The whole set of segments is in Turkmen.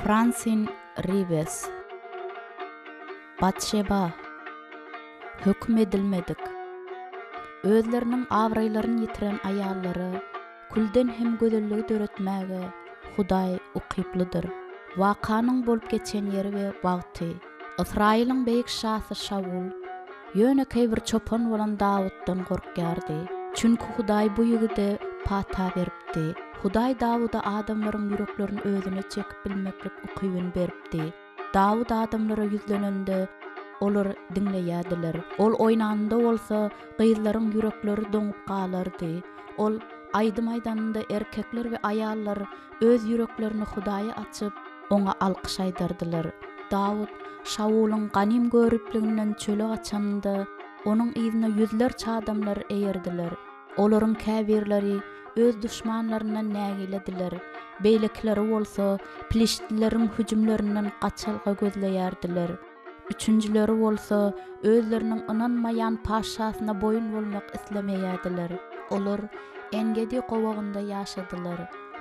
Francine Rives. Batşeba. Hükmedilmedik. Özlerinin awraýlaryny ýitiren aýallary külden hem gözelligi döretmäge Hudaý ukyplydyr. Wakanyň bolup geçen ýeri we wagty. Israýylyň beýik şahsy Şaul ýöne bir çopan bolan Dawuddan gorkýardy. Çünki Hudaý bu ýigide pata beripdi. Hudaý Dawuda adamlaryň ýüreklerini özüne çekip bilmeklik ukybyny beripdi. Dawud adamlara ýüzlenende olar dinleýärdiler. Ol oýnanda bolsa gyzlaryň ýürekleri doňup galardy. Ol aýdy maýdanynda erkekler we aýallar öz ýüreklerini Hudaýa açyp oňa alkyş aýdardylar. Dawud Şauluň ganym göripliginden çöle gaçanda onuň ýüzüne ýüzlerçe adamlar eýerdiler. Olaryň käbirleri öz düşmanlaryndan nägilediler. Beýlekleri bolsa Piliştlileriň hüjümlerinden gaçalga gözleýärdiler. Üçüncüleri bolsa özleriniň ynanmaýan paşasyna boyun bolmak islemeýärdiler. Olar Engedi gowagynda ýaşadylar.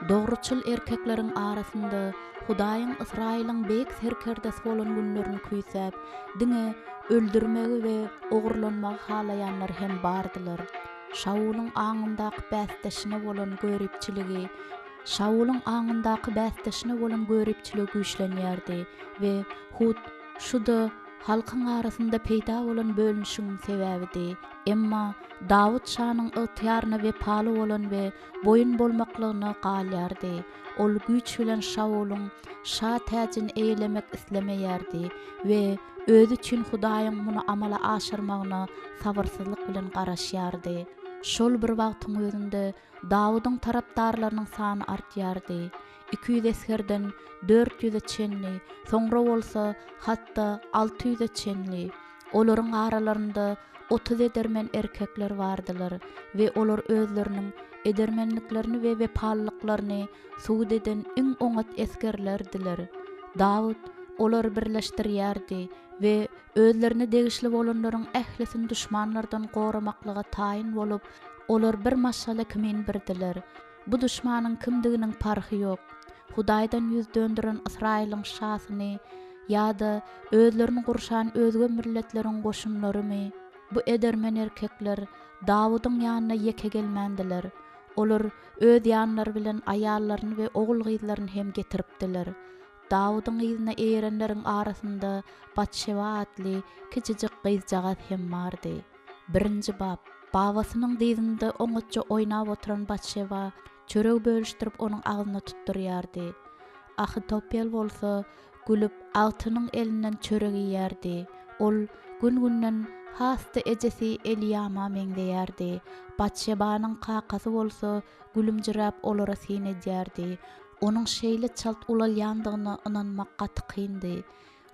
Dogruçul erkekleriň arasynda Hudaýyň Israýylyň beýik serkerdesi bolan günlerini küýsäp, diňe öldürmegi we ogurlanmagy halaýanlar hem bardylar. Şauluň aňyndaky bästeşine bolan göripçiligi güýçlenýärdi we Hud şuda halkyň arasynda peýda bolan bölünişiň sebäbidi. Emma Dawud şanyň ygtyýaryna we paly bolan we boyun bolmaklygyna galýardy. Ol güýç bilen Şauluň şa täjini eýlemek islemeýärdi we özü üçin Hudaýyň muny amala aşyrmagyna sabyrsyzlyk bilen garaşýardy. Şol bir wagtyň özünde Dawudyň tarapdarlarynyň sany artýardy. 200 eskerden 400 çenli, soňra bolsa hatda 600 çenli. Olaryň aralarynda 30 edermen erkekler bardylar we olar özleriniň edermenliklerini we wepallyklaryny suwd eden iň oňat eskerlerdiler. Dawud olary birleşdirýärdi we özlerini degişli bolanlaryň ählisini düşmanlardan goramaklyga taýin bolup, olar bir maşala kimin birdiler. Bu düşmanyň kimdiginiň parhy ýok. Hudaýdan ýüz döndüren Israýylyň şahyny ýa-da özlerini gurşan özge milletleriň goşunlarymy? Bu edermen erkekler Dawudyň ýanyna ýeke gelmendiler. Olar öz ýanlary bilen aýallaryny we ogul gyzlaryny hem getiripdiler. Dawudyň ýyzyna eýerenleriň arasynda Batşeba adly kiçijik gyzjagat hem bardy. 1-nji bab. Babasynyň dyzynda oňatça oýnap oturan Batşeba çöreg bölüşdirip onuň agyna tutturýardy. Ahitopel bolsa gülüp altynyň elinden çöreg ýerdi. Ol gün-günden hasta ejesi Eliama meňleýärdi. Batşebanyň kakasy bolsa gülümjirap olara sinedýärdi. Onuň şeýle çalt ulalýandygyna ynanmak gaty kyndy.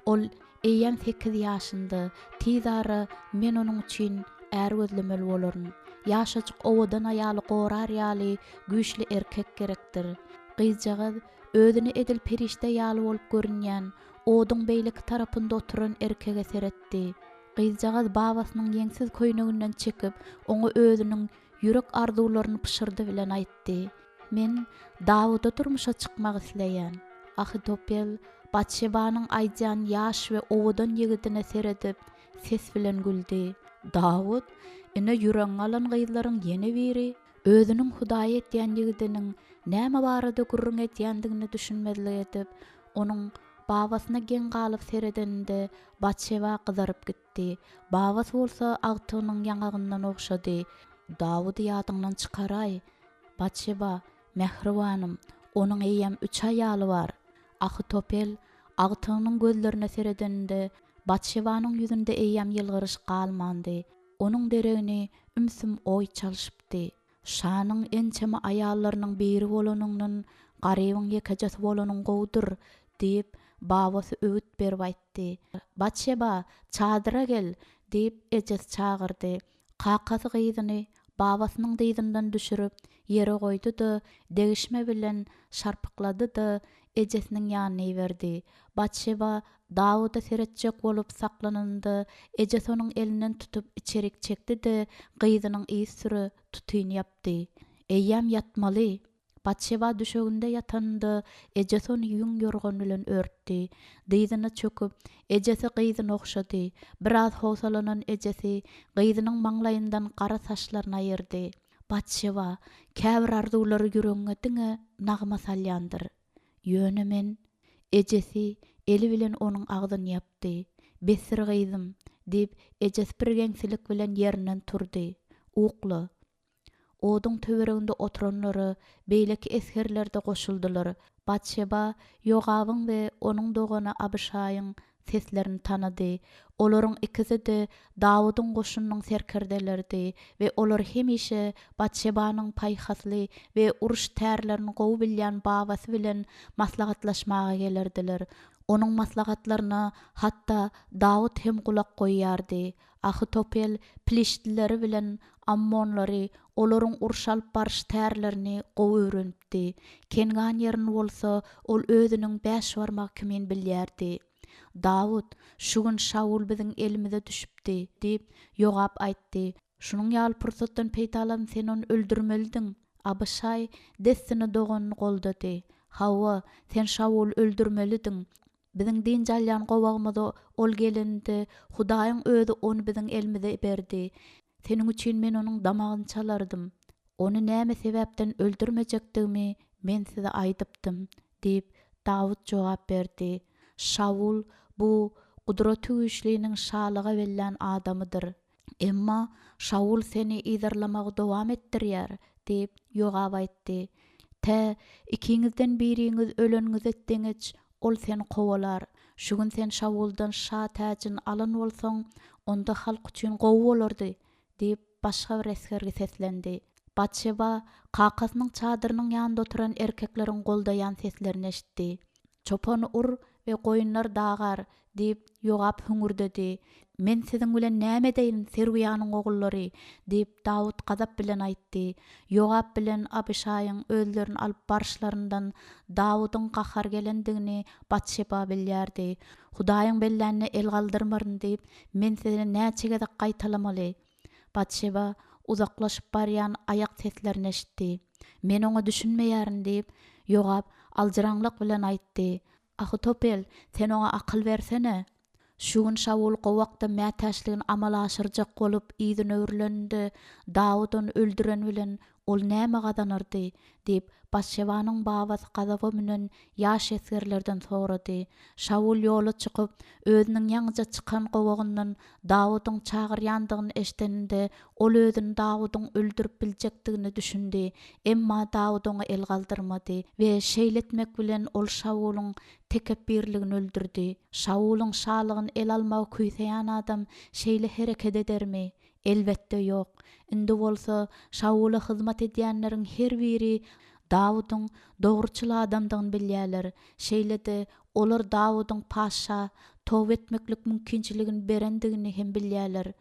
Ol eýýän 8 ýaşynda tizara men onuň üçin är gözlemeli bolaryn. Ýaşaçyk owadan aýaly gorar ýaly güýçli erkek gerekdir. Gyzjagat özüni edil perişde ýaly bolup görünýän owadyň beýleki tarapynda oturan erkege seretdi. Gyzjagat babasynyň ýeňsiz köýneginden çekip oňa özüniň ýürek arzularyny pişirdi bilen aýtdy. Men Dawuda turmuşa çykmak isleýän. Ahitopel Batşebanyň aýdýan ýaş we owadan ýigitine seredip ses bilen güldi. Dawud, ine ýüregiň alan gyzlaryň ýene biri özüniň Hudaýa etýän ýigitiniň näme barada gurrun etýändigini düşünmezlik edip, onuň babasyna gen galyp seredeninde Batşeba gyzaryp gitdi. Babasy bolsa agtygynyň ýangagyndan okşady. Dawudy ýadyňdan çykaray. Batşeba, mehribanym, onuň eýýäm 3 aýaly bar. Ahitopel agtygynyň gözlerine seredeninde Batşebanyň ýüzünde eýýäm ýylgyryş galmandy. Onuň deregini ümsüm oý çalyşypdy. Şanyň ençeme aýallarynyň biri bolanynyň garybyň ýekejesi bolanyň gowdur diýip babasy öwüt berip aýtdy. Batşeba, çadyra gel diýip ejes çagyrdy. Kakasy gyzyny babasynyň dyzyndan düşürüp ýere goýdy-da degişme bilen şarpyklady-da ejesiniň ýanyna berdi. Batşeba Dawuda seretjek bolup saklananda ejes onuň elinden tutup içerik çekdi-de gyzynyň iýsüri tutyn ýapdy. Eýýäm ýatmaly. Batşeba düşeginde yatandy, ejesi onu yüň yorgan bilen örtdi. Dyzyna çöküp, ejesi gyzyna okşady. Biraz howsalanan ejesi gyzynyň maňlaýyndan gara saçlaryny ayyrdy. Batşeba, käbir arzulary yüregiňe diňe nagma salýandyr. Ýöne men, ejesi eli bilen onuň agdyny ýapdy. Besir gyzym, diýip ejesi bir geňsilik bilen ýerinden turdy. Ukly. Oduň töwereginde oturanlary beýleki esherlerde goşuldylar. Batşeba Yogabyň we onuň dogany Abyşaýyň seslerini tanıdy. Olaryň ikisi de Dawydyň goşunynyň serkerdelerdi we olar hemişe Batşebanyň paýhasly we uruş tärlerini gowy bilýän babasy bilen maslahatlaşmaga gelerdiler. Onuň maslahatlaryna hatda Dawud hem gulak goýýardy. Ahitofel Piliştlileri bilen Ammonlary olaryň uruş alyp barış tärlerini gowy öwrenipdi. Kengan ýerini bolsa ol özüniň bäş barmak kimin bilýärdi. Dawud, şugün Şaul biziň elimize düşüpdi, diýip Yogab aýtdy. Şunuň ýaly pursatdan peýtalan sen onu öldürmelidiň. Abyşaý destini doganyny goldady. Hawa, sen Şaul öldürmelidiň. Biziň din jalýan gowagymyza ol gelende Hudaýyň özü onu biziň elimize berdi. Senin üçin men onuň damagyny çalardym. Onu näme sebäpden öldürmejekdigimi men size aýdypdym, diýip Dawud jogap berdi. Şaul bu gudraty güýçliniň şalyga bellen adamydyr. Emma Şaul seni ýerlamagy dowam etdirýär, diýip Yogab aýtdy. Ikiňizden biriňiz öleniňiz etdiňiz ol seni kowalar. Şugün sen Şauldan şa täjini alan bolsaň, onda halk üçin gowy bolardy, diýip başga bir esgerge seslendi. Batşeba kakasynyň çadyrynyň ýanynda oturan erkekleriň goldaýan seslerini eşitdi. Çopany ur we goýunlar dagar, diýip Yogab hüngürdedi. Men siziň bilen näme deýin Serwiyanyň ogullary, diýip Dawud gazap bilen aýtdy. Yogab bilen Abyşaýyň özlerini alyp barşlaryndan Dawydyň gahar gelendigini Batşeba bilýärdi. Hudaýyň belläni el galdyrmaryn diýip men sizi näçe gezek gaýtalamaly. Batşeba uzaklaşyp barýan ayak seslerini eşitdi. Men oňa düşünmeýärin diýip Yogab aljyraňlyk bilen aýtdy. Ahitofel, sen oňa akyl bersene. Şugün Şaul gowakda mätäşligini amala aşyrjak bolup ýzyna öwürlendi. Dawud onu öldüren bilen ol näme gadanardy, diýip Batşebanyň babasy gazaba minen ýaş esgerlerden sorady. Şaul ýola çykyp özüniň ýaňyja çykan gowagyndan Dawydyň çagyrýandygyny eşdeninde ol özüni Dawydyň öldürip biljekdigini düşündi. Emma Dawud oňa el galdyrmady we şeýletmek bilen ol Şauluň tekebbirligini öldürdi. Şauluň şalygyny el almagy küýseýän adam şeýle hereket edermi? Elbette ýok. Indi bolsa Şaula hyzmat edýänleriň her biri Dawydyň dogruçyl adamdygyny bilýärler. Şeýle-de olar Dawydyň paşa towba etmeklik mümkinçiligini berendigini hem bilýärler.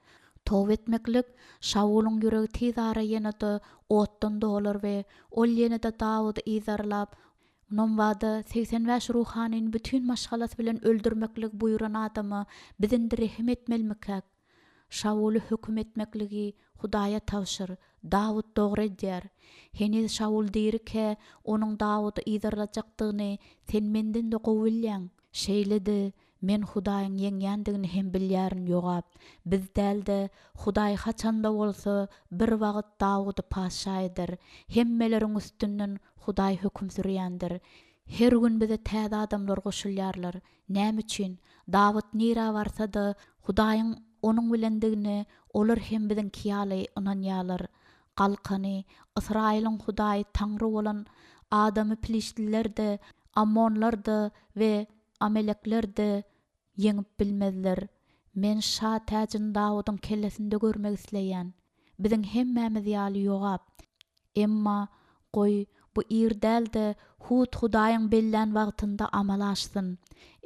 Towba etmeklik Şauluň ýüregi tez ara ýene-de otdan dolar we ol ýene-de Dawydy ýzarlap, Nomwada 85 ruhanyny bütün maşgalasy bilen öldürmeklik buyuran adamy bizin rehim etmelimikak. Şaulu höküm etmekligi Hudaýa tawşyr. Dawud dogry edýär. Heniz Şaul diýirke onuň Dawydy ýzarlajakdygyny sen menden de gowy bilýäň. Şeýle-de men Hudaýyň ýeňýändigini hem bilýärin Yogab. Biz dälde Hudaý haçanda bolsa bir wagt Dawydy paşa eder. Hemmeleriň üstünden Hudaý höküm sürýändir. Her gün bize täze adamlar goşulýarlar. Näme üçin? Dawud nira barsa-da Hudaýyň onuň bilendigini olar hem biziň kiýaly onanýarlar. Galkany Israýylyň Hudaý Taňry bolan adamy Piliştliler de, Ammonlar da we Amelekler de yeňip bilmezler. Men şa täjini Dawydyň kellesinde görmek isleýän. Biziň hemmämiz ýaly Yogab. Emma goý bu ýerde Hud Hudaýyň bellän wagtynda amal açsyn.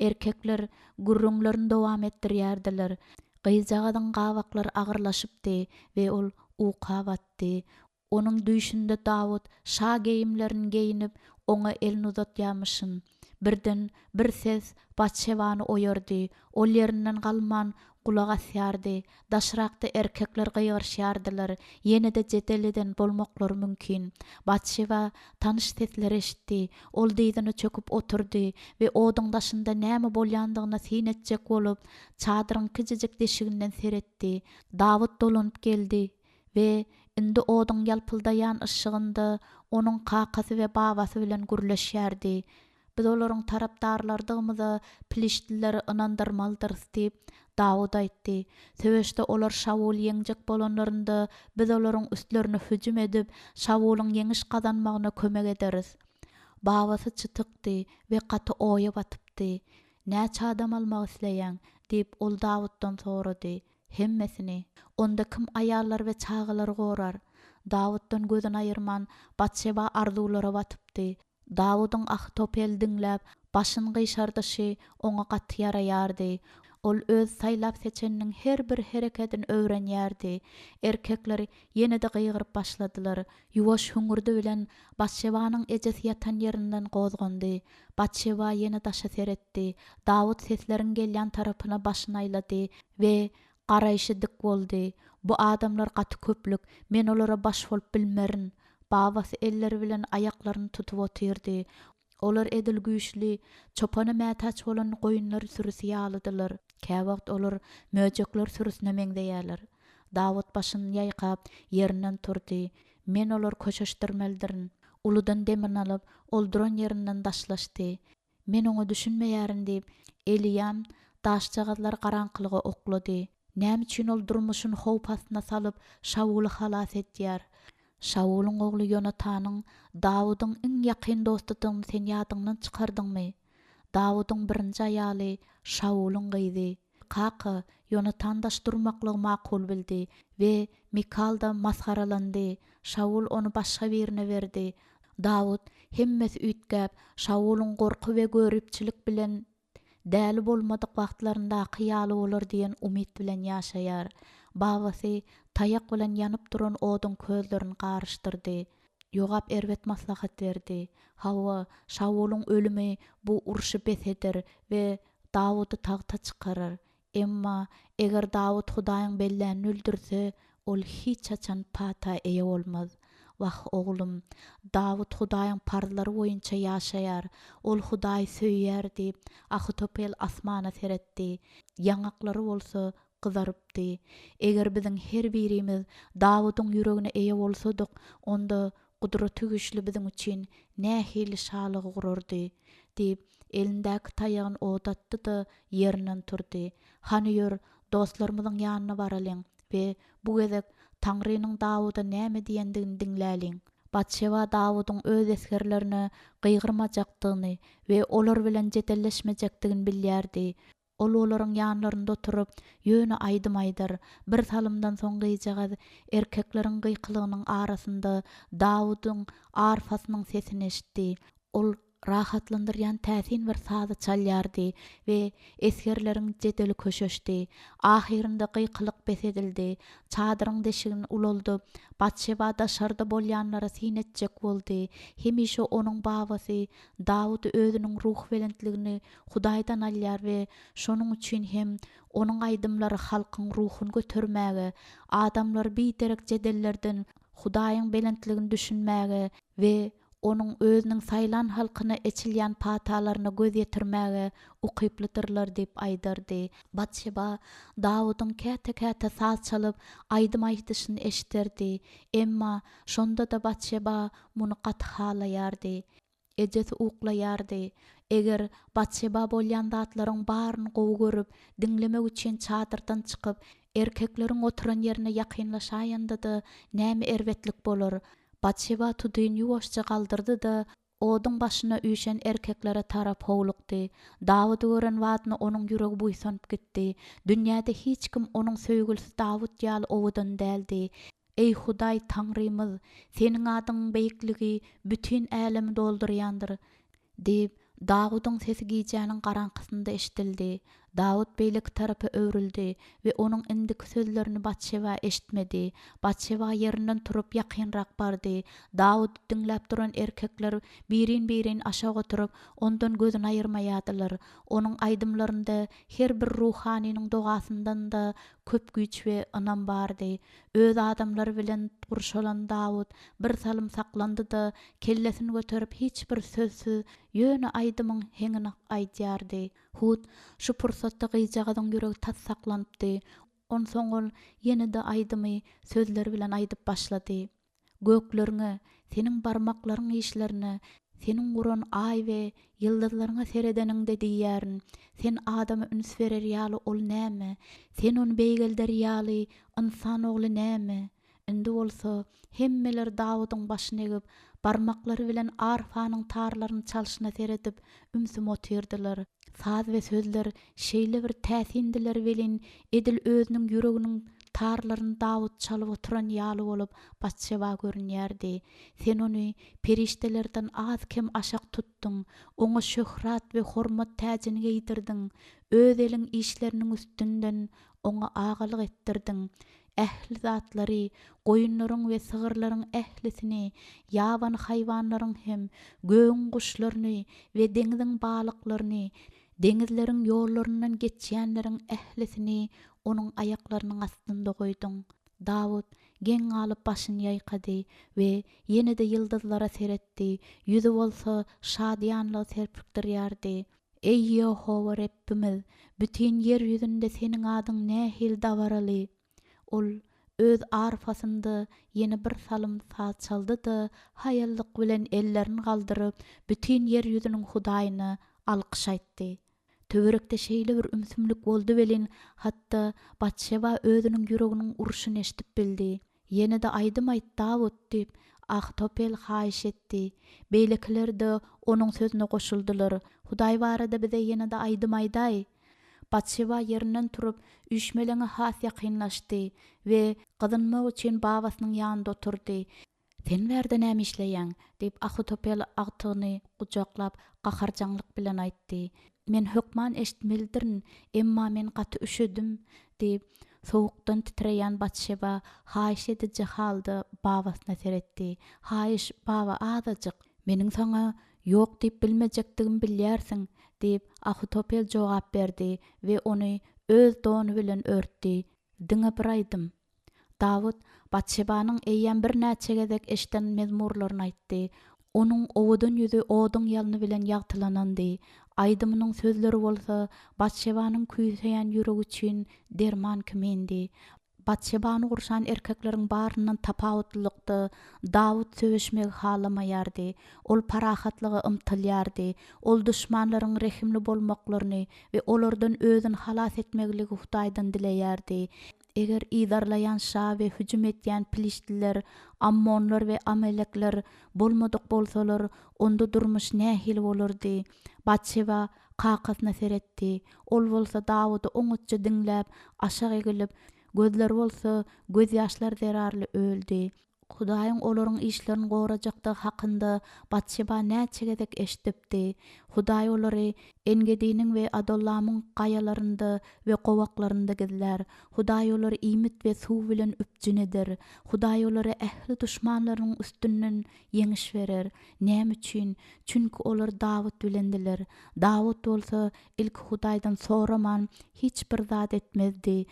Erkekler gurrunlaryny dowam etdirýärdiler. Gyzjagadyň gawaklary agyrlaşypdy we ol uka batdy. Onuň düýşünde Dawud şa geyimlerini geyinip oňa elini uzatýarmyşyn. Birden bir ses Batşebany oýardy. Ol ýerinden galman kulak asýardy. Daşrakda erkekler gıýgyrşýardylar. Ýene-de jedeliden bolmaklar mümkin. Batşeba tanış sesler eşitdi. Ol diýdini çöküp oturdy we oduň daşynda näme bolýandygyna sinetjek bolup, çadyryň kıjyjyk deşiginden seretdi. Dawud dolanyp geldi we indi oduň ýalpyldaýan ışygynda onuň kakasy we babasy bilen gürleşýärdi. Biz olaryň tarapdarlardygymyza Piliştlileri ynandyrmalydyr diýip Dawud aýtdy. Söweşde olar Şaul ýeňjek bolanlarynda biz olaryň üstlerine hüjüm edip Şauluň ýeňiş gazanmagyna kömek ederiz. Babasy çıtykdy we gaty oýa batypdy. Näçe adam almak isleýäň diýip ol Dawuddan sorady. Hemmesini. Onda kim aýallar we çağalar gorar? Dawuddan gözüni aýyrman Batşeba arzulara batypdy. Davudyň Ahtopel diňläp başyny gıýşardyşy oňa gaty ýaraýardy. Ol öz saýlap seçeniniň her bir hereketini öwrenýärdi. Erkekler ýene-de gıýgyryp başladylar. Ýuwaş hüngürdi bilen Batşebanyň ejesi ýatan ýerinden gozgandy. Batşeba ýene daşa seretdi. Dawud seslerin gelýän tarapyna başyny aýlady we garaýşy dik boldy. Bu adamlar gaty köplük, men olara baş bolup bilmerin. Babasy elleri bilen aýaklaryny tutup otyrdy. Olar edil güýçli, çopana mätäç bolan goýunlar sürüsi ýalydylar. Käwagt olar möjekler sürüsine meňdeýärler. Dawud başyny ýaýkap ýerinden turdy. Men olar köşeşdirmelidirin. Uludan demirini alyp olduran ýerinden daşlaşdy. Men oňa düşünmeýärin diýip Eliam daşçagazlar garaňkylyga oklady. Näme üçin ol durmuşyny howp astyna salyp Şaulu halas etýär? Şauluň ogly Yonatanyň Davudyň iň ýakyn dostudygyny sen ýadyňdan çykardyňmy? Davudyň birinji aýaly Şauluň gyzy. Kaka Yonatan daş durmaklygy makul bildi we Mikal da maskaralandy. Şaul onu başga birine berdi. Dawud hemmesi ütgäp Şauluň gorky we görüpçilik bilen däli bolmadyk wagtlarynda kyýaly bolar diýen umyt bilen ýaşaýar. Babasy taýak bilen ýanyp duran oduň közlerini garşdyrdy. Ýogap erbet maslahat berdi. Hawa Şauluň ölümi bu urşy beseder we Davudy tagta çykarar. Emma eger Dawud Hudaýyň belläni öldürse, ol hiç açan pata eýe bolmaz. Wah oglum, Dawud Hudaýyň parlary boýunça ýaşaýar. Ol Hudaý söýýär diýip Ahitopel asmana seretdi. Ýaňaklary bolsa gyzarypdy. Eger biziň her birimiz Davudyň ýüregine eýe bolsadyk, onda gudraty güýçli biziň üçin nähili şalygy gurardy diýip elindäki taýagyny odatdy da ýerinden turdy. Hany ýör, dostlarymyzyň ýanyna baralyň we bu gezek Taňrynyň Davuda näme diýendigini diňläliň. Batşeba Davudyň öz eskerlerine gıýgyrmajakdygyny we olar bilen jetelleşmejekdigini bilýärdi. Ol olaryň ýanlarynda oturup ýöne aýdym-aýdyr bir salymdan soň gıýjagaz erkekleriň gıýkylygynyň arasynda Davudyň arfasynyň sesini eşitdi. Ol rahatlandyrýan täsin bir sazy çalýardy we eskerleriň jedeli köşeşdi. Ahirinde gıýkylyk besedildi. Çadyryň deşigini ululdyp, Batşeba daşarda bolýanlara sinetjek boldy. Hemişe onuň babasy Dawud özüniň ruh belentligini Hudaýdan alýar we şonuň üçin hem onuň aýdymlary halkyň ruhuny götermäge, adamlar biderek jedellerden Hudaýyň belentligini düşünmäge we onuň özüniň saýlan halkyna eçilýän patalaryna göz ýetirmäge ukyplydyrlar diýip aýdardy. Batşeba Davudyň käte-käte saz çalyp aýdym aýdyşyny eşiterdi. Emma şonda da Batşeba muny gaty halaýardy. Ejesi uklaýardy. Eger Batşeba bolýan zatlaryň baryny gowy görüp diňlemek üçin çadyrdan çykyp erkekleriň oturan ýerine ýakynlaşaýanda da näme erbetlik bolar? Batşeba tudyny ýuwaşça galdyrdy da oduň başyna üýşen erkeklere tarap howlukdy. Davudy gören wadyna onuň ýüregi buýsanyp gitdi. Dünýäde hiç kim onuň söýgülisi Dawud ýaly owudan däldi. Ey Hudaý Taňrymyz, seniň adyň beýikligi bütün älemi doldurýandyr diýip Davudyň sesi gijäniň garaňkysynda eşitildi. Davut beylik tarapy öwrüldi we onuň indiki sözlerini Batşeba eşitmedi. Batşeba ýerinden turup ýakynrak bardy. Davut diňläp duran erkekler birin aşağı oturup ondan gözüni aýyrmaýadylar. Onuň aýdymlarynda her bir ruhanynyň dogasyndan da köp güýç we ynam bardy. Öz adamlary bilen gurşalan Davut bir salym saklandy da kellesini göterip hiç bir sözsüz ýöne aýdymyň heňine aýdýardy. Hud şu pursatda gyjagadyň ýüregi tas saklanypdy. Onsoň ol ýene-de aýdymy sözleri bilen aýdyp başlady. Gökleriňe, seniň barmaklaryň işlerini, seniň guran ay we ýyldyzlaryňa seredeniňde diýärin. Sen adamy üns berer ýaly ol näme? Sen onu beýgelder ýaly insan ogly näme? Indi bolsa hemmeler Davudyň başyna egip barmaklary bilen arfanyň tarlaryny çalşyna seredip ümsüm otyrdylar. Saz we sözler şeýle bir täsindiler welin edil özüniň ýüreginiň tarlaryny Davut çalyp oturan ýaly bolup Batşeba görünýärdi. Sen onu periştelerden az kem aşak tutdun, oňa şöhrat we hormat täjini giydirdiň, öz eliň işleriniň üstünden oňa agalyk etdirdin. Ähli zatlary, goýunlaryň we sygyrlaryň ählisini, ýaban haýwanlaryň hem göğüň guşlaryny we deňiziň balyklaryny, deňizleriň ýollaryndan geçýänleriň ählisini onuň aýaklarynyň astynda goýdun. Davut geň alyp başyny ýaýkady we ýene-de ýyldyzlara seretdi. Ýüzi bolsa şadýanlygy serpikdirýärdi. Ey Ýehowa Rebbimiz, bütün yer ýüzünde seniň adyň nähil dabaraly. Ol öz arfasynda ýene bir salym saz çaldy da haýallyk bilen ellerini galdyryp bütün yer ýüzüniň Hudaýyna alkyş aýtdy. Töwerekde şeýle bir ümsümlik boldy welin hatda Batşeba özüniň ýüreginiň urşuny eşitip bildi. Ýene-de aýdym aýt Davut diýip Ahitopel haýyş etdi. Beýlekler de onuň sözüne goşuldylar. Hudaý barada bize ýene-de aýdym aýdaý. Batşeba ýerinden turup üşmeleňe has ýakynlaşdy we gyzynmak üçin babasynyň ýanynda oturdy. Sen berde näme işleýäň? Diýip Ahitopel agtyny gujaklap gaharjaňlyk bilen aýtdy. Men hökman eşitmelidirin, emma men gaty üşedim diýip sowukdan titreýän Batşeba haýyş ediji halda babasyna seretdi. Haýyş baba azyjyk, meniň saňa ýok diýip bilmejekdigimi bilýärsiň diýip Ahitopel jogap berdi we ony öz donu bilen örtdi. Diňe bir aýdym. Davut Batşebanyň eýýän bir näçe gezek eşiten mezmurlaryny aýtdy. Onuň owadan ýüzi oduň ýalyny bilen ýagtylanandy. Aýdymynyň sözleri bolsa Batşebanyň küýseýän ýüregi üçin derman kimendi. Batşebany gurşan erkekleriň baryndan tapawutlykdy. Davut söweşmek halamaýardy. Ol parahatlygy ymtylýardy. Ol düşmanlaryň rehimli bolmaklaryny we olardan özüni halas etmekligi Hudaýdan dileýärdi. Eger idarlayan şa we hüjüm etýän Piliştliler, Ammonlar we Amelekler bolmadyk bolsalar, onda durmuş nähil bolardy. Batşeba kakasyna seretdi. Ol bolsa Davudy oňutça diňläp, aşağı egilip, gözleri bolsa göz ýaşlar zerarly öldü. Hudaýyň olaryň işlerini gorajakdygy hakynda Batşeba näçe gezek eşitipdi. Hudaý olary Engediniň we Adollamyň gaýalarynda we gowaklarynda gezler. Hudaý olary iýmit we suw bilen üpjünedir. Hudaý olary ähli düşmanlarynyň üstünden ýeňiş berer. Näme üçin? Çünki olar Davut bilendiler. Davut bolsa ilk Hudaýdan soraman hiç bir zat etmezdi.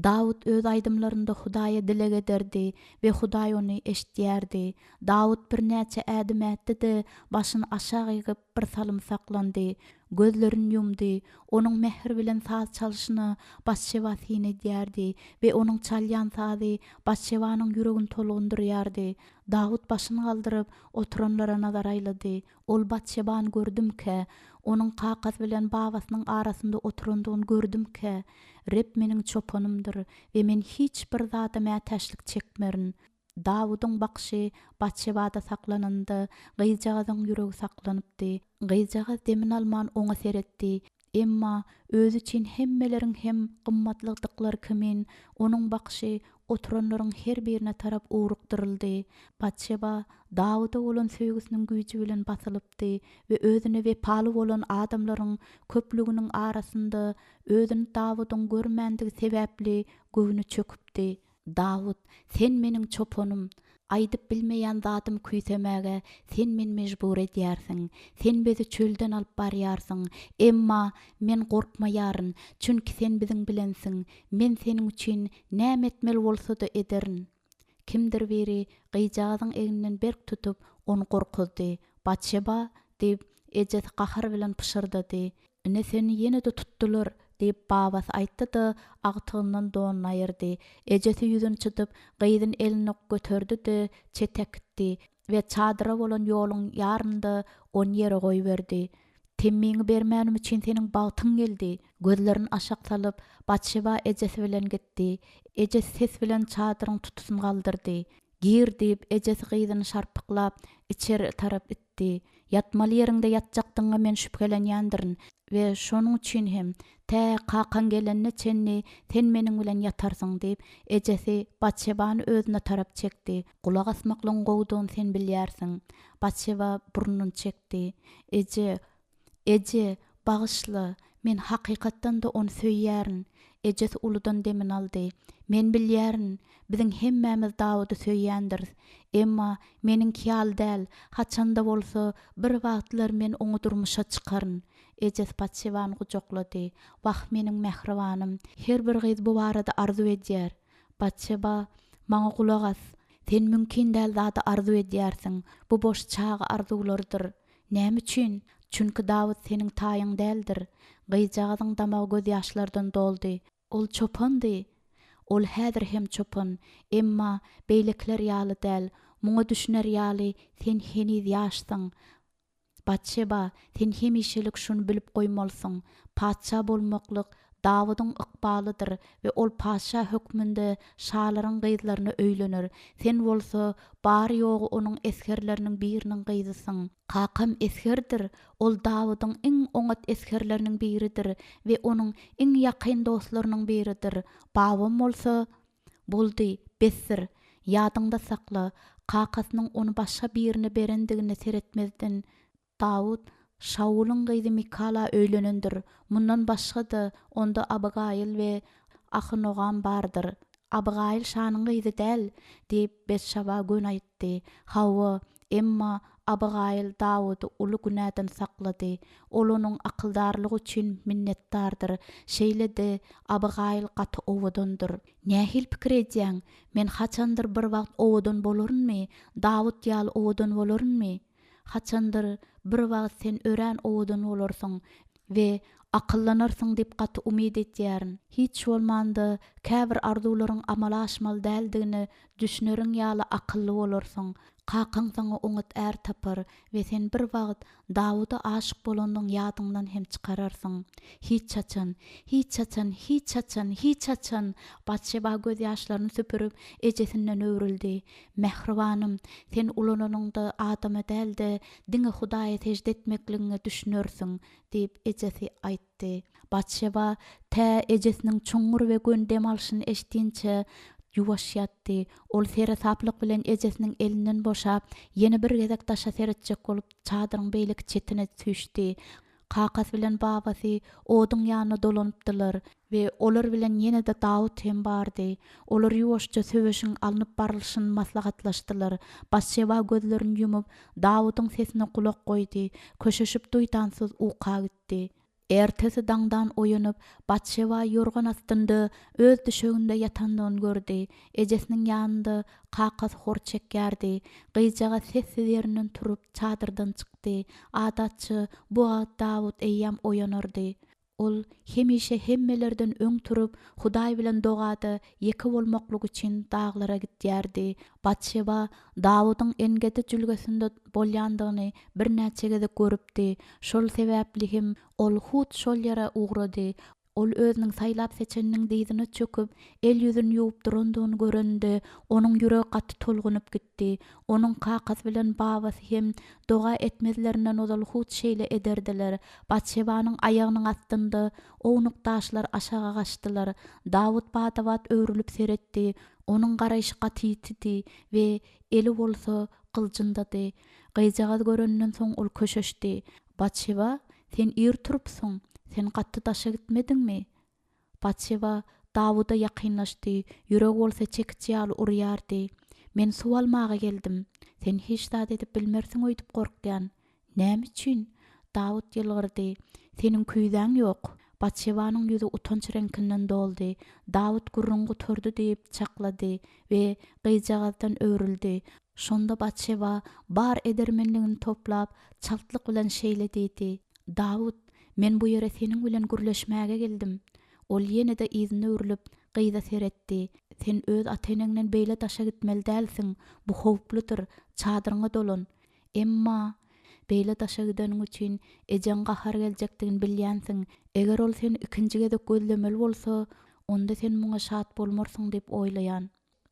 Davut öz aýdymlarynda Hudaýa dilek ederdi we Hudaý ony eşitýärdi. Davut bir näçe ädim etdi, başyny aşağı egip bir salym saklandy. Gözlerini yumdy. Onuň mehr bilen saz çalyşyny Batşeba syny edýärdi we onuň çalýan sazy Batşebanyň ýüregini tolgundurýardy. Davut başyny galdyryp oturanlara nazar aýlady. Ol Batşebany gördümke, onuň kakaz bilen babasynyň arasynda oturandygyny gördümke, Rep meniň çopanymdyr we men hiç bir zata mätäşlik çekmerin. Davudyň bakşy Batşebada saklanandy, gyjagadyň ýüregi saklanypdy. Gyjagaz demin alman oňa seretdi. Emma öz üçin hemmeleriň hem gymmatlykdyklary kimin, onuň bakşy oturanlaryň her birine tarap uğrukdyryldy. Batşeba Davuda bolan söýgüsiniň güýji bilen basylypdy we özüne wepaly bolan adamlaryň köplüginiň arasynda özüni Davudyň görmändige sebäpli göwüne çöküpdi. Dawud, sen meniň çoponum, aýdyp bilmeýän zatym küýsemäge sen meni mejbur edýärsiň. Sen bizi çölden alyp barýarsyň. Emma men gorkmaýaryn, çünki sen biziň bilensiň. Men seniň üçin näme etmeli bolsa-da ederin. Kimdir biri gyjagyň eginden berk tutup onu gorkuzdy. Batşeba diýip ejesi gahar bilen pışyrdy. "Ine seni ýene-de tutdular" diýip babasy aýtdy-da agtygyndan donun aýyrdy. Ejesi ýüzüni çytyp gyýdyn elini göterdi-de çetek gitdi we çadyra bolan ýoluň ýarynda on ýere goýberdi. "Temmiňi bermänim üçin seniň bagtyň geldi." Gözlerini aşak salyp Batşeba ejesi bilen gitdi. Ejesi ses bilen çadyryň tutusyny galdyrdy. "Gir" diýip ejesi gyýdyny şarpyklap içeri tarap itdi. "Yatmaly ýeriňde ýatjakdyňa men şüphelenýändirin we şonuň üçin hem tä kakan gelenne çenni sen meniň bilen ýatarsyň" diýip ejesi Batşebany özüne tarap çekdi. "Kulak asmaklyň gowudygyny sen bilýärsiň." Batşeba burnuny çekdi. Eje, bagyşla, men hakykatdan da onu söýýärin." Ejesi uludan demin aldy. "Men bilýärin, biziň hemmämiz Davudy söýýändir. Emma meniň kiýal däl, haçanda bolsa bir wagtlar men oňa durmuşa çykaryn." Ejesi Batşebany gujoklady. "Wah meniň mähribanym, her bir gyz bu barada arzu edýär." Batşeba, "Maňa kulak as. Sen mümkin däl zady arzu edýärsiň. Bu boş çagy arzulardyr. Näme üçin? Çünki Dawud seniň taýyň däldir." Gyjagyň damagy göz ýaşlardan doldy. "Ol çopandy. Ol häzir hem çopan. Emma beýlekler ýaly däl. Muňa düşner ýaly sen heniz ýaşsyň. Batşeba, sen hemişelik şunu bilip goýmalysyň. Padşa bolmaklyk Davudyň ykbalydyr we ol padşa hökmünde şalaryň gyzlaryna öýlenir. Sen bolsa bar ýogy onuň eskerleriniň biriniň gyzysyň. Kakam eskerdir. Ol Davudyň iň oňat eskerleriniň biridir we onuň iň ýakyn dostlarynyň biridir. Babam bolsa boldy, besir. Ýadyňda sakla, kakasynyň onu başga birine berendigini seretmezden Dawud Şaulun gyzy Mikala öýlenendir. Mundan başga da onda Abigail we Ahinoam bardyr. Abigail şanyň gyzy däl diýip Betşaba gön aýtdy. Hawa, emma Abigail Davudy uly günäden saklady. Ol onuň akyldarlygy üçin minnetdardyr. Şeýle-de Abigail gaty owadandyr. Nähil pikir edýäň? Men haçandyr bir wagt owadan bolarynmy? Dawud ýaly owadan bolarynmy? Haçandyr bir wagt sen ören owadan bolarsyň we akyllanarsyň diýip gaty umyd etýärin. Hiç bolmanda käbir arzularyň amala aşmaly däldigini düşüneriň ýaly akylly bolarsyň. Kakaň saňa oňat är tapar we sen bir wagt Davuda aşyk bolandyň ýadyňdan hem çykararsyň. Hiç çaçan. Batşeba göz ýaşlaryny süpürüp ejesinden öwrildi. "Mähribanym, sen ulananyňda adama dälde diňe Hudaýa secde etmekligiňi düşünürsiň" diýip ejesi aýtdy. Batşeba tä ejesiniň çoňur we gön dem alşyny eşitdiňçe yuwaş ýatdy. Ol sere saplyk bilen ejesiniň elinden boşap, ýene bir gezek taşa seretjek bolup çadyryň beýleki çetine düşdi. Kakas bilen babasy oduň ýanyna dolanypdylar we olar bilen ýene-de Dawud hem bardy. Olar yuwaşça söwüşiň alınıp barylşyny maslahatlaşdylar. Batşeba gözlerini yumup Dawydyň sesine kulak goýdy. Köşeşip duýdansyz uka gitdi. Ertesi daňdan oýanyp Batşeba ýorgan astynda öz düşeginde ýatandygyny gördi. Ejesiniň ýanynda kakas hor çekýärdi. Gyjaga sessiz ýerinden turup çadyrdan çykdy. Adatçy bu Dawud eýýäm oýanardy. Ol hemişe hemmelerden öň turup Hudaý bilen dogady, ýeki bolmaklyk üçin daglara gitýärdi. Batşeba Dawydyň engedi jülgesinde bolýandygyny bir näçe gezek görüpdi. Şol sebäpli hem ol hut şol ýere ugrady. Ol özüniň saýlap seçeniniň diýdine çöküp, el ýüzüni ýuwup durandygyny görende, onuň ýüregi gaty tolgunyp gitdi. Onuň kakaz bilen babasy hem doga etmezlerinden ozal hut şeýle ederdiler. Batşebanyň aýagynyň astynda ownuq daşlar aşaga gaçdylar. Dawud bata-bat öwrülüp seretdi. Onuň garaýşy gaty we eli bolsa gyljyndady. Gyjagaz görenden soň ol köşeşdi. Batşeba, sen ir turupsyň. Sen gatty daşa gitmediňmi? Batşeba Dawuda ýakynlaşdy. Ýüregi bolsa çekiç ýaly urýardy. Men suw almaga geldim. Sen hiç zat edip bilmersiň öýdüp gorkýan. Näme üçin? Dawud ýylgyrdy. Seniň küýdäň ýok. Batşebanyň ýüzi utanç renkinden doldy. Dawud gurrungy tördi diýip çaklady we gyjagazdan öwrüldi. Şonda Batşeba bar edermenligini toplap, çaltlyk bilen şeýle diýdi. Dawud, men bu ýere seniň bilen gürleşmäge geldim. Ol ýene-de izni öwrülüp gyza seretdi. Sen öz ata-eneňden beýle daşa gitmeli dälsiň. Bu howpludyr. Çadyryňa dolan. Emma beýle daşa gideniň üçin ejen gahar geljekdigini bilýänsiň. Eger ol seni ikinji gezek gözlemeli bolsa, onda sen muňa şat bolmarsyň diýip oýlaýan.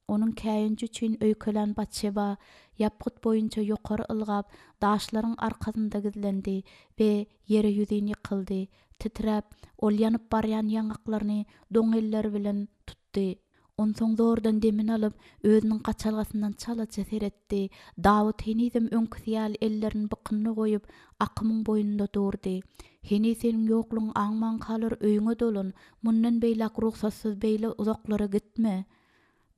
Onuň käýinji üçin öýkelen Batşeba ýapgyt boýunça ýokary ylgap, daşlaryň arkasynda gizlendi we ýere ýüzini ýykyldy. Titrep, ol ýanyp barýan ýangaklaryny doň eller bilen tutdy. Onsoň zordan demin alyp, özüniň gaçalgasyndan çalaça seretdi. Dawud henizem öňküsýäl ellerini bykyna goýup, akymyň boýunda durdy. Heni seniň ýoklugyň aňman kalar, öýüňe dolan. Mundan beýlek ruhsatsyz beýle uzaklara gitme.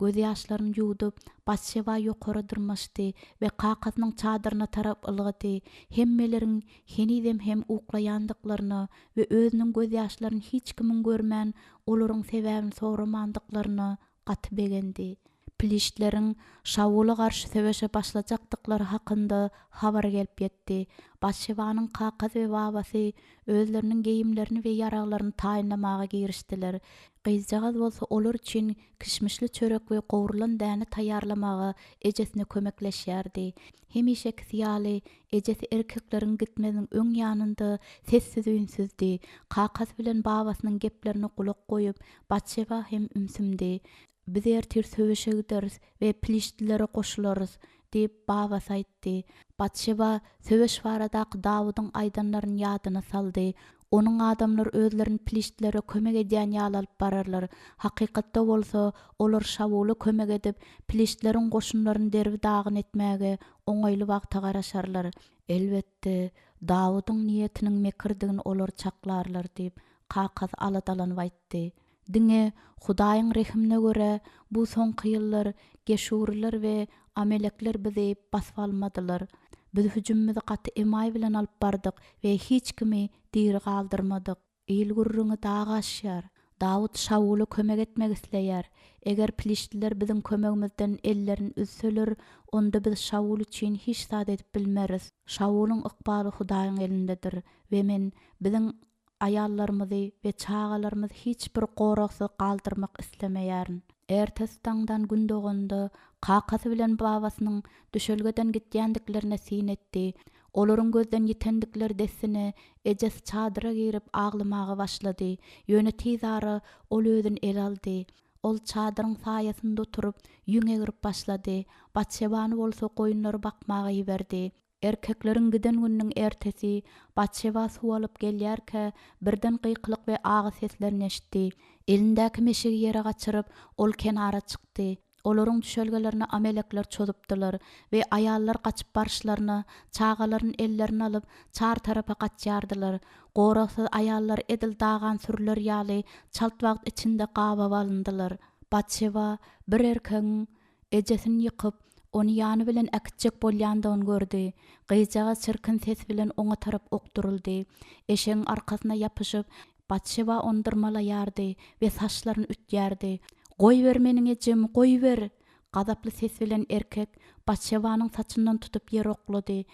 Göz ýaşlaryny ýuwdup, Batşeba ýokary dyrmaşdy we kakasynyň çadyryna tarap ylgady. Hemmeleriň henizem hem uklaýandyklaryny we özüniň göz ýaşlaryny hiç kimin görmän olaryň sebäbini soramandyklaryny gaty begendi. Piliştleriň Şawula garşy söweşe başlajakdyklary hakynda habar gelip ýetdi. Batşebanyň kakaz we babasy özleriniň geyimlerini we ýaraglaryny taýynlamaga girişdiler. Gyjagaz bolsa olar üçin kişmişli çörek we gowrulan däni taýýarlamaga ejesine kömekleşýärdi. Hemişe ýaly ejesi erkekleriň gitmediň öň ýanynda sessiz ünsüzdi. Kakaz bilen babasynyň geplerine kulak goýup, Batşeba hem ümsümdi. Biz ertir söweşe gideriz we pilişdilere goşularys diýip babasy aýtdy. Batşeba söweş baradaky Dawudyň aýdanlaryny ýadyna saldy. Onuň adamlar özlerini pilişdilere kömek edýän ýaly alyp bararlar. Hakykatda bolsa olar Şawula kömek edip pilişdileriň goşunlaryny derbi dagyn etmäge oňaýly wagta garaşarlar. Elbetde Dawudyň niýetiniň mekirdigini olar çaklarlar diýip kakaz aladalanyp aýtdy. Diňe Hudaýyň rehimine göre bu soňky ýyllar Gešurlar we Amelekler bizi basyp almadylar. Biz hüjümimizi gaty emay bilen alyp bardyk we hiç kimi diri galdyrmadyk. Eýil gurruňy daga aşýar. Dawud Şawula kömek etmek isleýär. Eger pilişdiler biziň kömegimizden ellerini üzseler, onda biz Şawul üçin hiç zat edip bilmeris. Şawulyň ykbaly Hudaýyň elindedir we men biziň ayallarymyzy we çagalarymyzy hiç bir goraksy galdyrmak islemeýärin. Ertesi taňdan gün doganda kakasy bilen babasynyň düşelgeden gitýändiklerine sin etdi. Olaryň gözden ýitendikleri desine ejes çadyra girip aglamaga başlady. Ýöne tizara ol özüni el aldy. Ol çadyryň saýasynda oturup ýüňe girip başlady. Batşebany bolsa goýunlary bakmaga ýiberdi. Erkekleriň giden günniň ertesi Batşeba suw alyp gelýärke birden gıykylyk we agy seslerini eşitdi. Elindäki meşegi ýere gaçyryp ol kenara çykdy. Olaryň düşelgelerini Amelekler çözüpdiler we aýallar gaçyp barşlaryny, çagalaryň ellerini alyp çar tarapa gaçýardylar. Goraksy aýallar edil dagan sürüler ýaly çalt wagt içinde gaba alyndylar. Batşeba bir erkegiň ejesini ýykyp onu ýany bilen äkitjek bolýandygyny gördi. Gyjaga çirkin ses bilen oňa tarap okturuldy. Eşegiň arkasyna ýapyşyp Batşeba ondurmalaýardy we saçlaryny ütýärdi. "Goý ber meniň ejem, goý ber!" Gazaply ses bilen erkek Batşebanyň saçyndan tutup ýere oklady.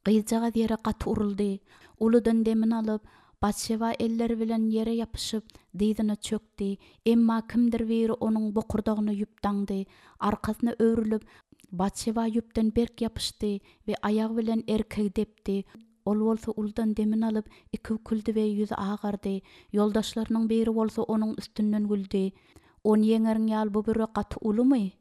Gyjaga ýere gaty uruldy. Uludan demin alyp Batşeba elleri bilen ýere ýapyşyp diýdine çökdi. Emma kimdir biri onuň bokurdagyny ýupdaňdy. Arkasyna öwrülüp Batşeba ýupdan berk ýapyşdy we aýagy bilen erkegi depdi. Ol bolsa uldan demin alıp iki küldi we yüzi ağardy. Yoldaşlarynyň biri bolsa onuň üstünden güldi. "On yeňeriň ýaly bu bir gaty ulumy?"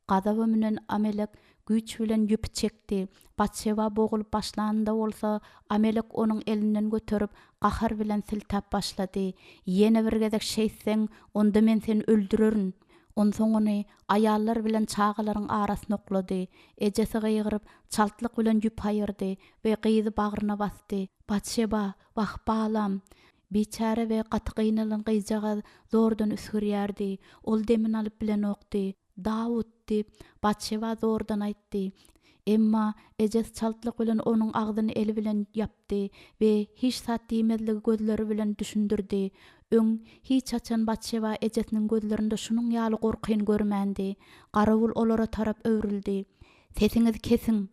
Gadaby menen amelek güýç bilen ýüp çekdi. Batşeba boğulup başlanynda bolsa, amelek onuň elinden göterip gahar bilen siltap başlady. "Ýene bir gezek şeýtseň, onda men seni öldürerin." Onsoň ony aýallar bilen çagalaryň arasyna oklady. Ejesi gyýgyryp çaltlyk bilen ýüp aýyrdy we gyzy bagyryna basdy. "Batşeba, wah balam." Biçare we gaty gynalan gyjaga zordan üsgürýärdi. Ol demin alyp bilen okdy. "Dawud" diýip Batşeba zordan aýtdy. Emma ejes çaltlyk bilen onuň agdyny eli bilen ýapdy we hiç sat diýmezligi gözleri bilen düşündirdi. Öň hiç açan Batşeba ejesiniň gözlerinde şunuň ýaly gorkyn görmändi. Garawul olara tarap öwrildi. "Sesiňizi kesiň."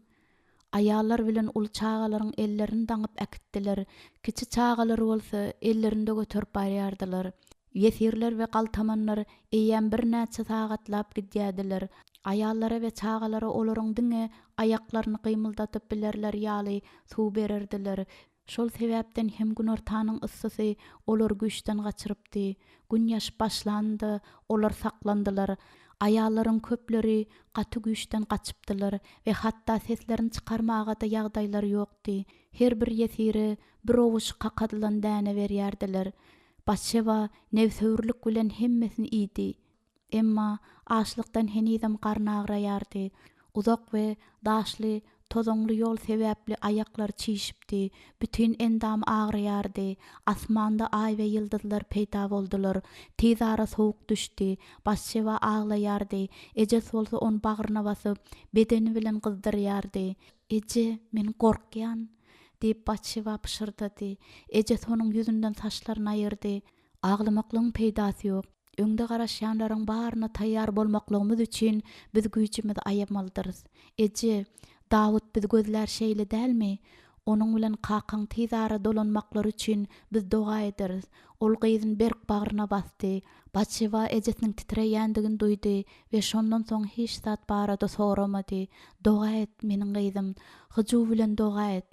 Aýallar bilen ul çagalaryň ellerini daňyp äkitdiler. Kiçi çagalary bolsa ellerinde göterip barýardylar. Ýesirler we galtamanlar eýýän bir näçe sagatlap gidýärdiler. Aýallara we çagalara olaryň diňe aýaklaryny gymyldatyp bilerler ýaly suw bererdiler. Şol sebäpden hem gün ortanyň ıssysy olar güýçden gaçyrypdy. Gün ýaş başlandy, olar saklandylar. Aýallaryň köpleri gaty güýçden gaçypdylar we hatda seslerini çykarmaga da ýagdaýlary ýokdy. Her bir ýesiri bir owuş kakadylan däne berýärdiler. Batşeba nevsöwürlik bilen hemmesini iydi. Emma açlykdan henizem garny agraýardy. Uzak we daşly, tozoňly ýol sebäpli aýaklary çiýişipdi. Bütün endam agraýardy. Asmanda aý we ýyldızlar peýda boldular. Tez ara sowuk düşdi. Batşeba aglaýardy. Ejes bolsa onu bagyryna basyp, bedeni bilen gyzdyrýardy. "Eje, men gorkýan" diýip Batşeba pişirdi. Ejes onuň ýüzünden saçlaryny aýyrdy. "Aglamaklygyň peýdasy ýok. Öňde garaşýanlaryň baryna taýýar bolmaklygymyz üçin biz güýçimizi aýamalydyryz. Eje, Dawud biz gözlär şeýle dälmi? Onuň bilen kakan tez ara dolanmaklary üçin biz doga ederiz." Ol gyzyny berk bagyryna basdy. Batşeba ejesiniň titreýändigini duýdy we şondan soň hiç zat barada soramady. "Doga et meniň gyzym, hyjy bilen doga et."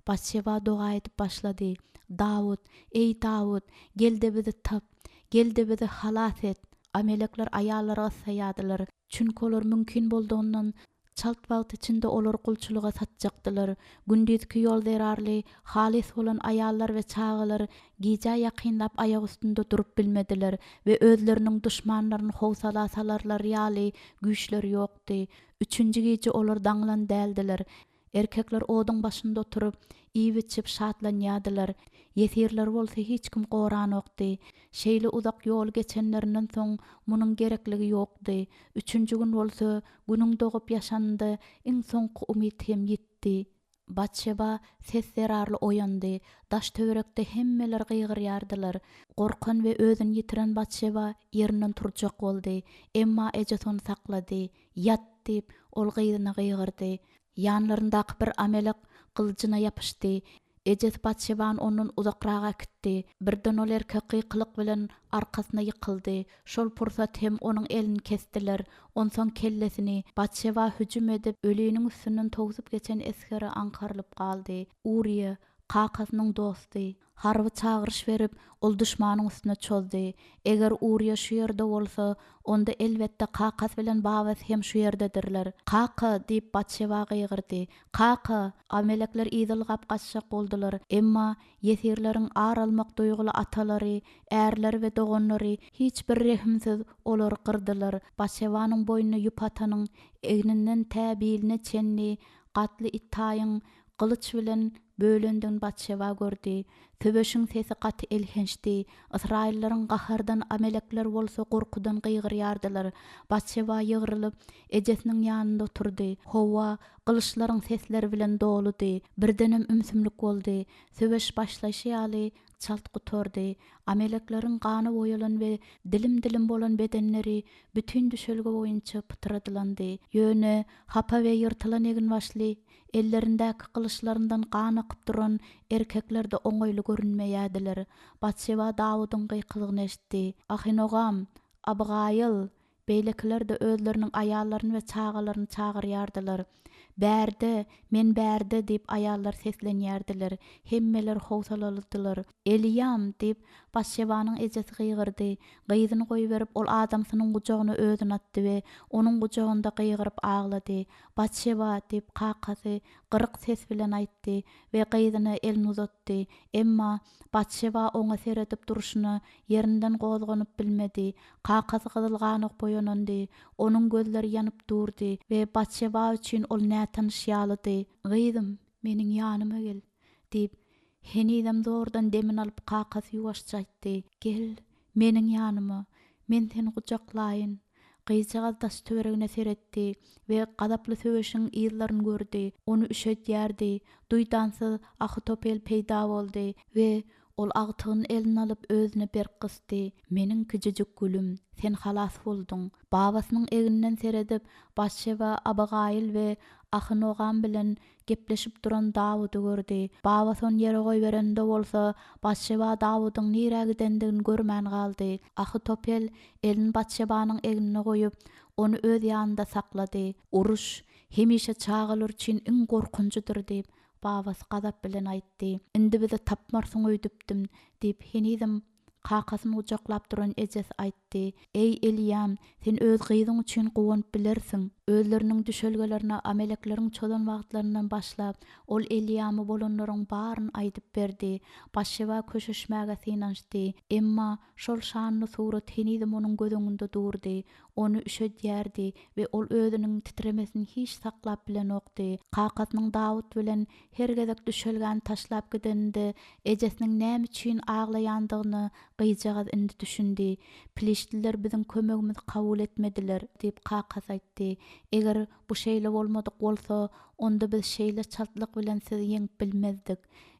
Batşeba doga edip başlady. "Dawud, ey Dawud, gelde bizi tap, gelde bizi halas et." Amelekler aýallara saýadylar. Çünki olar mümkin bolduğundan çalt wagt içinde olar gulçuluga satjakdylar. Gündizki ýol zerarly, halis bolan aýallar we çagalar giýja ýakynlap aýak üstünde durup bilmediler we özleriniň düşmanlaryny howsala salarlar ýaly güýçleri ýokdy. Üçünji gece olar daňlan däldiler. Erkekler oduň başynda oturup, iýip içip şatlanýardylar. Ýesirler bolsa hiç kim goran okdy. Şeýle uzak ýol geçenlerinden soň munyň gerekligi ýokdy. Üçünji gün bolsa günüň dogup ýaşandy, iň soňky umyt hem ýetdi. Batşeba ses zerarly oýandy. Daş töwerekde hemmeler gyýgyrýardylar. Gorkan we özüni ýitiren Batşeba ýerinden turjak boldy. Emma ejes onu saklady. "Ýat" diýip ol gyzyna gyýgyrdy. Ýanlaryndaky bir amelek kılıcına yapışdy. Ejes Batşebany ondan uzakraga kitdi. Birden ol erkek gykylyk bilen arkasyna ýykyldy. Şol pursat hem onuň elini kestiler. Onsoň kellesini Batşeba hüjüm edip ölüýiniň üstünden togusup geçen eskeri ankarlyp galdy. Uriýa kakasynyň dosty. Harby çagyryş berip, ol düşmanyň üstüne çözdi. Eger Uriýa şu ýerde bolsa, onda elbetde kakas bilen babas hem şu ýerdedirler. "Kaka" diýip Batşeba gyýgyrdy. "Kaka!" Amelekler ýyzylgap gaçjak boldular. Emma ýesirleriň ar almak duýguly atalary, ärleri we doganlary hiç bir rehimsiz olary gyrdylar. Batşebanyň boýnuny ýüp atanyň egninden täbiline çenli, gatly itaýyň kılıç bilen bölündüň Batşeba gördi. Töbeşiň sesi gaty elhençdi. Israillaryň gahardan amelekler bolsa gorkudan gyýgyrýardylar. Batşeba ýygrylyp ejesiniň ýanynda oturdy. Howa kılıçlaryň sesleri bilen doludy. Birdenem ümsümlik boldy. Töbeş başlaşy ýaly çalt gutordy. Amelekleriň gany boýalan we dilim bolan bedenleri bütün düşelge boýunça pytradylandy. Ýöne hapa we ýyrtylan egin başly, ellerindäki kılıçlaryndan gan akyp duran erkeklerde oňoýly görünmeýärdiler. Batşeba Dawudyň gykylygyny eşitdi. "Ahinogam, Abigail" beýlekiler de özleriniň aýallaryny we çagalaryny çagyrýardylar. Bärde, men bärde diýip aýallar seslenýärdiler. Hemmeler howsalalydylar. Eliyam diýip Başşebanyň ejesi gygyrdy. Gyzyny goýuberip ol adamsynyň gujagyna özüni atdy we onuň gujagynda gygyryp aglady. Başşeba diýip kakasy gyrık ses bilen aýtdy we gyzyny elini uzatdy. Emma Başşeba oňa seredip duruşyny yerinden gozganyp bilmedi. Kakasy gyzylganyk boýanandy. Onuň gözleri ýanyp durdy we Başşeba üçin ol tanışýalydy. Gyzym, meniň ýanyma gel diýip henidem zordan demin alyp kakasy ýuwaşça aýtdy. Gel, meniň ýanyma, men seni gujaklaýyn. Gyýjyga daş töweregine seretdi we gadaply söwüşiň ýyllaryny gördi. Onu üşetýärdi. Duýdansy Ahitopel peýda boldy we ol agtygyny eline alyp özüne berk kysdy. Meniň küçüjük gülüm, sen halas boldun. Babasynyň eginden seredip Başşeba Abagail we Ahinoam bilen gepleşip duran Davudy gördi. Babasy onu ýere goýberende bolsa, Başşeba Davudyň nirä gidendigini görmän galdy. Ahitopel elini Başşebanyň egine goýup, onu öz ýanynda saklady. Uruş hemişe çağılyr üçin iň gorkunçydyr diýip babasy gadap bilen aýtdy. Indi bizi tapmarsyň öýdüpdim diýip henidem kakasyny gujaklap duran ejesi aýtdy. Ey Eliyam, sen öz gyzyň üçin gowanyp bilersiň. Özleriniň düşelgelerine amelekleriň çodan wagtlaryndan başlap ol Eliyamy bolanlaryň baryny aýdyp berdi. Başşeba köşeşmäge synanşdy. Emma şol şanly surat henidem onuň gözüňinde durdy. Onu üşedýärdi we ol özüniň titremesini hiç saklap bilen okdy. Kakasynyň Dawud bilen her gezek düşelgän taşlap gideninde ejesiniň näme üçin aglaýandygyny gyýjagaz indi düşündi. Pilişliler biziň kömegimizi kabul etmediler diýip kakas aýtdy. Eger bu şeýle bolmadyk bolsa, onda biz şeýle çaltlyk bilen sizi ýeňip bilmezdik.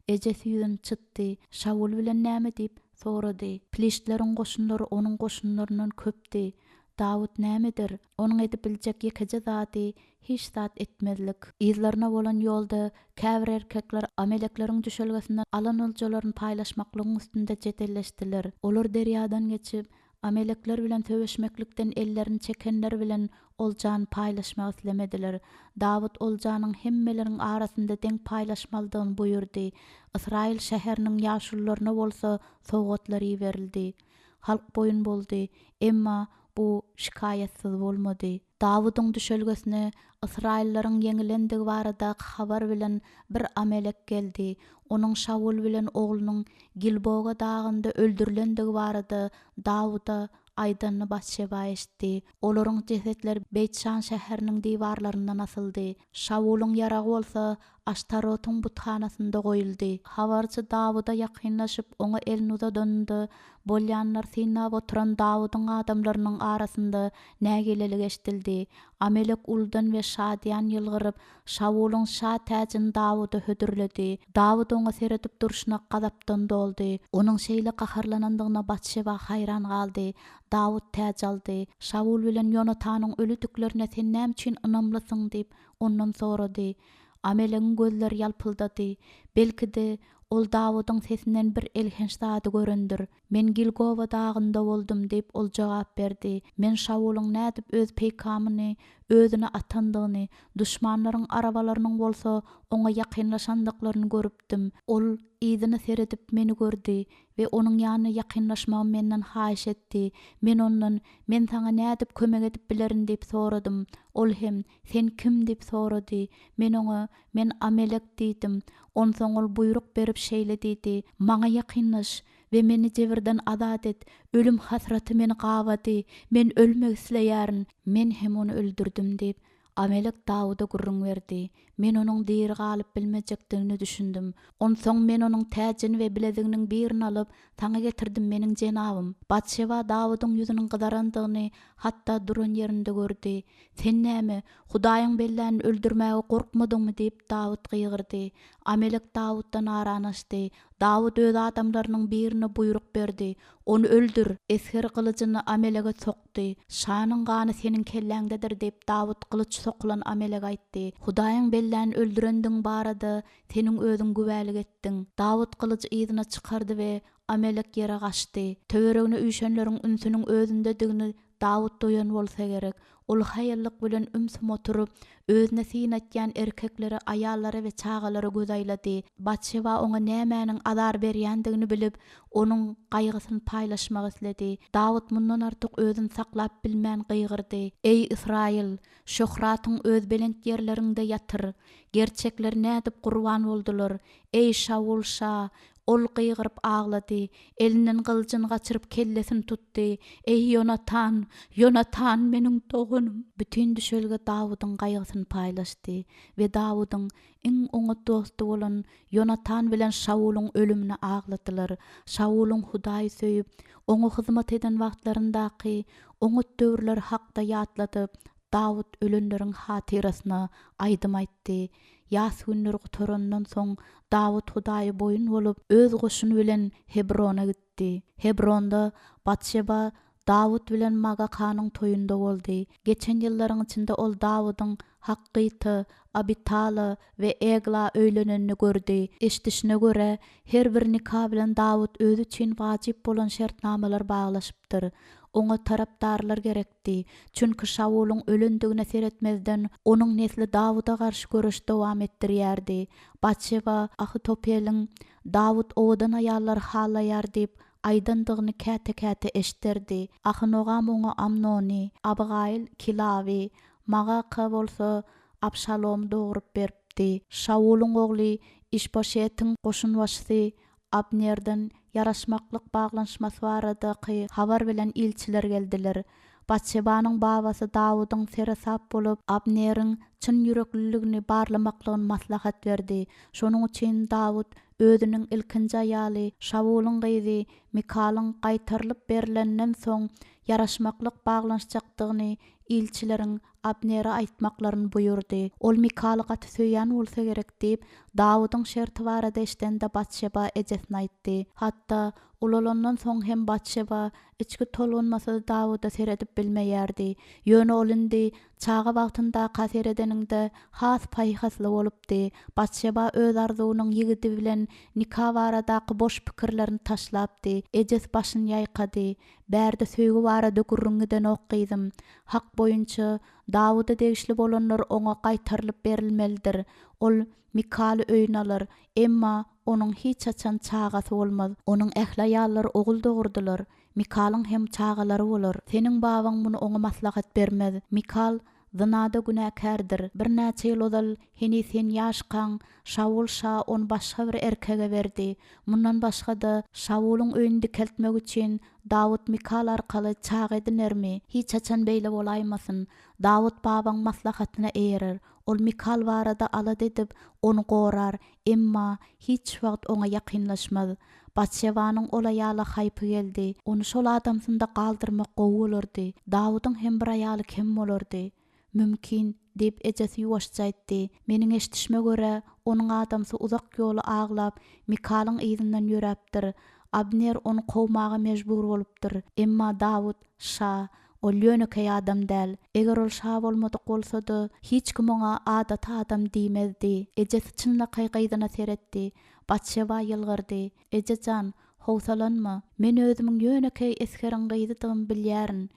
Ejesi ýüzüni çytdy. Şaul bilen näme diýip sorady. Pilişleriň goşunlary onuň goşunlarynyň köpdi. Dawud nämedir? Onuň edip biljek ýekeje zady hiç zat etmezlik. Ýyllaryna bolan ýolda käbir erkekler amelekleriň düşelgesinden alan öljelerini paýlaşmaklygyň üstünde jetelleşdiler. Olar derýadan geçip amelekler bilen töweşmeklikden ellerini çekenler bilen oljan paýlaşmak islemediler. Dawud oljanyň hemmeleriň arasynda deň paýlaşmalydygyny buýurdy. Israil şäheriniň ýaşullaryna bolsa sowgatlary berildi. Halk boyun boldy, emma bu şikayetsiz bolmady. Davudyň düşelgesine Israillaryň ýeňilendigi barada habar bilen bir amelek geldi. Onuň Şaul bilen oglunyň Gilboga dagynda öldürilendigi barada Davuda aýdanyny Başşeba eşitdi. Olaryň jesetleri Beytşan şäheriniň diwarlaryndan asyldy. Şauluň ýaragy bolsa Aştarotyň buthanasynda goýuldy. Habarçy Davuda ýakynlaşyp oňa elini uzadandy. Bolýanlar synap oturan Davudyň adamlarynyň arasynda nägelelik eşdildi. Amelek uldan we şadyan ýylgyryp Şauluň şa täjini Davuda hödürledi. Dawud oňa seredip duruşyna gadapdan doldy. Onuň şeýle gaharlanandygyna Başşeba hayran galdy. Dawud täj aldy. Şaul bilen Yonatanyň ölüdüklerine sen näme üçin ynamlysyň diýip ondan sorady. Amelegiň gözleri ýalpyldady. Belki ol Davudyň sesinden bir elhenç zady görendir. Men Gilgowa dagynda boldum diýip ol jogap berdi. Men Şauluň nädip öz peýkamyny, özüne atandygyny, düşmanlaryň arabalarynyň bolsa oňa ýakynlaşandyklaryny görüpdim. Ol ýyzyny seredip meni gördi we onuň ýanyna ýakynlaşmamy menden haýyş etdi. Men ondan men saňa nädip kömek edip bilerin diýip soradym. Ol hem sen kim diýip sorady. Men oňa men amelek diýdim. Onsoň ol buyruk berip şeýle diýdi. Maňa ýakynlaş ve meni jebirden azat et. Ölüm hasraty meni gawady. Men ölmek isleýärin. Men hem onu öldürdüm diýip amelek Davuda gurrun berdi. Men onuň diýeri galyp bilmejekdigini düşündüm. Onsoň men onuň täjini we bileziginiň birini alyp taňa getirdim meniň jenabym. Başşeba Davudyň ýüzüniň gyzarandygyny hatda duran ýerinde gördi. Sen näme, Hudaýyň belläni öldürmäge gorkmadyňmy diýip Dawud gygyrdy. Amelek Dawuddan aranaşdy. Dawud öz adamlarynyň birine buyruk berdi. Onu öldür. Esher kılıcını amelege sokdy. Şanyň gany seniň kelläňdedir diýip Dawud kılıç sokulan amelege aýtdy. Hudaýyň belläni öldürendiň barada seniň özüň güwälik etdiň. Dawud kılıcı ýyzyna çykardy we amelek ýere gaçdy. Töweregine üýşenleriň ünsüniň özündedigini Dawud doyan bolsa gerek. Ol hayallyk bilen ümsüm oturup özüne sinetýän erkekleri, ayallary we çagalary gözaýlady. Batşeba oňa nämäniň azar berýändigini bilip, onuň gaýgysyny paýlaşmak isledi. Dawud mundan artyk özüni saklap bilmän gıýgyrdy. Ey Israil, şöhratyň öz belent ýerlerinde ýatyr. Gerçekler nädip gurban boldular. Ey Şaul şa, ol gıýgyryp ağlady. Elinden gyljyny gaçyryp kellesini tutdy. Ey Yonatan, Yonatan meniň dogunum. Bütün düşelge Dawydyň gaýgysyny paýlaşdy we Dawydyň iň oňa dostu bolan Yonatan bilen Şauluň ölümine ağladylar. Şauluň Hudaýy söýüp, oňa hyzmat eden wagtlaryndaky oňa döwürler hakda ýatladyp, Dawud ölenleriň hatirasyna aýdym aýtdy. Ýas günleri gutorandan soň Dawud Hudaýy boyun bolup öz goşuny bilen Hebrona gitdi. Hebronda Batşeba Dawud bilen Magakanyň toýunda boldy. Geçen ýyllaryň içinde ol Dawydyň Hakkity, Abitala we Egla öýlenenini gördi. Eşdişine göre her bir nikah bilen Dawud özü üçin wajyp bolan şertnamalar baglaşypdyr. Oňa tarapdarlar gerekdi. Çünki Şauluň ölendigine seretmezden onuň nesli Dawuda garşy görüş dowam etdirýärdi. Batşeba Ahitopeliň Dawud owadan ayallar halaýar diýip aýdandygyny käte-käte eşitdirdi. Ahinoam oňa Amnoni, Abigail, Kilavi, Magaka bolsa Abşalom dogrup beripdi. Şauluň ogly Işboşetiň goşun başçysy Abnerden yaraşmaklyk baglanşmasy baradaky habar bilen ilçiler geldiler. Batşebanyň babasy Dawydyň serasap bolup Abneriň çyn ýürekliligini barlamaklygyny maslahat berdi. Şonuň üçin Dawud özüniň ilkinji aýaly Şauluň gyzy Mikalyň gaýtarylyp berilenden soň yaraşmaklyk baglanşjakdygyny ilçileriň Abner'e aýtmaklaryny buyurdy. Ol Mikaly gaty söýýän bolsa gerek diýip Dawydyň şerti barada eşdende Batşeba ejesine aýtdy. Hatda ulolandan soň hem Batşeba içki tolunmasy Dawuda seredip bilmeýärdi. Ýöne olundy çaga wagtynda kaser edeninde has paýhasly bolupdy. Batşeba öz arzuwynyň ýigidi bilen nikah baradaky boş pikirlerini taşlapdy. Ejes başyny ýaýkady. Bärde söýgü barada gurrungydan okýdym. Hak boýunça Dawuda degişli bolanlar oňa gaýtarylyp berilmelidir. Ol Mikaly öýüne alar, emma onuň hiç açan çagasy bolmaz. Onuň ähli aýallary ogul dogurdylar. Mikalyň hem çagalary bolar. Seniň babaň muny oňa maslahat bermez. Mikal zynada günäkärdir. Bir näçe ýyl ozal henisen ýaşkan Şaul şa on başga bir erkege berdi. Mundan başga da Şauluň öýünde keltmek üçin Dawud Mikal arkaly çag edinermi? Hiç açan beýle bolaýmasyn. Dawud babaň maslahatyna erer. Ol Mikal barada alad edip onu gorar, emma hiç wagt oňa ýakynlaşmaz. Batşebanyň ol aýaly haýpy geldi. Onu şol adamsynda galdyrmak gowy bolardy. Dawydyň hem bir aýaly kim bolardy? Mümkin diýip ejesi ýuwaşça aýtdy. Meniň eşitişime göre onuň adamsy uzak ýoly aglap Mikalyň ýyzynyň ýöräpdir. Abner onu gowmaga mejbur bolupdyr. Emma Dawud şa ol ýönekey adam däl. Eger ol şa bolmadyk bolsady, hiç kim oňa adat adam diýmezdi. Ejesi çynlak gaýgyna seretdi. Batşeba ýylgyrdy. Ejejan, howsalanma. Men özümiň ýönekey eskerin gaýdydygymy bilýärin.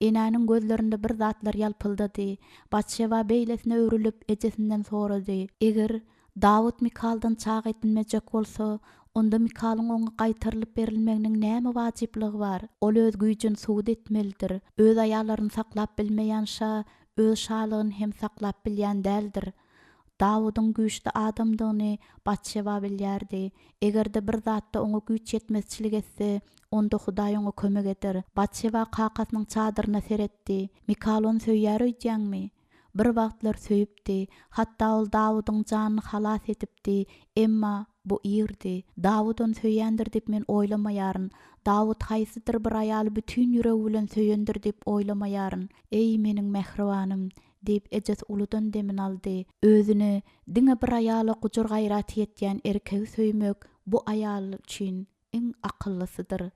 Enäniň gözlerinde bir zatlar ýalpyldady. Batşeba beýlesine öwrülip ejesinden sorady. Eger Dawud Mikaldan çag etmejek bolsa, onda Mikalyň oňa gaýtarylyp berilmeginiň näme wajyplygy bar? Ol öz güýjüni suwd etmelidir. Öz aýallaryny saklap bilmeýän şa, öz şalygyny hem saklap bilýän däldir. Dawydyň güýçli adamdygyny Batşeba bilýärdi. Egerde bir zatda oňa güýç ýetmezçilik etse, onda Hudaý oňa kömek eder. Batşeba kakasynyň çadyryna seretdi. Mikal onu söýýär öýdýäňmi? Bir wagtlar söýüpdi. Hatda ol Dawydyň janyny halas etipdi. Emma bu ýerdi. Dawud onu söýýändir diýip men oýlamaýaryn. Dawud haýsydyr bir aýaly bütün ýüregi bilen söýendir diýip oýlamaýaryn. Ey meniň mehribanym diýip ejes uludan demin aldy. Özüni diňe bir aýaly gujur gaýraty etýän erkegi söýmek bu aýal üçin iň akyllysydyr.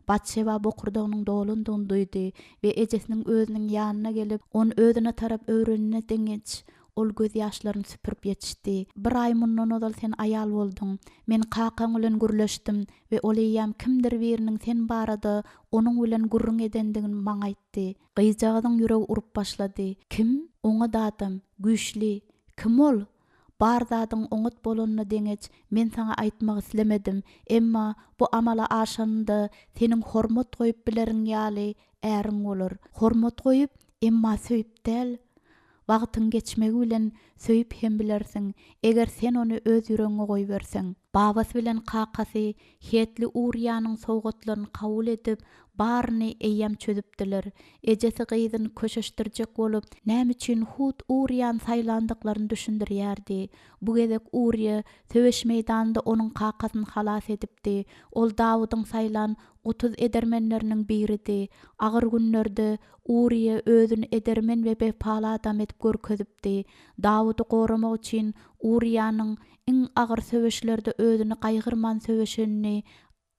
Batşeba bu kurdagynyň dolundygyny duýdy we ejesiniň özüniň ýanyna gelip onu özüne tarap öwrenine deňeç ol göz ýaşlaryny süpürip ýetişdi. Bir ay mundan odal sen ayal boldun. Men kakaň bilen gürleşdim we ol eýýäm kimdir biriniň sen barada onuň bilen gurrun edendigini maňa aýtdy. Gyýjagyň ýüregi urup başlady. Kim? Oňa dadym, güýçli. Kim ol? Bardadyň oňat bolanyny deňeç men saňa aýtmak islemedim. Emma bu amala aşanda seniň hormat goýup bileriň ýaly äriň bolar. Hormat goýup emma söýüp däl. Wagtyň geçmegi bilen söýüp hem bilersiň. Eger sen ony öz ýüregiňe goýberseň. Babasy bilen kakasy hetli Uriýanyň sowgatlaryny kabul edip baryny eýýäm çözüpdiler. Ejesi gyzyny köşeşdirjek bolup näme üçin Hud Uriýany saýlandyklaryny düşündirýärdi. Bu gezek Uriýa söweş meýdanynda onuň kakasyny halas edipdi. Ol Dawydyň saýlan 30 edermenleriniň biridi. Agyr günlerde Uriýa özüni edermen we bepala adam etip görkezipdi. Dawydy goramak üçin Uriýanyň iň agyr söweşlerde özüni gaýgyrman söweşenini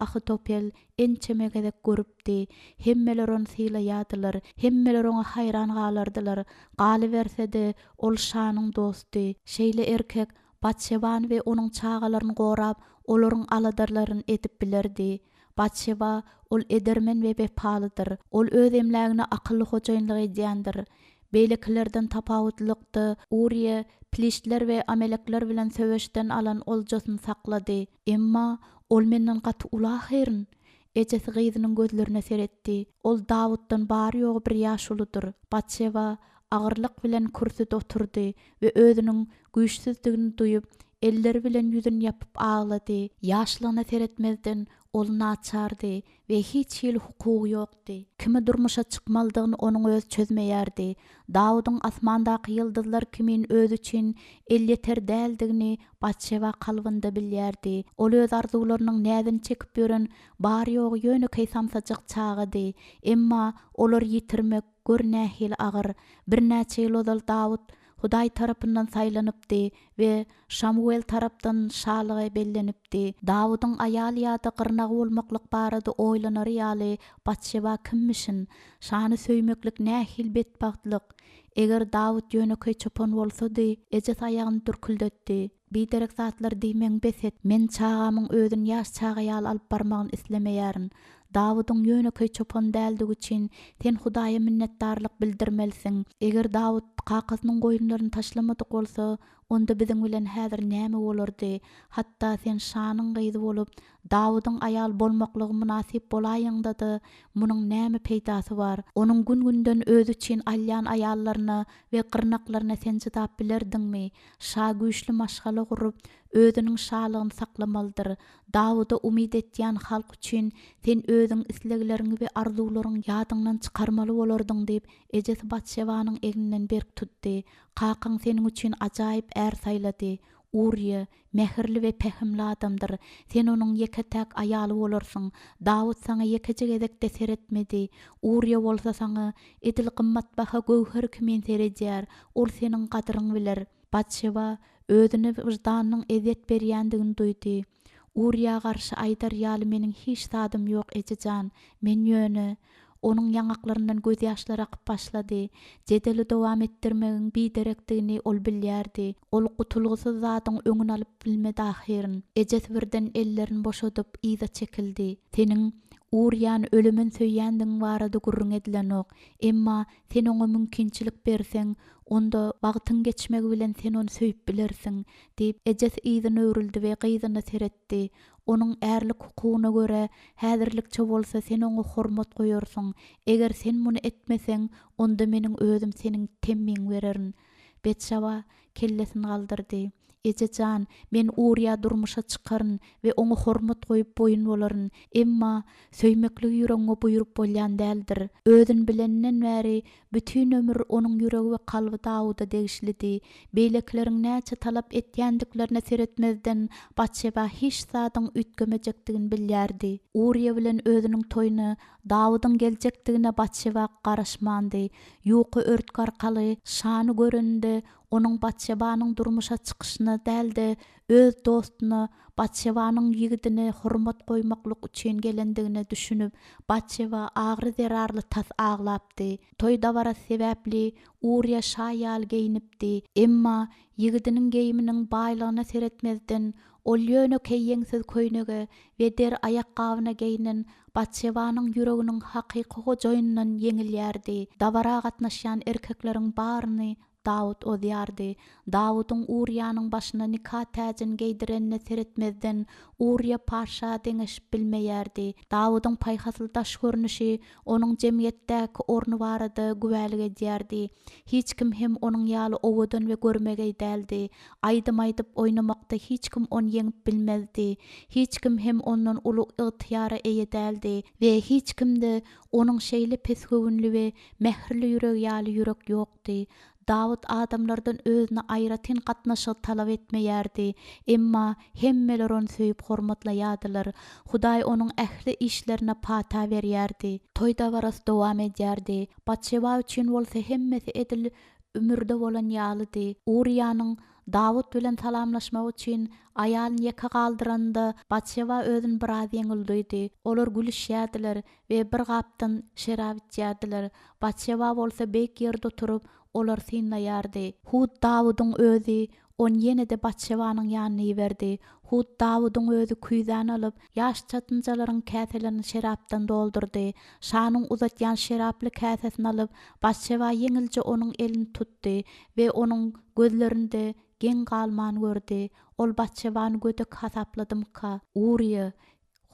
Ahitopel ençeme gezek görüpdi. Hemmeler onu sylaýadylar, hemmeler ona hayran galardylar. Galyberse-de ol şanyň dosty. Şeýle erkek Batşeban we onuň çagalaryny gorap, olaryň aladarlaryny edip bilerdi. Batşeba ol edermen we bepalydyr. Ol öz emlägine akylly hojaýynlyk edýändir. Beýlekilerden tapawutlykdy. Uriýa Pliştler we Amelekler bilen söweşden alan oljasyny saklady. Emma ol menden gaty ulahyrin. Ejesi gyzynyň gözlerine seretdi. Ol Dawuddan bary ýogy bir ýaş ulydyr. Batşeba agyrlyk bilen kürsüde oturdy we özüniň güýçsizdigini duýup eller bilen ýüzüni ýapyp ağlady. Ýaşlygyna seretmezden ol naçardy we hiç ýyl hukugy ýokdy. Kimi durmuşa çykmaldygyny onuň öz çözmeýärdi. Dawydyň asmandaky ýyldyzlar kimin öz üçin el ýeter däldigini Batşeba kalbynda bilýärdi. Ol öz arzularynyň nädin çekip ýören bary ýogy ýöne samsajak çagydy. Emma olar ýitirmek gör nähil agyr. Bir näçe ýyl odal Dawud Hudaý tarapyndan saýlanypdy we Şamuel tarapdan şalygy bellenipdi. Dawydyň aýal ýa-da gyrnagy bolmaklyk barada oýlanar ýaly Batşeba kimmişin? Şany söýmeklik nähil betbagtlyk. Eger Dawud ýönekey çopan bolsady, ejes aýagyny dürküldetdi. Biderek zatlar diýmeň beset, men çagamyň özüni ýaş çaga ýaly alyp barmagyny islemeýärin. Dawydyň ýönekey çopan däldigi üçin sen Hudaýa minnetdarlyk bildirmelisin. Eger Dawud kakasynyň goýunlaryny taşlamadyk bolsa, onda biziň bilen häzir näme bolardy? Hatda sen şanyň gyzy bolup, Dawydyň aýal bolmaklygy münasip bolaýyňda-da munyň näme peýdasy bar? Onuň gün-günden özü üçin alýan aýallaryna we gyrnaklaryna sen çydap bilerdiňmi? Şa güýçli maşgala gurup, özüniň şalygyny saklamalydyr. Dawuda umyd etýän halk üçin sen özüň islegilerini we arzularyň ýadyňdan çykarmaly bolardyň diýip ejesi Batşebanyň eginden berk tutdy. Kakaň seniň üçin ajaýyp är saýlady. Uriýa mehirli we pehimli adamdyr. Sen onuň ýeketäk aýaly bolarsyň. Dawud saňa ýekejek edekde seretmedi. Uriýa bolsa saňa edil gymmatbaha gowher kimin seredýär. Ol seniň gadyryň biler. Batşeba özüne wyjdanynyň ezet berýändigini duýdy. Uriýa garşy aýdar ýaly meniň hiç sadym ýok ejejan. Men ýöne onuň ýaňaklaryndan göz ýaşlary akyp başlady. Jedeli dowam etdirmegiň biderekdigini ol bilýärdi. Ol gutulgysyz zadyň öňüni alyp bilmedi ahyryň. Ejesi birden ellerini boşadyp iýza çekildi. Seniň Uriýany ölümen söýýändiň barada gurrun edilen ok. Emma sen oňa mümkinçilik berseň, onda wagtyň geçmegi bilen sen onu söýüp bilersiň, diýip ejesi iýzyny öwrüldi we gyzyny seretdi. Onuň ärlik hukugyna göre häzirlikçe bolsa sen oňa hormat goýarsyň. Eger sen muny etmeseň, onda meniň özüm seniň temmiň bererin. Betşaba kellesini galdyrdy. Ejejan, men Uriýa durmuşa çykaryn we oňa hormat goýup boýun bolaryn. Emma söýmekli ýüregiňe buýurup bolýan däldir. Özün bilenden bäri bütün ömür onuň ýüregi we kalby Dawuda degişlidi. Beýlekleriň näçe talap etýändiklerine seretmezden Batşeba hiç zadyň ütgemejekdigini bilýärdi. Uriýa bilen özüniň toýuny Dawydyň geljekdigine Batşeba garaşmandy. Ýuky örtük arkaly şany görende onun Batşebanyň durmuşa çykyşyny dälde öz dostuna Batşebanyň ýigidine hormat goýmaklyk üçin gelendigine düşünüp Batşeba agry zerarly tas aglapdy. Toýda bara sebäpli Urya şaýal geýnipdi. Emma ýigidiniň geýiminiň baýlygyna seretmezden ol ýöne keýeňsiz köýnege we der ayaqqabyna geýnen Batşebanyň ýüreginiň hakyky gojaýyndan ýeňilýärdi. Dabara gatnaşýan erkekleriň baryny Dawud odyardy. Dawudyň Uryanyň başyna nikah täjini geýdirenine seretmezden Urya paşa deňeşip bilmeýärdi. Dawudyň paýhasly daş görnüşi onuň jemgyýetdäki orny barada güwälik edýärdi. Hiç kim hem onuň ýaly owadan we görmegey däldi. Aýdym-aýdyp oynamakda hiç kim onu ýeňip bilmezdi. Hiç kim hem ondan uly ygtyýara eýe däldi we hiç kimde onuň şeýle pesgöwünli we mährli ýüreg ýaly ýürek ýokdy. Dawud adamlardan özüne aýratyn gatnaşygy talap etmeýärdi. Emma hemmeler onu söýüp hormatlaýardylar. Hudaý onuň ähli işlerine pata berýärdi. Toýda baras dowam edýärdi. Batşeba üçin bolsa hemmesi edil ömürde bolan ýalydy. Uryanyň Dawud bilen salamlaşmak üçin aýalyny ýeka galdyranda Batşeba özüni biraz ýeňildi. Olar gülüşýärdiler we bir gapdan şerap içýärdiler. Batşeba bolsa bek ýerde oturup olar synlaýardy. Hud Dawudyň özü on ýene-de Batşebanyň ýanyna berdi. Hud Dawudyň özü küýzän alyp ýaş çatynjalaryň käselerini şerapdan doldurdy. Şanyň uzatýan şeraply käsesini alyp Batşeba ýeňilje onuň elini tutdy we onuň gözlerinde gen galman gördi. Ol Batşebany gödek hasapladymka. Urya,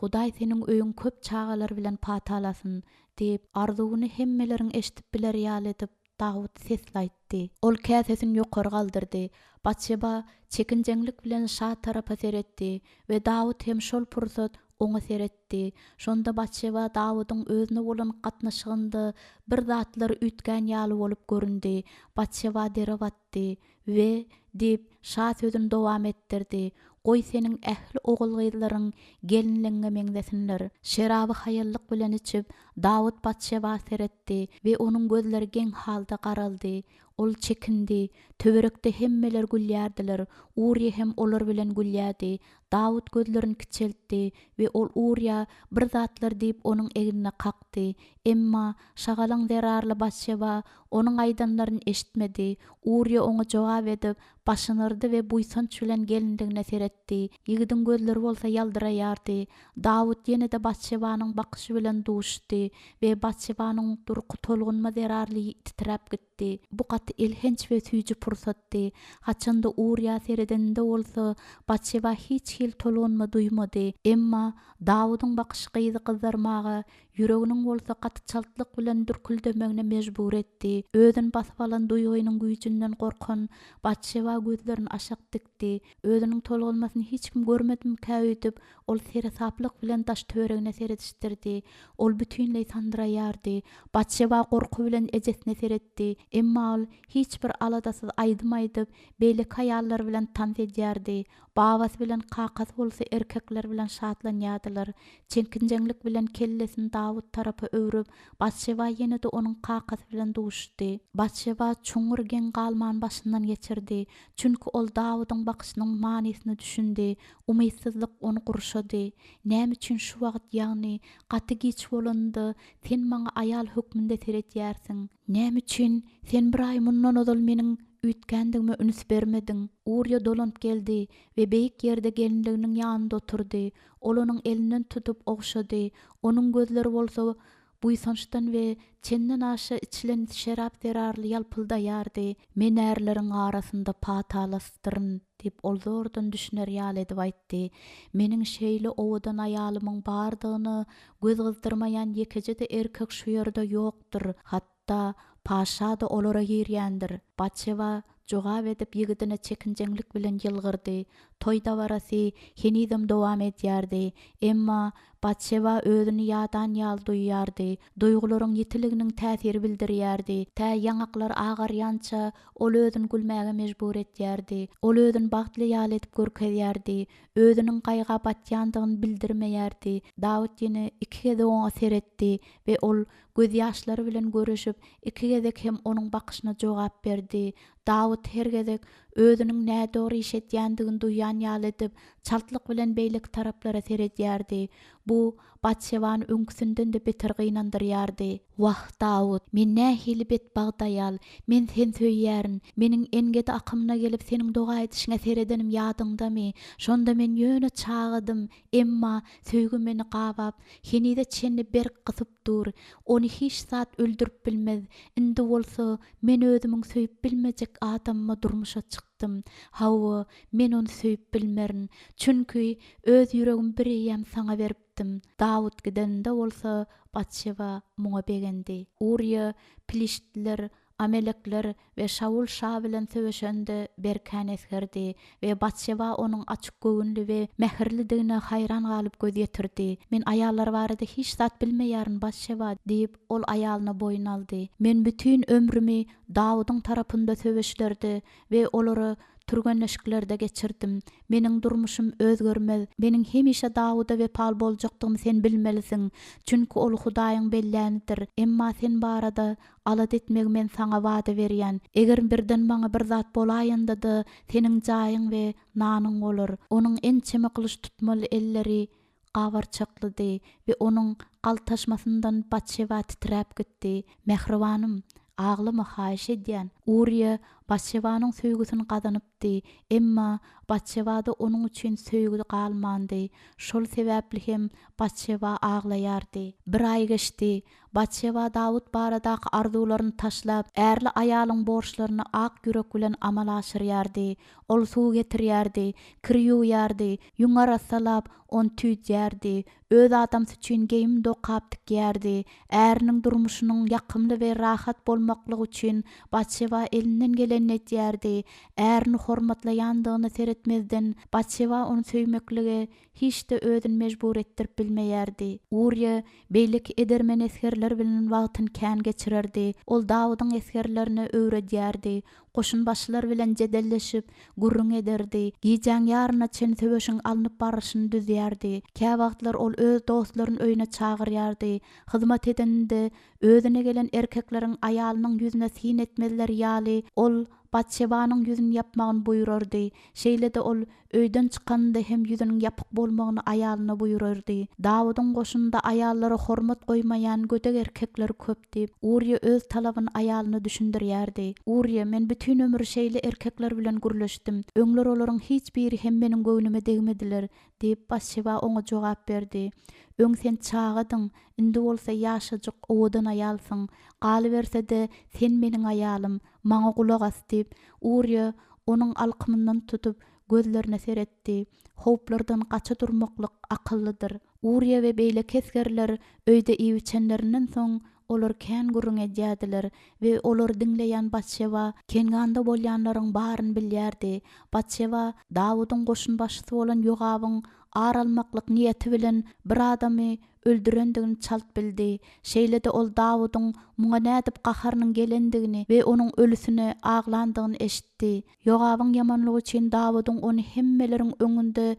Hudaý seniň öýüň köp çagalar bilen patalasyn diýip arzuwyny hemmeleriň eşitip biler ýaly edip Dawud sesleýdi. Ol käsesini ýokary galdyrdy. Batşeba çekinjeňlik bilen şa tarapa seretdi we Dawud hem şol pursat oňa seretdi. Şonda Batşeba Dawudyň özüne bolan gatnaşygynda bir zatlar ütgän ýaly bolup göründi. Batşeba derebatdy we diýip şa sözüni dowam etdirdi. Goý seniň ähli oğulgyzlaryň gelinliňe meňdesinler. Şeraby haýallyk bilen içip Dawud Batşeba seretdi we onuň gözleri gen halda garaldy. Ol çekindi. Töwerekde hemmeler gülýärdiler. Urya hem olar bilen gülýärdi. Dawud gözlerini kiçeltdi we ol Urya bir zatlar diýip onuň eline kakdy. Emma şagalan zerarly Batşeba onuň aýdanlaryny eşitmedi. Urya oňa jogap edip başynyrdy we buýsanç bilen gelindigine seretdi. Ýigidiň gözleri bolsa ýaldyraýardy. Dawud ýene-de Batşebanyň bakışı bilen duşdy we Batşebanyň durky tolgunma zerarly titrap gitdi. Bu gaty ilhenç we süýji pursatdy. Haçanda Urya seredende bolsa Batşeba hiç hil tolgunma duýmady. Emma Dawudyň bakışı gyzy gyzarmagy ýüreginiň bolsa gaty çaltlyk bilen dürküldemegine mejbur etdi. Özüni basyp alan duýgynyň güýjünden gorkan Batşeba gözlerini aşak dikdi. Özüniň tolgunmasyny hiç kim görmedim käýdip ol seresaplyk bilen daş töweregine seretişdirdi. Ol bütünleý sandyraýardy. Batşeba gorku bilen ejesine seretdi. Emma ol hiç bir aladasyz aýdym-aýdyp beýle haýallar bilen tans edýärdi. Babas bilen kakas bolsa erkekler bilen şatlanýardylar. Çekinjeňlik bilen kellesini Dawud tarapy öwrüp Batşeba ýene-de onuň kakasy bilen duşdy. Batşeba çuňur gen galman başyndan geçirdi. Çünki ol Dawudyň bakışynyň manysini düşündi. Umydsızlyk onu gurşady. Näme üçin şu wagt ýagny gaty giç bolandy sen maňa aýal hökmünde seretýärsiň? Näme üçin sen bir aý mundan ozal meniň ütkendigime üns bermediň? Urya dolanyp geldi we beýik ýerde gelinliginiň ýanynda oturdy. Ol onuň elinden tutup ogşady. Onuň gözleri bolsa buýsançdan we çenden aşa içilen şerap zerarly ýalpyldaýardy. Men erleriň arasynda patalasdyryn diýip ol zordan düşüner ýaly edip aýtdy. Meniň şeýle owadan aýalymyň bardygyny göz gyzdyrmaýan ýekije-de erkek şu ýerde ýokdur. Hatta paşa da olara girýändir. Batşeba jogap edip ýigidine çekinjeňlik bilen ýylgyrdy. toyda barasy henizem dowam edýärdi. Emma Batşeba özüni ýadan ýaly duýýardy. Duýgularyň ýitiliginiň täsiri bildirýärdi. Tä ýaňaklar agarýança ol özüni gülmäge mejbur etýärdi. Ol özüni bagtly ýaly edip görkezýärdi. Özüniň gaýga batýandygyny bildirmeýärdi. Dawud ýene iki gede oňa seretdi we ol göz ýaşlary bilen görüşip iki gezek hem onuň bakyşyna jogap berdi. Dawud her gezek özüniň näde dogry iş etýändigini duýan ýaly edip çaltlyk bilen beýlik taraplara seretýärdi. Bu Batşebany öňküsinden de beter gynandyrýardy. Wah Dawud, men nähili bet bagdaýal, men sen söýýärin, meniň engede akymna gelip seniň doga edişiňe seredenim ýadyňdamy? Şonda men ýöne çağıdym, emma söýgü meni gabap, henide çenni berk gysyp dur. Ony hiç zat öldürüp bilmez. Indi bolsa men özümiň söýüp bilmejek adamma durmuşa çykdym. Hawa, men onu söýüp bilmerin. Çünki öz ýüregim birýem saňa beripdim. Dawud gidende bolsa Batşeba muňa begendi. Urya, Piliştliler, Amelekler we Şaul şah bilen söweşende berkän esgerdi we Batşeba onuň açyk göwünli we mehirlidigine hayran galyp göz ýetirdi. Men aýallar barada hiç zat bilmeýärin Batşeba diýip ol aýalyna boyun aldy. Men bütün ömrümi Dawydyň tarapynda söweşlerdi we olary türgenleşiklerde geçirdim. Meniň durmuşum özgermez. Meniň hemişe Dawuda wepal boljakdygymy sen bilmelisin. Çünki ol Hudaýyň bellänidir. Emma sen barada alat etmek men saňa wada berýän. Eger birden maňa bir zat bolaýanda-da seniň jaýyň we nanyň bolar. Onuň ençeme kılıç tutmaly elleri gawarçaklydy we onuň galtaşmasyndan Batşeba titräp gitdi. Mehribanym, aglama haýyş edýän. Urya Batşebanyň söýgüsini gazanypdy, emma Batşebada onuň üçin söýgü galmandy. Şol sebäpli hem Batşeba aglaýardy. Bir ay geçdi. Batşeba Dawud baradaky arzularyny taşlap, ärli aýalyň borçlaryny ak ýürek bilen amal aşyrýardy. Ol suw getirýärdi, kir ýuwýardy, ýuňara salap, on tüýdýärdi. Öz adamsy üçin geyim dokap tikýärdi. Äriniň durmuşynyň ýakymly we rahat bolmaklygy üçin Batşeba elinden geleni etýärdi. Ärini hormatlaýandygyny seretmezden Batşeba onu söýmeklige hiç de özüni mejbur etdirip bilmeýärdi. Urya beýlik edermen esgerler bilen wagtyny kän geçirerdi. Ol Dawydyň esgerlerini öwredýärdi. Koşun başlar bilen jedelleşip gurrun ederdi. Gijaň ýaryna çen söweşiň alınıp barışyny düzýärdi. Kä wagtlar ol öz dostlaryny öýüne çagyrýardy. Hyzmat edende özüne gelen erkekleriň aýalynyň ýüzüne sin etmezler ýaly ol Batşebanyň ýüzüni ýapmagyny buýrardy. Şeýle de ol öýden çykanda hem ýüzüniň ýapyk bolmagyny aýalyna buýrardy. Dawydyň goşunda aýallary hormat goýmaýan gödek erkekler köp diýip Urya öz talabyny aýalyna düşündirýärdi. Urya, men bütün ömür şeýle erkekler bilen gürleşdim. Öňler olaryň hiç biri hem meniň göwnüme degmediler diýip Batşeba oňa jogap berdi. Öň sen çağıdyň, indi bolsa ýaşajyk owadan aýalsyň. Galyberse-de sen meniň aýalym, maňa gulak as diýip Urya onuň alkymyndan tutup gözlerine seretdi. Howplardan gaça durmaklyk akyllydyr. Urya we beýle kesgerler öýde iýiçenlerinden soň olar kän gurrun edýärdiler we olar diňleýän Batşeba kenganda bolýanlaryň baryny bilýärdi. Batşeba Dawydyň goşun başçysy bolan Ýogabyň ar almaklyk niýeti bilen bir adamy öldürendigini çalt bildi. Şeýle de ol Dawydyň muňa nädip gaharynyň gelendigini we onuň ölüsine aglandygyny eşitdi. Ýogabyň ýamanlygy üçin Dawydyň ony hemmeleriň öňünde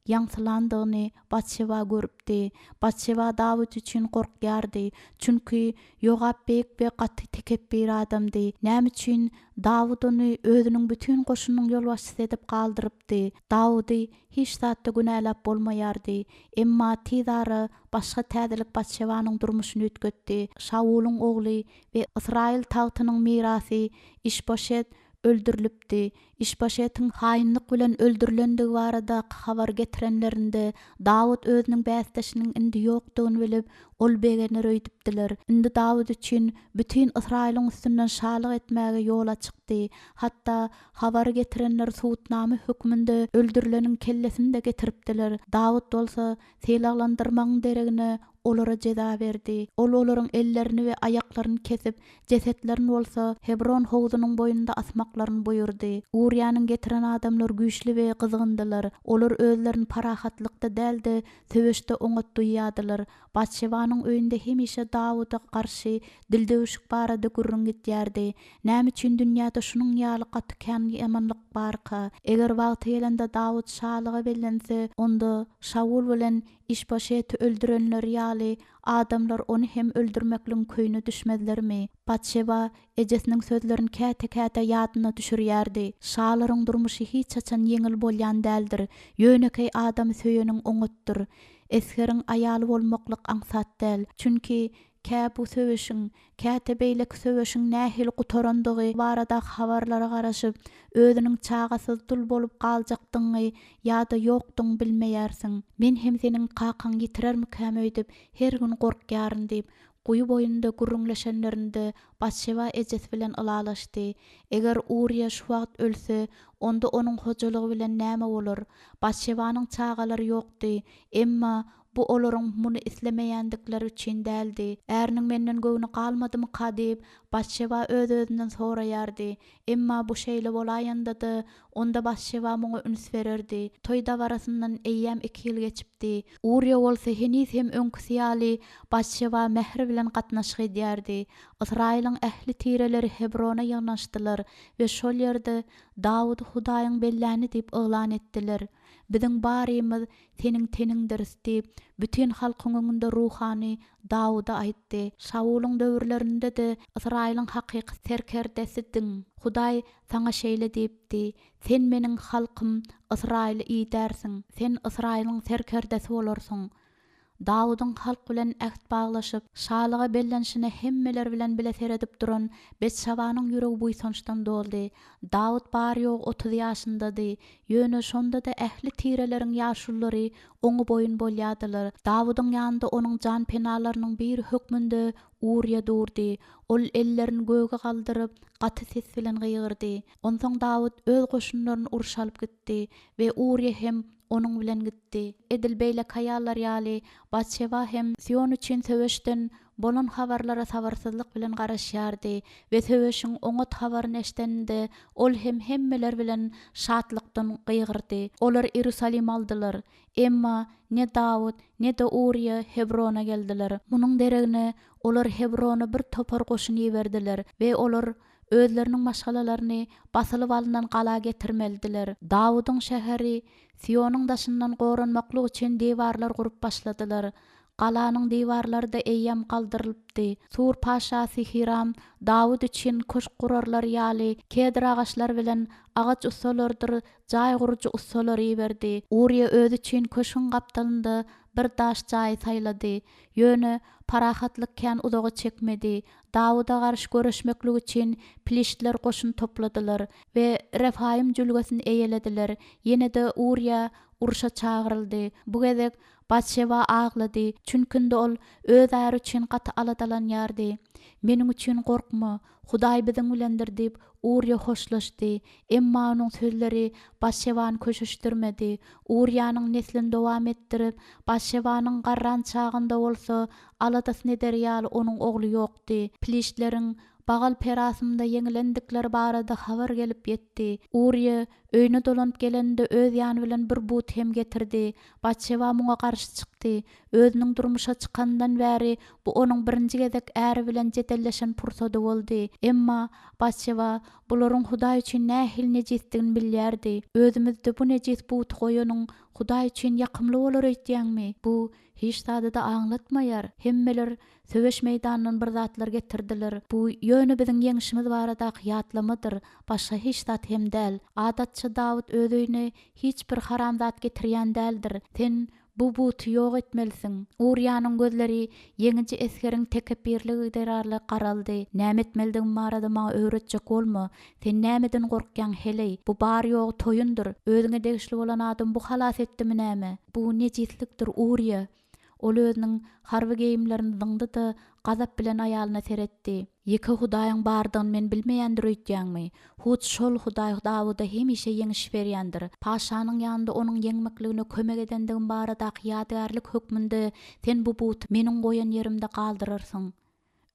ýaňsylandygyny Batşeba görüpdi. Batşeba Dawud üçin gorkýardy. Çünki Ýogab beýik we gaty tekebbir adamdy. Näme üçin Dawud ony özüniň bütün goşunyň ýolbaşçysy edip galdyrypdy. Dawydy hiç zatda günälap bolmaýardy. Emma tizara başga täzelik Batşebanyň durmuşyny ötgetdi. Şauluň ogly we Israil tagtynyň mirasy Işboşet öldürilipdi. İşboşetiň haýynlyk bilen öldürilendigi barada habar getirenlerinde Dawud özüniň bästeşiniň indi ýokdugyny bilip ol begenler öýdüpdiler. Indi Dawud üçin bütün Israilyň üstünden şalyk etmäge ýol açykdy. Hatta habar getirenler suwutnamy hökmünde öldürileniň kellesini de getiripdiler. Dawud bolsa selaglandyrmagyň deregine olara ceza berdi. Olaryň ellerini we ayaklaryny kesip, jesetlerini bolsa Hebron howzunyň boýunda asmaklaryny buyurdy. Uriýanyň getiren adamlar güýçli we gyzgyndylar. Olar özlerini parahatlykda däldi, söwüşde oňat duýýadylar. Batşewanyň öýünde hemişe Dawuda garşy dildöwüşik barada gürrüň gitýärdi. Näme üçin dünýäde şunuň ýaly gatykän ýamanlyk barka? Eger wagty gelende Dawud şalyga bellense, onda Şaul bilen İşbaşety öldürenler ýaly adamlar onu hem öldürmekliň köýüne düşmezlermi? Batşewa ejesiniň sözlerini käte-käte ýadyna düşürýärdi. Şalyryň durmuşy hiç açan ýeňil bolýan däldir. Ýönekey adamy söýeniň oňatdyr. Eskeriň aýaly bolmaklyk aňsat däl. Çünki bu söwüşiň, käte beýleki söwüşiň nähil gutarandygy barada habarlara garaşyp, özüniň çagasyz dul bolup galjakdygy ýa-da ýokdyň bilmeýärsiň. Men hem seniň qaqaň ýitirermikäm öýdüp her gün gorkýaryn diýip, guýu boýunda gürrüňleşenlerinde Batşewa ejes bilen ylalaşdy. Eger Uriýa şu wagt ölse, onda onuň hojalygy bilen näme bolar? Batşewanyň çagalary ýokdy, emma bu olaryň muny islemeýändikleri üçin däldi. Ärniň menden göwüni galmadymy diýip Batşewa öz-özünden soraýardy. Emma bu şeýle bolaýanda-da onda Batşewa muňa üns bererdi. Toýda barasyndan eýýäm 2 ýyl geçipdi. Uriýa bolsa henis hem öňküsi ýaly Batşewa mehri bilen gatnaşyk edýärdi. Israýlyň ähli tireleri Hebrona ýagnaşdylar we şol ýerde Dawud Hudaýyň belläni diýip oglan etdiler. Biziň barymyz seniň teningdir diýip bütün halkyň öňünde ruhany Dawuda aýtdy. Şauluň döwürlerinde de Israýlyň hakyky serkerdesidiň. Hudaý saňa şeýle diýipdi: "Sen meniň halkym Israýly iýdersiň. Sen Israýlyň serkerdesi bolarsyň." Dawudyň halk bilen ähd baglaşyp, şalyga bellenşine hemmeler bilen bile seredip duran Betşabanyň ýüregi buýsançdan doldy. Dawud bar ýok 30 ýaşyndady. Ýöne şonda da ähli tireleriň ýaşullary oňy boýun bolýadylar. Dawudyň ýanynda onuň jan penalarynyň bir hökmünde Uriýa durdy. Ol ellerini göge galdyryp, gaty ses bilen gyýyrdy. Onsoň Dawud öz goşunlaryny uruş alyp gitdi we Uriýa hem onuň bilen gitdi. Edil beýle kaýallar ýaly Batşewa hem Sion üçin söwüşden bolan habarlara sabarsyzlyk bilen garaşýardy we söwüşiň oňat habaryny eşitende ol hem hemmeler bilen şatlykdan gyýyrdy. Olar Ýerusalim aldylar. Emma ne Dawud ne de Uriýa Hebrona geldiler. Munyň deregine olar Hebrona bir topar goşun ýeberdiler we olar özleriniň maşgalalaryny basylyp alynan gala getirmelidiler. Dawudyň şäheri Sionyň daşyndan goranmaklyk üçin diwarlar gurup başladylar. Galanyň diwarlary da eýýäm galdyrylypdy. Sur paşasy Hiram Dawud üçin köş gurarlar ýaly kedr agaçlar bilen agaç ussalardyr jaý gurujy ussalary berdi. Uriýa öz üçin köşüň gapdalynda bir daş jaý saýlady. Ýöne parahatlyk kän uzaga çekmedi. Dawuda garşy görüşmeklik üçin Piliştler goşun topladylar we Refaim jülgesini eýelediler. Ýene de Uriýa uruşa çağıryldy. Bu gezek Batşewa ağlady. Çünkü ol öz äri üçin gaty aladalanýardy. Meniň üçin gorkma, Hudaý biziň bilendir diýip Uriýa hoşlaşdy. Emma onuň sözleri Batşewany köşüşdirmedi. Uriýanyň neslini dowam etdirip, Batşewanyň garran çagynda bolsa aladas nederýaly onuň ogly ýokdy. Piliştleriň bagal perasymda ýeňilendikleri barada habar gelip ýetdi. Uriýa öýüne dolanyp gelende öz ýany bilen bir but hem getirdi. Batşewa muňa garşy çykdy. Özüniň durmuşa çykandan bäri bu onuň birinji gezek äri bilen jetelleşen pursady boldy. Emma Batşewa bularyň Hudaý üçin nähil nejisdigini bilýärdi. Özümizde bu nejis but goýanyň Hudaý üçin ýakymly bolar öýtýäňmi? Bu hiç sada da aňlatmaýar. Hemmeler söwüş meýdanynyň bir zatlar getirdiler. Bu ýöne biziň ýeňişimiz barada ýatlamadyr. Başga hiç zat hem däl. Adatça Dawud öz öýüne hiç bir haram zat getirýän däldir. Sen bu buty ýok etmelisin. Uriýanyň gözleri ýeňici eskeriň tekebirligi derarly garaldy. Näme etmelidigim barada maňa öwretjek bolma. Sen nämeden gorkýan heley? Bu bar ýok toýundur. Özüňe degişli bolan adam bu halas etdimi näme? Bu nejislikdir Uriýa. ol özüniň harby geyimlerini zyňdydy, gazap bilen aýalyna seretdi. Ýeke Hudaýyň bardygyny men bilmeýändir öýtýäňmi? Hut şol Hudaý Dawuda hemişe ýeňiş berýändir. Paşanyň ýanynda onuň ýeňmekligine kömek edendigin barada ýadygärlik hökmünde sen bu buty meniň goýan ýerimde galdyrarsyň.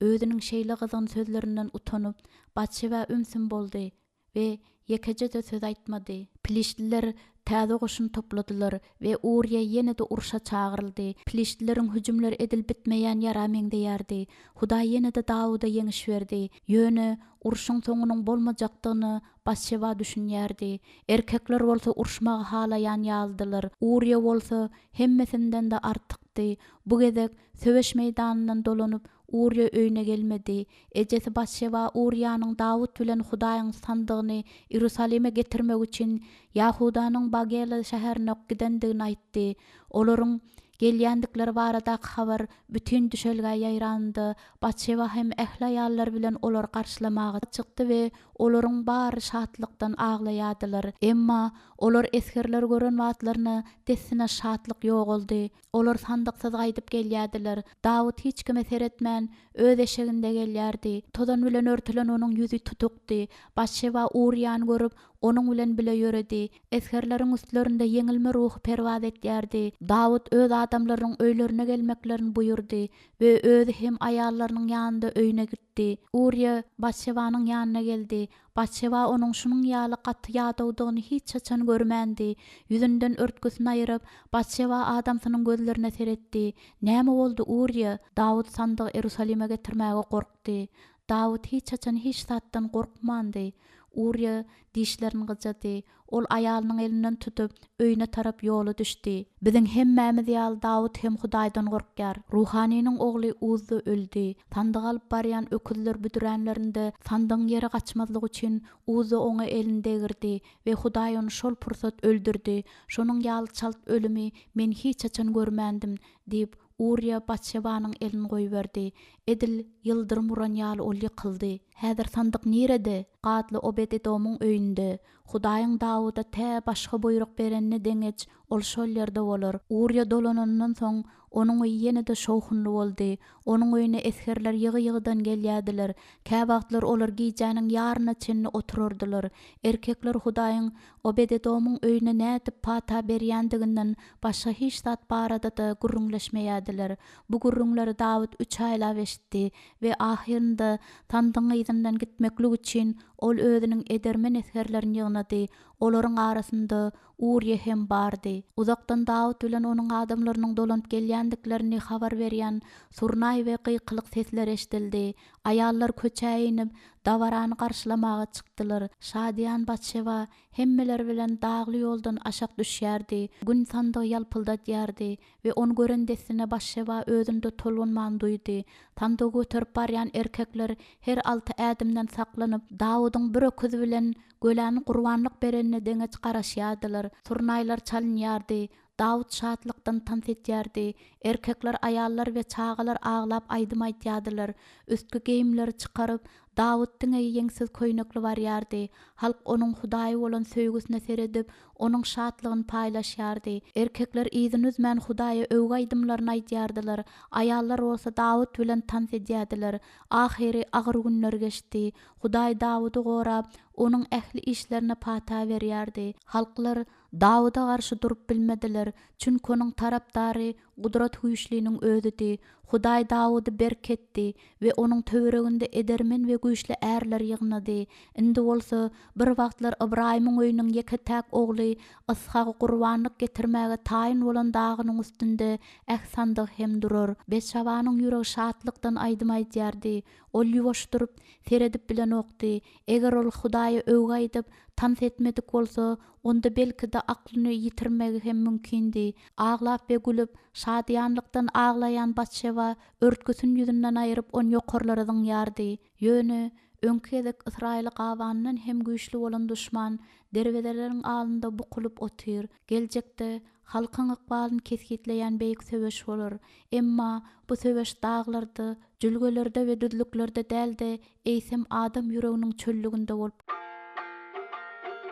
Özüniň şeýle gyzyň sözlerinden utanyp, Batşeba ümsün boldy we ýekece de söz aýtmady. Pilişliler täze goşun topladylar we Uriýa ýene-de urşa çagyryldy. Pilişlileriň hüjümleri edil bitmeýän ýara meňdeýärdi. Hudaý ýene-de Dawuda ýeňiş berdi. Ýöne urşuň soňunyň bolmajakdygyny Batşeba düşünýärdi. Erkekler bolsa urşmagy halaýan ýaldylar. Uriýa bolsa hemmesinden de artykdy. Bu gezek söweş meýdanynyň dolanyp Uriýa öýüne gelmedi. Ejesi Batşeba Uriýanyň Dawud bilen Hudaýyň sandygyny Ýerusalime getirmek üçin Ýahudanyň Bagela şäherine gidendigini aýtdy. Olaryň gelýändikleri barada habar bütün düşelge ýaýrandy. Batşeba hem ähli aýallar bilen olar garşylamaga çykdy we olaryň bary şatlykdan aglaýadylar. Emma olar eskerler gören wagtlaryna desine şatlyk ýok boldy. Olar sandyksyz gaýdyp gelýärdiler. Dawud hiç kime seretmän öz eşeginde gelýärdi. Todan bilen örtülen onuň ýüzi tutukdy. Batşeba Uriýany görüp onuň bilen bile ýöredi. Eskerleriň üstlerinde ýeňilme ruhy perwaz etýärdi. Dawud öz adamlarynyň öýlerine gelmeklerini buyurdy we özü hem aýallarynyň ýanynda öýüne gitdi. Uriýa Batşebanyň ýanyna geldi. Batşeba onuň şunun ýaly gaty ýadawdygyny hiç çaçan görmändi. Ýüzünden örtgüsini aýryp Batşeba adamsynyň gözlerine seretdi. Näme boldy Uriýa? Dawud sandygy Ýerusalime getirmäge gorkdy. Dawud hiç çaçan hiç zatdan gorkmandy. Uriýa dişlerini gyjady. Ol aýalynyň elinden tutup öýüne tarap ýola düşdi. Biziň hemmämiz ýaly Dawud hem Hudaýdan gorkýar. Ruhanynyň ogly Uzzy öldi. Sandyk alyp barýan öküzler büdüränlerinde sandygyň ýeri gaçmazlyk üçin Uzzy oňa elinde girdi we Hudaý onu şol pursat öldürdi. Şonuň ýaly çalt ölümi men hiç çaçan görmändim diýip Uriýa Batşebanyň elini goýberdi. Edil ýyldyrym uran ýaly ol ýykyldy. Häzir sandyk nerede? Gatly Obed-Edomyň öýünde. Hudaýyň Dawuda tä başga buyruk berenine deňeç ol şol ýerde bolar. Uriýa dolanandan soň onuň öýü ýene-de şowhunly boldy. Onuň öýüne eskerler ýygy-ýygydan gelýärdiler. Käbagtlar olar giýjäniň ýaryna çenli otururdylar. Erkekler Hudaýyň Obed-Edomyň öýüne nädip pata berýändiginden başga hiç zat barada da gurrunlaşmaýardylar. Bu gurrunlary Dawud 3 aýlap eşitdi we ahirinde sandygyň ýyzyndan gitmeklik üçin ol özüniň edermen eskerlerini ýygnady. Olaryň arasynda Uriýa hem bardy. Uzakdan Dawud bilen onuň adamlarynyň dolanyp gelýändiklerini habar berýän surnaý we gıykylyk sesler eşdildi. Aýallar köçäge inip dawarany garşylamaga çykdylar. Şadiýan Batşeba hemmeler bilen dagly ýoldan aşak düşýärdi. Gün sandygy ýalpyldatýardy we onu gören desine Batşeba özünde tolgunman duýdy. Sandygy göterip barýan erkekler her 6 ädimden saklanyp Dawudyň bir öküz bilen göläni gurbanlyk berenine deňeç garaşýardylar. Surnaýlar çalynýardy. Dawud şatlykdan tans etýärdi. Erkekler, aýallar we çagalar aglap aýdym aýtýardylar. Üstki geyimleri çykaryp Dawuddyň ýeňsiz köýnekli barýardy. Halk onuň Hudaýa bolan söýgüsine seredip, onuň şatlygyny paýlaşýardy. Erkekler ýyzyn üzmän Hudaýa öwgi aýdymlaryny aýtýardylar. Aýallar bolsa Dawud bilen tans edýärdiler. Ahyry agyr günler geçdi. Hudaý Dawudy gorap, onuň ähli işlerine pata berýärdi. Halklar Dawuda garşy durup bilmediler. Çünki onuň tarapdary gudrat güýçlüğiniň özüdi. Hudaý Dawudy berketdi we onuň töwereginde edermen we güýçli ärler ýygnady. Indi bolsa bir wagtlar Ibrahimyň öýüniň ýeke täk ogly Ishaky gurbanlyk getirmäge taýin bolan dagynyň üstünde ähsandyk hem durur. Beşabanyň ýüregi şatlykdan aýdym aýtýardy. Ol ýuwaş durup seredip bilen okdy. Eger ol Hudaýa öwgi aýdyp tans etmedik bolsa, onda belki de aklyny ýitirmegi hem mümkindi. Aglap we gülüp şadyanlykdan aglayan Batşeba örtgüsün ýüzünden aýryp on ýokarlaryň ýardy. Ýöne öňkezek Israil gawanynyň hem güýçli bolan duşman derwedeleriň alynda bukulup otyr. Geljekde halkyň ykbalyny kesgitleýän beýik söweş bolar. Emma bu söweş daglarda, jülgelerde we düzlüklerde dälde eýsem adam ýüreginiň çöllügünde bolup.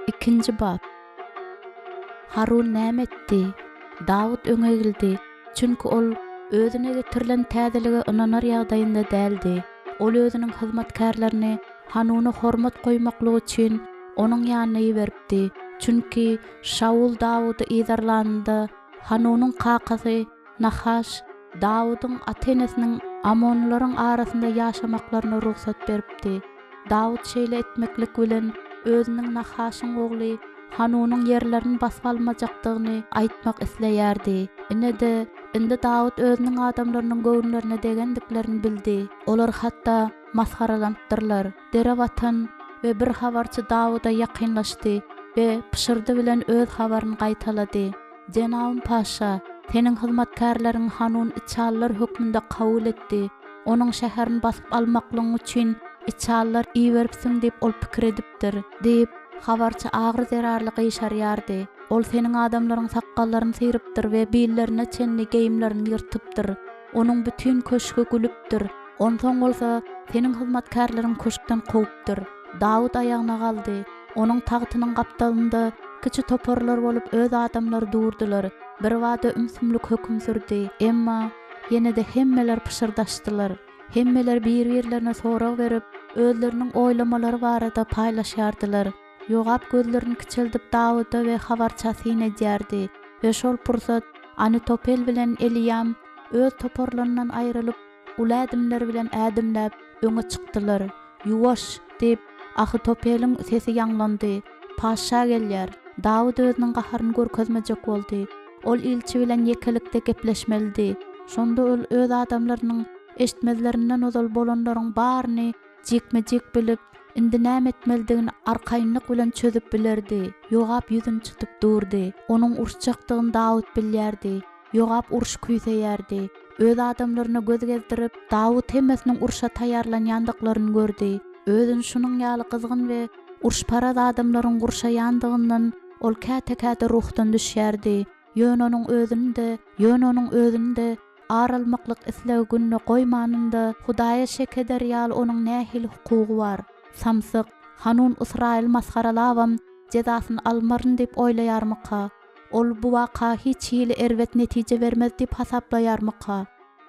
2. bab. Harun näme etdi? Dawud öňe geldi. Çünki ol özüne getirilen täzeligi ınanar ýagdaýynda däldi. Ol özüniň hyzmatkarlaryny Hanuny hormat goýmaklygy üçin onuň ýanyna ýiberipdi. Çünki Şaul Dawudy ýazarlanda Hanunyň kakasy Nahaş Dawudyň ata-enesiniň Amonlaryň arasynda ýaşamaklaryna ruhsat beripdi. Dawud şeýle etmeklik bilen özüniň Nahaşyň ogly Hanunyň ýerlerini basyp almajakdygyny aýtmak isleýärdi. Indi Dawud özüniň adamlarynyň göwnlerine degendiklerini bildi. Olar hatda masgaralandyrylar. Dere watan we bir habarçy Dawuda ýakynlaşdy we pişirdi bilen öz habaryny gaýtalady. Jenabym paşa, seniň hyzmatkarlaryň Hanun içallar hökmünde kabul etdi. Onuň şäherini basyp almaklygy üçin içallar iýeripsiň diýip ol pikir edipdir, diýip habarçy agyr zerarly gyşarýardy. Ol seniň adamlaryň sakkallaryny syripdir we billerini çenli geýimlerini ýyrtypdyr. Onuň bütün köşkü gülüpdir. Onsoň bolsa seniň hyzmatkarlaryň köşkden gowypdyr. Dawud aýagyna galdy. Onuň tagtynyň gapdalynda kiçi toporlar bolup öz adamlary durdular. Bir wada ümsümlik hökm sürdi. Emma ýene-de hemmeler pişirdaşdylar. Hemmeler bir-birlerine sorag berip özleriniň oýlamalary barada paýlaşýardylar. Ýogap gözlerini kiçeldip Dawuda we habarçasyna edýärdi. We şol pursat Anitopel bilen Eliam öz toporlaryndan aýrylyp uladymlar bilen ädimläp öňe çykdylar. Ýuwaş diýip Ahitopeliň sesi ýanglandy. Paşa gelýär. Dawud özüniň gaharyny görkezmejek boldy. Ol ilçi bilen ýekelikde gepleşmeldi. Şonda ol öz adamlarynyň eşitmezlerinden ozal bolanlaryň baryny jekmejek bilip indi näme etmelidigini arkaýynlyk bilen çözüp bilerdi. Ýogap ýüzüni çytyp durdy. Onuň urşjakdygyny Dawud bilýärdi. Ýogap urş küýseýärdi. Öz adamlaryna göz gezdirip Dawud hemmesiniň urşa taýýarlanýandyklaryny gördi. Özüni şunyň ýaly kızgın we urşparaz adamlaryň gurşaýandygyndan ol käte-käte ruhdan düşýärdi. Ýön onuň özünde aralmaklyk islew günne goýmanynda Hudaýa şek eder ýaly onuň nähili hukugy bar. Samsyk Hanun Israil masgaralawam jezasyny almaryn diýip oýlaýarmyka? Ol bu waka hiç hili erwet netije bermez diýip hasaplaýarmyka?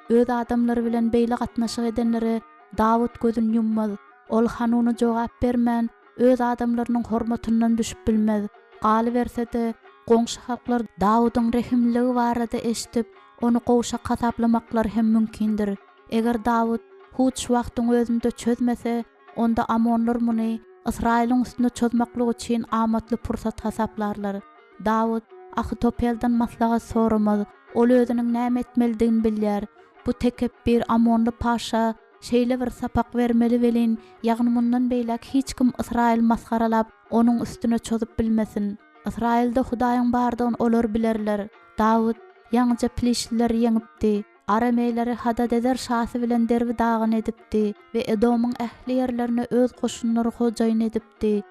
Öz adamlary bilen beýle gatnaşyk edenleri Dawud gözüni yummaz. Ol Hanuny jogap bermän öz adamlarynyň hormatyndan düşüp bilmez. Galy bersede goňşy halklar Dawudyň rehimligi barada eşitip onu gowşa hasaplamaklar hem mümkindir. Eger Dawud huç wagtyň özünde çözmese, onda Amonlar muny Israiliň üstüne çözmaklygy üçin amatly pursat hasaplarlar. Dawud Ahitopelden maslahat soramaz. Ol özüniň näme etmelidigini bilýär. Bu tekebbir Amonly paşa şeýle bir sapak vermeli welin, ýagny mundan beýlek hiç kim Israil masgaralap onuň üstüne çözüp bilmesin. Israilde Hudaýyň bardygyny olar bilerler. Dawud ýaňja Filistliler ýeňipdi. Arameýleri Hadadezer şahsy bilen derbi dagyny edipdi we Edomyň ähli ýerlerini öz goşunlary hojaýyn edipdi.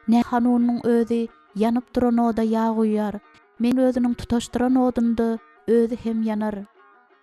Ne Hanunyň özü ýanyp duran oda ýa goýýar. Men özüniň tutaşdyran odunda özü hem ýanar.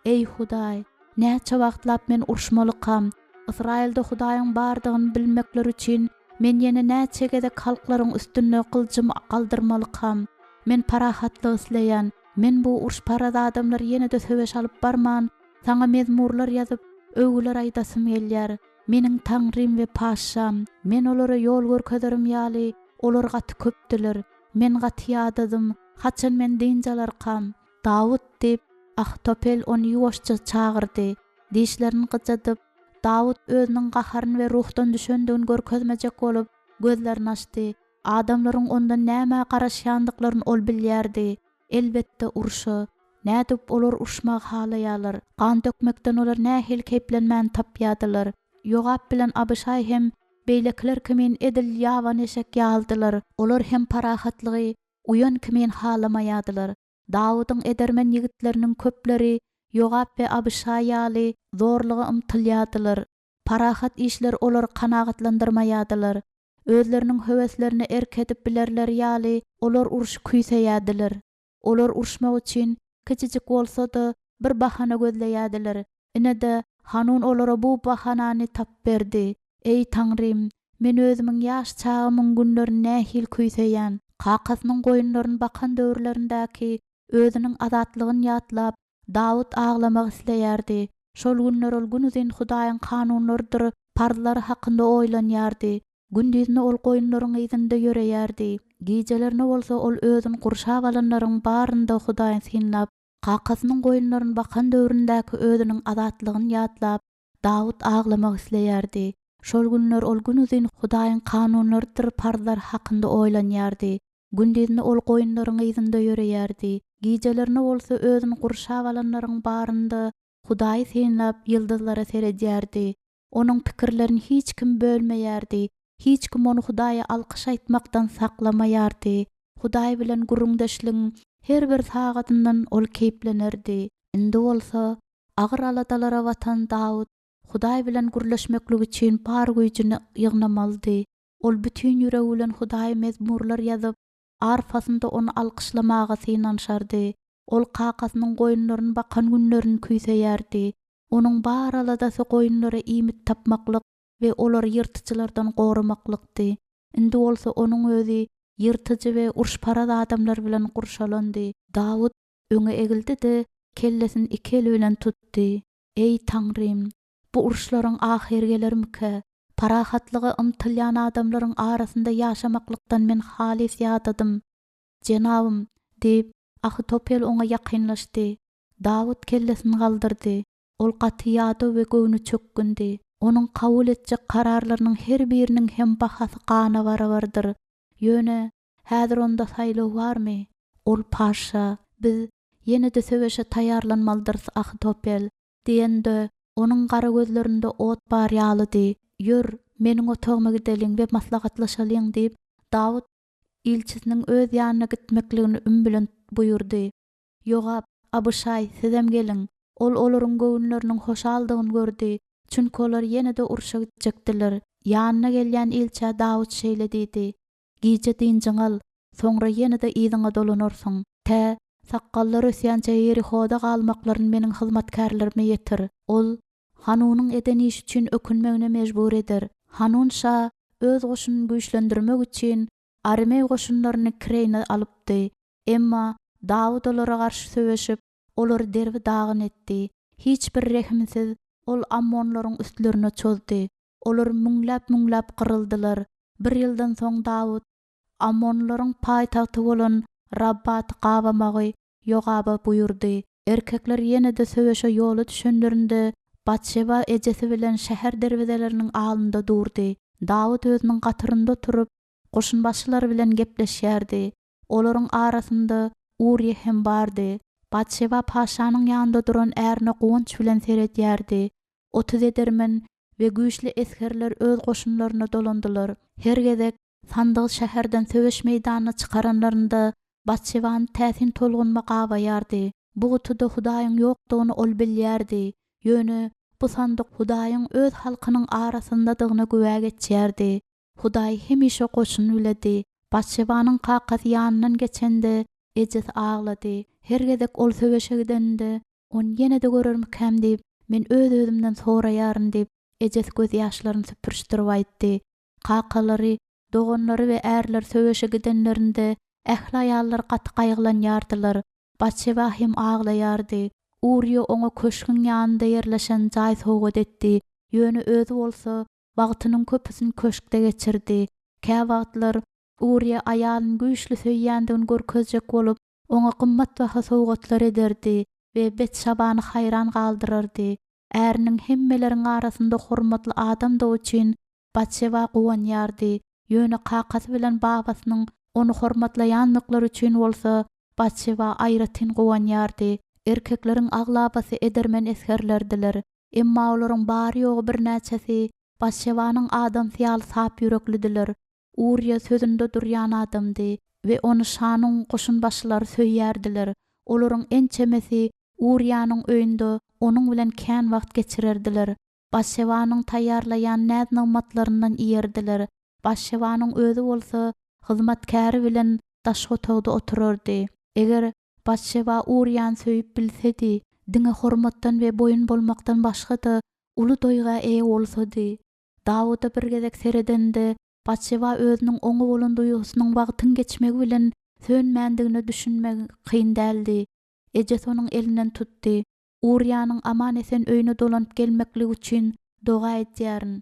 Ey Hudaý, näçe wagtlap men urşmalykam. Israilde Hudaýyň bardygyny bilmekler üçin men ýene näçe gezek halklaryň üstüne kılçym galdyrmalykam. Men parahatly isleýän, men bu urşparaz adamlar ýene-de söweş alyp barman, saňa mezmurlar ýazyp öwgüler aýdasym gelýär. Meniň Taňrym we paşam, men olara ýol görkezerim ýaly, olar gaty köpdiler. Men gaty ýadadym, haçan men diňjalarkam. Dawud diýip Ahitopel onu ýuwaşça çagyrdy. Dişlerini gıçadyp Dawud özüniň gaharyny we ruhdan düşendigini görkezmejek bolup gözlerini açdy. Adamlaryň ondan näme garaşýandyklaryny ol bilýärdi. Elbetde urşy. Nädip olar urşmak halaýarlar. Gan dökmekden olar nähil keplenmän tapýadylar. Ýogap bilen Abişay hem beýlekler kimin edil ýawan eşek ýaldylar. Olar hem parahatlygy, uyan kimin halamaýadylar. Dawudyň edermen ýigitleriniň köpleri Ýogap we Abişay ýaly zorlugy ymtylýadylar. Parahat işler olar kanagatlandyrmaýadylar. Özleriniň höweslerini erkedip bilerler ýaly olar uruş küýseýädiler. Olar urşmak üçin kiçijik bolsa-da bir bahana gözleýädiler. Ine-de Hanun olara bu bahanany tap berdi. Ey Taňrym, men özümiň ýaş çagymyň günlerini nähil küýseýän, kakasynyň goýunlaryny bakan döwürlerindäki özüniň azatlygyny ýatlap, Dawud ağlamak isleýärdi. Şol günler ol günüzin Hudaýyň kanunlarydyr, parzlary hakynda oýlanýardy. Gündüzini ol goýunlaryň ýüzünde ýöreýärdi. Gijelerini bolsa ol özüni gurşap alanlaryň barynda Hudaýy synlap, kakasynyň goýunlaryny bakan döwründäki özüniň azatlygyny ýatlap, Dawud ağlamak isleýärdi. Şol günler ol günüzin Hudaýyň kanunlarydyr, parzlar hakynda oýlanýardy. Gündüzini ol goýunlaryň ýüzünde ýöreýärdi. Gijelerini bolsa özüni gurşap alanlaryň barynda Hudaýy synlap ýyldızlara seredýärdi. Onuň pikirlerini hiç kim bölmeýärdi. Hiç kim onu Hudaýa alkyş aýtmakdan saklamaýardy. Hudaý bilen gurrundaşlygyň her bir sagatyndan ol keyplenerdi. Indi bolsa agyr aladalara watan Dawud Hudaý bilen gurlaşmaklyk üçin bar güýjüni ýygnamaldy. Ol bütün ýüregi bilen Hudaýa mezmurlar ýazyp, arfasynda onu alkyşlamaga synanşardy. Ol kakasynyň goýunlaryny bakan günlerini küýseýärdi. Onuň bar aladasy goýunlara iýmit tapmaklyk we olary ýyrtyjylardan gorumaklykdy. Indi bolsa onuň özi ýyrtyjy we urşparaz adamlar bilen gurşalandy. Dawud öňe egildi-de kellesini iki eli bilen tutdy. Ey Taňrym, bu urşlaryň ahyry gelermike? Parahatlygy ymtylýan adamlaryň arasynda ýaşamaklykdan men halis ýatadym. Jenabym, diýip Ahitopel oňa ýakynlaşdy. Dawud kellesini galdyrdy. Ol gaty ýady we göwünü çökgündi. Onuň kabul etjek kararlarynyň her biriniň hem bahasy gana barabardyr. Ýöne, häzir onda saýlaw barmy? Ol paşa, biz ýene-de söweşe taýarlanmalydyr Ahitopel diýende, onuň gara gözlerinde ot bar ýalydy. Ýör, meniň otagma gideliň we maslahatlaşalyň diýip Dawud ilçisiniň öz ýanyna gitmekligini üm bilen buyurdy. Ýogap, Abişay, sizem geliň. Ol olaryň göwnleriniň hoşaldygyny gördi. Çünki olar ýene-de urşa gitjekdiler. Ýanyna gelýän ilçä Dawud şeýle diýdi. Gije diňjiň al, soňra ýene-de ýyzyňa dolanarsyň. Tä, sakkallar ösýänçe Yerihoda galmaklaryny meniň hyzmatkarlaryma ýetir. Ol Hanunyň edeni iş üçin ökünmegine mejbur eder. Hanun şa öz goşunyny güýçlendirmek üçin Armey goşunlaryny Kireyne alypdy. Emma Dawud olara garşy söweşip, olary derbi dagyn etdi. Hiç bir rehimsiz ol Ammonlaryň üstlerine çözdi. Olar müňläp gyryldylar. Bir ýyldan soň Dawud Ammonlaryň paýtagty bolan Rabbaty gabamagy Ýogaba buyurdy. Erkekler ýene-de söweşe ýoly düşenlerinde Batşeba ejesi bilen şäher derwezeleriniň alynda durdy. Dawud özüniň gatyrynda turup, goşun başçylary bilen gepleşýärdi. Olaryň arasynda Uriye hem bardy. Batşeba paşanyň ýanynda duran ärine gowunç bilen seredýärdi. 30 edermen we güýçli eskerler öz goşunlaryna dolandylar. Her gezek sandygy şäherden söweş meýdanyna çykaranlarynda Batşebanyň täsin tolgunma gabaýardy. Bu gutuda Hudaýyň ýokdugyny ol bilýärdi. Ýöne bu sandyk Hudaýyň öz halkynyň arasyndadygyna güwäg etýärdi. Hudaý hemişe goşun biledi. Batşebanyň kakasy ýanyndan geçende ejes ağlady. Her gezek ol söweşe gidende on ýene-de görermikäm diýip men öz özümden soraýaryn diýip ejes göz ýaşlaryny süpürşdirip aýtdy. Kakalary, dogonlary we ärler söweşe gidenlerinde ähli aýallar gaty gaýgylanýardylar. Batşeba hem ağlaýardy. Uriye oňa köşküň ýanynda ýerleşen jaý sowgat etdi. Ýöne özü bolsa wagtynyň köpüsini köşkde geçirdi. Kä wagtlar Uriye aýalyny güýçli söýýändigini görkezjek bolup, oňa gymmat baha sowgatlar ederdi we Betşabany haýran galdyrardy. Äriniň hemmeleriň arasynda hormatly adam da üçin Batşeba gowanýardy. Ýöne kakasy bilen babasynyň onu hormatlaýanlyklary üçin bolsa Batşeba aýratyn gowanýardy. Erkekleriň aglabasy edermen eskerlerdiler. Emma olaryň bary ýogy bir näçesi Batşebanyň adam syýaly sap ýüreklidiler. Uriye sözünde durýan adamdy we onu şanyň goşun başlary söýýärdiler. Olaryň en çemesi Uriýanyň öýünde onuň bilen kän wagt geçirerdiler. Batşebanyň taýýarlaýan näzmatlaryndan iýerdiler. Batşebanyň özü bolsa hyzmatkary bilen daş otagda oturardy. Eger Batşeba Uriýany söýüp bilsedi, diňe hormatdan we boyun bolmakdan başga-da uly doýga eýe bolsady. Dawuda bir gezek seredende Batşeba özüniň oňa bolan duýgusynyň wagtyň geçmegi bilen sönmändigini düşünmek kyn däldi. Ejes onuň elinden tutdy. Uriýanyň aman esen öýüne dolanyp gelmeklik üçin doga edýärin.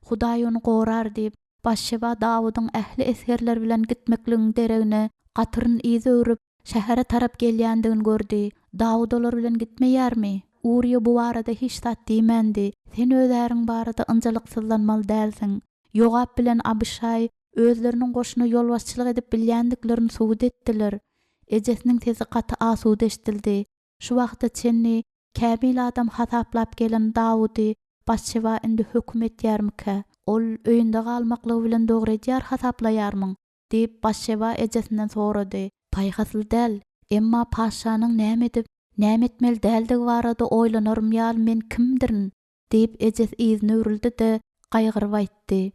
Hudaý onu gorar diýip başşeba Dawydyň ähli esgerler bilen gitmekligiň deregine gatyryn izi örüp şähere tarap gelýändigini gördi. Dawud olar bilen gitmeýärmi? Uriýa bu barada hiç zat diýmendi. Sen özäriň barada ynjylyksyzlanmaly dälsiň. Yogap bilen Abişay özleriniň goşuna ýolbaşçylyk edip bilýändiklerini subut etdiler. Ejesiniň sesi gaty asuda eşdildi. Şu wagtda çenni käbil adam hasaplap gelen Dawudy başçyba indi höküm etýärmike? Ol öýünde galmaklygy bilen dogry edýär hasaplaýarmyň diýip başçyba ejesinden sorady. Paýhasy däl, emma paşanyň näme edip näme etmeli däldigi barada oýlanarym ýaly men kimdirin diýip ejes izine örildi de gaýgyryp aýtdy.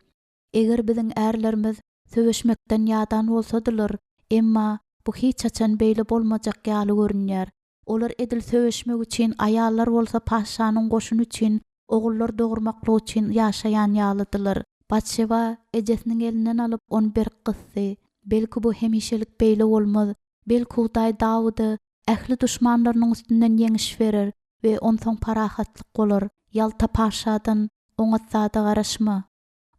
Eger biziň ärlerimiz söwüşmekden ýadan bolsadylar, emma bu hiç açan beýle bolmajak ýaly görünýär. Olar edil söwüşmek üçin aýallar bolsa paşanyň goşuny üçin, ogullar dogurmaklyk üçin ýaşaýan ýalydylar. Batşeba ejesiniň elinden alyp onu bir kıssy. Belki bu hemişelik beýle bolmaz. Belki Hudaý Dawydy ähli duşmanlarynyň üstünden ýeňiş berer we onsoň parahatlyk bolar. Ýalta paşadan oňa zada garaşma.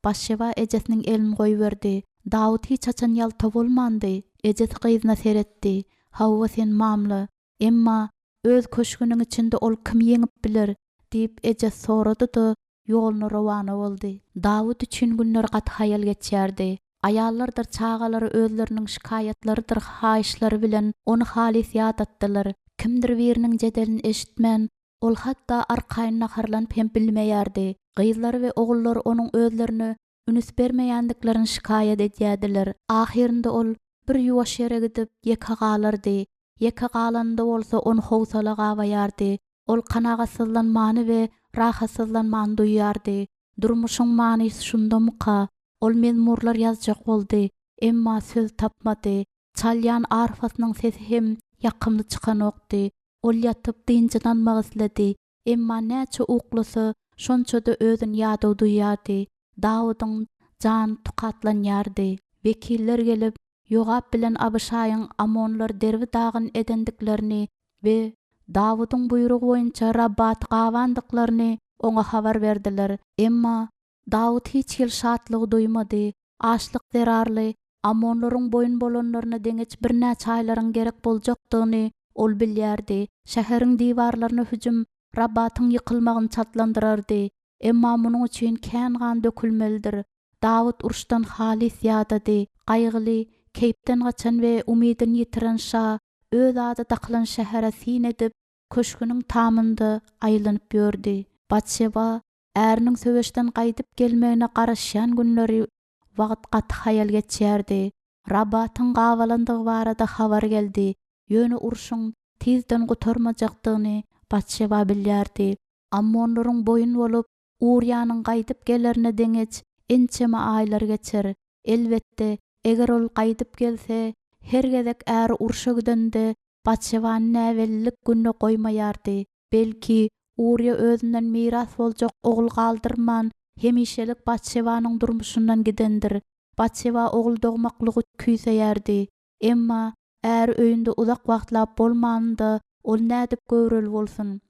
Başşeba ejesiniň elini goýberdi. Dawud hiç açan ýalta bolmandy. Ejesi gyzyna seretdi. Hawwa sen mamly. Emma öz köşküniň içinde ol kim ýeňip biler diýip ejes sorady da ýoluny rawany boldy. Dawud üçin günler gaty haýal geçýärdi. Aýallardyr çağalary özleriniň şikaýatlarydyr haýyşlary bilen onu halis ýat atdylar. Kimdir biriniň jedelini eşitmän, ol hatda arkaýyna harlanyp hem bilmeýärdi. Gyzlary we ogullary onuň özlerini ünüs bermeýändiklerini şikaýat edýärdiler. Ahirinde ol bir ýuwaş ýere gidip ýeka galardy. Ýeka galanda bolsa onu howsala gabaýardy. Ol kanagatsızlanmany we rahatsızlanmany duýýardy. Durmuşyň manysy şundamyka? Ol mezmurlar ýazjak boldy, emma söz tapmady. Çalýan arfasynyň sesi hem ýakymly çykan okdy. Ol ýatyp dynjynanmak isledi, emma näçe uklasy şonçada özüni ýada duýýardy. Dawydyň jan tukatlanýardy. Vekiller gelip Yogap bilen Abişaýyň amonlar derbi dagyn edendiklerini we Dawydyň buyrugy boýunça Rabbat gawandyklaryny oňa habar berdiler. Emma Dawud hiç ýyl şatlygy duýmady. Açlyk zerarly amonlaryň boyun bolanlaryna deňeç bir näçe aýlaryň gerek boljakdygyny ol bilýärdi. Şäheriň diwarlaryna hüjüm Rabbatyň ýykylmagyny çatlandyrardy. Emma munyň üçin kän gan dökülmelidir. Dawud uruşdan halis ýadady. Gaýgyly, keýpden gaçan we umydyn ýitiren şa öz ady daklan şähere sin edip köşküniň tamynda aýlanyp ýördi. Batşeba äriniň söwüşden gaýdyp gelmegine garaşýan günleri wagt gaty haýal geçýärdi. Rabbatyň gawalandygy barada habar geldi. Ýöne uruşyň tizden gutarmajakdygyny Batşeba bilýärdi. Ammonlaryň boyun bolup Uriýanyň gaýdyp gelerine deňeç ençeme aýlar geçer. Elbetde eger ol gaýdyp gelse, her gezek äri uruşa gidende Batşebanyň näwellik günne goýmaýardy. Belki Uriýa özünden miras boljak ogul galdyrman, hemişelik Batşebanyň durmuşyndan gidendir. Batşeba ogul dogmaklygy küýseýärdi. Emma äri öýünde uzak wagtlap bolmanynda ol nädip göwrel bolsun.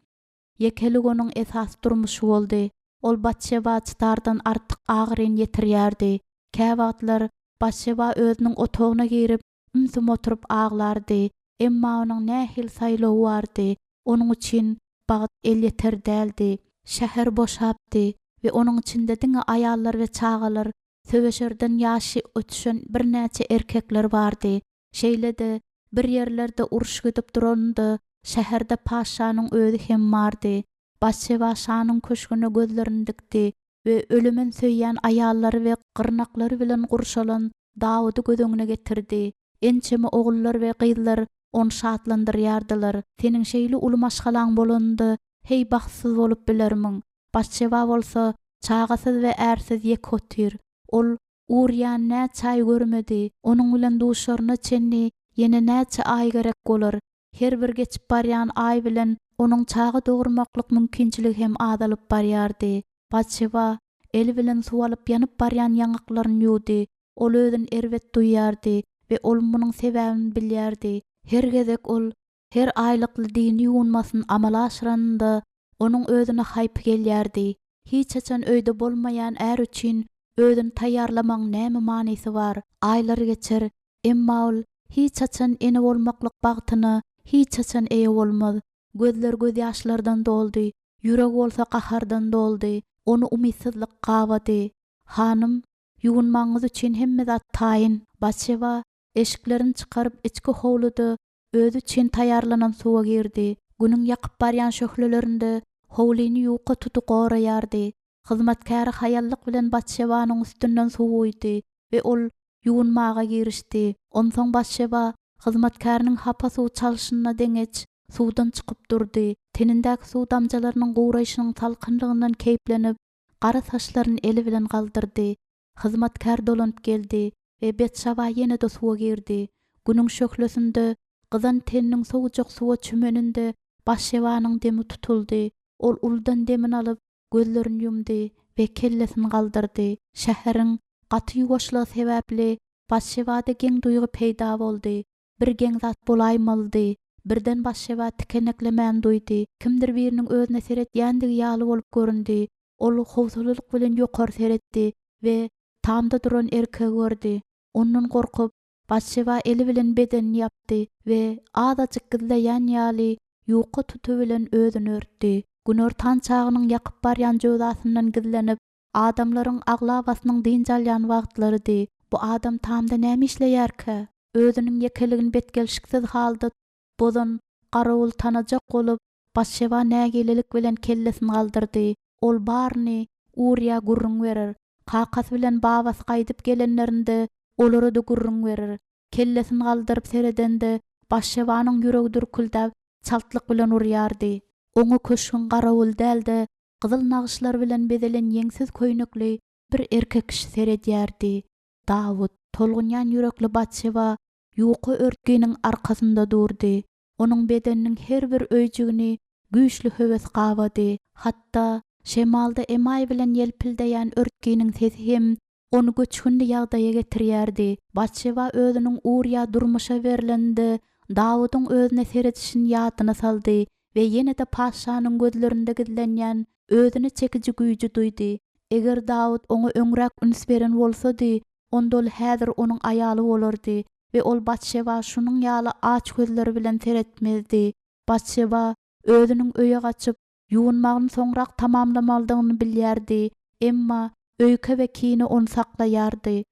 Yekelik onuň esas durmuşy boldy. Ol Batşeba çytardan artyk agyryn ýetirýärdi. Käwagtlar Batşeba özüniň otagyna girip ümsüm oturup ağlardy. Emma onuň nähil saýlawy bardy. Onuň üçin bagat el ýeter däldi. Şäher boşapdy we onuň içinde diňe aýallar we çağalar, söwüşerden ýaşy ötüşen bir näçe erkekler bardy. Şeýle-de bir ýerlerde uruş gidip duranda şäherde paşanyň özü hem bardy. Batşeba şanyň köşküne gözlerini dikdi we ölümen söýýän aýallary we gyrnaklary bilen gurşalan Dawydy göz getirdi. Ençeme oguller we gyzlar onu şatlandyrýardylar. Seniň şeýle uly maşgalaň bolandy, hey bagsyz bolup bilermiň. Batşeba bolsa çagasyz we ärsiz ýek otyr. Ol Uriýany näçe aý görmedi. Onuň bilen duşaryna çenni ýene näçe aý gerek bolar. Her bir geçip barýan aý bilen onuň çagy dogurmaklyk mümkinçiligi hem azalyp barýardy. Batşeba eli bilen suw alyp ýanyp barýan ýangaklaryny ýuwdy. Ol özüni erwet duýýardy we ol munyň sebäbini bilýärdi. Her gezek ol her aylykly dini ýuwunmasyny amala aşyranda onuň özüne haýp gelýärdi. Hiç açan öýde bolmaýan är üçin özüni taýýarlamaň näme manysy bar? Aýlar geçer, emma ol hiç açan ene bolmaklyk bagtyny hiç açan eýe bolmaz. Gözler göz ýaşlardan doldy, ýüreg bolsa gahardan doldy. Onu umytsızlyk gawady. Hanım, ýuwunmaňyz üçin hemme zat taýyn. Batşeba eşiklerini çykaryp içki howludy. Özü üçin taýýarlanan suwa girdi. Günüň ýakyp barýan şöhlelerinde howlyny ýuwka tutup goraýardy. Hyzmatkary haýallyk bilen Batşebanyň üstünden suwuýdy we ol ýuwunmaga girişdi. Onsoň Batşeba hyzmatkarynyň hapa suw çalyşyna deňeç suwdan çykyp durdy. Tenindäki suw damjalarynyň gowraýşynyň salkynlygyndan keýplenip, gara saçlaryny eli bilen galdyrdy. Hyzmatkar dolanyp geldi we Betşaba ýene-de suwa girdi. Günüň şöhlesinde gyzan teniniň sowjak suwa çümeninde Batşebanyň demi tutuldy. Ol uldan demini alyp gözlerini ýumdy we kellesini galdyrdy. Şäheriň gaty ýuwaşlygy sebäpli Batşebada geň duýgy peýda boldy. Bir geň zat bolaýmaldy. Birden Batşeba tikeneklemän duýdy. Kimdir biriniň özüne seretýändigi ýaly bolup göründi. Ol howsuzlyk bilen ýokary seretdi we tamda duran erkegi gördi. Ondan gorkup Batşeba eli bilen bedenini ýapdy we azajyk gizleýän ýaly ýuwka tutup bilen özüni örtdi. Günör tan çagynyň ýakyp barýan jövdasyndan gizlenip, adamlaryň agla basynyň dynjalýan wagtlarydy. Bu adam tamda näme işleýärkä? Özüniň ýekeligini betgelşiksiz halda bozan garawul tanajak bolup, Batşeba nägelelik bilen kellesini galdyrdy. Ol barny urya gurrun berer. Kakas bilen babas gaýdyp gelenlerinde olary da gurrun berer. Kellesini galdyryp seredende Batşebanyň ýüregi dürküldäp çaltlyk bilen urýardy. Oňa köşkün garawul dälde gyzyl nagyşlar bilen bedelen ýeňsiz köýnekli bir erkek kişi seredýärdi. Dawud, tolgunyan yürekli Batşeba ýuwky örtgeniň arkasynda durdy. Onuň bedeniniň her bir öýjügini güýçli höwes gawady. Hatda şemalda emay bilen ýelpildeýän örtgeniň sesi hem onu göçkünli ýagdaýa getirýärdi. Batşeba özüniň urya durmuşa berilende Dawydyň özüne seredişini ýadyna saldy we ýene-de paşanyň gözlerinde gizlenýän özüni çekiji güýji duýdy. Eger Dawud oňa öňrek üns beren bolsady, onda ol häzir onuň aýaly bolardy we ol Batşeba şunyň ýaly aç gözleri bilen seretmezdi. Batşeba özüniň öýe gaçyp ýuwunmagyny soňrak tamamlamalydygyny bilýärdi, emma öýke we kini onu saklaýardy.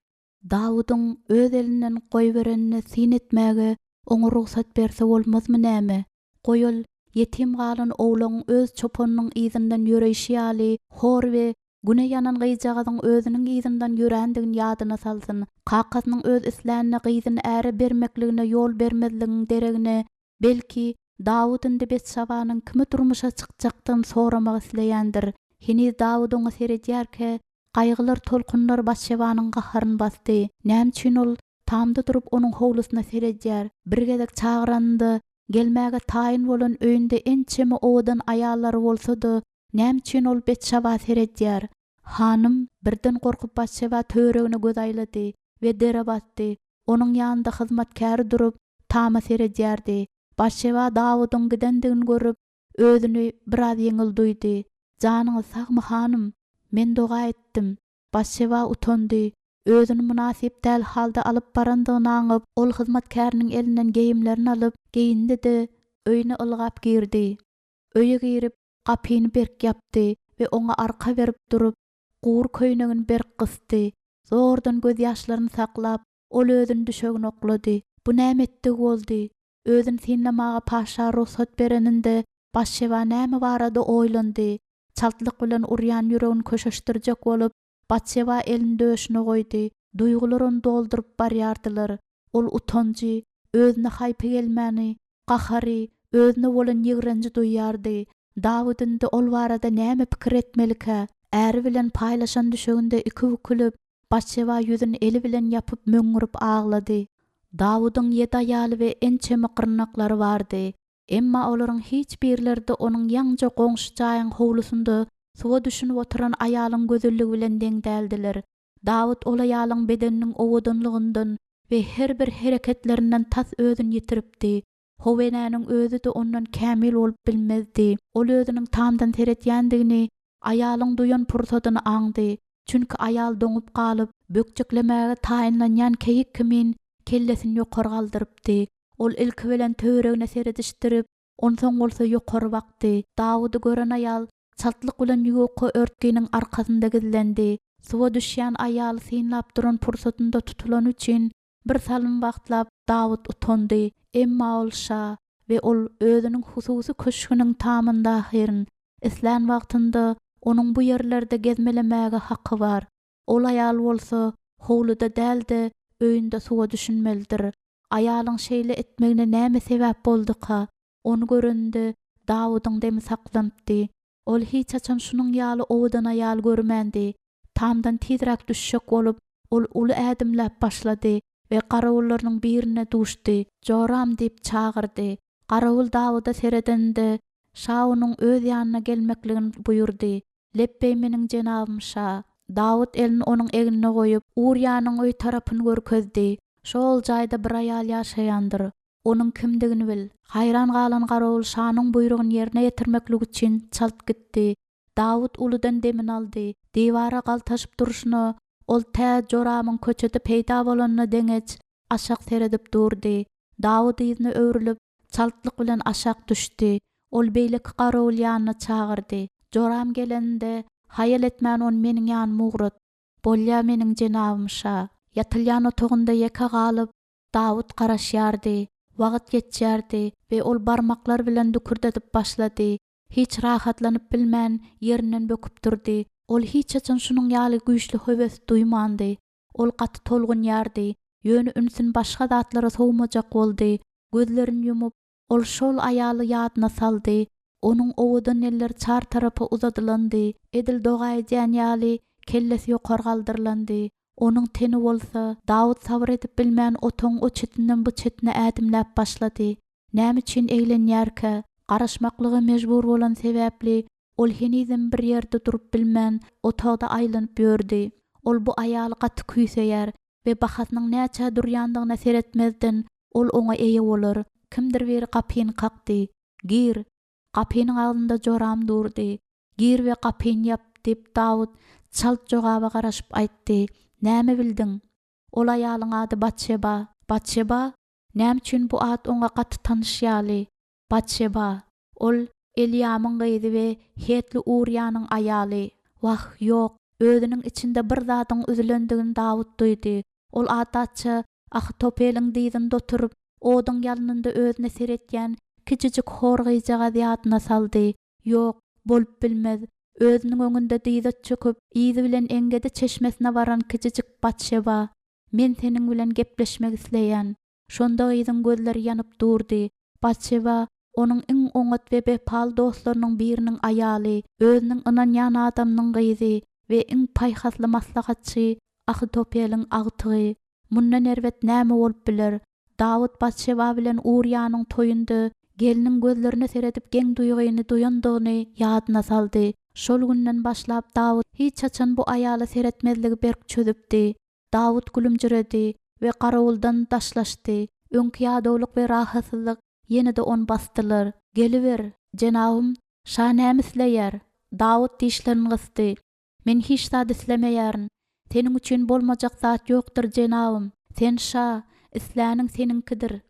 Dawydyň öz elinden goý berenine sin etmäge oňa ruhsat berse bolmazmy näme? Goýul yetim galan owlagyň öz çopanynyň izinden ýöreýşi ýaly hor we güne ýanan gyjagadyň özüniň izinden ýörendigini ýadyna salsyn. Kakasynyň öz isläne gyzyny äre bermekligine ýol bermezliginiň deregine belki Dawud indi Betşabanyň kimi durmuşa çykjakdan soramak isleýändir. Hini Dawud oňa seredýärke gaýgylar tolkunlar Batşebanyň gaharyny basdy. Näme üçin ol tamda durup onuň howlusyna seredýär? Bir gezek çagyrandy. Gelmäge taýyn bolan öýünde ençemi owadan aýallary bolsa-da, näme üçin ol Betşaba seredýär? Hanım birden gorkup Batşeba töweregine göz aýlady we dere batdy. Onuň ýanynda hyzmatkary durup tama seredýärdi. Batşeba Dawydyň gidendigini görüp özüni biraz ýeňil duýdy. Janyňyz sagmy hanım? Men doga etdim. Batşeba utandy. Özüni münasip däl halda alyp barandygyny aňyp, ol hyzmatkarynyň elinden geyimlerini alyp, geyindi-de öýüne ylgap girdi. Öýe girip gapyny berk ýapdy we oňa arka berip durup, gur köýnegini berk gysdy. Zordan göz ýaşlaryny saklap, ol özüni düşegini oklady. Bu näme etdik boldy? Özüni sinlemaga paşa ruhsat bereninde Batşeba näme barada oýlandy. Çaltlyk bilen urýan ýüregini köşeşdirjek bolup, Batşeba elini döşüne goýdy. Duýgular onu doldurup barýardylar. Ol utanjy, özüne haýpy gelmäni, gahary, özüne bolan ýigrenji duýýardy. Dawudynda ol barada näme pikir etmelike? Äri bilen paýlaşan düşeginde iki bükülüp, Batşeba ýüzüni eli bilen ýapyp möňürüp aglady. Dawydyň 7 aýaly we ençemi gyrnaklary bardy. Emma olaryň hiç birlerinde onuň ýaňja goňşy jaýyň howlusynda suwa düşünüp oturan aýalyň gözelligi bilen deň däldiler. Dawud ol aýalyň bedeniniň owadanlygyndan we her bir hereketlerinden tas özüni ýitiripdi. Howenäniň özü de ondan kämil bolup bilmezdi. Ol özüniň tamdan teretýändigini aýalyň duýan pursadyny aňdy. Çünki aýal doňup galyp bökjeklemäge taýinlanýan keyik kimin kellesini ýokary galdyrypdy. Ol ilki bilen töweregine seredişdirip, onsoň bolsa ýokary bakdy. Davudy gören aýal çatlyk bilen ýuwky örtgeniň arkasynda gizlendi. Suwa düşýän aýaly synlap duran pursatynda tutulan üçin bir salym wagtlap Dawud utandy. Emma olşa we ol özüniň hususy köşküniň tamynda ahyryň islan wagtynda onuň bu ýerlerde gezmelemäge haqqy bar. Ol aýal bolsa howluda däldi, öýünde suwa düşünmelidir. Aýalyň şeýle etmegine näme sebäp boldyka? Onu görende Dawudyň demi saklanpdy. Ol hiç açan şunun ýaly owudan aýal görmändi. Tamdan tizrak düşşek bolup, ol uly ädimläp başlady we garawullarynyň birine duşdy. Joram diýip çagyrdy. Garawul Dawuda seredende Şaunyň öz ýanyna gelmekligini buyurdy. Leppey meniň jenabym şa. Dawud elini onuň egine goýup, Uriýanyň öý tarapyny görkezdi. Şol jaýda bir aýal ýaşaýandyr. Onuň kimdigini bil. Hayran galan garawul Şanyň buyrugyny ýerine ýetirmeklik üçin çalt gitdi. Dawud uludan demin aldy. Diwara galtaşyp duruşyna ol tä Joramyň köçede peýda bolanyna deňeç aşak seredip durdy. Dawud ýyzyny öwrülip çaltlyk bilen aşak düşdi. Ol beýleki garawul ýanyna çagyrdy. Joram gelende hayal etmän on meniň ýanyma ugrat. Bolýa meniň jenabym şa. Ýatylýan otogynda ýeka galyp Dawud garaşýardy. Wagt geçýärdi we ol barmaklar bilen dükürdedip başlady. Hiç rahatlanyp bilmän ýerinden böküp durdy. Ol hiç açan şunun ýaly güýçli höwes duýmandy. Ol gaty tolgunýardy. Ýöni ünsün başga zatlara sowmajak boldy. Gözlerini yumup ol şol aýaly ýadyna saldy. Onuň owudan eller çar tarapy uzadylandy. Edil dogaýjan ýaly kellesi ýokary galdyrlandy. Onuň teni bolsa Dawud sabr edip bilmän otoň o çetinden bu çetine ädimläp başlady. Näme üçin eýlenýärkä? Garaşmaklygy mejbur bolan sebäpli ol henizem bir ýerde durup bilmän otogda aýlanyp ýördi. Ol bu aýaly gaty küýseýär we bahasynyň näçe durýandygyna seretmezden ol oňa eýe bolar. Kimdir biri gapyny kakdy. Gir. Gapynyň aldynda Joram durdy. Gir we gapyny ýap diýip Dawud çalt jogaba garaşyp aýtdy. Näme bildiň? Ol aýalyň ady Batşeba. Batşeba? Näme üçin bu ad oňa gaty tanyş ýaly? Batşeba. Ol Eliamyň gyzy we Hetli Uriýanyň aýaly. Wah, ýok. Özüniň içinde bir zadyň üzülendigini Dawud duýdy. Ol atatça Ahitopeliň diýdinde oturup, oduň ýalynynda özüne seretýän kiçijik horgyjyga ýadyna saldy. Ýok, bolup bilmez. Özüniň öňünde diýde çöküp, iýdi bilen eňgede çeşmesine baran kiçijik Batşeba. Men seniň bilen gepleşmek isleýän. Şonda ýyzyň gözleri ýanyp durdy. Batşeba onuň iň oňat we bepal dostlarynyň biriniň aýaly, özüniň ynanýan adamynyň gyzy we iň paýhasly maslahatçy Ahitopeliň agtygy. Mundan erbet näme bolup biler? Dawud Batşeba bilen Uriýanyň toýunda geliniň gözlerine seredip geň duýgyny duýandygyny ýadyna saldy. Şol günden başlap Dawud hiç açan bu aýaly seretmezligi berk çözüpdi. Dawud gülümjiredi we garawuldan daşlaşdy. Öňki ýadawlyk we rahatsyzlyk ýene-de on basdylar. Geliber, jenabym, şa näme isleýär? Dawud dişlerini gysdy. Men hiç zat islemeýärin. Seniň üçin bolmajak zat ýokdur jenabym. Sen şa, isläniň seninkidir.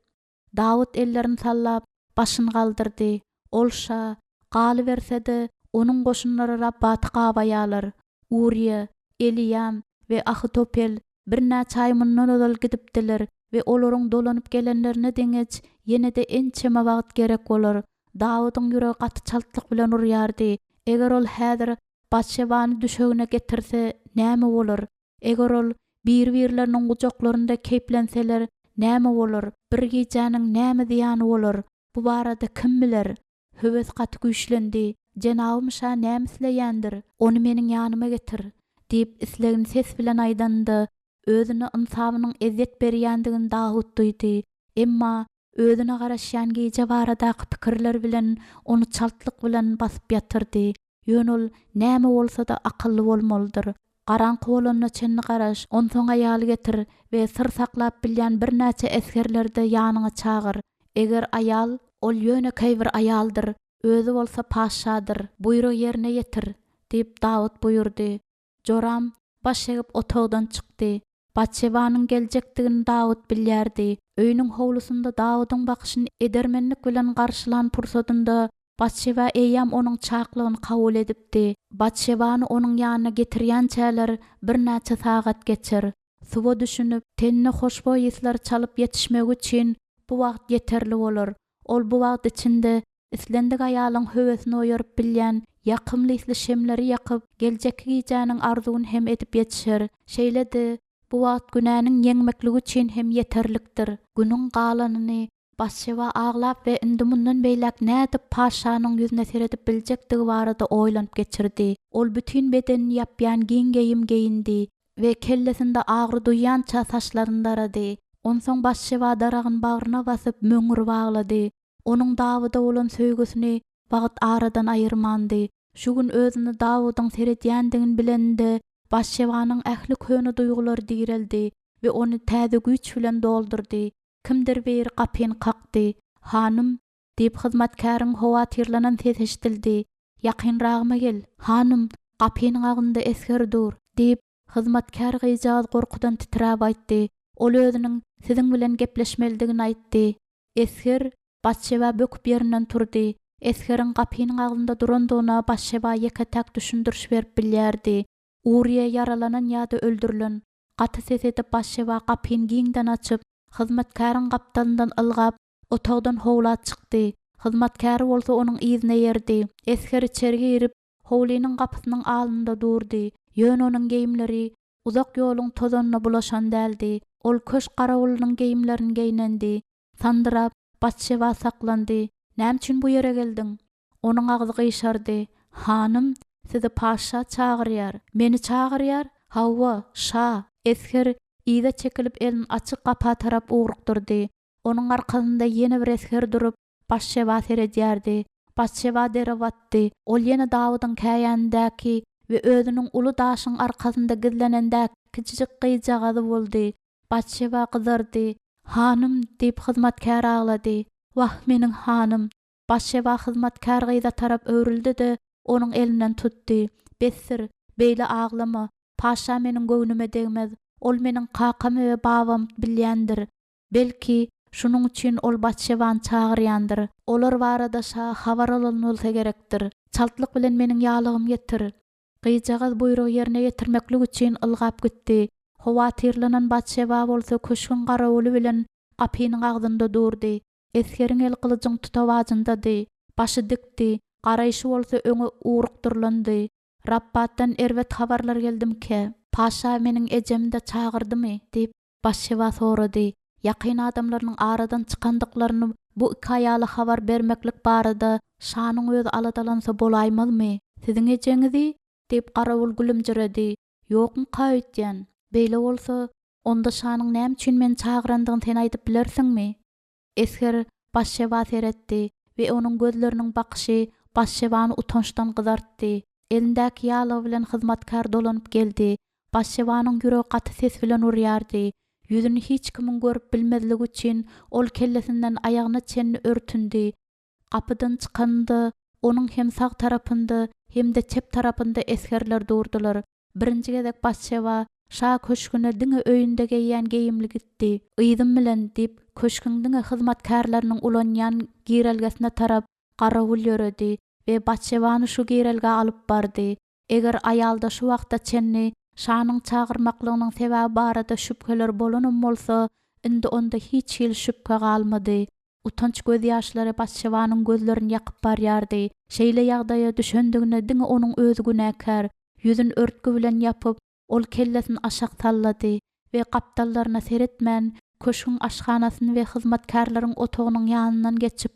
Dawud ellerini sallap başyny galdyrdy. Ol şa, galy bersede onuň goşunlary Rabbaty gabaýalar. Uriýa, Eliam we Ahitopel bir näçe aý mundan ödül gidipdiler we olaryň dolanyp gelenlerine deňeç ýene-de ençeme wagt gerek bolar. Dawydyň ýüregi gaty çaltlyk bilen urýardy. Eger ol häzir Batşebany düşegine getirse näme bolar? Eger ol bir-birleriniň gujoklarynda keplenseler näme bolar? Bir gijanyň näme diýany bolar? Bu barada kim biler? Höwes gaty güýçlendi. Jenabym şa näme isleýändir? Onu meniň ýanyma getir diýip islegin ses bilen aýdandy. Özüne insabynyň ezzet berýändigini Dawud duýdy. Emma özüne garaşýan gije baradaky pikirler bilen onu çaltlyk bilen basyp ýatyrdy. Ýöne ol näme bolsa-da akylly bolmalydyr. Garanky bolanyna çenni garaş, onsoň aýaly getir we sir saklap bilýän bir näçe eskerlerde ýanyňa çagyr. Eger ayal ol ýöne bir ayaldyr, özü bolsa paşadyr, buyruk ýerine ýetir diýip Dawud buyurdy. Joram baş egip otagdan çykdy. Batşebanyň geljekdigini Dawud bilýärdi. Öýüniň howlusynda Dawudyň bakyşyny edermenlik bilen garşylan pursatynda Batşeba eýýam onuň çaklygyny kabul edipdi. Batşebany onuň ýanyna getirýänçäler bir näçe sagat geçir. Suwa düşünüp, tenine hoşboý isler çalyp ýetişmek üçin bu wagt ýeterli bolar. Ol bu wagt içinde islendik aýalyň höwesini oýaryp bilýän, ýakymly isli şemleri ýakyp, geljekki giýjäniň arzuwyny hem edip ýetişir. Şeýledi, bu wagt günäniň ýeňmekligi üçin hem ýeterlikdir. Günüň galanyny Batşeba ağlap we indi mundan beýlek nädip paşanyň ýüzüne seredip biljekdigi barada oýlanyp geçirdi. Ol bütün bedenini ýapýan giň geyim geyindi we kellesinde agry duýýança saçlaryny darady. Onsoň Batşeba daragyn bagryna basyp möňür baglady. Onuň Dawuda bolan söýgüsini wagt aradan aýyrmandy. Şu gün özüni Dawudyň seredýändigini bilende Batşebanyň ähli köni duýgulary direldi we ony täze güýç bilen doldurdy. Kimdir beri kapyny kakdy. Hanım, diýip hyzmatkaryň howatyrlanan ses eşdildi. Ýakynragma gel. Hanım, kapynyň agynda esker dur, diýip hyzmatkar gyjaz gorkudan titrap aýtdy. Ol özüniň siziň bilen gepleşmelidigini aýtdy. Esker Batşeba böküp ýerinden turdy. Eskeriň kapynyň agynda durandygyna Batşeba ýeketek düşündürüş berip bilýärdi. Uriýe yaralanan ýa-da öldürilen. Gaty ses edip Batşeba kapyny giňden açyp hyzmatkaryň gapdandan ylgap, otagdan howla çykdy. Hyzmatkary bolsa onuň ýyzyna ýerdi. Esker içeri girip, howlynyň gapysynyň alnynda durdy. Ýön onuň geyimleri uzak ýoluň tozanyna bulaşan däldi. Ol köş garawulynyň geyimlerini geýnendi. Sandyrap, Batşeba saklandy. Näme üçin bu ýere geldiň? Onuň agyzy gyşardy. Hanım, sizi paşa çagyrýar. Meni çagyrýar? Hawwa, şa. Esker ýyda çekilip elini açyk gapa tarap ugrukdurdy. Onuň arkasynda ýene bir esker durup Batşeba seredýärdi. Batşeba derep atdy. Ol ýene Dawudyň käýänindäki we özüniň uly daşyň arkasynda gizlenendäki kiçijik gyjagazy boldy. Batşeba gyzardy. Hanım, diýip hyzmatkar ağlady. Wah meniň hanım. Batşeba hyzmatkar gyza tarap öwrildi-de onuň elinden tutdy. Besir, beýle ağlama. Paşa meniň göwnüme degmez. Ol meniň kakamy we babam bilýändir. Belki şunuň üçin ol Batşebany çagyrýandyr. Olar barada şa habar alan bolsa gerekdir. Çaltlyk bilen meniň ýalygym getir. Gyjagaz buyruk ýerine ýetirmeklik üçin ylgap gitdi. Howatyrlanan Batşeba bolsa köşkün garawuly bilen kapynyň agdynda durdy. Eskeriň el kılıjyň tutawajyndady. Başı dikdi. Garaýşy bolsa öňe ugrukdurlandy. Rabbatdan erwet habarlar geldimke. Paşa meniň ejemde çagyrdymy diýip Batşeba sorady. Ýakyn adamlaryň aradan çykandyklaryny bu iki aýaly habar bermeklik barada şanyň özü aladalansa bolaýmazmy? Siziň ejeňizi diýip garawul gülümjiredi. Ýokmy kaýtýan. Beýle bolsa, onda şanyň näme üçin meni çagyrandygyny sen aýdyp bilersiňmi? Esker Batşeba seretdi we onuň gözleriniň bakyşy Batşebany utançdan gyzartdy. Elindäki ýaly bilen hyzmatkar dolanyp geldi. Batşebanyň ýüregi gaty ses bilen urýardy. Ýüzüni hiç kimin görüp bilmezligi üçin ol kellesinden aýagyna çenni örtündi. Kapydan çykanda onuň hem sag tarapynda hem de çep tarapynda eskerler durdular. Birinji gezek Batşeba şa köşküne diňe öýünde geýýän geyimli gitdi. Ýydym bilen diýip köşküň diňe hyzmatkarlarynyň ulanýan girelgesine tarap garawul ýöredi we Batşebany şu girelge alyp bardy. Eger aýalda şu wagtda çenni şanyň çagyrmaklygynyň sebäbi barada şüpheler bolanam bolsa, indi onda hiç ýyl şüphe galmady. Utanç göz ýaşlary Batşebanyň gözlerini ýakyp barýardy. Şeýle ýagdaýa düşendigine diňe onuň özü günäkär, ýüzüni örtgü bilen ýapyp, ol kellesini aşak sallady we gapdallaryna seretmän köşküň aşhanasyny we hyzmatkarlaryň otagynyň ýanyndan geçip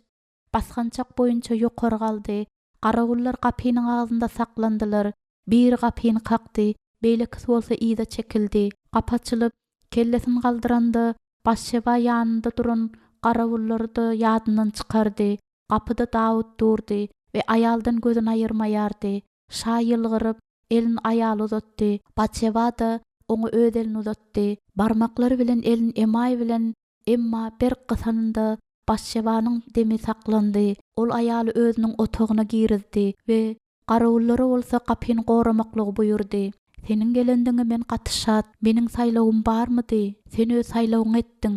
basgançak boýunça ýokary galdy. Garawullar kapynyň agzynda saklandylar. Bir kapyny kakdy. Beýle kys bolsa ýyda çekildi. Gap açylyp, kellesini galdyranda Batşeba ýanynda duran garawullary da ýadyndan çykardy. Gapyda Dawud durdy we aýaldan gözüni aýyrmaýardy. Şa ýylgyryp, elini aýaly uzatdy. Batşeba da oňa öz elini uzatdy. Barmaklary bilen elini emaý bilen, emma bir gysanynda Başşebanyň demi saklandy. Ol aýaly özüniň otagyna girizdi we garawullary bolsa gapyny goramaklygy buyurdy. Seniň gelendiňe men gatyşat, meniň saýlawym barmydy? Sen öz saýlawyň etdiň.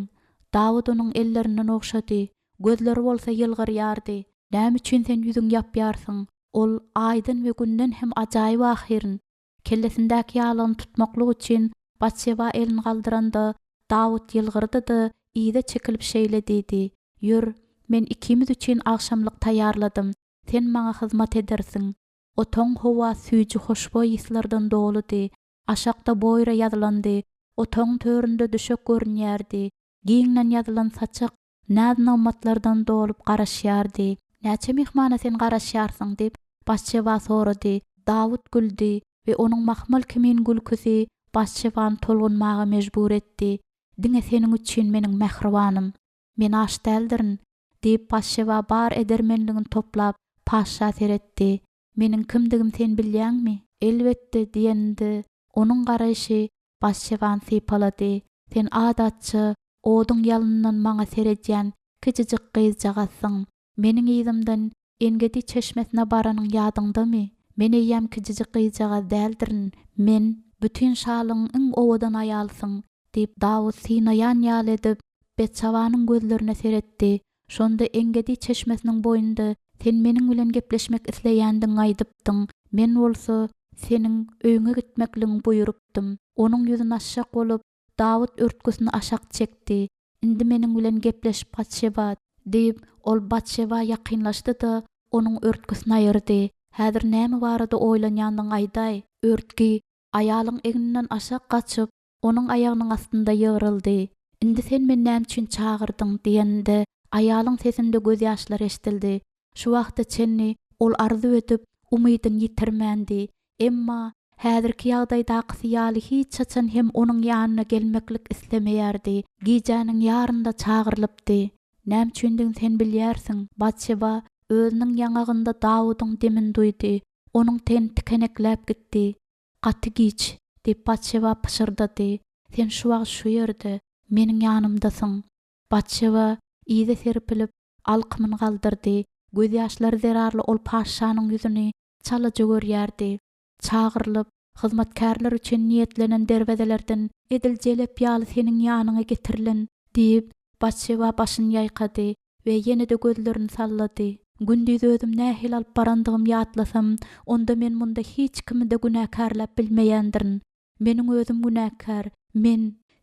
Dawud onuň ellerinden okşady. Gözleri bolsa ýylgyrýardy. Näme üçin sen ýüzüň ýapýarsyň? Ol aýdyn we günden hem ajaýyp ahyryň. Kellesindäki ýalyny tutmaklyk üçin Batşeba elini galdyranda Dawud ýylgyrdy, ýyda çekilip şeýle dedi. Ýür, men ikimiz üçin agşamlyk taýýarladym. Sen maňa hyzmat edersiň. Otaň howa süýji hoşboý ýyslardan doludy. Aşakda boýra ýazylandy. Otaň töründe düşek görünýärdi. Giňden ýazylan saçyk nädnamatlardan dolup garaşýardy. Näçe mihmana sen garaşýarsyň dip Batşeba sorady. Dawud güldü we onuň mahmal kimin gülküsi Batşebany tolgunmaga mejbur etdi. Diňe seniň üçin meniň mehribanym. Men aş däldirin diýip Batşeba bar edermenligini toplap paşa seretdi. Meniň kimdigim sen bilýärmi? Elbetde diýendi. Onuň garaşy Batşebany sypalady. Sen adatçy oduň ýalyndan maňa seredýän kiçijik gyzjagasyň. Meniň ýzymdan Engedi çeşmesine baranyň ýadyňdamy? Men eýýäm kiçijik gyzjaga däldirin. Men bütün şalyň iň owadan aýalsyň diýip Dawud synaýan ýaly edip Betşabanyň gözlerine seretdi. Şonda Engedi çeşmesiniň boýunda sen meniň bilen gepleşmek isleýändiň aýdypdyň. Men bolsa seniň öýüňe gitmekligiň buýurupdym. Onuň ýüzüne aşak bolup Dawud örtgüsini aşak çekdi. Indi meniň bilen gepleşip Batşeba diýip ol Batşeba ýakynlaşdy onuň örtgüsini aýyrdy. Häzir näme barada oýlanýandyň aýdaý. Örtgi aýalyň egninden aşak gaçyp onuň aýagynyň astynda ýyryldy. Indi sen men näme üçin çağırdyň diýende aýalyň sesinde göz ýaşlary eşdildi. Şu wagtda çenni ol arzu edip umydyny ýitirmändi. Emma häzirki ýagdaýda ýaly hiç çaçan hem onuň ýanyna gelmeklik islemeýärdi. Gijanyň ýarynda çağırlypdy. Näme üçin sen bilýärsiň? Batşeba özüniň ýangagynda Dawudyň demini duýdy. Onuň teni tikenekläp gitdi. Gaty giç diýip Batşeba pyşyrdy. Sen şu wagt şu ýerde meniň ýanymdasyň. Batşeba ýyda serpilip alkymyny galdyrdy. Göz ýaşlary zerarly ol paşanyň ýüzüni çalaja görýärdi. Çağırlyp hyzmatkarlar üçin niýetlenen derwezelerden ediljelep ýaly seniň ýanyňa getirilen diýip Batşeba başyny ýaýkady we ýene-de gözlerini sallady. Gündüz özüm nähil alyp barandygym ýatlasam, onda men munda hiç kimi de günäkarlap bilmeýändirin. Meniň özüm günäkar.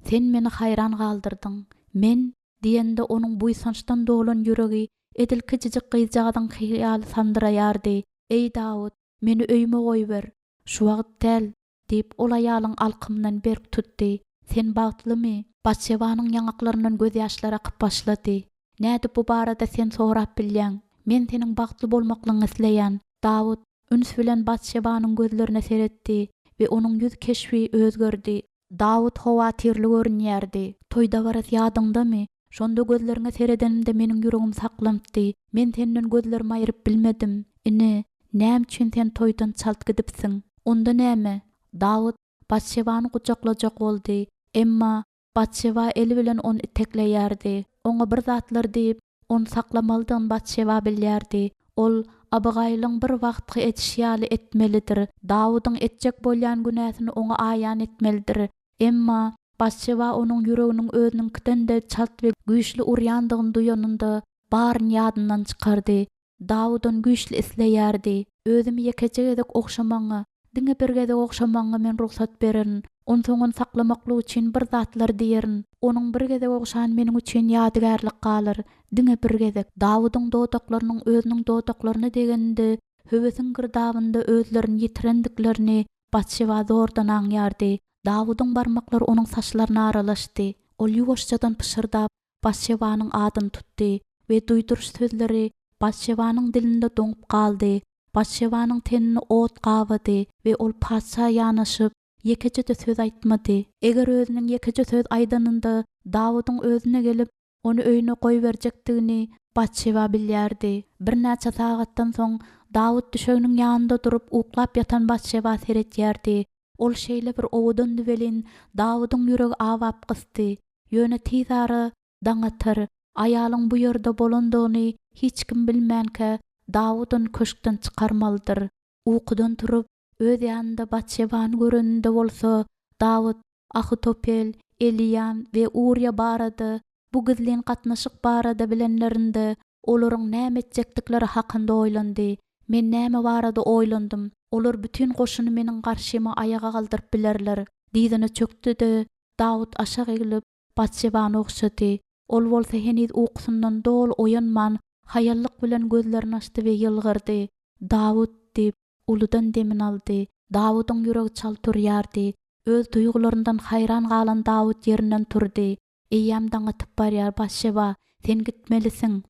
Sen meni hayran galdyrdyň. Men diýende onuň buýsançdan dolan ýüregi edil kiçijik gyzjagadan hyýaly sandyraýardy. Ey Dawud, meni öýme goýber. Şu wagt däl diýip ol aýalyň alkymyndan berk tutdy. Sen bagtlymy? Batşebanyň ýanaklaryndan göz ýaşlary akyp başlady. Näde bu barada sen sorap bilýäň? Men seniň bagtly bolmaklygyňy isleýän. Dawud üns bilen Batşebanyň gözlerine seretdi we onuň ýüz keşfi özgerdi. Dawud howa tirli görünýärdi. Toýda baras ýadyňdamy? Şonda gözlerine seredenimde meniň ýüregim saklampdy. Men senden gözlerimi aýryp bilmedim. Ine, näme üçin sen toýdan çalt gidipsiň? Onda näme? Dawud Batşebany guçaklajak boldy. Emma Batşeba eli bilen onu itekleýärdi. Oňa bir zatlar diýip onu saklamalydygyny Batşeba bilýärdi. Ol Abigaýlyň bir wagtky etişýaly etmelidir. Dawudyň etjek bolýan günäsini oňa aýan etmelidir. Emma Batşeba onuň ýüreginiň özüniňkinden de çalt we güýçli urýandygyny duýanynda baryn ýadyndan çykardy. Dawud onu güýçli isleýärdi. Özümi ýekejek edek okşamaňa, diňe bir gezek okşamaňa men ruhsat berin. Onu saklamaklyk üçin bir zatlar diýerin. Onuň bir gezek okşan meniň üçin ýadygärlik galar. Diňe bir gezek Dawudyň dodaklarynyň özüniň dodaklaryny degeninde höwesiň girdabynda özlerini ýitirendiklerini Batşeba zordan aňýardy. Dawudyň barmaklary onuň saçlaryna aralaşdy. Ol ýuwaşçadan pyşyrdap Batşebanyň adyny tutdy we duýduruş sözleri Batşebanyň dilinde doňup galdy. Batşebanyň tenini ot gabady we ol paşa ýanaşyp ýekeje söz aýtmady. Eger özüniň ýekeje söz aýdanynda Dawudyň özüne gelip onu öýüne goýberjekdigini Batşeba bilýärdi. Bir näçe sagatdan soň Dawud düşeginiň ýanynda durup uklap ýatan Batşeba seretýärdi. Ol şeýle bir owadan welin Dawudyň ýüregi awap gysdy. Ýöne tizary daňatyr Ayalyň bu ýerde bolandygyny hiç kim bilmänkä Dawud onu köşkden çykarmalydyr. Ukudan turup öz ýanynda Batşebany göreninde bolsa, Dawud, Ahitofel, Eliam we Urya barada bu gizlin gatnaşyk barada bilenlerinde olaryň näme etjekdikleri hakynda oýlandy. Men näme barada oýlandym. Olar bütün goşuny meniň garşyma ayaga galdyryp bilerler. Diýdine çökdi-de Dawud aşağı egilip Batşebany okşady. Ol bolsa heniz ukusundan dol oýanman, hayallyk bilen gözlerini açdy we ýylgyrdy. Dawud diýip uludan demin aldy. Dawudyň ýüregi çal turýardy. Öz duýgularyndan hayran galan Dawud ýerinden turdy. Eýýam daňatyp barýar Batşeba, sen gitmelisin.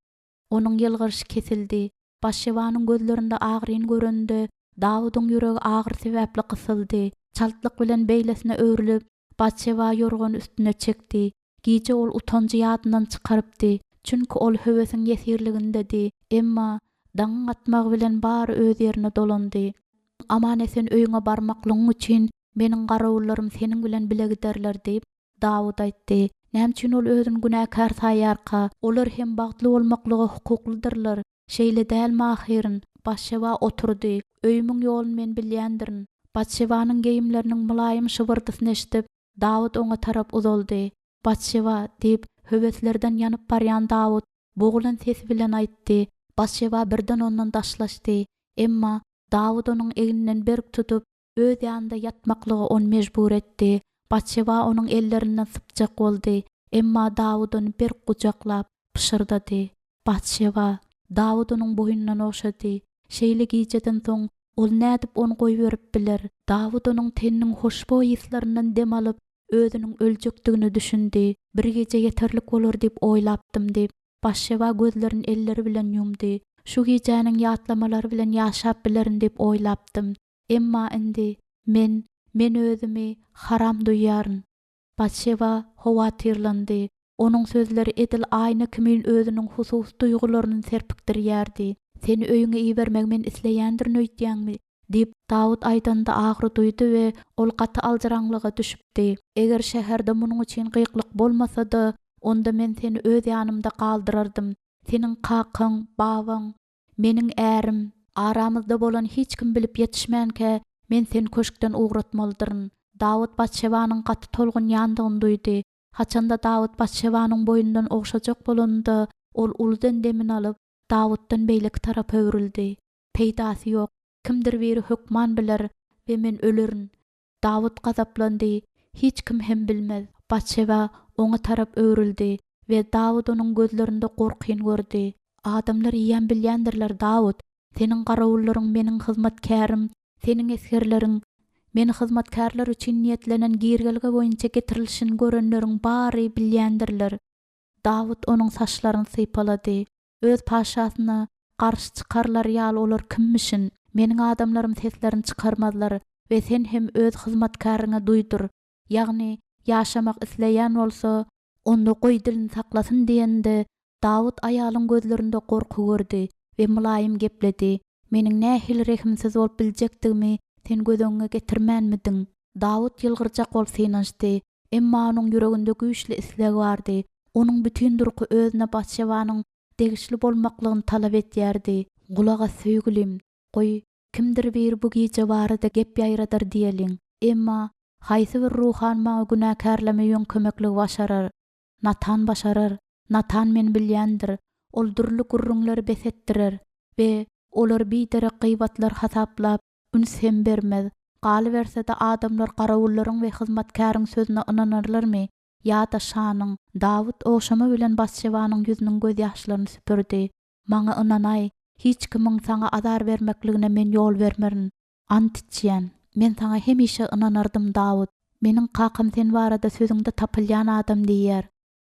Onuň ýylgyryşy kesildi. Batşebanyň gözlerinde agryn görende Dawudyň ýüregi agyr sebäpli kysyldy. Çaltlyk bilen beýlesine öwrülip Batşeba ýorgony üstüne çekdi. Giýje ol utanjy ýadyndan çykarypdy. Çünki ol höwesiň ýesirligindedi. Emma daň atmak bilen bar öz ýerine dolandy. Aman esen öýüňe barmaklygyň üçin meniň garawullarym seniň bilen bile giderler diýip Dawud aýtdy. Näme üçin ol özüni günäkär saýarka? Olar hem bagtly bolmaklygy hukuklydyrlar. Şeýle dälmi ahyryň? Batşeba oturdy. Öýümiň ýoluny men bilýändirin. Batşebanyň geýimleriniň mulaýym şybyrdysyny eşitip Dawud oňa tarap uzaldy. Batşeba diýip höweslerden ýanyp barýan Dawud bogulan sesi bilen aýtdy. Batşeba birden ondan daşlaşdy. Emma Dawud onuň egininden berk tutup öz ýanynda ýatmaklygy onu mejbur etdi. Batşeba onuň ellerinden sypjak boldy. Emma Dawud onu berk gujaklap pışırdady. Batşeba Dawud onuň boýundan okşady. Şeýle giýjeden soň ol nädip onu goýberip biler. Dawud onuň teniniň hoşboý hislerinden dem alyp özüniň öljekdigini düşündi. Bir gece yeterlik bolar diýip oýlapdym diýip Batşeba gözlerini elleri bilen ýumdy. Şu gecäniň ýatlamalary bilen ýaşap bilerin diýip oýlapdym. Emma indi men özümi haram duýaryn. Batşeba howatyrlandy. Onuň sözleri edil aýna kimin özüniň husus duýgularyny serpikdirýärdi. Seni öýüňe iýbermek men isleýändirin öýtýäňmi? Diýip Dawud aýdanda agry duýdy we ol gaty aljyraňlyga düşüpdi. Eger şäherde munuň üçin gyklyk bolmasa-da, onda men seni öz ýanymda galdyrardym. Seniň kakyň, babaň, meniň ärim, aramyzda bolan hiç kim bilip ýetişmänkä men seni köşkden ugratmalydyryn. Dawud Batşebanyň gaty tolgun ýandygyny duýdy. Haçanda Dawud Batşebanyň boýundan okşajak bolanda ol uludan demin alyp Dawuddan beýleki tarap öwrüldi. Peýdasy ýok. Kimdir biri hökman biler we men ölerin. Dawud gazaplandy. Hiç kim hem bilmez. Batşeba oňa tarap öwrüldi we Dawud onuň gözlerinde gorkyn gördi. Adamlar ýan bilýändirler Dawud. Seniň garawullaryň meniň hyzmatkärim, seniň esgerleriň meni hyzmatkarlar üçin niýetlenen girgelge boýunça getirilişini görenleriň bary bilýändirler. Dawud onuň saçlaryny sypalady. Öz paşasyna garşy çykarlar ýaly olar kimmişin? Meniň adamlarym seslerini çykarmazlar we sen hem öz hyzmatkaryňa duýdur. Ýagny ýaşamak isleýän bolsa, onda goý dilini saklasyn diýende Dawud aýalyň gözlerinde gorku gördi we mulaýym gepledi. Meniň nähili rehimsiz bolup biljekdigimi sen göz getirmänmidiň? Dawud ýylgyrjak bolup synanşdy. Emma onuň ýüreginde güýçli isleg bardy. Onuň bütün durky özüne Batşebanyň degişli bolmaklygyny talap etýärdi. Gulaga söýgülim, goý kimdir biri bu gece barada gep ýaýradyr diýeliň. Emma haýsy bir ruhan maňa günäkärlemeýän kömeklik başarar. Natan başarar. Natan men bilýändir. Ol durly gurrunlary besetdirer we olar biýdere gıybatlar hasaplap üns hem bermez. Galyberse-de adamlar garawullaryň we hyzmatkaryň sözüne ynanarlarmy? Ýa-da şanyň? Dawud oşama bilen Batşebanyň ýüzüniň göz ýaşlaryny süpürdi. Maňa ynanay, hiç kimiň saňa azar bermekligine men ýol bermerin. Ant içýän. Men saňa hemişe ynanardym Dawud. Meniň kakam sen barada sözüňde tapylýan adam diýär.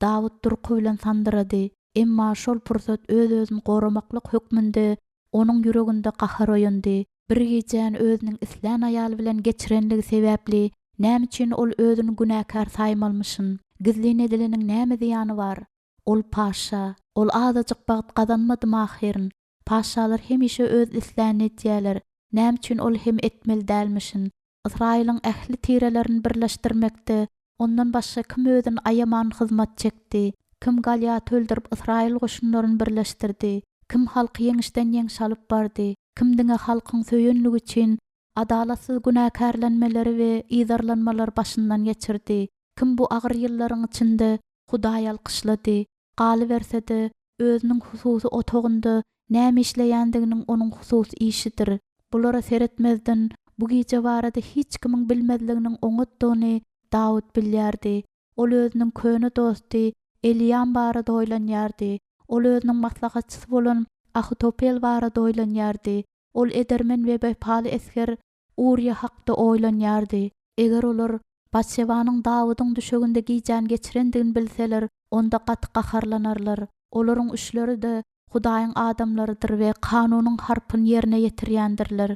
Dawud durky bilen sandyrady. Emma şol pursat öz-özüni goramaklyk hökmünde onuň ýüreginde gahar oýandy. Bir gecän özüniň isläň aýaly bilen geçirenligi sebäpli näme üçin ol özüni günäkär saýmalmyşyn? Gizlin edileniň näme ziýany bar? Ol paşa, ol azajyk bagyt gazanmadymy ahyryň? Paşalar hemişe öz isläni etýärler. Näme üçin ol hem etmeli dälmişin? Israýylyň ähli tirelerini birleşdirmekde ondan başga kim özüni aýaman hyzmat çekdi? Kim Galyat öldürüp Israil goşunlaryny birleşdirdi? Kim halky yeňişden ýeňiş alyp bardy? Kim diňe halkyň söýenligi üçin adalatsyz günäkärlenmeleri we ýyzarlanmalar başyndan geçirdi? Kim bu agyr ýyllaryň içinde Hudaýy alkyşlady? Galy bersede özüniň hususy otogunda näme işleýändiginiň onuň hususy işidir. Bulara seretmezden bu gece barada hiç kimin bilmezliginiň oňatdygyny Dawud bilýärdi. Ol özüniň köne dostu Eliam barada oýlanýardy. Ol özüniň maslahatçysy bolan Ahitofel barada oýlanýardy. Ol edermen we bepaly esker Uriýa hakda oýlanýardy. Eger olar Batşebanyň Dawudyň düşeginde giýjän geçirendigini bilseler, onda gaty gaharlanarlar. Olaryň üçleri de Hudaýyň adamlarydyr we kanunyň harpyny ýerine ýetirýändirler.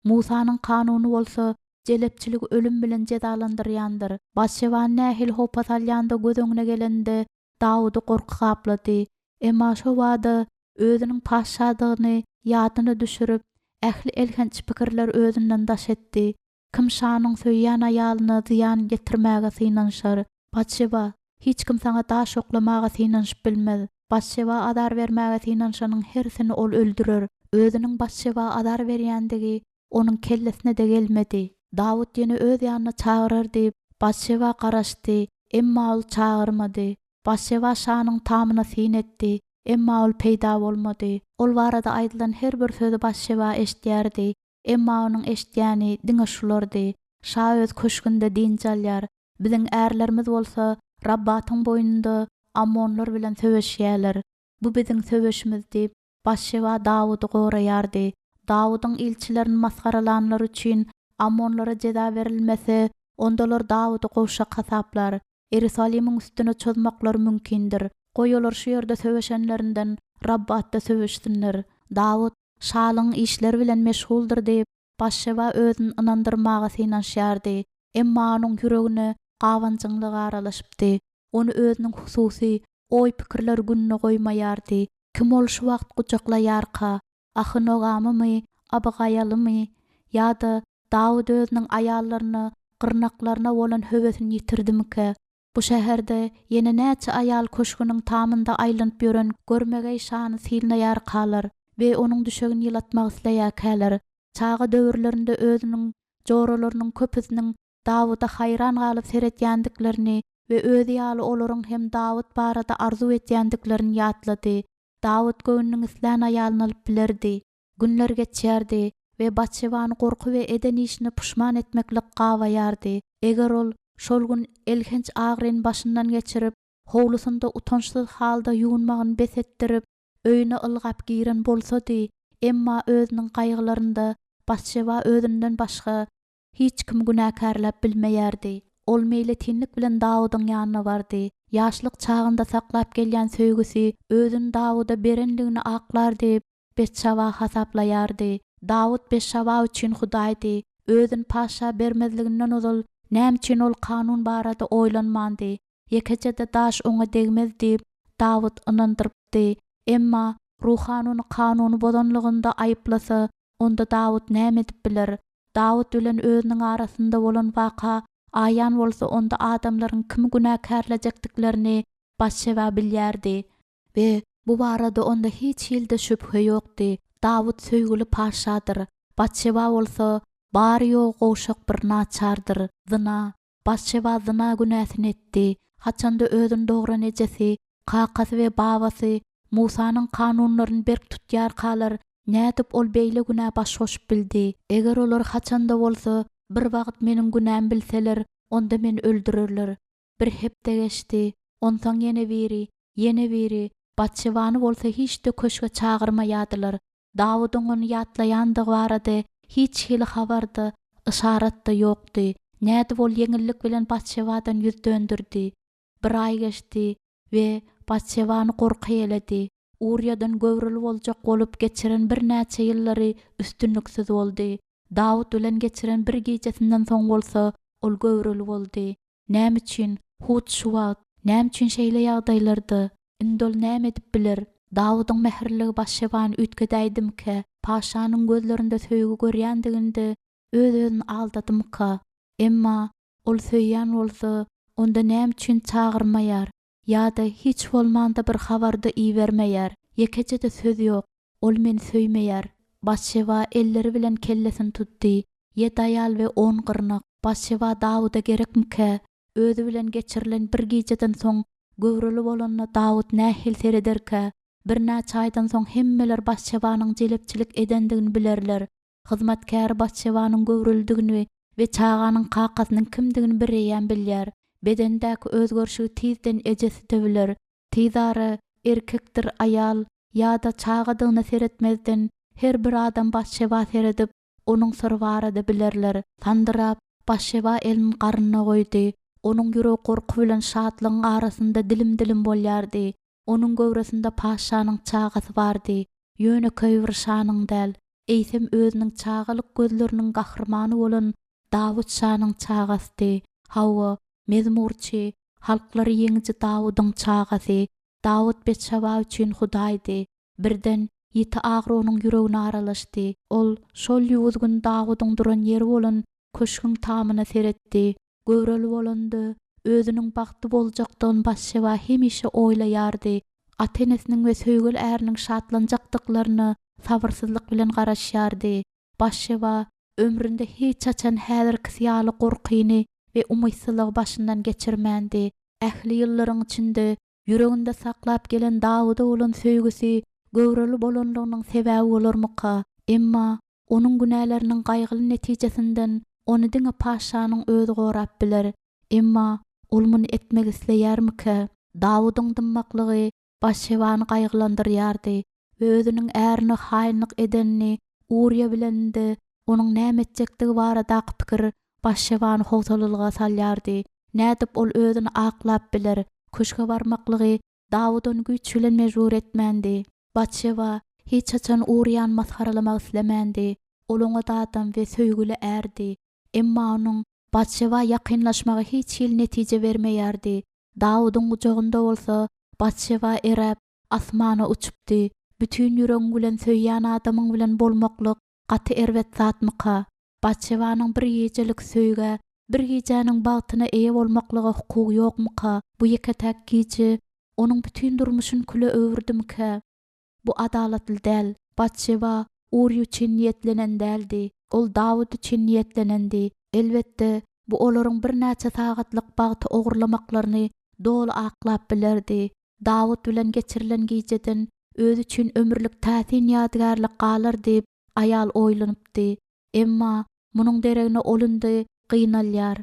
Musanyň kanuny bolsa jelepçilik ölüm bilen cezalandyrýandyr. Batşebanyň nähil hopa salýanda göz öňüne gelende Dawudy gorky gaplady. Emma şo wada özüniň paşadygyny ýadyna düşürüp, ähli elhenç pikirler özünden daş etdi. Kim şanyň söýýän aýalyna ziýan getirmäge synanşar. Batşeba, hiç kim saňa daş oklamaga synanşyp bilmez. Batşeba adar bermäge synanşanyň hersini ol öldürer. Özüniň Batşeba adar berýändigi onuň kellesine de gelmedi. Dawud ýene öz ýanyna çagyrar diýip Batşeba garaşdy, emma ol çagyrmady. Batşeba şanyň tamyna syn etdi, emma ol peýda bolmady. Ol barada aýdylan her bir sözi Batşeba eşitýärdi, emma onuň eşitýäni diňe şulardy. Şa öz köşkünde din çalýar. Biziň ärlerimiz bolsa Rabbatyň boýnunda Ammonlar bilen söwüşýärler. Bu biziň söwüşimiz diýip Batşeba Dawudy goraýardy. Dawudyň ilçilerini maskaralanlar üçin Ammonlara ceza berilmese, ondalar Dawudy goşa kasaplar. Ýerusalimiň üstüne çözmaklar mümkindir. Goýalar şu ýerde söwüşenlerinden Rabbatda söwüşsinler. Dawud şalyň işleri bilen meşguldur diýip Batşeba özüni ynandyrmaga synanşýardy. Emma onuň ýüregine gawanjyňlyk aralaşypdy. Onu özüniň hususy oý pikirler gününe goýmaýardy. Kim ol şu wagt gujaklaýarka? Ahynogamy, Abigaýalymy? Ýa-da Dawud özüniň aýallaryny, gyrnaklaryna bolan höwesini ýitirdimike? Bu şäherde ýene näçe aýal köşküniň tamynda aýlanyp ýören görmegey şany silnaýarkalar we onuň düşegini ýylatmak isleýärkäler. Çaga döwürlerinde özüniň joralarynyň köpüsiniň Dawuda hayran galyp seretýändiklerini we öz ýaly olaryň hem Dawud barada arzu etýändiklerini ýatlady. Dawud göwnüň isläň aýalyny alyp bilerdi. Günler geçýärdi we Batşebany gorky we eden işini puşman etmeklik gawaýardy. Eger ol şol gün elhenç agyryn başyndan geçirip, howlusunda utançsyz halda ýuwunmagyny besetdirip, öýüne ylgap giren bolsady, emma özüniň gaýgylarynda Batşeba özünden başga hiç kim günäkärläp bilmeýärdi. Ol meýle tinlik bilen Dawudyň ýanyna bardy. Ýaşlyk çagynda saklap gelýän söýgüsi özüni Dawuda berenligini aklar diýip Betşaba hasaplaýardy. Dawud Betşaba üçin Hudaýdy. Özüni paşa bermezliginden ozal näme üçin ol kanun barada oýlanmandy. Ýekejede daş oňa degmez diýip Dawud ynandyrypdy. Emma ruhanyny kanuny bozanlygynda aýyplasa, onda Dawud näme edip biler? Dawud bilen özüniň arasynda bolan waka aýan bolsa, onda adamlaryň kim günäkärlejekdiklerini Batşeba bilýärdi we bu barada onda hiç ýylda şüphe ýokdy. Dawud söýgüli paşadyr. Batşeba bolsa bary ýok goşak bir naçardyr. Zina. Batşeba zina günäsini etdi. Haçanda özüni dogran ejesi, kakasy we babasy Musanyň kanunlaryny berk tutýarkalar, nädip ol beýle günä baş goşup bildi. Eger olar haçanda bolsa bir wagt meniň günäm bilseler, onda meni öldürürler. Bir hepde geçdi. Ondan ýene biri. Batşebany bolsa hiç de köşke çagyrmaýadylar. Dawudyň onu ýatlaýandygy barada hiç hili habarda, işaret de ýokdy. Näde bol ýeňillik bilen Batşebadan ýüz döndürdi. Bir ay geçdi we Batşebany gorky eledi. Uriýadan gowrul boljak bolup geçiren bir näçe ýyllary üstünliksiz boldy. Dawud bilen geçiren bir gecesinden soň bolsa, ol gowrul boldy. Näme üçin? Hut şu wagt, näme üçin şeýle ýagdaýlarda? Indol näme edip biler? Dawudyň mehirligi Batşebany ütgedäýdimke, paşanyň gözlerinde söýgü görýändiginde öz-özüni aldadymka? Emma ol söýýän bolsa, onda näme üçin çagyrmaýar? ýa-da hiç bolmanda bir habarda iýermeýär. Ýekejede söz ýok, ol meni söýmeýär. Başşewa elleri bilen kellesini tutdy. 7 aýal we 10 gyrnyk. Başşewa Dawuda gerekmike? Özü bilen geçirilen bir geceden soň göwreli bolanyna Dawud nähil serederke? Bir näçe aýdan soň hemmeler başşewanyň jelepçilik edendigini bilerler. Hyzmatkär başşewanyň göwreldigini we çağanyň kakasynyň kimdigini bireýän bilýär. Bedendäki özgörşigi tizden ejesi de biler. Tizary erkekdir aýal ýa-da çağadygyny seretmezden her bir adam başşewa seredip onuň syry barada bilerler. Tandyrap başşewa elini garnyna goýdy. Onuň ýüregi gorku bilen şadlygyň arasynda dilim bolýardy. Onuň göwresinde paşanyň çagasy bardy. Ýöne köýür şanyň däl. Eýsem özüniň çagalyk gözleriniň gahrmany bolan Dawud şanyň çagasy. Hawa mezmurçy, halklary ýeňiji Dawudyň çagasy. Dawud Betşeba üçin Hudaýdy. Birden ýiti agyr onuň ýüregine aralaşdy. Ol şol ýuwuz gün Dawudyň duran ýeri bolan köşküň tamyna seretdi. Göwreli bolandy. Özüniň bagty boljakdygyny Başşewa hemişe oýlaýardy. Atenesiniň we söýgül äriniň şatlanjakdyklaryny sabyrsyzlyk bilen garaşýardy. Başşewa ömründe hiç açan häzirki ýaly gorkyny we umytsızlygy başyndan geçirmändi. Ähli ýyllaryň içinde ýüreginde saklap gelen Dawuda bolan söýgüsi göwreli bolanlygynyň sebäbi bolarmyka? Emma onuň günäleriniň gaýgyly netijesinden ony diňe paşanyň özü gorap biler. Emma ol muny etmek isleýärmike? Dawudyň dymmaklygy Başşewany gaýgylandyrýardy we özüniň ärini haýynlyk edenini Uriýa bilendi. Onuň näme etjekdigi baradaky pikir Başşewany howsalalyga salýardy. Nädip ol özüni aklap biler. Köşke barmaklygy Dawud ony güýç bilen mejbur etmändi. Başşewa hiç açan Uriýany masharalamak islemändi. Ol oňa dadam we söýgüli erdi. Emma onuň Başşewa ýakynlaşmagy hiç hil netije bermeýärdi. Dawudyň gujagynda bolsa Başşewa erep asmana uçupdy. Bütün ýüregiň bilen söýýän adamyň bilen bolmaklyk gaty erwet zatmyka? Başşewanyň bir gecelik söýge, bir gecäniň bagtyna eýe bolmaklygy hukugy ýokmyka? Bu ýeketäk gece onuň bütün durmuşyny küle öwürdimkä? Bu adalatly däl. Başşewa Uriýa üçin niýetlenen däldi. Ol Dawud üçin niýetlenendi. Elbetde bu olaryň bir näçe sagatlyk bagty ogurlamaklaryny dolu aklap bilerdi. Dawud bilen geçirilen geceden özü üçin ömürlük täsin ýadygärlik galar diýip aýal oýlanypdy. Emma munyň deregine olundy gynalýar.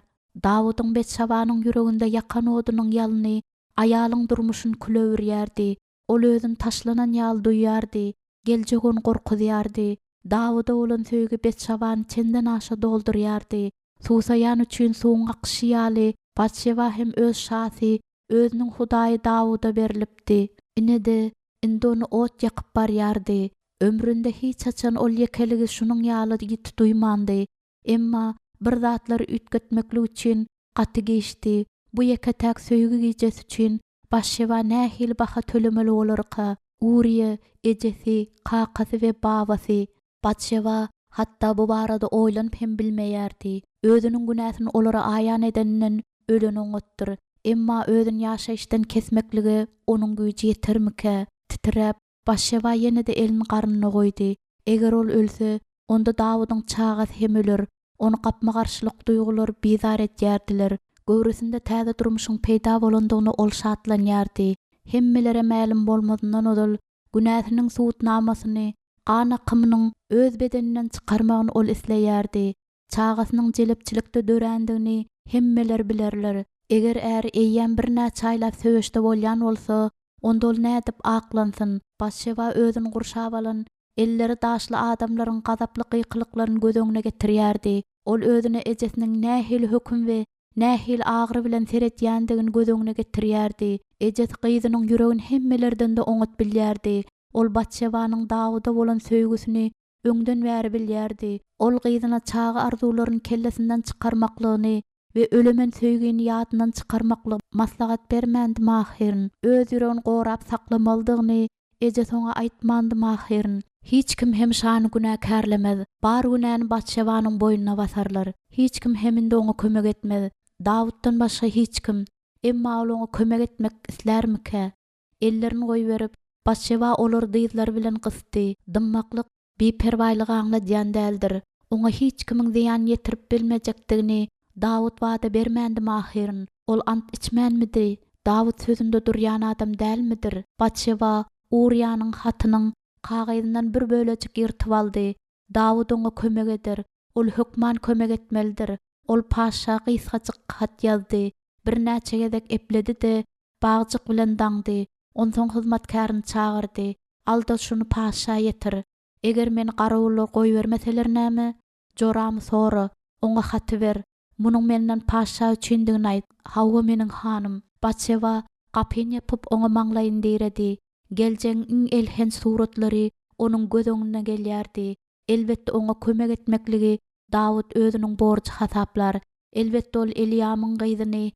Dawudyň Betşebanyň ýüreginde ýakan odunyň ýalyny aýalyň durmuşyny küleberýärdi. Ol özüni taşlanan ýaly duýýardy. Geljek onu gorkudýardy. Dawuda bolan söýgi Betşebany çenden aşa doldurýardy. Susaýan üçin suwuň akyşy ýaly Başşewa hem öz şahsy özüniň Hudaýy Dawuda berilipdi. Inede indi onu ot ýakyp barýardy. Ömründe hiç açan ol ýekeligi şunyň ýaly ýiti duýmandy. Emma bir zatlary ütgetmeklik üçin gaty geçdi. Bu ýeketäk söýgü gejesi üçin Başşewa nähil baha tölemeli bolarka? Uriýa, ejesi, kakasy we babasy. Başşewa hatta bu barada oýlanyp hem bilmeýärdi. Özüniň günäsini olara aýan edeninden ölen oňatdyr. Emma özüni ýaşaýyşdan kesmekligi onuň güýji ýetermike? Titrep Başşewa ýene-de elini garnyna goýdy. Eger ol ölse, onda Dawudyň çagasy hem öler. Onu gapma garşylyk duýgulary bizar etýärdiler. Göwresinde täze durmuşyň peýda bolandygyny ol şatlanýardy. Hemmelere ma'lum bolmadyndan odal günäsiniň suwutnamasyny, gan akymynyň öz bedeninden çykarmagyny ol isleýärdi. Çagasynyň jelepçilikde dörendigini hemmeler bilerler. Eger äri eýýän bir näçe aýlap söýüşde bolýan bolsa, onda ol nädip aklansyn? Başşewa özüni gurşap alan, elleri daşly adamlaryň gazaply gyklyklaryny göz öňüne getirýärdi. Ol özüne ejesiniň nähil höküm we nähil agyry bilen seretýändigini göz öňüne getirýärdi. Ejes gyzynyň ýüregini hemmelerden de oňat bilýärdi. Ol Başşewanyň Dawuda bolan söýgüsini öňden bäri bilýärdi. Ol gyzyna çagy arzularyny kellesinden çykarmaklygyny we ölemen söýgüni ýadyndan çykarmaklyk maslahat bermändi mahirin. Öz ýüregini gorap saklamalydygyny ejes oňa aýtmandy mahirin. Hiç kim hem şany günäkärlemez. Bar günäni Başşewanyň boýnuna basarlar. Hiç kim heminde oňa kömek etmez. Dawuddan başga hiç kim. Emma ol oňa kömek etmek islermike? Ellerini goýberip, Batşeba olar dyzlar bilen gysdy. Dymmaklyk beperwaýlyg aňladýan däldir. Oňa hiç kimiň ziýan ýetirip bilmejekdigini Dawud wada bermändimi ahyryň? Ol ant içmänmidi? Dawud sözünde durýan adam dälmidir? Batşeba Uriýanyň hatynyň kagydyndan bir bölejik ýyrtyp aldy. Dawud oňa kömek eder. Ol hökman kömek etmelidir. Ol paşa gysgaçyk hat ýazdy. Bir näçe gezek epledi-de bagjyk bilen daňdy. Onsoň hyzmatkaryny çagyrdy. Alda şunu paşa ýetir. Eger meni garawullar goýbermeseler näme? Joramy sora, oňa haty ber. Munuň menden paşa üçindigini aýt. Hawa meniň hanym. Batşeba gapyny ýapyp oňa maňlaýyn diredi. Geljeň iň elhen suratlary onuň göz öňüne gelýärdi. Elbetde oňa kömek etmekligi Dawud özüniň borçy hasaplar. Elbetde ol Eliamyň gyzyny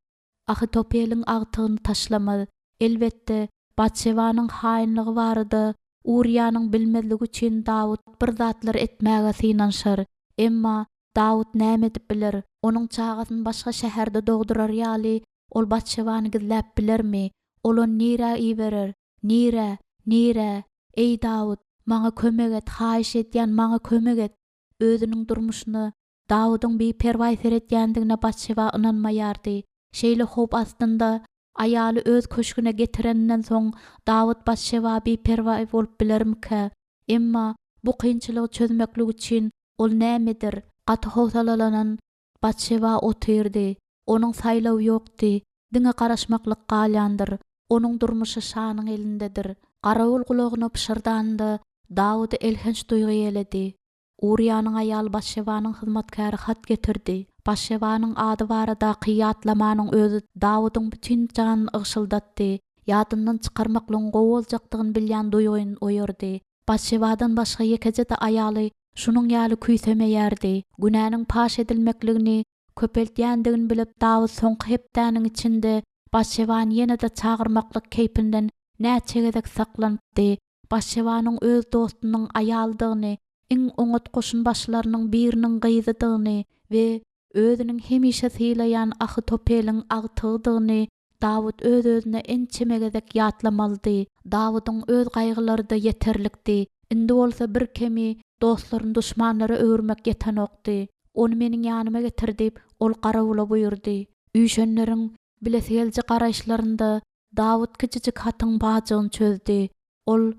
Ahitopeliň agtygyny taşlamady. Elbetde Batşebanyň haýynlygy bardy. Uriýanyň bilmezligi üçin Dawud bir zatlar etmäge synanşar. Emma Dawud näme edip biler? Onuň çagasyny başga şäherde dogdurar ýaly ol Batşebany gizläp bilermi? Ol onu nire iberer? Nire? Ey Dawud, maňa kömek et, haýyş etýän maňa kömek et. Özüniň durmuşyny Dawudyň beperwaý seretýändigine Batşeba ynanmaýardy. Şeýle hop astynda aýaly öz köşküne getirenden soň Dawud Batşeba beperwaý bolup bilermike? Emma bu kynçylygy çözmeklik üçin ol nämedir? Gaty howsalalanan Batşeba otyrdy. Onuň saýlawy ýokdy. Diňe garaşmaklyk galýandyr. Onuň durmuşy şanyň elindedir. Garawul gulagyna pişirdanda Dawudy elhenç duýgy ýeledi. Uriýanyň aýaly Batşebanyň hyzmatkary hat getirdi. Batşebanyň ady barada kıyatlamanyň özü Dawudyň bütün janyny ygşyldatdy. Ýadyndan çykarmaklyň gowaljakdygyny bilýän duýgyn oýardy. Batşebadan başga ýekejede aýaly şunuň ýaly küýsemeýärdi. Günäniň paş edilmekligini köpeltýändigini bilip Dawud soňky hepdäniň içinde Batşebany ýene-de çagyrmaklyk keýpinden näçe gezek saklanypdy. Batşebanyň öz dostunyň aýaldygyny, iň oňatgoşun başlarynyň biriniň gyzydygyny we özüniň hemişe sylaýan Ahitopeliň agtygydygyny Dawud öz-özüne ençeme gezek ýatlamalydy. Dawydyň öz gaýgylary da ýeterlikdi. Indi bolsa bir kemi dostlaryny duşmanlara öwürmek ýetenokdy. Onu meniň ýanyma getirdip, ol garawula buýurdy. Üýşenleriň bileselji garaýşlarynda Dawud kiçijik hatyň bajygyny çözdü. Ol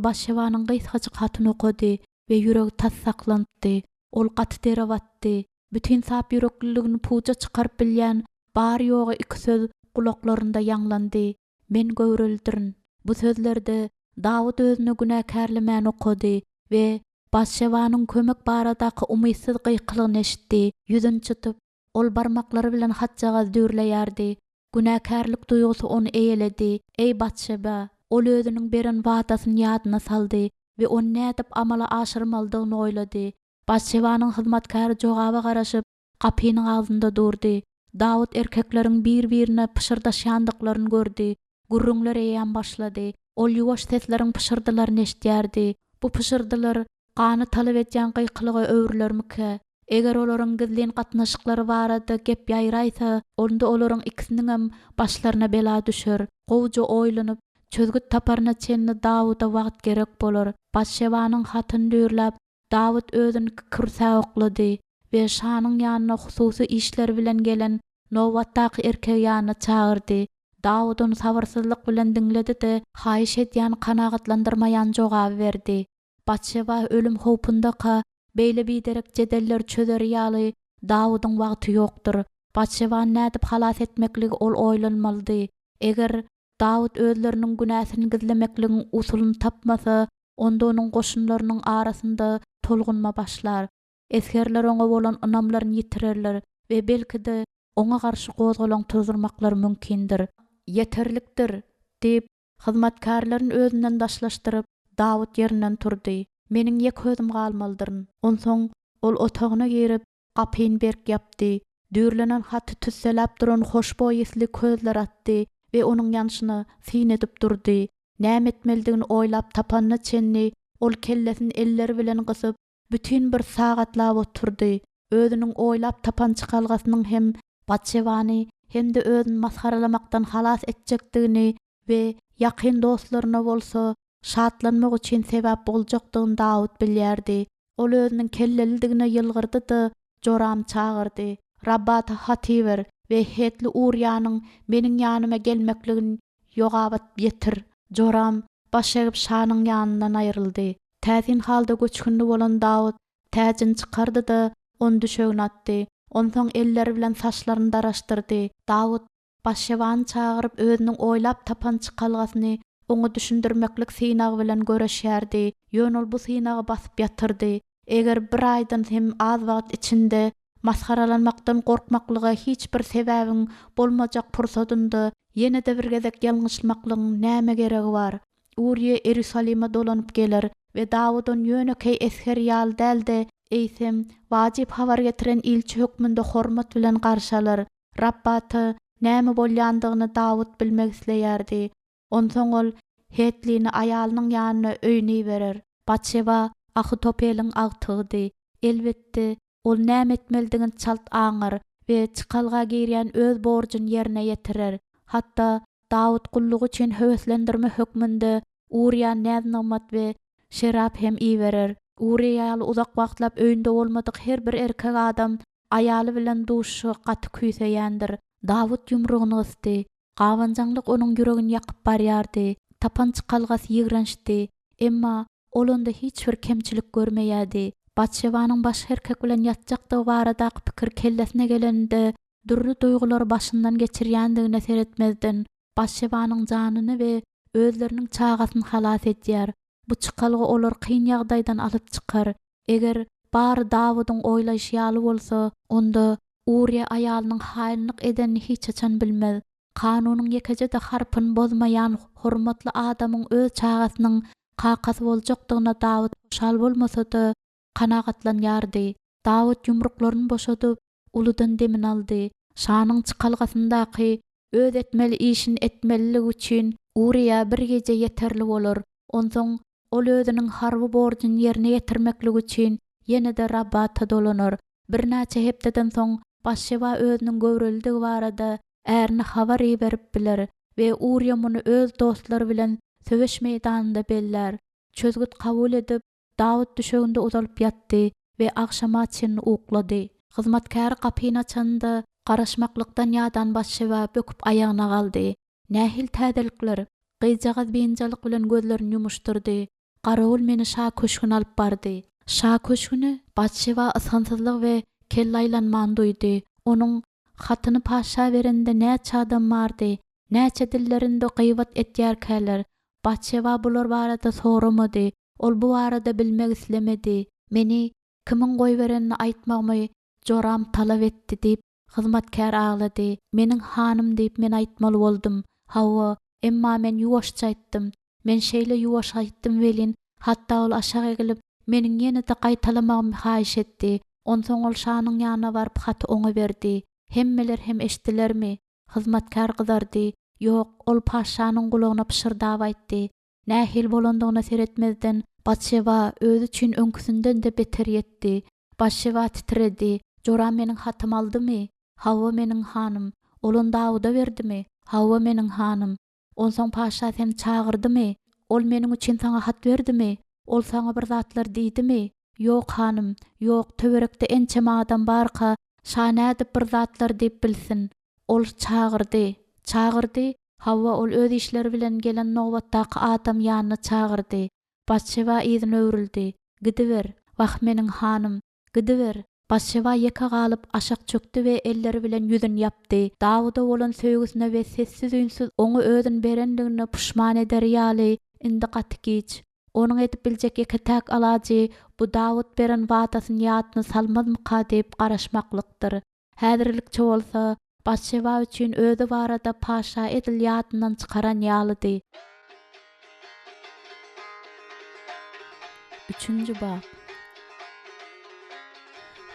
Batşebanyň gysgaçyk hatyny okudy we ýüregi tas saklanypdy. Ol gaty dere batdy. Bütün sap ýürekliligini puja çykaryp bilýän bar ýogy iki söz kulaklarynda ýanglandy. Men göwreldirin. Bu sözlerde Dawud özüne günäkärlemän okudy we Batşebanyň kömek baradaky umytsyz gıykylygyny eşitdi. Ýüzüni çytyp, ol barmaklary bilen hatjagaz dürleýärdi. Günäkärlik duýgusy onu eýeledi. Ey Batşeba, ol özüniň beren wadasyny ýadyna saldy we onu nädip amala aşyrmalydygyny oýlady. Batşebanyň hyzmatkary jogaba garaşyp gapynyň agzynda durdy. Dawud erkekleriň bir-birine pişirdaşýandyklaryny gördi. Gurrunlar eýän başlady. Ol ýuwaş sesleriň pişirdilaryny eşitýärdi. Bu pişirdiler gany talap etýän gıykylyga öwrülermike? Eger olaryň gizlin gatnaşyklary barada gep ýaýraýsa, onda olaryň ikisiniň hem başlaryna bela düşer. Gowja oýlanyp, çözgüt taparna çenli Dawuda wagt gerek bolar. Batşebanyň hatyny dürläp, Dawud özüni kürsäoklady we şanyň ýanyna hususy işler bilen gelen nowatdaky erkek ýanyna çagyrdy. Dawud onu sabyrsyzlyk bilen diňledi-de haýyş etýän kanagatlandyrmaýan jogap berdi. Batşeba ölüm howpundaka beýle biderek jedeller çözer ýaly Dawudyň wagty ýokdur. Batşebany nädip halas etmekligi ol oýlanmalydy. Eger Dawud özleriniň günäsini gizlemekligiň usulyny tapmasa, onda onuň goşunlarynyň arasynda tolgunma başlar. Eskerler oňa bolan ynamlaryny ýitirerler we belkide oňa garşy gozgalan tuzurmaklary mümkindir. Yeterlikdir, diýip hyzmatkarlaryny özünden daşlaşdyryp Dawud ýerinden turdy. Meniň ýek özüm galmalydyr. Onsoň ol otagyna girip gapyny berk ýapdy. Dürlenen haty tüsselap duran hoşboý isli közler atdy we onuň ýanyşyna fin edip durdy. Näme etmelidigini oýlap tapanyna çenli ol kellesini elleri bilen gysyp bütün bir sagatlap oturdy. Özüniň oýlap tapan çykalgasynyň hem Batşebany hem de özüni maskaralamaktan halas etjekdigini we ýakyn dostlaryna bolsa şatlanmak üçin sebäp boljakdygyny Dawud bilýärdi. Ol özüniň kellelidigine ýylgyrdy-da Joram çağırdy. Rabbata hatiber we hetli Uriýanyň meniň ýanyma gelmekligini ýogabat ýetir. Joram baş egip şanyň ýanyndan aýryldy. Täzin halda göçkünli bolan Dawud täjini çykardy-da onu düşegine atdy. Onsoň elleri bilen saçlaryny daraşdyrdy. Dawud başşewany çağıryp özüniň oýlap tapan çykalgasyny oňa düşündirmeklik synagy bilen göreşýärdi. Ýöne ol bu synagy basyp ýatyrdy. Eger bir aýdan hem az wagt içinde maskaralanmakdan gorkmaklyga hiç bir sebäbiň bolmajak pursatynda ýene-de bir gezek ýalňyşmaklygyň näme geregi bar? Uriýa Ýerusalime dolanyp geler we Dawudun ýönekey esher ýaly dälde eýsem wajyp habar getiren ilçi hökmünde hormat bilen garşalar. Rabbaty näme bolýandygyny Dawud bilmek isleýärdi. Onsoň ol hetliğini aýalynyň ýanyna öýni berer. Batşeba Ahitopeliň agtygy. Elbetde ol näme etmelidigini çalt aňar we çykalga girýän öz borjyny ýerine ýetirer. Hatda Dawud gullugy üçin höweslendirme hökmünde Uriýa näznamat we şerap hem iýberer. Uriýa uzak wagtlap öýünde bolmadyk her bir erkek adam aýaly bilen duşy gaty küýseýändir. Dawud ýumrugyny ysty. Gawanjaňlyk onuň ýüregini ýakyp barýardy. Tapan çykalgasy ýigrençdi. Emma ol onda hiç bir kemçilik görmeýärdi. Batşewanyň başga erkek bilen ýatjakdygy barada pikir kellesine geleninde dürli duýgular başyndan geçirýändigine seretmezden Batşewanyň janyny we özleriniň çagasyny halas edýär. Bu çykalgy olar kyn ýagdaýdan alyp çykar. Eger bary Dawydyň oýlaşy ýaly bolsa, onda Uriýa aýalynyň haýynlyk edenini hiç açan bilmez. Kanunyň ýekejede harpyn bozmaýan hormatly adamyň öz çagasynyň kakasy boljakdygyna Dawud şal bolmasa-da kanagatlanýardy. Dawud ýumruklaryny boşadyp uludan demin aldy. Şanyň çykalgasyndaky öz etmeli işini etmelilik üçin Uriýa bir gece yeterli bolar. Onsoň ol özüniň harby borjyny ýerine ýetirmeklik üçin ýene-de Rabbata dolanır. Bir näçe hepdeden soň Batşeba özüniň göwrelidigi barada ärini habar berip biler we Uriýa muny öz dostlary bilen söweş meýdanynda beller. Çözgüt kabul edip Dawud düşeginde uzalyp ýatdy we akşama çenini uklady. Hyzmatkary kapyny açanda garaşmaklykdan ýadan Batşeba böküp aýagyna galdy. Nähil täzelikler, gyjagaz beýinjalyk bilen gözlerini ýumuşdurdy. Garawul meni şa köşküne alyp bardy. Şa köşküni Batşeba ysgynsyzlyk we kellaýlanman duýdy. Onuň hatyny paşa berende näçe adam bardy, näçe dillerinde gıýbat etýärkäler. Batşeba bular barada soramady. Ol bu arada bilmek islemedi. Meni kimin goýberenini aýtmagmy Joram talap etdi diýip hyzmatkär aglady. Meniň hanym diýip men aýtmaly boldum. Hawa, emma men ýuwaşça aýtdym. Men şeýle ýuwaş aýtdym welin, hatda ol aşağı egilip meniň ýene-de gaýtalamagmy haýyş etdi. Onsoň ol şanyň ýanyna baryp haty oňa berdi. Hemmeler hem eşdilermi? Hyzmatkär gyzardy. Ýok, ol paşanyň gulagyna pişirdap aýtdy. Nähil bolandygyna seretmezden Batşeba özü üçin öňküsinden de beter ýetdi. Batşeba titredi. Joram meniň hatym aldymy? Hawa meniň hanym. Olun Dawuda berdimi? Hawa meniň hanym. Onsoň paşa seni çağırdymy? Ol meniň üçin saňa hat berdimi? Ol saňa bir zatlar diýdimi? Ýok hanym, ýok, töwerekde ençem adam barka şanäde bir zatlar diýip bilsin. Ol çağırdy. Hawa ol öz işleri bilen gelen nowbatdaky adam ýanyna çağırdy. Batşeba ýygyny öwrüldi. Gidiber, wagt meniň hanym, gidiber. Batşeba ýeke galyp aşak çökdi we elleri bilen ýüzüni ýapdy. Dawuda bolan söýgüsine we sessiz ünsüz oňa özüni berendigine puşman eder ýaly indi gatykyç. Onuň edip biljek ýeke täk alajy bu Dawud beren wadasyny ýadyna salmazmyka diýip garaşmaklykdyr. Häzirlikçe bolsa Batşeba üçin özü barada paşa edil ýadyndan çykaran ýalydy. 3. bab.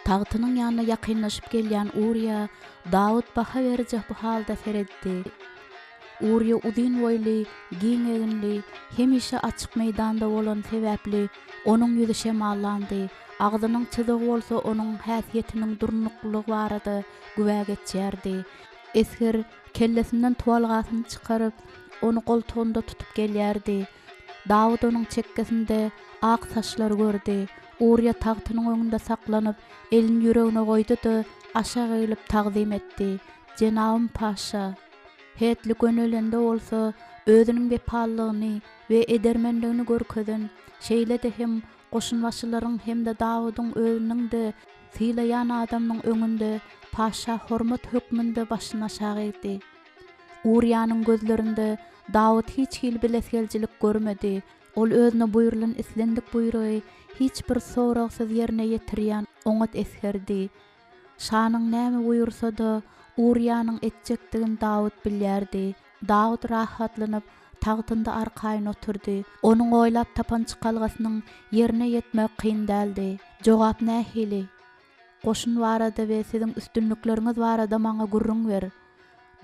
Tagtynyň ýanyna ýakynlaşyp gelýän Uriýa Dawud baha berjek bu halda sereddi. Uriýa uzun boýly, giň eginli, hemişe açyk meýdanda bolan sebäpli onuň ýüzi şemallandy. Agzynyň çyzygy bolsa onuň häsiýetiniň durnuklygy barada gübä geçýärdi. Esher kellesinden tuvalgasyny çykaryp, onu koltuğunda tutup gelýärdi. Dawud onuň çekkesinde ak saçlary gördi. Uriya tagtynyň öňünde saklanyp, elini ýüregine goýdy-da aşağı eýilip tagzym etdi. Jenabym paşa, hetli gönelende bolsa özüniň bepallygyny we edermenligini görkeden, şeýle de hem goşun başylaryň hem de Dawydyň özüniň de sylaýan adamyň öňünde paşa hormat hökmünde başyny aşağı eýdi. Uriýanyň gözlerinde Dawud hiç hil bilesgeljilik görmedi. Ol özüne buýrulan islendik buýrugy hiç bir soragsyz ýerine ýetirýän oňat esherdi. Şanyň näme buýursa da Uriýanyň etjekdigini Dawud bilýärdi. Dawud rahatlanyp tagtynda arkaýyna oturdy. Onuň oýlap tapan çykalgasynyň ýerine ýetmek kyn däldi. Jogap nähili? Goşun barada we siziň üstünlikleriniz barada maňa gurrun ber.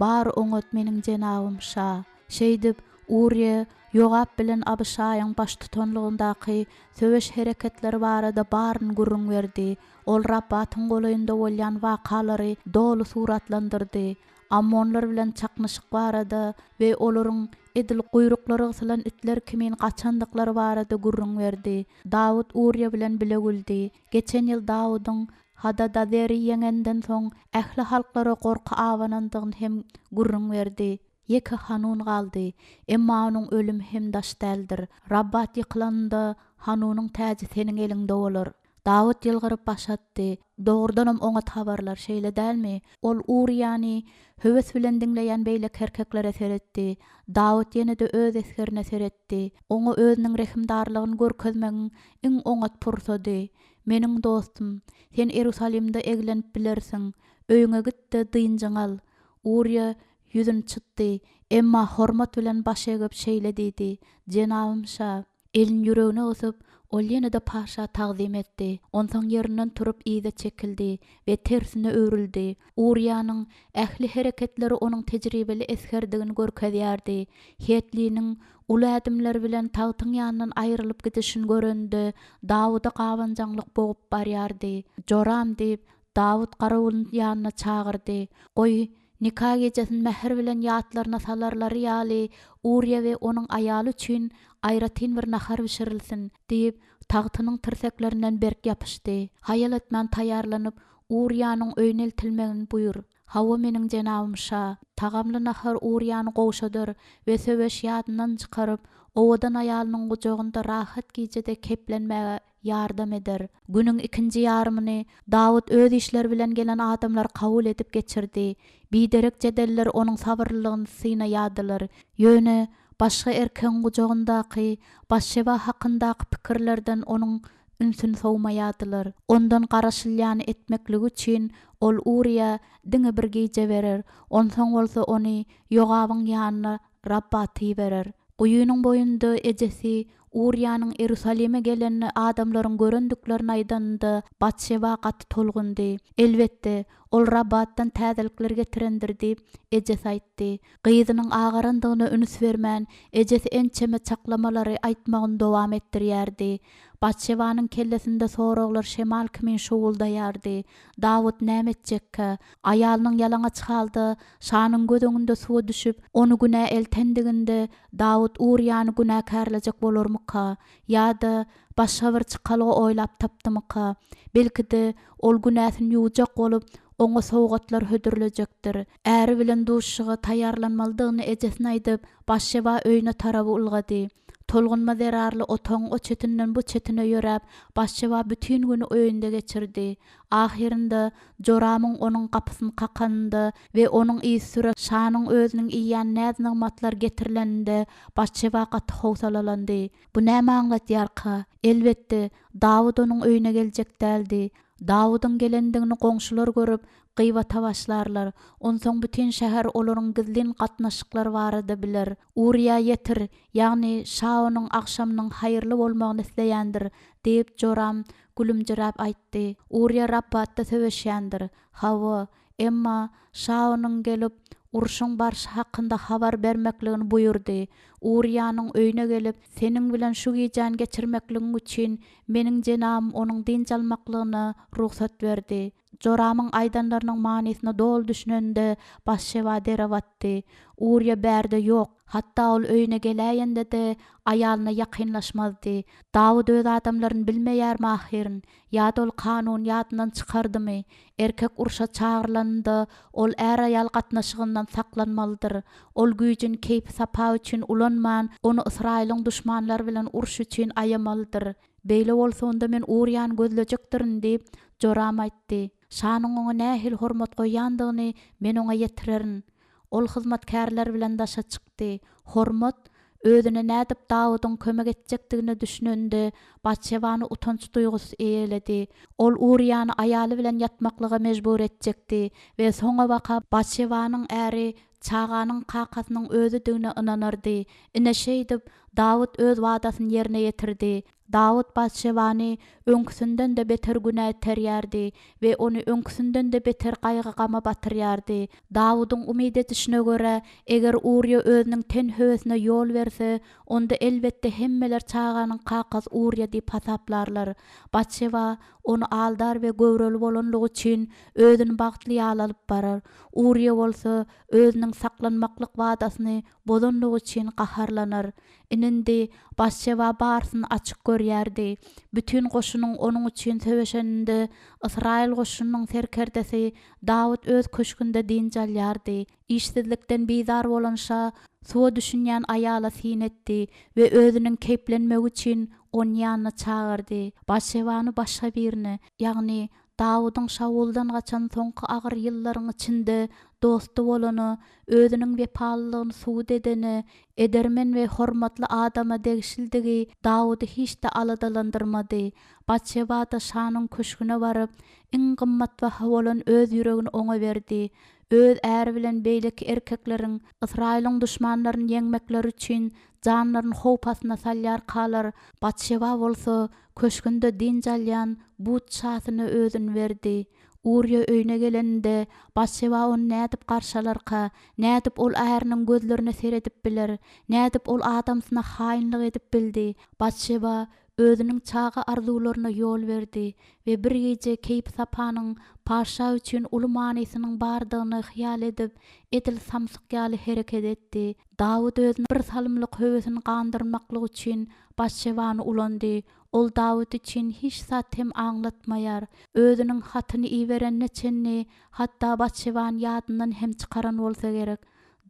Bar oňat meniň jenabym şa. Şeýdip Uriýa ýogap bilen Abyşaýyň baş tutanlygyndaky söweş hereketleri barada baryny gurrun berdi. Ol Rabbatyň golaýynda bolýan wakalary dolu suratlandyrdy. Ammonlar bilen çaknyşyk barada we olaryň edil guyruklary gysylan itler kimin gaçandyklary barada gurrun berdi. Dawud Uriýa bilen bilegildi. Geçen ýyl Dawydyň Hadadazeri ýeňenden soň ähli halklara gorky awanandygyny hem gurrun berdi. Ýeki Hanun galdy. Emma onuň ölüm hem daş däldir. Rabbat ýykylanda Hanunyň täji seniň elinde bolar. Dawud ýylgyryp başatdy. Dogrudanam oňa habarlar şeýle dälmi? Ol Uriýany höwes bilen diňleýän beýlek erkeklere seretdi. Dawud ýene-de öz eskerine seretdi. Oňa özüniň rehimdarlygyny görkezmegiň iň oňat pursady. Meniň dostum, sen Ýerusalimde eglenip bilersiň. Öýüňe gitde dynjyň al. Uriýa yüzün çıttı, emma hormat bilen baş egip şeýle diýdi. Jenabym şa, elin ýüregine gysyp, ol ýene-de paşa tagzym etdi. Onsoň ýerinden turup iýde çekildi we tersine öwrildi. Uriýanyň ähli hereketleri onuň tejribeli eskerdigini görkezýärdi. Hetliniň uly adamlar bilen tagtyň ýanyndan aýrylyp gidişini görende Dawyda gawanjaňlyk bogup barýardy. Joram diýip Dawud garawulyň ýanyna çagyrdy. Goý nikah gecesini mäher bilen ýatlaryna salarlary ýaly Uriýa we onuň aýaly üçin aýratyn bir nahar bişirilsin diýip tagtynyň tirseklerinden berk ýapyşdy. Haýal etmän taýýarlanyp Uriýanyň öýüne eltilmegini buýur. Hawa meniň jenabym şa. Tagamly nahar Uriýany gowşadyr we söweş ýadyndan çykaryp owadan aýalynyň gujagynda rahat gijede keplenmäge ýardam eder. Günüň ikinji ýarymyny Dawud öz işler bilen gelen adamlar kabul edip geçirdi. Biderek jedeller onuň sabırlygyny synaýadylar. Ýöne başga erkeň gujagyndaky Başşeba hakyndaky pikirlerden onuň ünsün sowmaýadylar. Ondan garaşylýany etmekligi üçin ol Uriýa diňe bir gije berer. Onsoň bolsa ony ýogabyň ýanyna Rabbaty berer. Guyunyň boýunda ejesi Uriýanyň Ýerusalime gelenini adamlaryň görendiklerini aýdanda Batşeba gaty tolgundy. Elbetde ol Rabbatdan täzelikler getirendir diýip ejes aýtdy. Gyzynyň agarandygyna üns bermän ejesi ençeme çaklamalary aýtmagyny dowam etdirýärdi. Batşebanyň kellesinde soraglar şemal kimin şowuldaýardy. Dawud näme etjekkä? Aýalynyň ýalaňaç halda şanyň gödüňünde suwa düşüp onu günä eltendiginde Dawud Uriýany günäkärlejek bolarmyka? Ýa-da başga bir çykalygy oýlap tapdymyka? Belkide ol günäsini ýuwjak bolup oňa sowgatlar hödürlejekdir. Äri bilen duşşyga taýýarlanmalydygyny ejesine aýdyp Başşeba öýüne tarapy ulgady. Tolgunma zerarly otoň o çetinden bu çetine ýöräp Başşeba bütün güni öýünde geçirdi. Ahirinde Joramyň onuň gapysyny kakanda we onuň ýsüre şanyň özüniň iýýän näznig matlar getirileninde Başşeba gaty howsalalandy. Bu näme aňlatýarka? Elbetde Dawud onuň öýüne geljek däldi. Dawydyň gelendigini goňşular görüp gıybata başlarlar. Onsoň bütün şäher olaryň gizlin gatnaşyklary barada biler. Uriýa ýetir, ýagny şaonyň akşamynyň haýyrly bolmagyny isleýändir diýip Joram gülümjirap aýtdy. Uriýa Rabbatda söweşýändir. Hawa, emma şaonyň gelip urşuň barşy hakynda habar bermekligini buýurdy. Uriýanyň öýüne gelip seniň bilen şu gijan geçirmekligiň üçin meniň jenabym onuň dinç almaklygyna ruhsat berdi. Joramyň aýdanlarynyň manysyny dol düşünende başşewa derabatdy. Urya bärde ýok. Hatta ol öýüne gelýände de aýalyna ýakynlaşmazdy. Dawud öz adamlaryny bilmeýärmi ahyryň? Ýa-da ol kanun ýadyndan çykardymy? Erkek urşa çağırylanda ol är aýal gatnaşygyndan saklanmalydyr. Ol güýjün keýpi sapa üçin ulanman, onu Israýlyň duşmanlary bilen uruş üçin aýamalydyr. Beýle bolsa onda men Urýany gözlejekdirin diýip Joram aýtdy. Şanyň oňa nähil hormat goýandygyny men oňa ýetirerin. Ol hyzmatkärler bilen daşa çykdy. Hormat özüne nädip Dawydyň kömek etjekdigini düşünende Batşewany utanç duýgusy eýeledi. Ol Urýany aýaly bilen ýatmaklyga mejbur etjekdi we soňa waka Batşewanyň äri çağanyň kakasynyň özüdigine ynanardy. Ineşeýdip Dawud öz wadasyny ýerine ýetirdi. Dawud Batşewany öňküsünden de beter günä terýärdi we ony öňküsünden de beter gaýgy-gama batyrýardy. Dawydyň umyd etişine görä, eger Urya özüniň ten höwesine ýol berse, onda elbetde hemmeler çağanyň kakasy Urya diýip hasaplarlar. Batşewa onu aldar we göwreli bolanlygy üçin özüni bagtly ýaly alyp barar. Urya bolsa özüniň saklanmaklyk wadasyny bozanlygy üçin gaharlanar. Inindi Batşewa barsyny açyk görýärdi. Bütün goşunyň onuň üçin söweşeninde Israýl goşunynyň serkerdesi Dawud öz köşkünde dinjalýardy. İşsizlikden bizar bolanşa suwa düşünýän aýala sinetdi we özüniň keplenmek üçin onun ýanyna çağırdy. Batşewany başga birini, ýagny Dawydyň Şawuldan gaçan soňky agyr ýyllaryň içinde dostu bolany, özüniň wepalylygyny suwd edeni, edermen we hormatly adama degişildigi Dawydy hiç de aladalandyrmady. Batşewa da şanyň köşküne baryp, iň gymmat baha bolan öz ýüregini oňa berdi. Öz äri bilen beýleki erkekleriň Israýlyň duşmanlaryny ýeňmekleri üçin janlaryny howpasyna salýar kalar. Batşewa bolsa köşkünde dinjalýan but şahyny özüni berdi. Urya öýüne gelende Batşewa onu nädip garşalarka, nädip ol ärining gözlerine seredip biler, nädip ol adamsyna haýynlyk edip bildi. Batşewa özüniň çaga arzularyna ýol berdi we bir gece keýip sapanyň paşa üçin uly manysynyň bardygyny hyýal edip edil samsyk ýaly hereket etdi. Dawud özüniň bir salymlyk höwesini gandyrmaklyk üçin Batşewany ulandy. Ol Dawud üçin hiç zat hem aňlatmaýar. Özüniň hatyny iýberen neçenni hatda Batşewany ýadyndan hem çykaran bolsa gerek.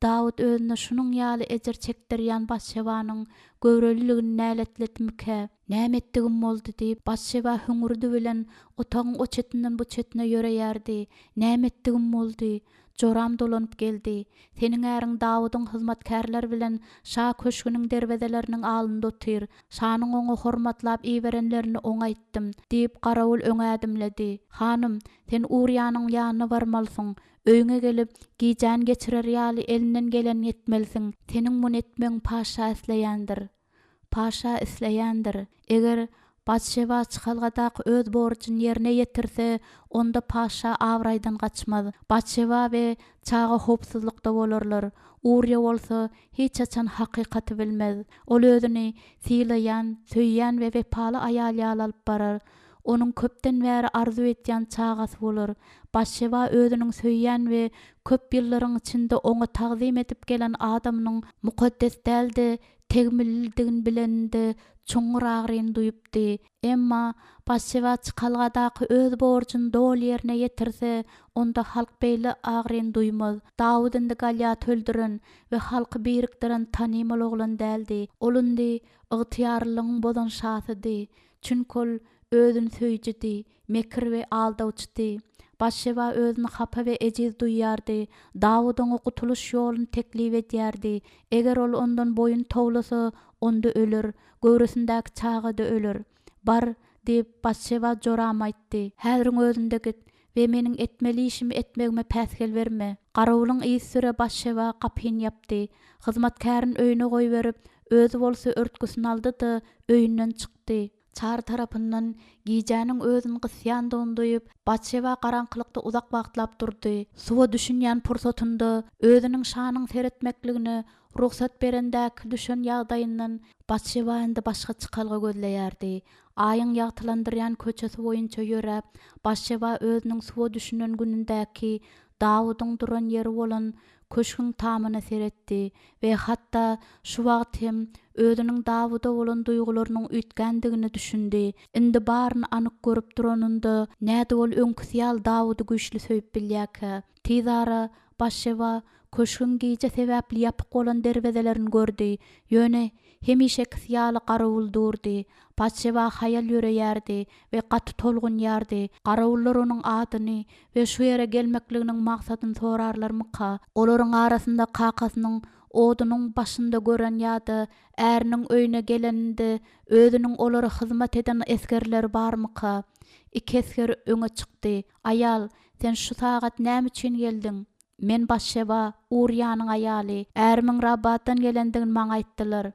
Dawud özüne şunuň ýaly ejer çekdirýän Batşewanyň göwreliligini näletletmike, nämetdigim boldy diýip Batşewa hüngürdi bilen otagyň o çetinden bu çetine ýöreýärdi. Nämetdigim boldy. Joram dolanyp geldi. Seniň äriň Dawydyň hyzmatkärler bilen şa köşküniň derwezeleriniň alynda otyr. Şanyň oňa hormatlap iýberenlerini oňa aýtdym diýip garawul öňädimledi. Hanym, sen Uryanyň ýanyna barmalysyň. Öýüňe gelip giýjän geçirer ýaly elinden gelen etmelisin. Senin bunu etmeň paşa isleýändir. Paşa isleýändir. Eger Batşewa çykalgadak öz borçyny ýerine ýetirse, onda paşa awraýdan gaçmaz. Batşewa we çaga hopsuzlukda bolarlar. Urya bolsa hiç açan hakykaty bilmez. Ol özüni silayan, söýýän we wepaly aýal ýaly alyp barar. Onun köpden bäri arzu etýän çagasy bolar. Batşewa özüniň söýýän we köp ýyllaryň içinde oňa tagzim edip gelen adamynyň mukaddes däldi tegmilligini bilende çoňur agryn duýupdy. Emma Batşewa çykalgadak öz borçyny dol ýerine ýetirse, onda halk beýle agryn duýmaz. Dawud indi galyat öldüren we halky birikdiren tanymal oglan däldi. Olundi ygtyýarlygyň bozan şahydy. Çünki ol özüni söýjidi, mekir we aldawçydy. Batşewa özüni hapa we ejiz duýýardy. Dawud oňa gutuluş ýoluny teklip edýärdi. Eger ol ondan boyun towlasa, onda ölür, göwresindäki çaga da ölür. Bar diýip Batşewa Joram aýtdy. Häziriň özünde git we meniň etmeli işimi etmegime päsgel berme. Garawulyň ýsüre Batşewa kapyny ýapdy. Hyzmatkärin öýüne goýberip, özü bolsa örtgüsini aldy da öýünden çykdy. çar tarapyndan gijäniň özüni gysýandygyny duýup, Batşeba garaňkylykda uzak wagtlap durdy. Suwa düşünýän pursatynda özüniň şanyny seretmekligine ruhsat berendäki düşen ýagdaýyndan Batşeba indi başga çykalgy gözleýärdi. Aýyň ýagtylandyrýan köçesi boýunça ýörep, Batşeba özüniň suwa düşünen günündäki Dawudyň duran ýeri bolan köşküň tamyna seretdi we hatda şu wagt hem özüniň Dawuda bolan duýgularynyň üýtgendigini düşündi. Indi baryny anyk görüp duranynda näde bol öňküsýal Dawudy güýçli söýüp bilýäkä. Tizara Batşeba köşküň giýje sebäpli ýapyk bolan derbezelerini gördi. Ýöne hemişe kysýaly garawuldurdy. Batşeba hayal ýöreýärdi we gaty tolgunýardy. Garawullar onuň adyny we şu ýere gelmekliginiň maksadyny sorarlarmyka? Olaryň arasynda kakasynyň odunyň başynda gören ýa-da äriniň öýüne geleninde özüniň olary hyzmat eden eskerleri barmyka? Iki esker öňe çykdy. Ayal, sen şu sagat näme üçin geldiň? Men Batşeba, Uriýanyň aýaly. Ärimiň Rabbatdan gelendigini maňa aýtdylar.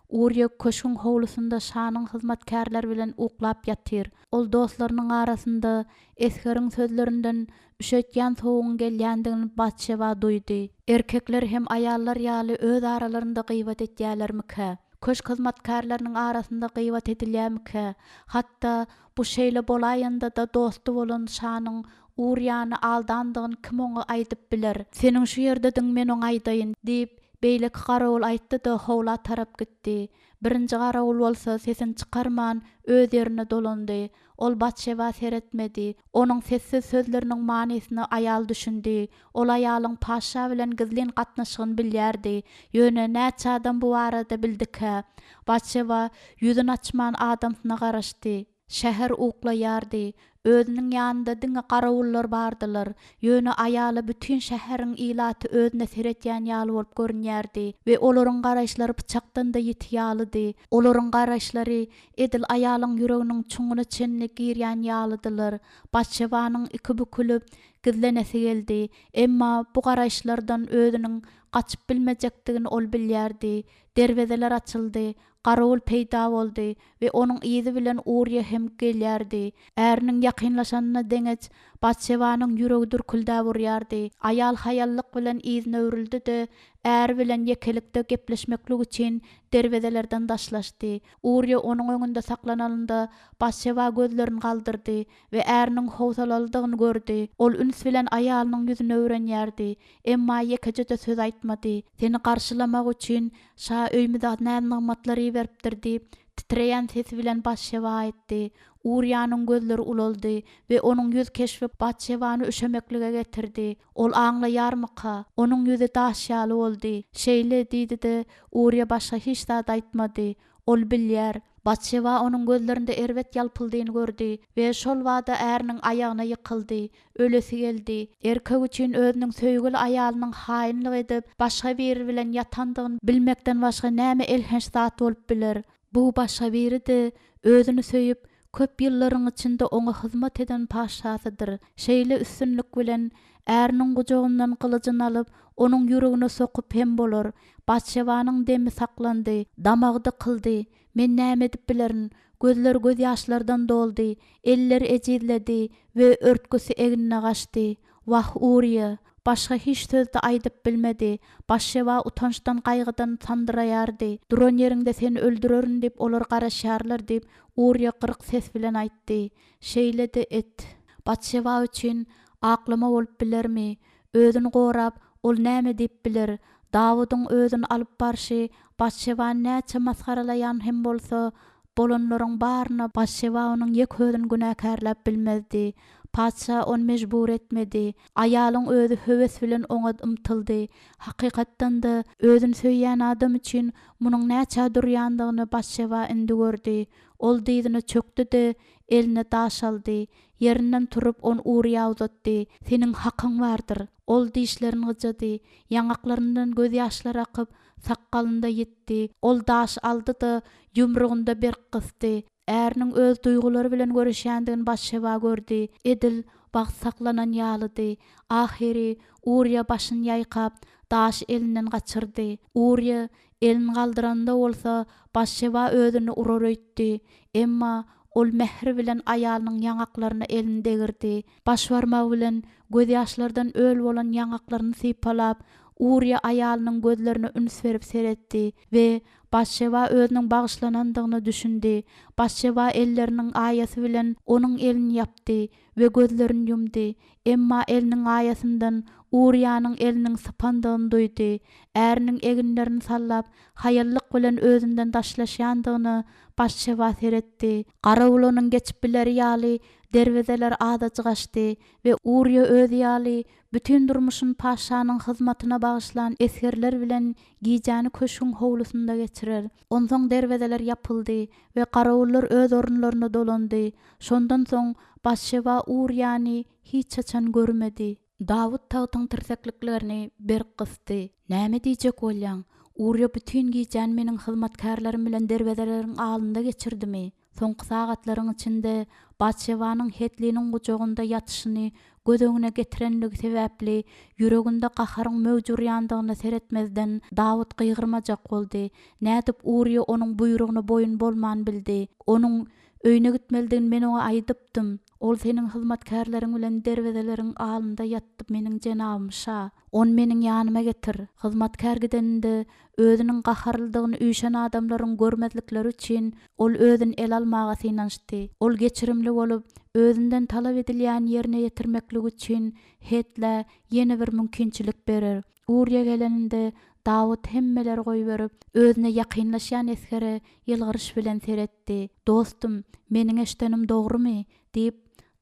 Uriýa köşküň howlusynda şanyň hyzmatkärleri bilen uklap ýatyr. Ol dostlarynyň arasynda eskeriň sözlerinden üşetýän soğuň gelýändigini Batşeba duýdy. Erkekler hem aýallar ýaly öz aralarynda gıýbat etýärlermike? Köşk hyzmatkärleriniň arasynda gıýbat edilýärmike? Hatda bu şeýle bolaýynda da dostu bolan şanyň Uriýany aldandygyny kim oňa aýdyp biler? Seniň şu ýerdeň men oňa aýdaýyn diýip beýleki garawul aýtdy da howla tarap gitdi. Birinji garawul bolsa sesini çykarman öz ýerine dolandy. Ol Batşeba seretmedi. Onuň sessiz sözleriniň manysyny aýal düşündi. Ol aýalyň paşa bilen gizlin gatnaşygyny bilýärdi. Ýöne näçe adam bu arada bildik-hä? Batşeba ýüzüni açman adamsyna garaşdy. Şäher uklaýardy. Özüniň ýanynda diňe garawullar bardylar. Ýöne aýaly bütün şäheriň ilaty özüne seretýän ýaly bolup görünýärdi we olaryň garaşlary bıçakdan da ýetýalydy. Olaryň garaşlary edil aýalyň ýüreginiň çuňuna çenlik girýän ýalydylar. Batşebanyň iki bükülüp gizlenesi geldi. Emma bu garaşlardan özüniň gaçyp bilmejekdigini ol bilýärdi. Derwezeler açyldy. Garawul peýda boldy we onuň izi bilen Uriýa hem gelýärdi. Äriniň ýakynlaşanyna deňeç Batşebanyň ýüregi dürkülde burýardy. Aýal hayallyk bilen izine öwrüldi-de är bilen ýekelikde gepleşmeklik üçin derwezelerden daşlaşdy. Uriýa onuň öňünde saklanalynda Batşeba gözlerini galdyrdy we äriniň howsalalydygyny gördi. Ol üns bilen aýalynyň ýüzüne öwrenýärdi, emma ýekejede söz aýtmady. Seni garşylamak üçin şa öýmüde näme nygmatlary beripdir diýip titreýän sesi bilen Batşeba aýtdy. Uriýanyň gözleri ulaldy we onuň ýüz keşfip Batşebany üşemeklige getirdi. Ol aňlaýarmyka? Onuň ýüzi daşýaly boldy. Şeýle diýdi-de Uriýa başga hiç zat aýtmady. Ol bilýär. Batşeba onuň gözlerinde erwet ýalpyldygyny gördi we şol wagda äriniň aýagyna ýykyldy. Ölesi geldi. Erkek üçin özüniň söýgüli aýalynyň haýynlyk edip başga biri bilen ýatandygyny bilmekden başga näme elhenç zat bolup biler? Bu başga biri de özüni söýüp köp ýyllaryň içinde oňa hyzmat eden paşasydyr. Şeýle üstünlük bilen äriniň gujagyndan kılıjyny alyp onuň ýüregine sokup hem bolar. Batşebanyň demi saklandy, damagdy kıldy. Men näme edip bilerin? Gözleri göz ýaşlardan doldy, elleri ejizledi we örtgüsi egnine gaçdy. Wah Uriýa, başga hiç sözde aýdyp bilmedi. Batşeba utançdan gaýgydan sandyraýardy. Duran ýerinde seni öldürerin diýip olar garaşýarlar diýip Uriýa gyrk ses bilen aýtdy. Şeýle de et. Batşeba üçin aklyma bolup bilermi? Özüni gorap, ol näme diýip biler? Dawudyň özüni alyp barşy Batşebany näçe masgaralaýan hem bolsa, bolanlaryň baryna Batşeba onuň ýek özüni günäkärläp bilmezdi. Paşa onu mejbur etmedi. Aýalyň özü höwes bilen oňa ymtyldy. Hakykatdan da özüni söýýän adam üçin munyň näçe durýandygyny Batşeba indi gördi. Ol diýdini çökdi-de eline daş aldy. Yerinden turup onu Uriýa uzatdy. Seniň hakyň bardyr. Ol dişlerini gıjady. Ýaňaklaryndan göz ýaşlary akyp sakalynda ýetdi. Ol daş aldy da ýumrugynda bir kysdy. Äriniň öz duýgulary bilen görüşýändigini Batşeba gördi. Edil bag saklanan ýalydy. Ahiri Uriýa başyny ýaýkap daş elinden gaçyrdy. Uriýa elini galdyranda bolsa başçaba özüni urar öýtdi. Emma ol mehri bilen aýalynyň ýangaklaryna elini degirdi. Başbarmagy bilen göz ýaşlardan öl bolan ýangaklaryny sypalap, Uriýa aýalynyň gözlerine üns berip seretdi we başçaba özüniň bagyşlanandygyny düşündi. Başçaba elleriniň aýasy bilen onuň elini ýapdy we gözlerini ýumdy. Emma eliniň aýasyndan Uriýanyň eliniň sypandygyny duýdy. Äriniň eginlerini sallap, haýallyk bilen özünden daşlaşýandygyny başçaba seretdi. Gara ulanyň geçip bileri ýaly derwezeler adaçy gaçdy we Uriýa öz ýaly bütün durmuşyny paşanyň hyzmatyna bagyşlan esgerler bilen giýjäni köşküň howlusynda geçirer. Onsoň derwezeler ýapyldy we garawullar öz orunlaryna dolandy. Şondan soň başçaba Uriýany hiç açan görmedi. Dawud tagtyň tirsekliklerini bir kysdy. Näme diýjek bolýaň? Uriýa bütün giýjän meniň hyzmatkarlarym bilen derwezeleriň alynda geçirdimi? Soňky sagatlaryň içinde başçabanyň hetliniň gujagynda ýatyşyny göz öňüne getirenligi sebäpli ýüreginde gaharyň mewjurýandygyny seretmezden Dawud gyýgyrmajak boldy. Nädip Uriýa onuň buýrugyna boyun bolman bildi. Onuň öýüne gitmeligini men oňa aýdypdym. Ol seniň hyzmatkarlaryň bilen derwezeleriň alynda ýatdy meniň jenabym şa. On meniň ýanyma getir. Hyzmatkar gideninde özüniň gaharlydygyny üýşen adamlaryň görmezlikleri üçin ol özüni el almaga synanşdy. Ol geçirimli bolup özünden talap edilýän ýerine ýetirmeklik üçin hetle ýene bir mümkinçilik berer. Uriýa geleninde Dawud hemmeleri goýberip özüne ýakynlaşýan esgere ýylgyryş bilen seretdi. Dostum, meniň eşdenim dogrumy? Diýip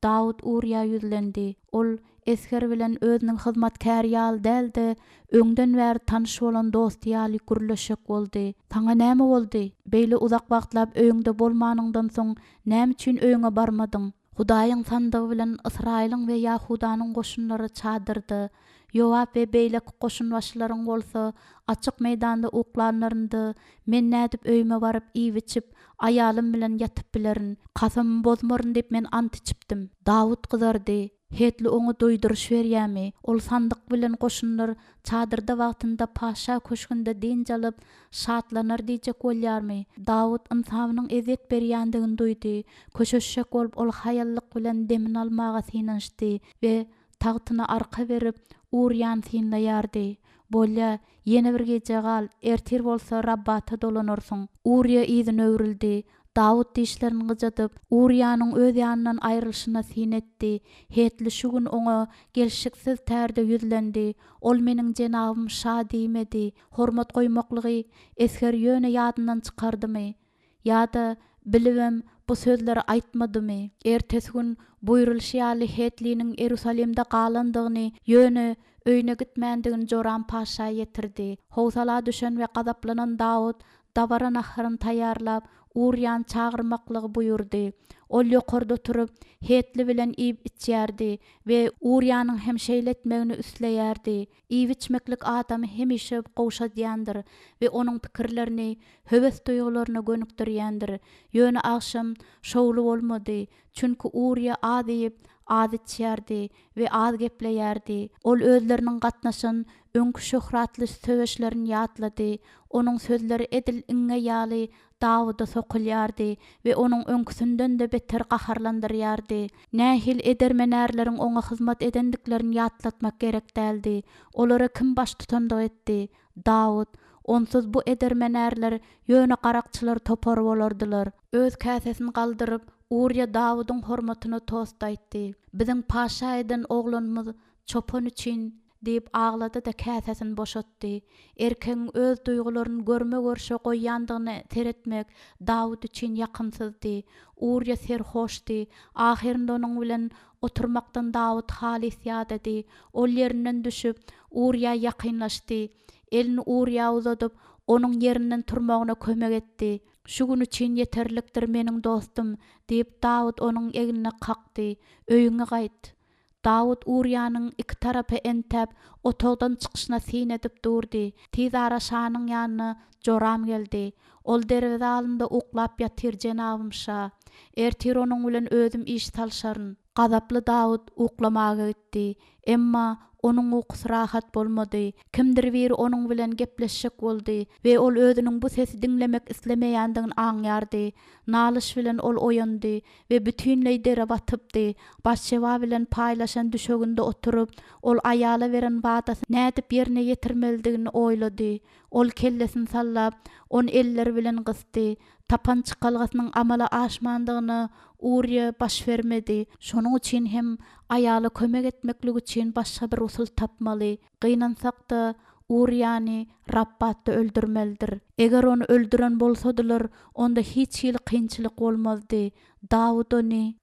Dawud Uriýa ýüzlendi. Ol esger bilen özüniň hyzmatkary ýaly däldi, öňden bäri tanyş bolan dost ýaly gürleşek boldy. Taňa näme boldy? Beýle uzak wagtlap öýüňde bolmanyňdan soň näme üçin öýüňe barmadyň? Hudaýyň sandygy bilen Israýlyň we Ýahudanyň goşunlary çadyrdy. Yoab we beýle goşun başlaryň bolsa açyk meýdanda uklanlaryndy. Men nädip öýüme baryp iýip içip aýalym bilen ýatyp bilerin. Kasam bozmaryn diýip men ant içipdim. Dawud gyzardy. Hetli oňa doýduruş berýärmi? Ol sandyk bilen goşunlar çadyrda wagtynda paşa köşkünde dinç alyp şatlanar diýjek bolýarmy? Dawud ynsamynyň ezet berýändigini duýdy. Köşeşek bolup ol haýallyk bilen demin almaga synanşdy we tagtyna arka berip Uriýany synlaýardy. Bolýa, ýene bir gece gal, ertir bolsa Rabbata dolanarsyň. Uriýa ýygyny öwrildi. Dawud dişlerini gyjadyp Uriýanyň öz ýanyndan aýrylyşyna synetdi. Hetli şu gün oňa gelşiksiz tärde ýüzlendi. Ol meniň jenabym şa diýmedi. Hormat goýmaklygy esger ýöne ýadyndan çykardymy? Ýa-da bilibem bu sözleri aýtmadymy? Ertesi gün buýrulşy ýaly Hetliniň Jerusalemde galandygyny ýöne öýüne gitmändigini Joram paşa ýetirdi. Howsala düşen we gazaplanan Dawud dabara naharyny taýýarlap Uriýany çağırmaklygy buyurdy. Ol ýokarda turup Hetli bilen iýip içýärdi we Uriýanyň hemşeýletmegini üsleýärdi. Iýip içmeklik adamy hemişe gowşadýandyr we onuň pikirlerini, höwes duýgularyna gönükdirýändir. Ýöne akşam şowlu bolmady. Çünki Uriýa az iýip az içýärdi we az gepleýärdi. Ol özleriniň gatnaşan öňkü şöhratly söweşlerini ýatlady. Onuň sözleri edil iňe ýaly Dawuda sokulýardy we onuň öňküsünden de beter gaharlandyrýardy. Nähil edermenärleriň oňa hyzmat edendiklerini ýatlatmak gerek däldi. Olara kim baş tutandyk etdi? Dawud. Onsuz bu edermenärler ýöne garakçylar topar bolardylar. Öz käsesini galdyryp Uriýa Dawudyň hormatyna tost aýtdy. Biziň paşa eden oglanymyz çopon üçin diýip ağlady da käsesini boşatdy. Erkeň öz duýgularyny görme görşe goýýandygyny teretmek Dawud üçin ýakynsyzdy. Uriýa serhoşdy. Ahirinde onuň bilen oturmakdan Dawud halis ýadady. Ol ýerinden düşüp Uriýa ýakynlaşdy. Elini Uriýa uzadyp onuň ýerinden turmagyna kömek etdi. Şu gün üçin yeterlikdir meniň dostum diýip Dawud onuň egine kakdy. Öýüňe gaýt. Dawud Uriýanyň iki tarapy entep otogdan çykyşyna synedip durdy. Tiz ara şanyň ýanyna Joram geldi. Ol derweze alynda uklap ýatyr jenabym şa. Ertir onuň bilen özüm iş talşaryn. Gazaply Dawud uklamaga gitdi. Emma onun uqsy rahat bolmady. Kimdir biri onun bilen gepleşjek boldy we ol özüniň bu sesi diňlemek islemeýändigini aňýardy. Nalyş bilen ol oýandy we bütünleý dere batypdy. Başçewa bilen paýlaşan düşeginde oturup, ol aýala beren wadasyny nädip ýerine ýetirmelidigini oýlady. Ol kellesini sallap, on eller bilen gysdy. Tapanç kalgasynyň amala aşmandygyny Uriýa baş vermedi. Şonuň üçin hem aýaly kömek etmekligi üçin başga bir usul tapmaly. Gynansak da Uriýany Rabbatda öldürmelidir. Eger onu öldüren bolsadylar, onda hiç ýyl kynçylyk bolmazdy. Dawud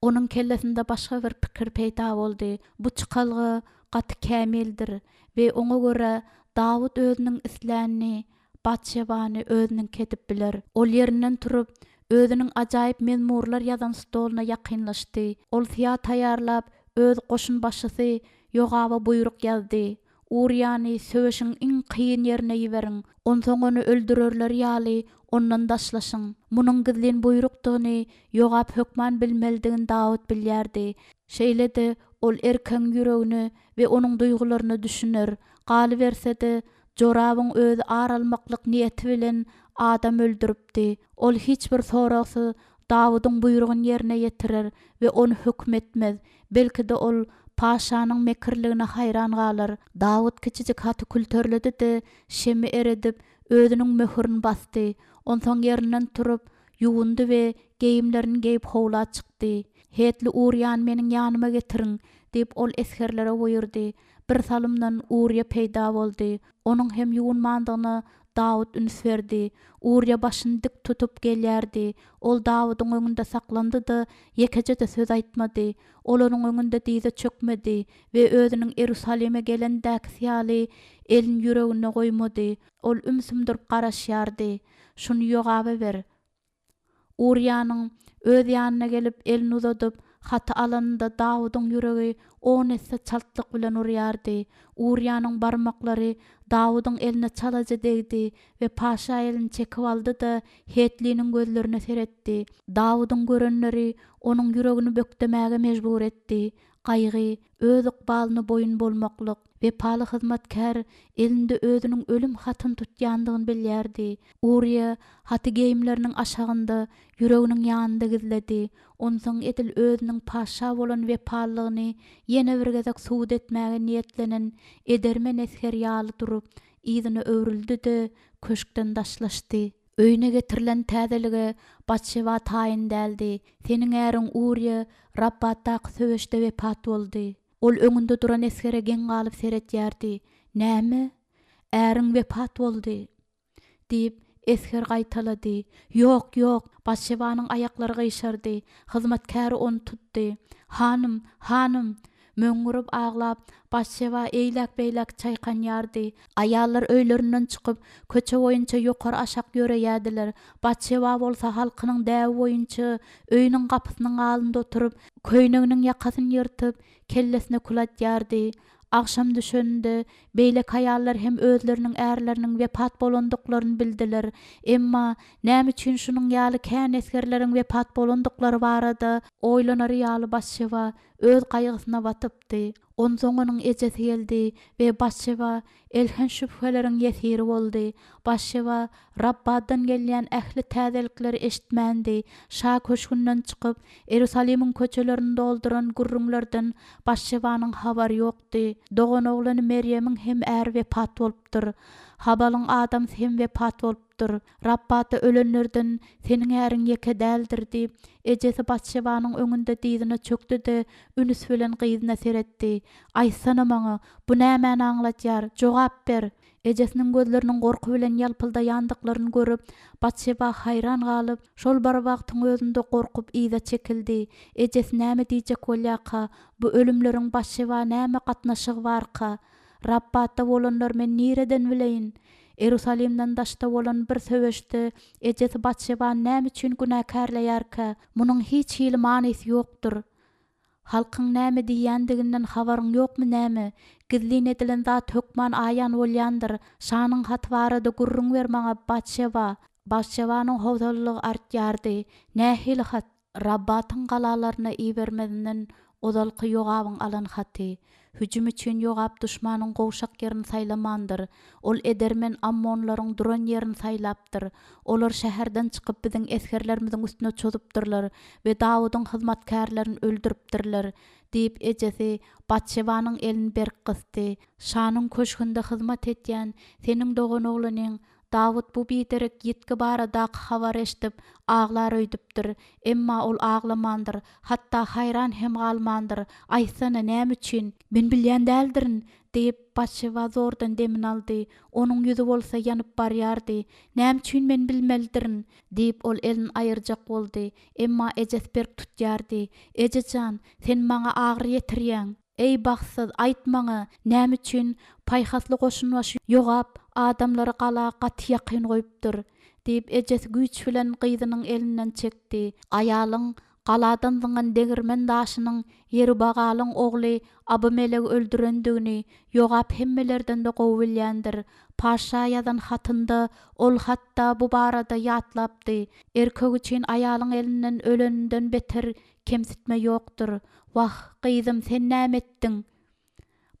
onuň kellesinde başga bir pikir peýda boldy. Bu çykalgy gaty kämildir we oňa görä Dawud özüniň islänini, Batşebany özüniň ketip biler. Ol ýerinden turup özüniň ajaýyp mezmurlar ýazan stoluna ýakynlaşdy. Ol siýa taýýarlap öz goşun başçysy Ýogaba buyruk ýazdy. Uriýany söwüşiň iň kyn ýerine ýiberiň. Onsoň onu öldürerler ýaly ondan daşlaşyň. Munyň gizlin buyrukdygyny Ýogap hökman bilmelidigini Dawud bilýärdi. Şeýle-de ol erkeň ýüregini we onuň duýgularyny düşünür. Galyberse-de Jorabyň özü aralmaklyk niýeti bilen adam öldüripdi. Ol hiç bir soragsy Dawydyň buyrugyn ýerine ýetirer we onu hökmetmez. Belki-de ol paşanyň mekirligine hayran galar. Dawud kiçijik haty kültörledi-de şemi eredip özüniň möhürüni basdy. Onsoň ýerinden turup ýuwundy we geyimlerini geyip howla çykdy. Hetli Uriýany meniň ýanyma getiriň diýip ol eskerlere buyurdy. Bir salymdan Uriýa peýda boldy. Onuň hem ýuwunmandygyny Dawud üns berdi. Uriýa başyny dik tutup gelýärdi. Ol Dawydyň öňünde saklandy-da ýekece-de söz aýtmady. Ol onuň öňünde dize çökmedi we özüniň Ýerusalime gelendäki syýaly elin ýüregine goýmady. Ol ümsümdirip garaşýardy. Şunu Ýogaba ber. Uriýanyň öz ýanyna gelip elini uzadyp haty alanynda Dawydyň ýüregi on esse çaltlyk bilen urýardy. Uriýanyň barmaklary Dawydyň eline çalaja degdi we paşa elini çekip aldy-da hetliniň gözlerine seretdi. Dawydyň görenleri onuň ýüregini bökdemäge mejbur etdi. Gaýgy, öz ykbalyny boyun bolmaklyk we paly hyzmatkär elinde özüniň ölüm hatyny tutýandygyny bilýärdi. Uriýa haty geyimleriniň aşagynda ýüreginiň ýanynda gizledi. Onsoň edil özüniň paşa bolan wepalygyny ýene bir gezek suwd etmäge niýetlenen edermen esker ýaly durup, ýzyny öwrüldi-de köşkden daşlaşdy. Öýüne getirilen täzelige Batşeba taýyn däldi. Seniň äriň Uriýa Rabbatdaky söwüşde wepat boldy. Ol öňünde duran eskere geň galyp seretýärdi. Näme? Äriň wepat boldy diýip esker gaýtalady. Ýok, ýok. Batşebanyň aýaklary gyşardy. Hyzmatkär onu tutdy. Hanım, hanım. Möňürüp aglap, Batşeba eýlek-beýlek çaýkanýardy. Aýallar öýlerinden çykyp, köçe boýunça ýokary aşak ýöreýärdiler. Batşeba bolsa halkynyň däwi boýunça öýüniň gapysynyň alynda oturup, köýneginiň ýakasyny ýyrtyp, kellesine kulatýardy. Akşam düşende beýlek aýallar hem özleriniň ärleriniň wepat bolandyklaryny bildiler. Emma näme üçin şunyň ýaly kän eskerleriň wepat bolandyklary barada oýlanar ýaly Batşeba öz gaýgysyna batypdy. Onsoň onuň ejesi geldi we Batşeba elhen şüpheleriň ýesiri boldy. Batşeba Rabbadan gelýän ähli täzelikleri eşitmändi. Şa köşkünden çykyp Ýerusalimiň köçelerini dolduran gurrunlardan Batşebanyň habary ýokdy. Dogan oglany Meryemiň hem är wepat bolupdyr. Habalyň adam hem wepat bolupdyr. Rabbatda ölenlerden seniň äriň ýeke däldir diýip ejesi Batşebanyň öňünde diýdine çökdi-de ünüs bilen gyzyna seretdi. Aýsana maňa, bu nämäni aňlatýar? Jogap ber. Ejesiniň gözleriniň gorku bilen ýalpyldaýandyklaryny görüp, Batşeba hayran galyp, şol bar wagtyň özünde gorkup iýde çekildi. Ejesi näme diýjek bolýarka? Bu ölümleriň Batşeba näme gatnaşygy barka? Rabbatda bolanlar men nireden bileýin? Ýerusalimden daşda bolan bir söwüşde ejesi Batşeba näme üçin günäkärleýärkä? Munyň hiç ýyly manysy ýokdur. Halkyň näme diýýändiginden habaryň ýokmy näme? Gizlin edilen zat hökman aýan bolýandyr. Şanyň hat barada gurrun ber maňa Batşeba. Batşebanyň howsalalygy artýardy. Nähili hat? Rabbatyň galalaryna iýbermedinden odalky Yogabyň alan haty. Hüjüm üçin Yogab düşmanyň gowşak yerini saylamandyr. Ol edermen ammonlaryň duran yerini saylapdyr. Olar şäherden çykyp biziň eskerlerimiziň üstüne çödüpdirler we Dawydyň hyzmatkarlaryny öldüripdirler. Diýip ejesi Batşebanyň elini berk kysdy. Şanyň köşkünde hyzmat etýän seniň dogan oglanyň Dawud bu biderek yetki barada habar eşdip ağlar öýdüpdir. Emma ol ağlamandyr, hatda hayran hem galmandyr. Aýsana näme üçin? Men bilýän däldirin diýip Batşeba zordan demin aldy. Onuň ýüzi bolsa ýanyp barýardy. Näme üçin men bilmelidirin diýip ol elini aýyrjak boldy. Emma ejes berk tutýardy. Ejejan, sen maňa agyr ýetirýäň. Ey baksız, aýtmaňa, näme üçin paýhasly goşun başı Yogab adamlary galaga ýakyn goýupdyr diýip ejesi güýç bilen gyzynyň elinden çekdi. Aýalyň galadan zyňan degirmen daşynyň Yerubagalyň ogly Abimelek öldürendigini Yogab hemmelerden de gowy bilýändir. Paşa ýazan hatynda ol hatda bu barada ýatlapdy. Erkek üçin aýalyň elinden öleninden beter kemsitme ýokdur. Wah, gyzym, sen näme etdiň?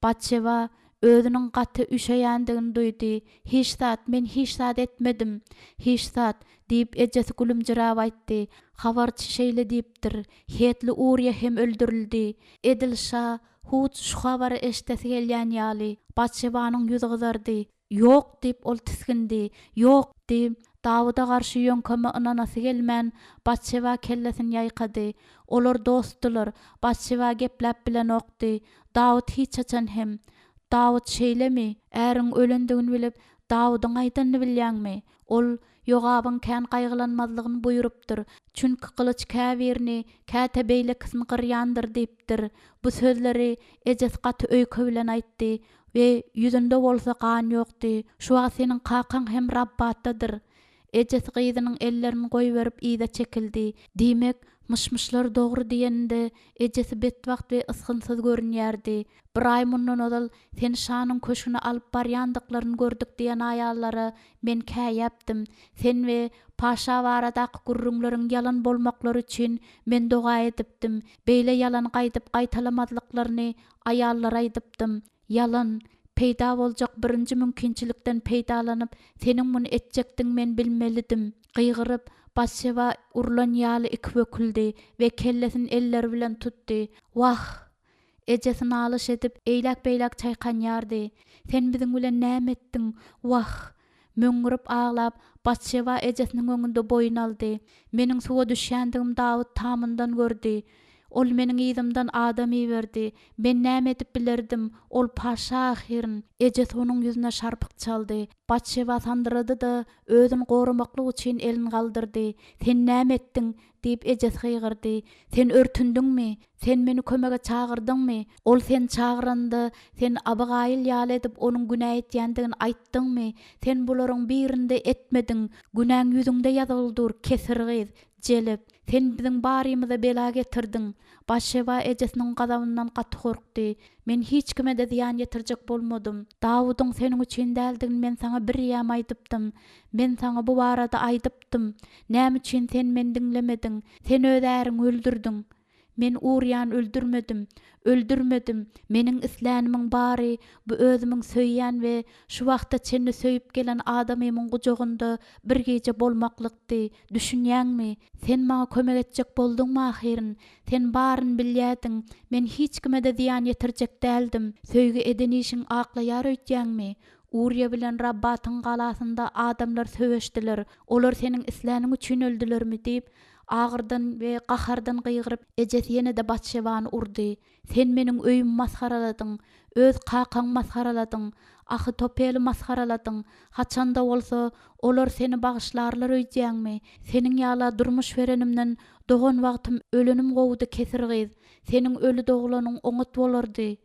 Batşeba özüniň gaty üşeýändigini duýdy. Hiç zat, men hiç zat etmedim. Hiç zat diýip ejesi gülümjirap aýtdy. Habarçy şeýle diýipdir. Hetli Uriýa hem öldürildi. Edilşa Hud şu habary eşdesi gelýän ýaly Batşebanyň ýüzi gyzardy. Ýok diýip ol tisgindi. Ýok diýip Dawyda garşy ýönkeme ynanasy gelmän Batşeba kellesini ýaýkady. Olar dostdylar. Batşeba geplep bilen okdy. Dawud hiç açan hem. Dawud şeýlemi? Äriň ölendigini bilip Dawydyň aýdanyny bilýäňmi? Ol Yogabyň kän gaýgylanmazlygyny buýurupdyr. Çünki kılıç käbirini, kätebeýlekisini gyrýandyr diýipdir. Bu sözleri ejes gaty öýke bilen aýtdy we ýüzünde bolsa kan ýokdy. Şu wagt seniň kakaň hem Rabbatdadyr. Ejes gyzynyň ellerini goýuberip ýyda çekildi. Diýmek, mışmışlar dogry diýende ejesi betwagt we ysgynsyz görünýärdi. Bir aý mundan odal sen şanyň köşüne alyp barýandyklaryny gördük diýen aýallary men käýäpdim. Sen we paşa baradaky gurrunlaryň yalan bolmaklary üçin men doga edipdim. Beýle yalan gaýdyp gaýtalamazlyklaryny aýallara aýdypdym. Yalan peýda boljak birinji mümkinçilikden peýdalanyp seniň muny etjekdiň men bilmelidim. Gyýgyryp Batşeba urulan ýaly iki böküldi we kellesini elleri bilen tutdy. Wah! Ejesini alyş edip eýlek-beýlek çaýkanýardy. Sen biziň bilen näme etdiň? Wah! Möňürip ağlap Batşeba ejesiniň öňünde boyun aldy. Meniň suwa düşýändigim Dawud tamyndan gördi. Ol meniň ýzymdan adam berdi. Ben näme edip bilerdim? Ol paşa ahyryň. Ejes onuň ýüzüne şarpyk çaldy. Batşeba sandyrdy da özüni gorumaklyk üçin elini galdyrdy. Sen näme etdiň? diýip ejes gygyrdy. Sen örtündüňmi? Sen meni kömege çağırdyňmy? Ol sen çağıranda sen Abigail ýaly edip onuň günah etýändigini aýtdyňmy? Sen bularyň birinde etmediň. Günäň ýüzüňde ýazyldyr, kesirgiz, jelip. Sen biziň barymyza bela getirdiň. Batşeba ejesiniň gazabyndan gaty korkdy. Men hiç kime de ziýan ýetirjek bolmadym. Dawydyň seniň üçin däldigini men saňa bir ýam aýdypdym. Men saňa bu barada aýdypdym. Näme üçin sen meni diňlemediň? Sen öz äriň öldürdiň. Men Uriýany öldürmedim. Meniň islänimiň bary bu özümiň söýýän we şu wagtda çenni söýüp gelen adamymyň gujagynda bir gece bolmaklykdy. Düşünýäňmi? Sen maňa kömek etjek bolduňmy ahyryň? Sen baryny bilýärdiň. Men hiç kime de ziýan ýetirjek däldim. Söýgü edenişiň aklaýar öýtýäňmi? Uriýa bilen Rabbatyň galasynda adamlar söweşdiler. Olar seniň islääniň üçin öldülermi diýip ağırdan ve qahardan gıyğırıp ejes ýene de Batşebany urdy. Sen meniň öýüm masharaladyň, öz kakaň masharaladyň, Ahitopeli masharaladyň. Haçanda bolsa olar seni bagyşlarlar öýdýäňmi? Seniň ýala durmuş berenimden dogan wagtym ölenim gowdy kesirgiz. Seniň ölü doglanyň oňat bolardy.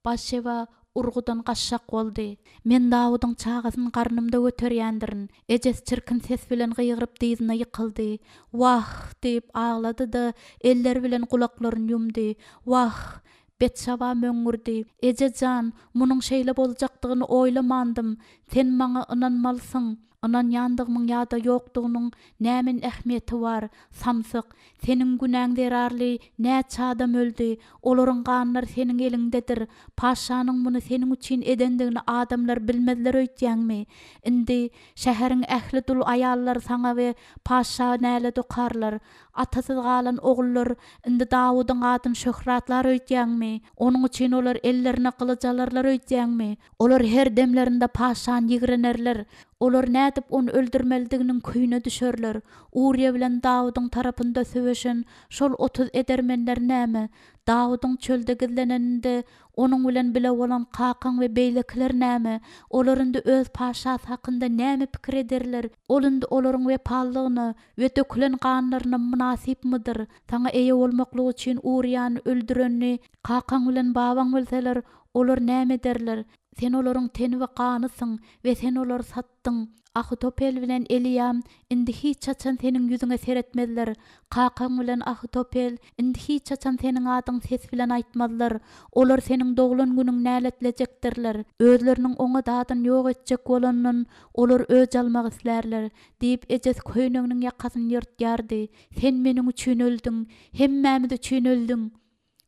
Batşeba urgudan gaşşak boldy. Men Dawydyň çagasyny garnymda göterýändirin. Ejes çirkin ses bilen gıygyryp diýzine ýykyldy. Wah! diýip ağlady da eller bilen gulaklaryny ýumdy. Wah! Betşaba möňürdi. Ejejan, munyň şeýle boljakdygyny oýlamandym. Sen maňa ynanmalysyň. Anan yandığımın ýa-da ýokdugynyň nämen ähmiýeti bar? Samsyk, seniň günäň derarly näçe adam öldü? Olaryň ganlary seniň eliňdedir. Paşanyň muny seniň üçin edendigini adamlar bilmediler öýtýäňmi? Indi şäheriň ähli dul aýallar saňa we paşa näle dokarlar. Atasy galan ogullar indi Dawudyň adyn şöhratlar öýtýäňmi? Onuň üçin olar ellerine kılıcalarlar öýtýäňmi? Olar her demlerinde paşan ýigrenerler. Olar nädip onu öldürmelidiginiň küýüne düşerler. Uriýa bilen Dawudyň tarapynda söweşen şol 30 edermenler näme? Dawudyň çölde gizleneninde onuň bilen bile bolan kakan we beýlekler näme? Olarynda öz paşasy hakynda näme pikir ederler? Olunda olaryň wepallygyny we dökülen ganlaryna münasip midir? Taňa eýe bolmaklygy üçin Uriýany öldürenni kakan bilen babaň bilseler, olar näme derler? Sen olaryň teni we ganysyň we sen olary satdyň. Ahitopel bilen Eliam indi hiç açan senin yüzüne seretmediler. Kakan bilen Ahitopel indi hiç açan senin adyň ses bilen aýtmadylar. Olar senin doglan günüň näletlejakdirler. Özleriniň oňa dadyn ýok etjek bolanyn olar öj almak islerler. Diýip ejes köýneginiň ýakasyny ýyrtýardy. Sen meniň üçin öldüň, hemmämiz üçin öldüň.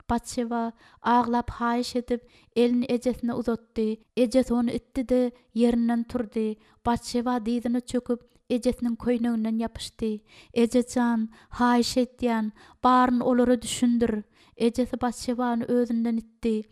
Batşeba ağlap haýyş edip elini ejesine uzatdy. Ejes onu itdi-de ýerinden turdy. Batşeba diýdini çöküp ejesiniň köýneginden ýapyşdy. Ejejan haýyş etýän baryn olary düşündir. Ejesi Batşebany özünden itdi.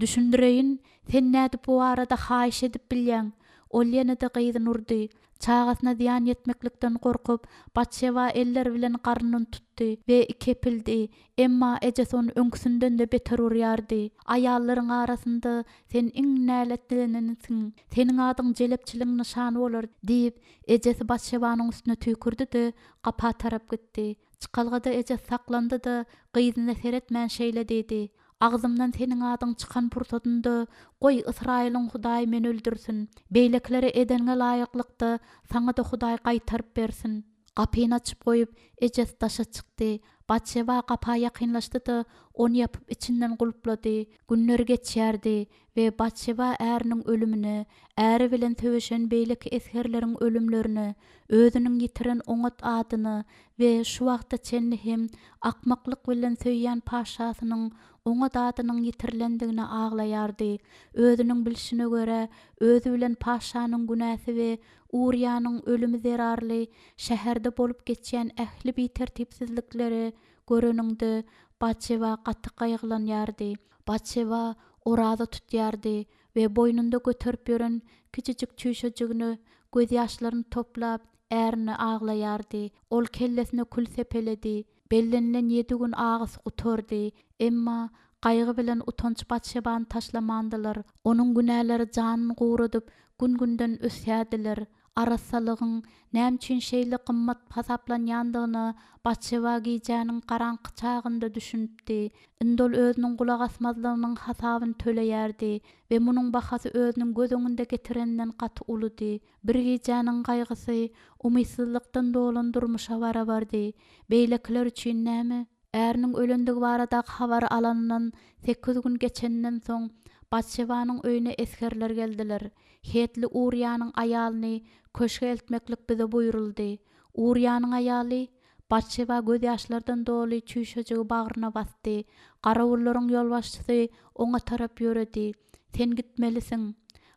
Düşündireýin, sen nädip bu arada haýyş edip bilýäň? Ol ýene-de gyýdyn urdy. Çağasyna diýan ýetmeklikden gorkup, Batşeba eller bilen garnyny tutdy we kepildi. Emma ejes onu öňküsünden de beter urýardy. Aýallaryň arasynda sen iň näletlenensiň, seniň adyň jelepçiligiň nyşany bolar diýip ejesi Batşebanyň üstüne tüýkürdi-de gapa tarap gitdi. Çykalgada ejes saklandy-da gyzyna seretmän şeýle dedi. Ağzımdan senin adyň çykan pursatynda goý Israýlyň Hudaý meni öldürsin. Beýlekleri edenge laýyklykda saňa da Hudaý gaýtaryp bersin. Gapyny açyp goýup ejes daşa çykdy. Batşeba gapa ýakynlaşdy-da onu ýapyp içinden gulplady. Günler geçýärdi we Batşeba äriniň ölümini, äri bilen töweşen beýleki esherleriň ölümlerini, özüniň ýitiren oňat adyny we şu wagtda çenli hem akmaklyk bilen söýýän paşasynyň oňat adynyň ýitirilendigine aglaýardy. Özüniň bilişine göre özü bilen paşanyň günäsi we Uriýanyň ölümi zerarly şäherde bolup geçýän ähli bir tertipsizlikleri göreninde Batşeba gaty gaýgylanýardy. Batşeba orada tutýardy we boýnunda göterip ýören kiçijik çüýşejigini göz ýaşlaryny toplap ärini aglaýardy. Ol kellesine kül sepeledi. Bellenilen 7 gün ağız gutordy. Emma gaýgy bilen utanç Batşebany taşlamandylar. Onuň günäleri janyny gowradyp gün-günden ösýärdiler. Arasalygyň näme üçin şeýle gymmat hasaplanýandygyny Batşeba giýjäniň garaňky çagynda düşünipdi. Indol özüniň gulak asmazlygynyň hasabyny töleýärdi we munyň bahasy özüniň göz öňünde getirenden gaty ulydy. Bir giýjäniň gaýgysy umysyzlykdan dolandyrmyşa barabardy. Beýlekler üçin näme? Äriniň ölendigi barada habar alanyndan 8 gün geçenden soň Batşebanyň öýüne eskerler geldiler. Hetli Uriýanyň aýalyny köşke eltmeklik bize buýruldy. Uriýanyň aýaly Batşeba göz ýaşlardan doly çüýşejigi bagyryna basdy. Garawullaryň ýolbaşçysy oňa tarap ýöredi. Sen gitmelisin.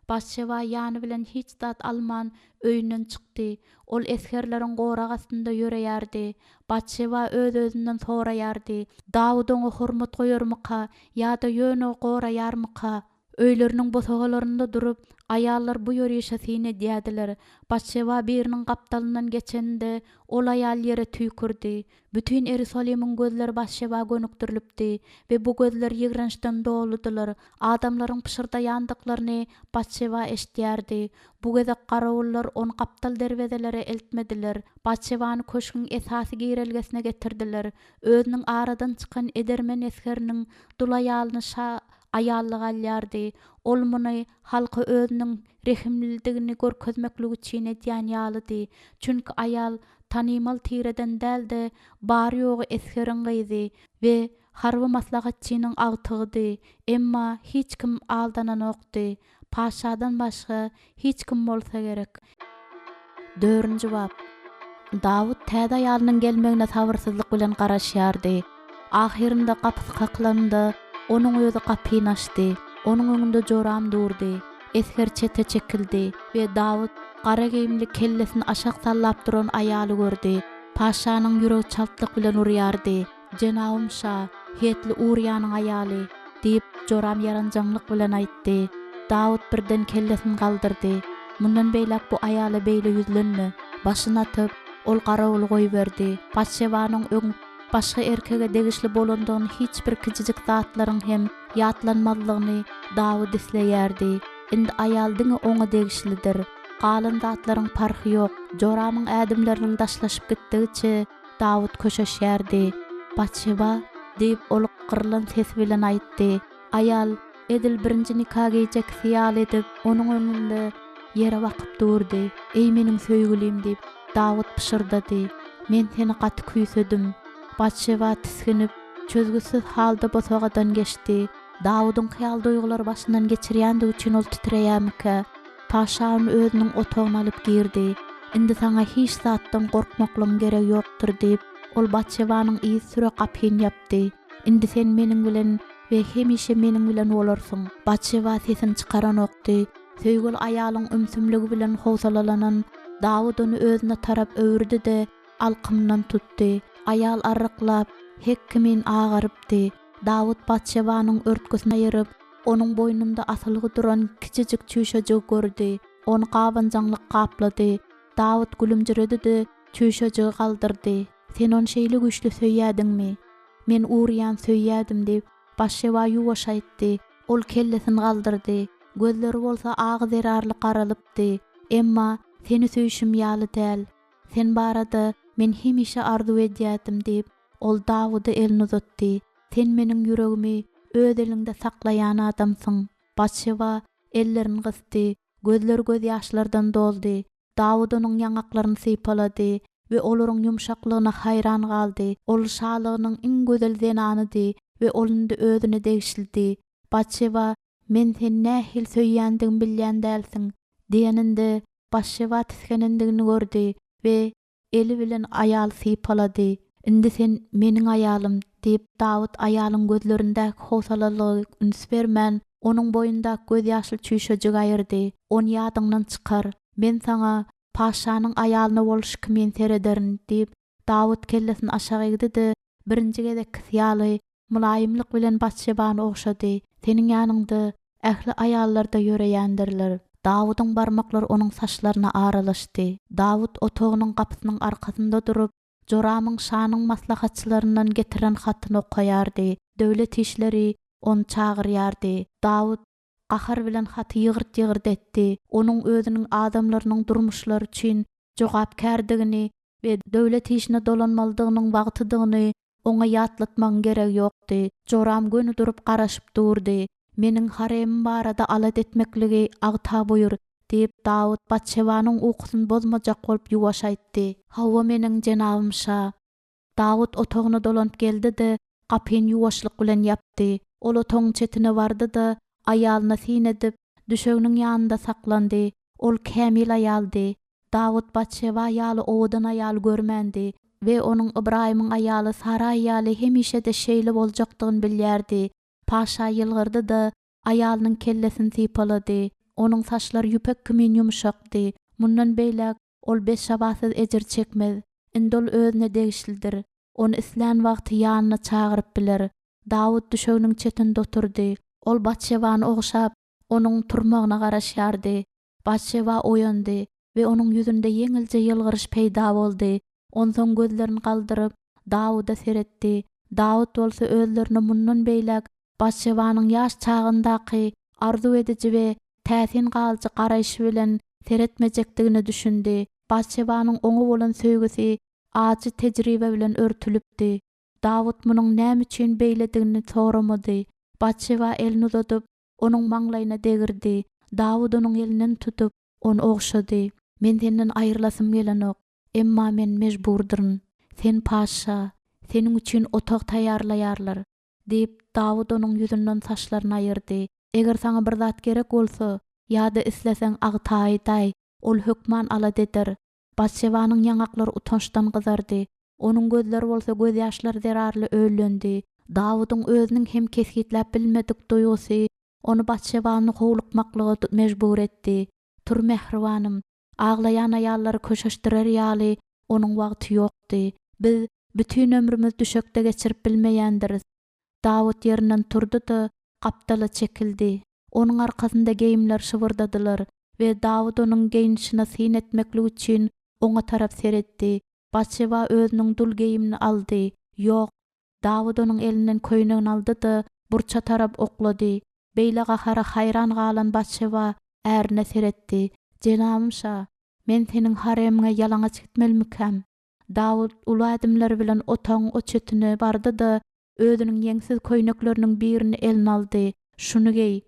Batşeba ýany bilen hiç zat alman öýünden çykdy. Ol eskerleriň gowrak astynda ýöreýärdi. Batşeba öz-özünden soraýardy. Dawud oňa hormat goýarmyka ýa-da ýöne goraýarmyka? Öýleriniň bosaгаlarynda durup, aýallar bu ýörüşe sine diýdiler. Batşeba biriniň gapdalyndan geçende ol aýal ýere tüýkürdi. Bütün Ýerusalemiň gözleri Batşeba gönükdirilipdi we bu gözler ýigrençden doludylar. Adamlaryň pişirdaýandyklaryny Batşeba eşitýärdi. Bu gezek garawullar onu gapdal derwezelere eltmediler. Batşebany köşküň esasy giýrelgesine getirdiler. Özüniň aradan çykan edermen eskeriniň dulaýalyny aýallyk alýardy. Ol muny halka özüniň rehimliligini görkezmeklik üçin edýän ýalydy. Çünki aýal tanymal tireden dälde bar ýogy eskerin gyzy we harby maslahatçynyň agtygydy. Emma hiç kim aldanan okdy. Paşadan başga hiç kim bolsa gerek. 4-nji bab. Dawud täze aýalynyň gelmegine sabyrsızlyk bilen garaşýardy. Ahirinde gapy kaklandy, onuň özü gapyny açdy. Onuň öňünde Joram durdy. Esker çete çekildi we Dawud gara giyimli kellesini aşak sallap duran aýaly gördi. Paşanyň ýüregi çaltlyk bilen urýardy. "Jenabym şa, hetli Uriýanyň aýaly" diýip Joram yaranjaňlyk bilen aýtdy. Dawud birden kellesini galdyrdy. Mundan beýlek bu aýaly beýle ýüzlenme. Başyny atyp, ol garawyly goýberdi. Batşebanyň öň başga erkege degişli bolandygyny hiç bir kijijik zatlaryň hem ýatlanmalygyny Dawud isleýärdi. Indi aýal diňe oňa degişlidir. Galan zatlaryň parhy ýok. Joramyň ädimleriniň daşlaşyp gitdigiçe Dawud köşeşýärdi. "Batşeba" diýip ol gyrlan ses bilen aýtdy. Aýal edil birinji nikah geýjek hyýal edip onuň öňünde ýere bakyp durdy. "Ey meniň söýgülim" diýip Dawud pişirdidi. "Men seni gaty küýsedim." Batşeba tisginip çözgüsiz halda bosagadan geçdi. Dawudyň hyýal duýgulary başyndan geçirýändig üçin ol titreýärmike. Paşam özüniň otagyna alyp girdi. "Indi saňa hiç zatdan gorkmaklaryň gerek ýokdur" diýip ol Batşebanyň iýi süre gapyny ýapdy. "Indi sen meniň bilen we hemişe meniň bilen bolarsyň." Batşeba sesini çykaran okdy. Söýgül aýalyň ümsümligi bilen howsalalanan Dawud onu özüne tarap öwürdi de alkymdan tutdy. Aýal arryklap, "Hekkimin agyrypdy." Dawud Batşebanyň örtgesini aýyryp, onuň boýnunda asylgy duran kiçijik çüşejek gördi. Onu gabanjaňlyk gaplady. Dawud gülümjiredi de çüşejegi galdyrdy. "Sen onu şeýle güýçli söýýädiňmi? Men Uriýan söýýädim" diýip Batşeba ýuwaş aýtdy. Ol kellesini galdyrdy. Gözleri bolsa agy zerarly garalypdy. "Emma seni söýüşim ýaly däl. Sen barada men hemişe arzu edýädim" diýip ol Dawuda elini uzatdy. "Sen meniň ýüregimi öz elinde saklaýan adamsyň." Batşeba ellerini gysdy. Gözleri göz ýaşlardan doldy. Dawud onuň ýangaklaryny sypalady we olaryň ýumşaklygyna haýran galdy. Ol şalygynyň iň gözel zenanydy we olundy özüne degişildi. Batşeba "Men sen nähil söýýändigini bilýän dälsiň" diýeninde Batşeba tisgenendigini gördi we eli bilen aýal sypalady. "Indi sen meniň aýalym" diýip Dawud aýalyň gözlerindäki howsalalygy üns bermän onuň boýundaky göz ýaşly çüşejek aýyrdy. "Onu ýadyňdan çykar. Men saňa paşanyň aýalyna boluşyky men serederin" diýip Dawud kellesini aşağı egdi de birinji gezek hyýaly mulaýymlyk bilen Batşebany ogşady. "Seniň ýanynda ähli aýallarda ýöreýändirler." Dawudyň barmaklary onuň saçlaryna aralaşdy. Dawud otagynyň gapysynyň arkasynda durup, Joramyň şanyň maslahatçylaryndan getiren hatyny okaýardy. Döwlet işleri onu çagyrýardy. Dawud gahar bilen haty ýygyrt etdi. Onuň özüniň adamlarynyň durmuşlary üçin jogapkärdigini we döwlet işine dolanmalydygynyň wagtydygyny oňa ýatlatmagyň gerek ýokdy. Joram göni durup garaşyp durdy. "Meniň haremim barada alat etmekligi agta buyur" diýip Dawud Batşebanyň uykusyny bozmajak bolup ýuwaş aýtdy. "Hawa meniň jenabym şa." Dawud otagyna dolanyp geldi de gapyny ýuwaşlyk bilen ýapdy. Ol otagyň çetine bardy da aýalyna sin edip düşeginiň ýanynda saklandy. Ol kämil aýaldy. Dawud Batşeba ýaly owadan aýal görmändi we onuň Ibrahimyň aýaly Sara aýaly hemişe de şeýle boljakdygyny bilýärdi. Paşa ýylgyrdy da aýalynyň kellesini sypalady. Onuň saçlary ýüpek kimin ýumşakdy. Mundan beýlek ol 5 şabasyz ejir çekmez. Indi ol özüne degişlidir. Onu islän wagty ýanyna çagyryp biler. Dawud düşeginiň çetinde oturdy. Ol Batşebany ogşap, onuň turmagyna garaşýardy. Batşeba oýandy we onuň ýüzünde ýeňilje ýylgyryş peýda boldy. Onsoň gözlerini galdyryp Dawuda seretdi. Dawud bolsa özlerini mundan beýlek Batşebanyň ýaş çagyndaky arzu edici we täsin galyjy garaýşy bilen seretmejekdigini düşündi. Batşebanyň oňa bolan söýgüsi açy tejribe bilen örtülipdi. Dawud munyň näme üçin beýledigini soramady. Batşeba elini uzatyp onuň maňlaýyna degirdi. Dawud onuň elinden tutup onu ogşady. "Men senden aýrylasym gelenok. Emma men mejburdyrin. Sen paşa, seniň üçin otag taýýarlaýarlar" diýip Dawud onuň ýüzünden saçlaryny aýyrdy. "Eger saňa bir zat gerek bolsa, ýa-da isleseň agtaýdaý, ol hökman alat eder." Batşebanyň ýangaklary utançdan gyzardy. Onuň gözleri bolsa göz ýaşlary derarly öýlendi. Dawydyň özüniň hem kesgitläp bilmedik duýgusy onu Batşebanyň howlukmaklygy mejbur etdi. Tur mehribanym, aglaýan aýallary köşeşdirer ýaly onuň wagty ýokdy. Biz bütün ömrümiz düşekde geçirip bilmeýändiriz. Dawud ýerinden turdy-da gapdala çekildi. Onuň arkasynda geýimler şybyrdadylar we Dawud onuň geýinişine syn etmeklik üçin oňa tarap seretdi. Batşeba özüniň dul geýimini aldy. Ýok, Dawud onuň elinden köýnegini aldy-da burça tarap oklady. Beýle gahara hayran galan Batşeba ärine seretdi. Jenabymşa, men seniň haremine ýalaňaç gitmelimikam? Dawud uly adamlar bilen otaň o çetine bardy-da özüniň ýeňsiz köýnekleriniň birini eline aldy. Şunu gey.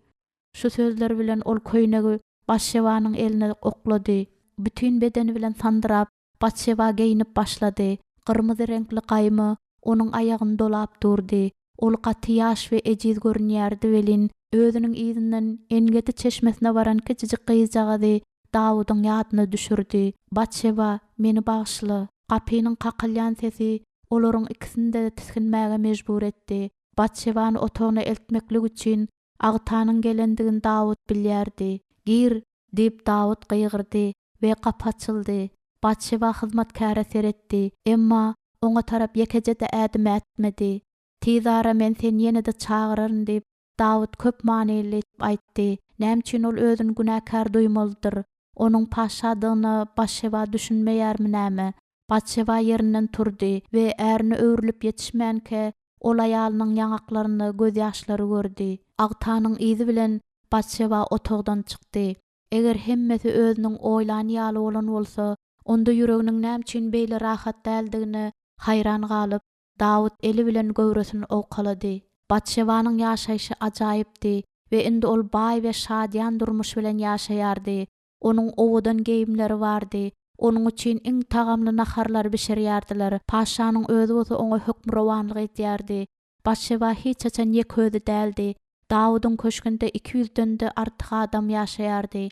Şu sözler bilen ol köýnegi Batşebanyň eline oklady. Bütün bedeni bilen sandyrap Batşeba geyinip başlady. Gyrmyzy renkli gaýmy onuň aýagyny dolap durdy. Ol gaty ýaş we ejiz görünýärdi welin özüniň izinden engeti çeşmesine baran kiçijik gyzjagady Dawydyň ýadyna düşürdi. Batşeba, meni bagyşla. Gapynyň kakylýan sesi olaryň ikisini de tiskinmäge mejbur etdi. Batşebany otagyna eltmeklik üçin agtanyň gelendigini Dawud bilýärdi. Gir, diýip Dawud gyýgyrdy we gapy açyldy. Batşeba hyzmatkara seretdi, emma oňa tarap ýekejede ädim etmedi. Tizara men seni ýene-de çagyraryn diýip Dawud köp manyly aýtdy. Näme üçin ol özüni günäkär duýmalydyr? Onuň paşadygyny Batşeba düşünmeýärmi näme? Batşeba ýerinden turdy we ärini öwrülip ýetişmänke ol aýalynyň ýangaklaryny göz ýaşlary gördi. Agtanyň izi bilen Batşeba otagdan çykdy. Eger hemmesi özüniň oýlan ýaly bolan bolsa, onda ýüreginiň näme üçin beýle rahat däldigine hayran galyp Dawud eli bilen göwresini owkalady. Batşebanyň ýaşaýşy ajaýypdy we indi ol baý we şadýan durmuş bilen ýaşaýardy. Onuň owadan geýimleri bardy. Onuň üçin iň tagamly naharlar bişirýärdiler. Paşanyň özü bolsa oňa hökmrawanlyk edýärdi. Batşeba hiç açan ýeközi däldi. Dawydyň köşkünde 200-den-de artyk adam ýaşaýardy.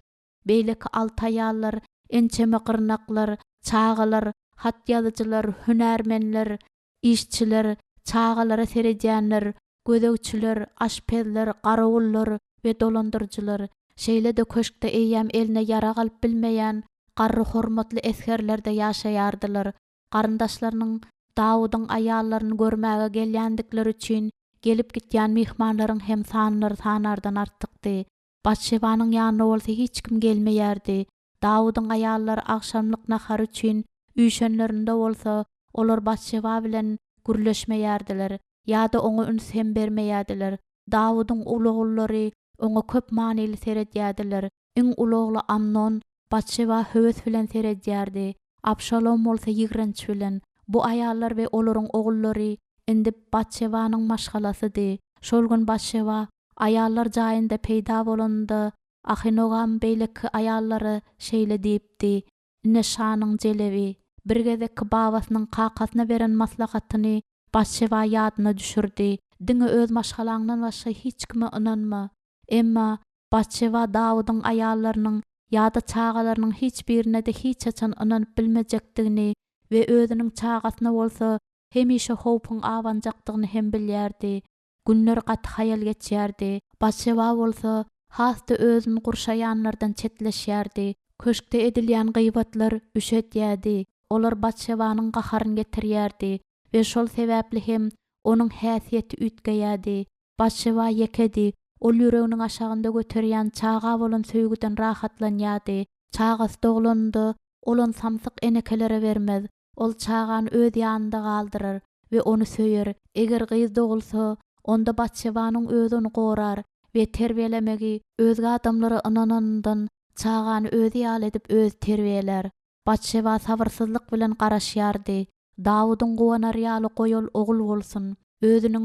Beýleki alty aýallar, ençeme gyrnaklar, çagalar, hat ýazyjylar, hünärmenler, işçiler, çagalara seredýänler, gödekçiler, aşpezler, garawullar we dolandyrjylar. Şeýle de köşkde eýýäm eline ýara galyp bilmeýän garry hormatly eskerlerde ýaşaýardylar. Garyndaşlarynyň Dawydyň aýallaryny görmäge gelýändikleri üçin gelip gitýän mihmanlaryň hem sanardan artykdy. Batşebanyň ýanyna bolsa hiç kim gelmeýärdi. Dawydyň aýallary akşamlyk nahar üçin üýşenlerinde bolsa, olar Batşeba bilen gürleşmeýärdiler ýa-da oňa üns hem bermeýärdiler. Dawydyň ulugulary oňa köp manyly seredýärdiler. Iň ulugly Amnon Batşeba höwes bilen seredýärdi. Abşalom bolsa ýigrenç bilen. Bu aýallar we olaryň ogullary indi Batşebanyň maşgalasıdy. Şol gün Batşeba aýallar jaýynda peýda bolanda Ahinogam beýleki aýallary şeýle diýipdi. Neşanyň jelebi bir gezek babasynyň kakasyna beren maslahatyny Batşeba ýadyna düşürdi. Diňe öz maşgalaňdan başga hiç kime ynanma. Emma Batşeba Dawydyň aýallarynyň ýa-da çagalarynyň hiç birine de hiç açan ynanyp bilmejekdigini we özüniň çagasyna bolsa hemişe howpyň awanjakdygyny hem bilýärdi. Günler gaty hayal geçýärdi. Batşeba bolsa hasta özüni gurşaýanlardan çetleşýärdi. Köşkde edilýän gıybatlar üşetýärdi. Olar Batşebanyň gaharyny getirýärdi we şol sebäpli hem onuň häsiýeti ütgeýärdi. Batşeba ýekedi. Ol ýüreginiň aşagynda göterýän çaga bolan söýgüden rahatlanýardy. Çagasy doglandy, olan samsyk enekelere bermez. Ol çagany öz ýanynda galdyrar we onu söýer. Eger gyz dogulsa, onda Batşebanyň özü onu gorar we terbiýelemegi özge adamlara ynanandan çagany özü ýaly edip öz terbiýeler. Batşeba sabyrsyzlyk bilen garaşýardy. Dawydyň gowanar ýaly goýol ogul bolsun. Özüniň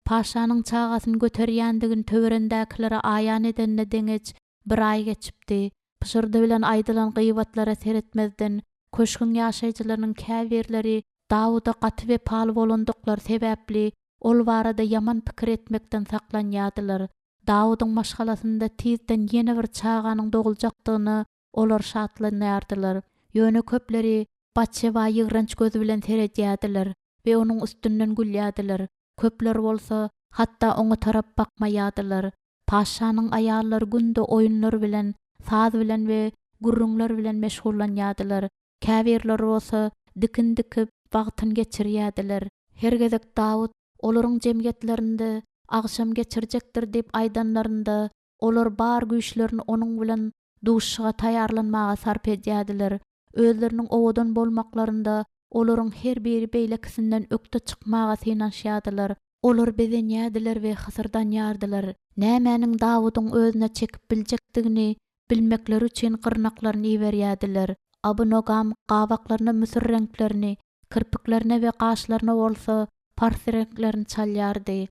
paşanyň çagasyny göterýändigini töwerendäkilere aýan edenne deňeç bir ay geçipdi. Pişirdi bilen aýdylan gıybatlara seretmezden köşküň ýaşaýjylarynyň käbirleri Dawuda gaty we paly bolandyklar sebäpli ol barada yaman pikir etmekden saklanýardylar. Dawydyň maşgalasynda tizden ýene bir çaganyň doguljakdygyny olar şatlanýardylar. Ýöne köpleri Batşeba ýygranç gözü bilen seredýärdiler we onuň üstünden gülýärdiler. Köpler bolsa hatda oňa tarap bakmaýardylar. Paşanyň aýallary günde oýunlar bilen, saz bilen we gurrunlar bilen meşgullanýardylar. Käbirler bolsa dikin dikip wagtyn geçirýärdiler. Her gezek Dawud olaryň jemgyýetlerinde agşam geçirjekdir diýip aýdanlarynda olar bar güýçlerini onuň bilen duşuşyga taýýarlanmaga sarp edýärdiler. Özleriniň owadan bolmaklarynda olaryň her biri beýlekisinden ökde çykmaga synanýardylar. Olar bezenýärdiler we hasyrdanýardylar. Nämäniň Dawudyň özüne çekip biljekdigini bilmekleri üçin gyrnaklaryny iberýärdiler. Abunogam gabaklaryna müsür renklerini, kirpiklerine we gaşlaryna bolsa pars renklerini çalýardy.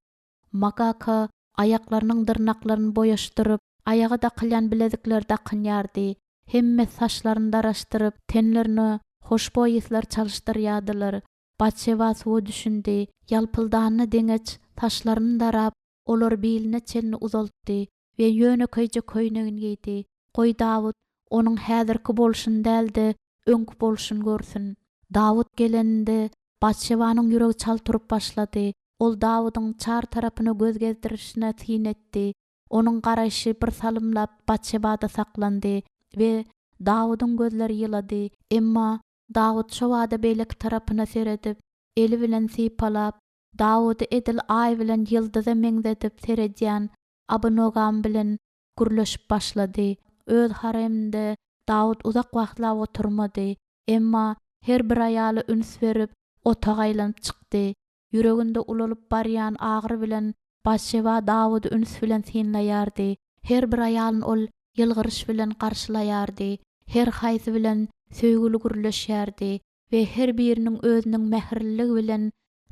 Makaka ayaklarynyň dyrnaklaryny boýaşdyryp, ayaga da kılyan bilezikler dakynýardy. Hemme saçlaryny daraşdyryp, tenlerini hoşboý isler çalyşdyrýardylar. Batşeba suwa düşündi. Ýalpyldanyny deňeç taşlaryny darap, olar beline çelini uzaltdy we ýöne köýje köýnegini giydi. Goý Dawud onuň häzirki bolşuny däldi, öňkü bolşuny görsün. Dawud geleninde Batşebanyň ýüregi çaltyryp başlady. Ol Dawudyň çar tarapyna göz gezdirişine tyn etdi. Onuň garaşy bir salymlap Batşebada saklandy we Dawudyň gözleri ýylady. Emma Dawud şo wada beýleki tarapyna seredip, eli bilen sypalap, Dawudy edil ay bilen ýyldyza meňzedip seredýän Abunogam bilen gürleşip başlady. Öz hareminde Dawud uzak wagtlap oturmady. Emma her bir aýaly üns berip otaga aýlanyp çykdy. Ýüreginde ulalyp barýan agyr bilen Batşeba Dawudy üns bilen synlaýardy. Her bir aýalyň ol ýylgyryş bilen garşylaýardy. Her haýsy bilen söýgüli gürleşýärdi we her biriniň özüniň mähirligi bilen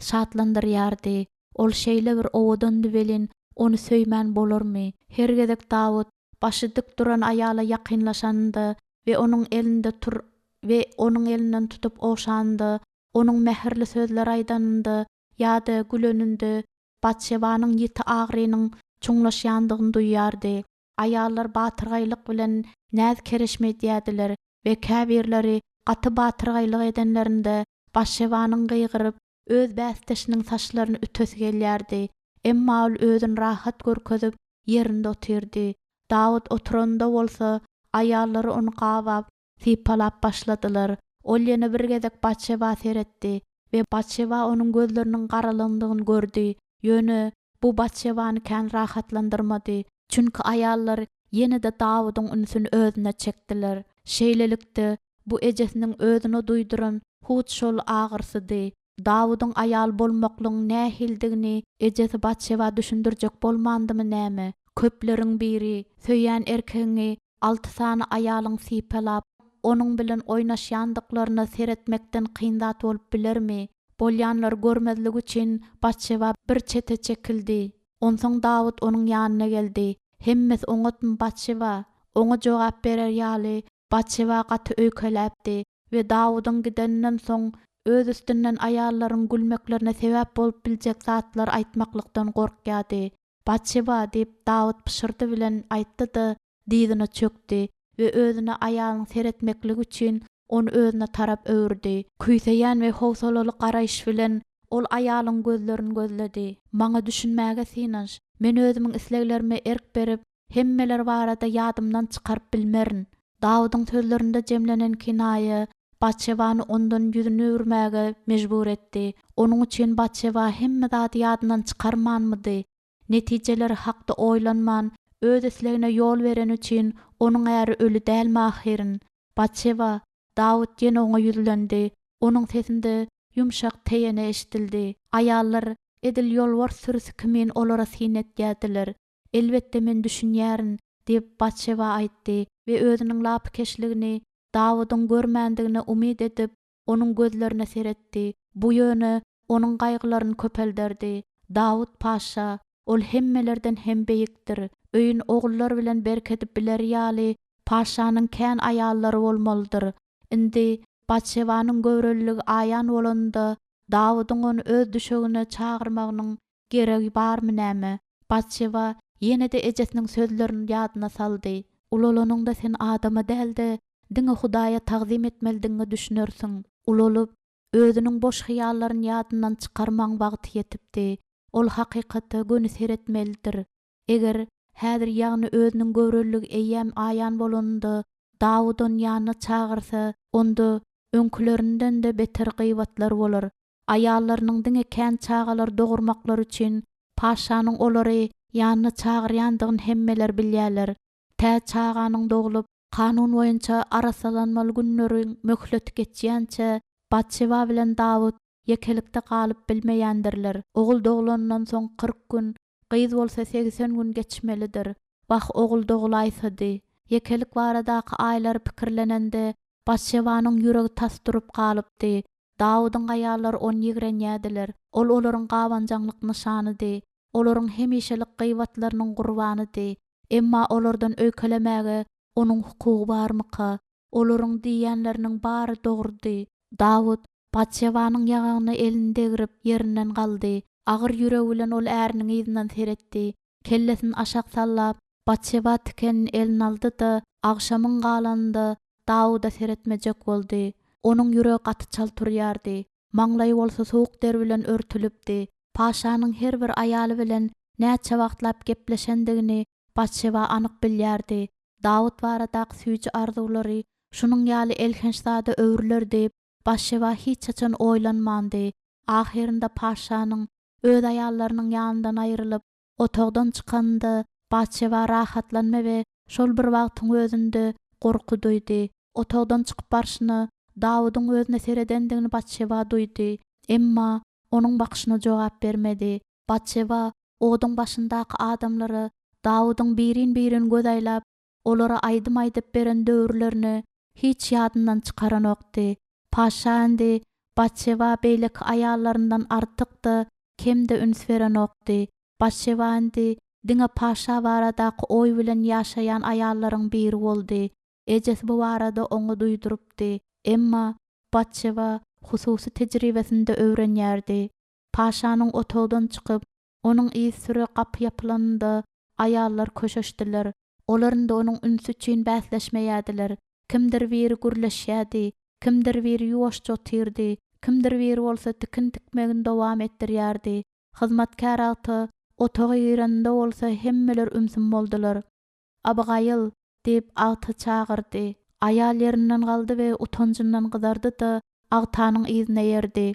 şatlandyrýardy. Ol şeýle bir owadan düvelin onu söýmän bolarmy? Her gezek Dawud başı dik duran aýala ýakynlaşandy we onuň elinde we onuň elinden tutup oşandy. Onuň mähirli sözler aýdanyndy ýa-da güleninde Batşebanyň ýiti agrynyň çuňlaşýandygyny duýýardy. Aýallar batyrgaýlyk bilen näz kereşmedýärdiler we käbirleri gaty batyrgaýlyk edenlerinde Batşebanyň gyýgyryp öz bästeşiniň saçlaryny ütesi gelýärdi. Emma ol özüni rahat görkezip ýerinde oturdy. Dawud oturanda bolsa aýallary onu gabap, sypalap başladylar. Ol ýene bir gezek Batşeba seretdi we Batşeba onuň gözleriniň garalandygyny gördi. Ýöne bu Batşebany kän rahatlandyrmady. Çünki aýallar ýene-de Dawydyň ünsüni özüne çekdiler. Şeýlelikde bu ejesiniň özüne duýduran hut şol agyrsydy. Dawydyň aýal bolmaklygyň nähildigini ejesi Batşeba düşündirjek bolmandymy näme? Köpleriň biri söýýän erkegiňi 6 sany aýalyň sypalap, onuň bilen oýnaşýandyklaryny seretmekden kyndat bolup bilermi? Bolýanlar görmezligi üçin Batşeba bir çete çekildi. Onsoň Dawud onuň ýanyna geldi. Hemmes oňatmy Batşeba? Oňa jogap berer ýaly Batşeba gaty öýkeläpdi we Dawydyň gideninden soň öz üstünden aýallaryň gülmeklerine sebäp bolup biljek zatlar aýtmaklykdan gorkýardy. Batşeba diýip Dawud pişirdi bilen aýtdy-da diýdine çökdi we özüne aýalyň seretmekligi üçin onu özüne tarap öwürdi. Küýseýän we howsalaly garaýş bilen ol aýalyň gözlerini gözledi. Maňa düşünmäge synanç. Men özümiň isleglerime erk berip, hemmeler barada ýadymdan çykaryp bilmerin. Dawydyň sözlerinde jemlenen kinaýa Batşebany ondan ýüzüni öwürmäge mejbur etdi. Onuň üçin Batşeba hemme zady ýadyndan çykarmanmydy? Netijeleri hakda oýlanman, öz islegine ýol beren üçin onuň äri ölü dälmi ahirin? Batşeba, Dawud ýene oňa ýüzlendi. Onuň sesinde ýumşak teýene eşdildi. Aýallar edil ýolbar sürüsi kimin olara synetýärdiler. Elbetde men düşünýärin diýip Batşeba aýtdy we özüniň lapkeşligini Dawydyň görmändigine umyd edip onuň gözlerine seretdi. Bu ýöne onuň gaýgylaryny köpelderdi. Dawud paşa, ol hemmelerden hem beýikdir. Öýün ogullar bilen berkedip biler ýaly paşanyň kän aýallary bolmalydyr. Indi Batşebanyň göwrelligi aýan bolanda Dawydyň onu öz düşegine çagyrmagynyň geregi barmy näme? Batşeba ýene-de ejesiniň sözlerini ýadyna saldy. Ulolanyňda sen adama däl-de diňe Hudaýa tagzim etmelidiňi düşünürsiň. Ul olup özüniň boş hyýallaryny ýadyndan çykarmaň wagty ýetipdi. Ol hakykaty göni seretmelidir. Eger häzir ýagny özüniň görürligi eýýäm aýan bolanda Dawudun ýanyna çagyrsa, onda öňkülerinden de beter gıýbatlar bolar. Aýallarynyň diňe kän çagalar dogurmaklar üçin paşanyň olary ýanyna çagyrýandygyny hemmeler bilýärler. Tä çaganyň dogulup kanun boýunça arasalanmaly günleriň möhleti geçýänçe Batşeba bilen Dawud ýekelikde galyp bilmeýändirler. Ogul dogulandan soň 40 gün, gyz bolsa 80 gün geçmelidir. Wah ogul dogulaýsady. Ýekelik baradaky aýlar pikirlenende Batşebanyň ýüregi tas durup galypdy. Dawudyň aýallary onu ýigrenýärdiler. Ol olaryň gawanjaňlyk nyşanydy. Olaryň hemişelik gıýbatlarynyň gurbanydy. Emma olardan öýkelemäge onuň hukugy barmyka? Olaryň diýenleriniň bary dogrudy. Dawud Batşebanyň ýagyny elinde girip ýerinden galdy. Agyr ýüregi bilen ol äriniň ýyzynyň seretdi. Kellesini aşak sallap Batşeba tikenini eline aldy da agşamyň galanynda Dawuda seretmejek boldy. Onuň ýüregi gaty çal turýardy. Maňlaýy bolsa sowuk der bilen örtülipdi. Paşanyň her bir aýaly bilen näçe wagtlap gepleşendigini Batşeba anyk bilýärdi. Dawud baradaky süýji arzulary şunyň ýaly elhençzada öwürler diýip Batşeba hiç çaçan oýlanmandy. Ahirinde paşanyň öz aýallarynyň ýanyndan aýrylyp otogdan çykanda Batşeba rahatlanma we şol bir wagtyň özünde gorku duýdy. Otogdan çykyp barşyny Dawudyň özüne seredendigini Batşeba duýdy. Emma onuň bakşyna jogap bermedi. Batşeba oduň başyndaky adamlary Dawudyň birin göz aýlap olara aýdym aýdyp beren döwürlerini hiç ýadyndan çykaranokdy. Paşandy Batşeba beýleki aýallaryndan artykdy, kemde üns berenokdy. Batşebandy diňe paşa baradaky oý bilen ýaşaýan aýallaryň biri boldy. Ejesi bu barada oňa duýdurupdy. Emma Batşeba hususy tejribesinde öwrenýärdi. Paşanyň otogdan çykyp, onuň ýsüre gapy ýapylanynda aýallar köşeşdiler. Olaryň da onuň ünsü üçin bäsleşmeýärdiler. Kimdir biri gürleşýärdi, kimdir biri ýuwaşça otyrdy, kimdir biri bolsa tikin tikmegini dowam etdirýärdi. Hyzmatkar aty otogy ýerinde bolsa hemmeler ümsün boldular. Abigail diýip aty çagyrdy. Aýal ýerinden galdy we utanjyndan gyzardy da agtanyň ýyzyna ýerdi.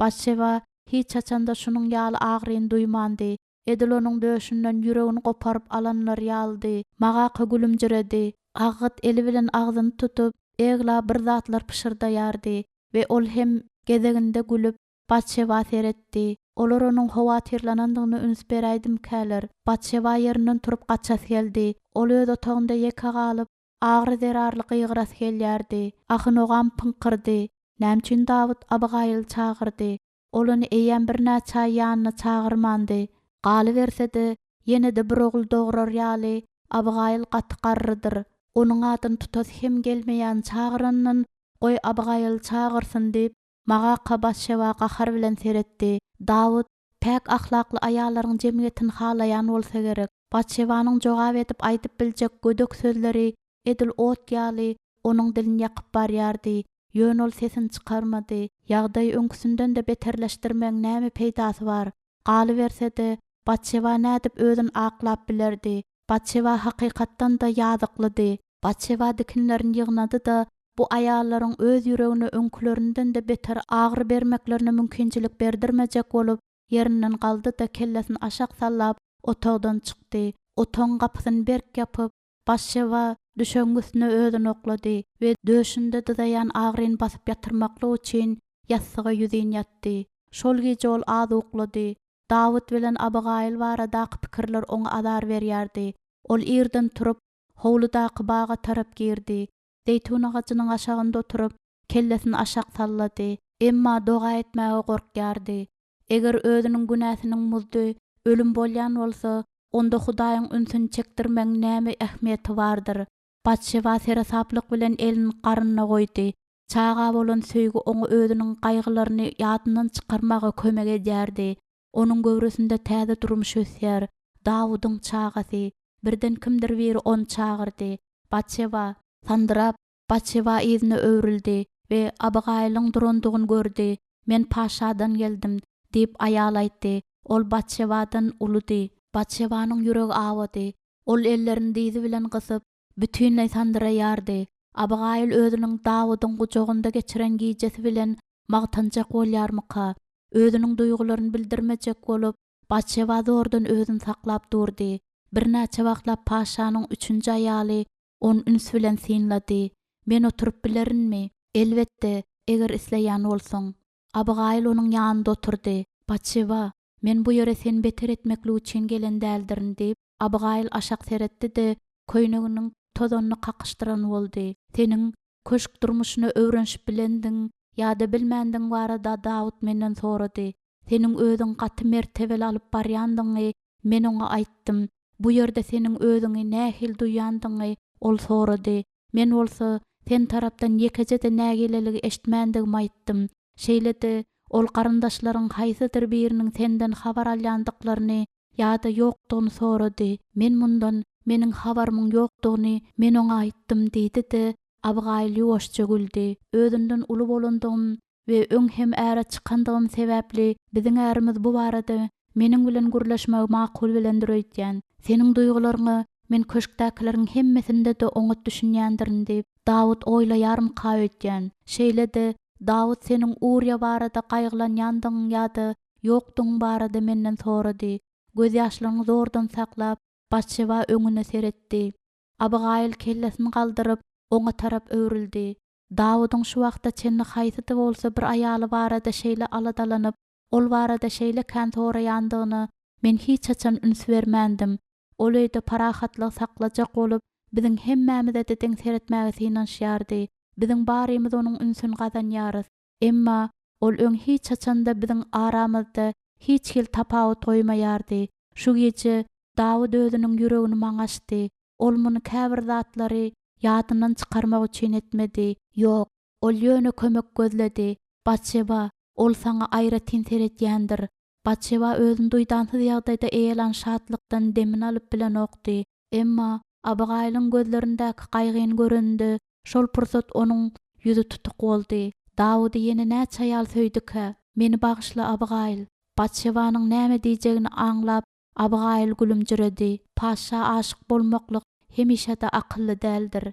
Batşeba hiç çaçanda şunyň ýaly agyryn duýmandy. Edil onuň döşünden ýüregini goparyp alanlar ýaldy. Maga gülümjiredi. Agyt eli bilen agzyny tutup egla bir zatlar pişirdiýärdi we ol hem gezeginde gülüp Batşeba seretdi. Olar onuň howatyrlanandygyny üns beräýdim käler. Batşeba ýerinden turup gaçasy geldi. Ol öz otogynda ýeka galyp agry zerarly gıýgyrasy gelýärdi. Ahyn ogam pınkyrdy. Näme Dawud Abigail çagyrdy. Olany eýen bir näçe ýanyna çagyrmandy. Galy bersede ýene-de bir ogul dograr ýaly Abigail gaty garrydyr. Onuň adyny tutas hem gelmeýän çagyranyň goý Abigail çagyrsyn diýip maga Batşeba gahar bilen seretdi. Dawud pek ahlakly aýallaryň jemgyýetini halaýan bolsa gerek. Batşebanyň jogap edip aýdyp biljek gödök sözleri edil ot ýaly onuň dilini ýakyp barýardy. Ýön ol sesini çykarmady. Ýagdaý öňküsünden de beterleşdirmek näme peýdasy bar? Galy bersede Batşeba nädip özüni aklap bilerdi. Batşeba hakykatdan da ýazyklydy. Batşeba dikinlerini ýygnady da bu aýallaryň öz ýüregine öňkülerinden de beter agyr bermeklerine mümkinçilik berdirmejek bolup ýerinden galdy da kellesini aşak sallap otogdan çykdy. Otoň gapysyny berk ýapyp Batşeba düşeňgüsine özüni oklady we döşünde dydaýan agyryn basyp ýatyrmaklyk üçin ýassyga ýüzin ýatdy. Şol gece ol az uklady. Dawud bilen Abigail baradaky pikirler oňa azar berýärdi. Ol ýerden turup howludaky baga tarap girdi. Zeytun ağaçynyň aşagynda oturup kellesini aşak sallady. Emma doga etmäge gorkýardy. Eger özüniň günäsiniň muzdy ölüm bolýan bolsa, onda Hudaýyň ünsüni çekdirmek näme ähmiýeti bardyr? Batşeba serasaplyk bilen elini garnyna goýdy. Çaga bolan söýgü oňa özüniň gaýgylaryny ýadyndan çykarmaga kömek edýärdi. Onuň göwresinde täze durmuş ösýär. Dawudyň çagasy. Birden kimdir biri onu çagyrdy. Batşeba sandyrap Batşeba izine öwrüldi we Abigail'in durandygyny gördi. Men paşadan geldim diýip aýal aýtdy. Ol Batşebadan uludy. Batşebanyň ýüregi awady. Ol ellerini dizi bilen gysyp bütünle sandıraýardy. Abigail özüniň Dawydyň gujagynda geçiren gijesi bilen magtanjak bolýarmyka, özüniň duýgularyny bildirmejek bolup, Batşeba zordan özüni saklap durdy. Birnäçe wagtlap paşanyň 3-nji aýaly onu üns bilen synlady. Men oturup bilerinmi? Elbetde, eger isleýän bolsaň. Abigail onuň ýanynda oturdy. Batşeba, men bu ýere sen beter etmekli üçin gelen däldirin diýip, Abigail aşak seretdi de köýneginiň tozanyny kakışdyran boldy. Seniň köşk durmuşyny öwrenşip bilendiň ýa-da bilmändiň barada Dawud menden sorady. Seniň özüň gaty mertebeli alyp barýandyňy men oňa aýtdym. Bu ýerde seniň özüňi nähil duýandyňy ol sorady. Men bolsa sen tarapdan ýekejede nägeleligi eşitmändigimi aýtdym. Şeýle-de ol garyndaşlaryň haýsydyr biriniň senden habar alýandyklaryny ýa-da ýokdugyny sorady. Men mundan meniň habarymyň ýokdugyny men oňa aýtdym diýdi-de Abigail ýuwaşça güldi. Özünden uly bolandygym we öň hem ära çykandygym sebäpli biziň ärimiz bu barada meniň bilen gürleşmek makul bilendir öýtýän. Seniň duýgularyňy men köşkdäkileriň hemmesinde de oňa düşünýändirin diýip Dawud oýlaýarmyka öýtýän. Şeýle-de Dawud seniň Urya barada gaýgylanýandygyň ýa-da ýokdugyň barada menden sorady. Göz ýaşlaryny zordan saklap Batşeba öňüne seretdi. Abigail kellesini galdyryp oňa tarap öwrüldi. Dawydyň şu wagtda çenli haýsy bolsa bir aýaly barada şeýle aladalanyp, ol barada şeýle kän soraýandygyny men hiç açan üns bermändim. Ol öýde parahatlyk saklajak bolup, biziň hemmämize de deň seretmäge synanşýardy. Biziň barymyz onuň ünsüni gazanýarys. Emma ol öň hiç açanda biziň aramyzda hiç hil tapawut goýmaýardy. Şu gece Dawud özüniň ýüregini maňa açdy. Ol muny käbir zatlary ýadyndan çykarmak üçin etmedi. Ýok, ol ýöne kömek gözledi. Batşeba, ol saňa aýra tin seretýändir. Batşeba özüni duýdansyz ýagdaýda eýelen şatlykdan demin alyp bilen okdy. Emma Abigail'in gözlerindäki gaýgyny görende şol pursat onuň ýüzi tutuk boldy. Dawydy ýene näçe aýal söýdük-hä? Meni bagyşla Abigail. Batşebanyň näme diýjegini aňlap Abigail gülümjiredi. Paşa aşyk bolmaklyk hemişe de akylly däldir.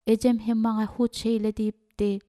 Ejem hem maňa hut şeýle diýipdi.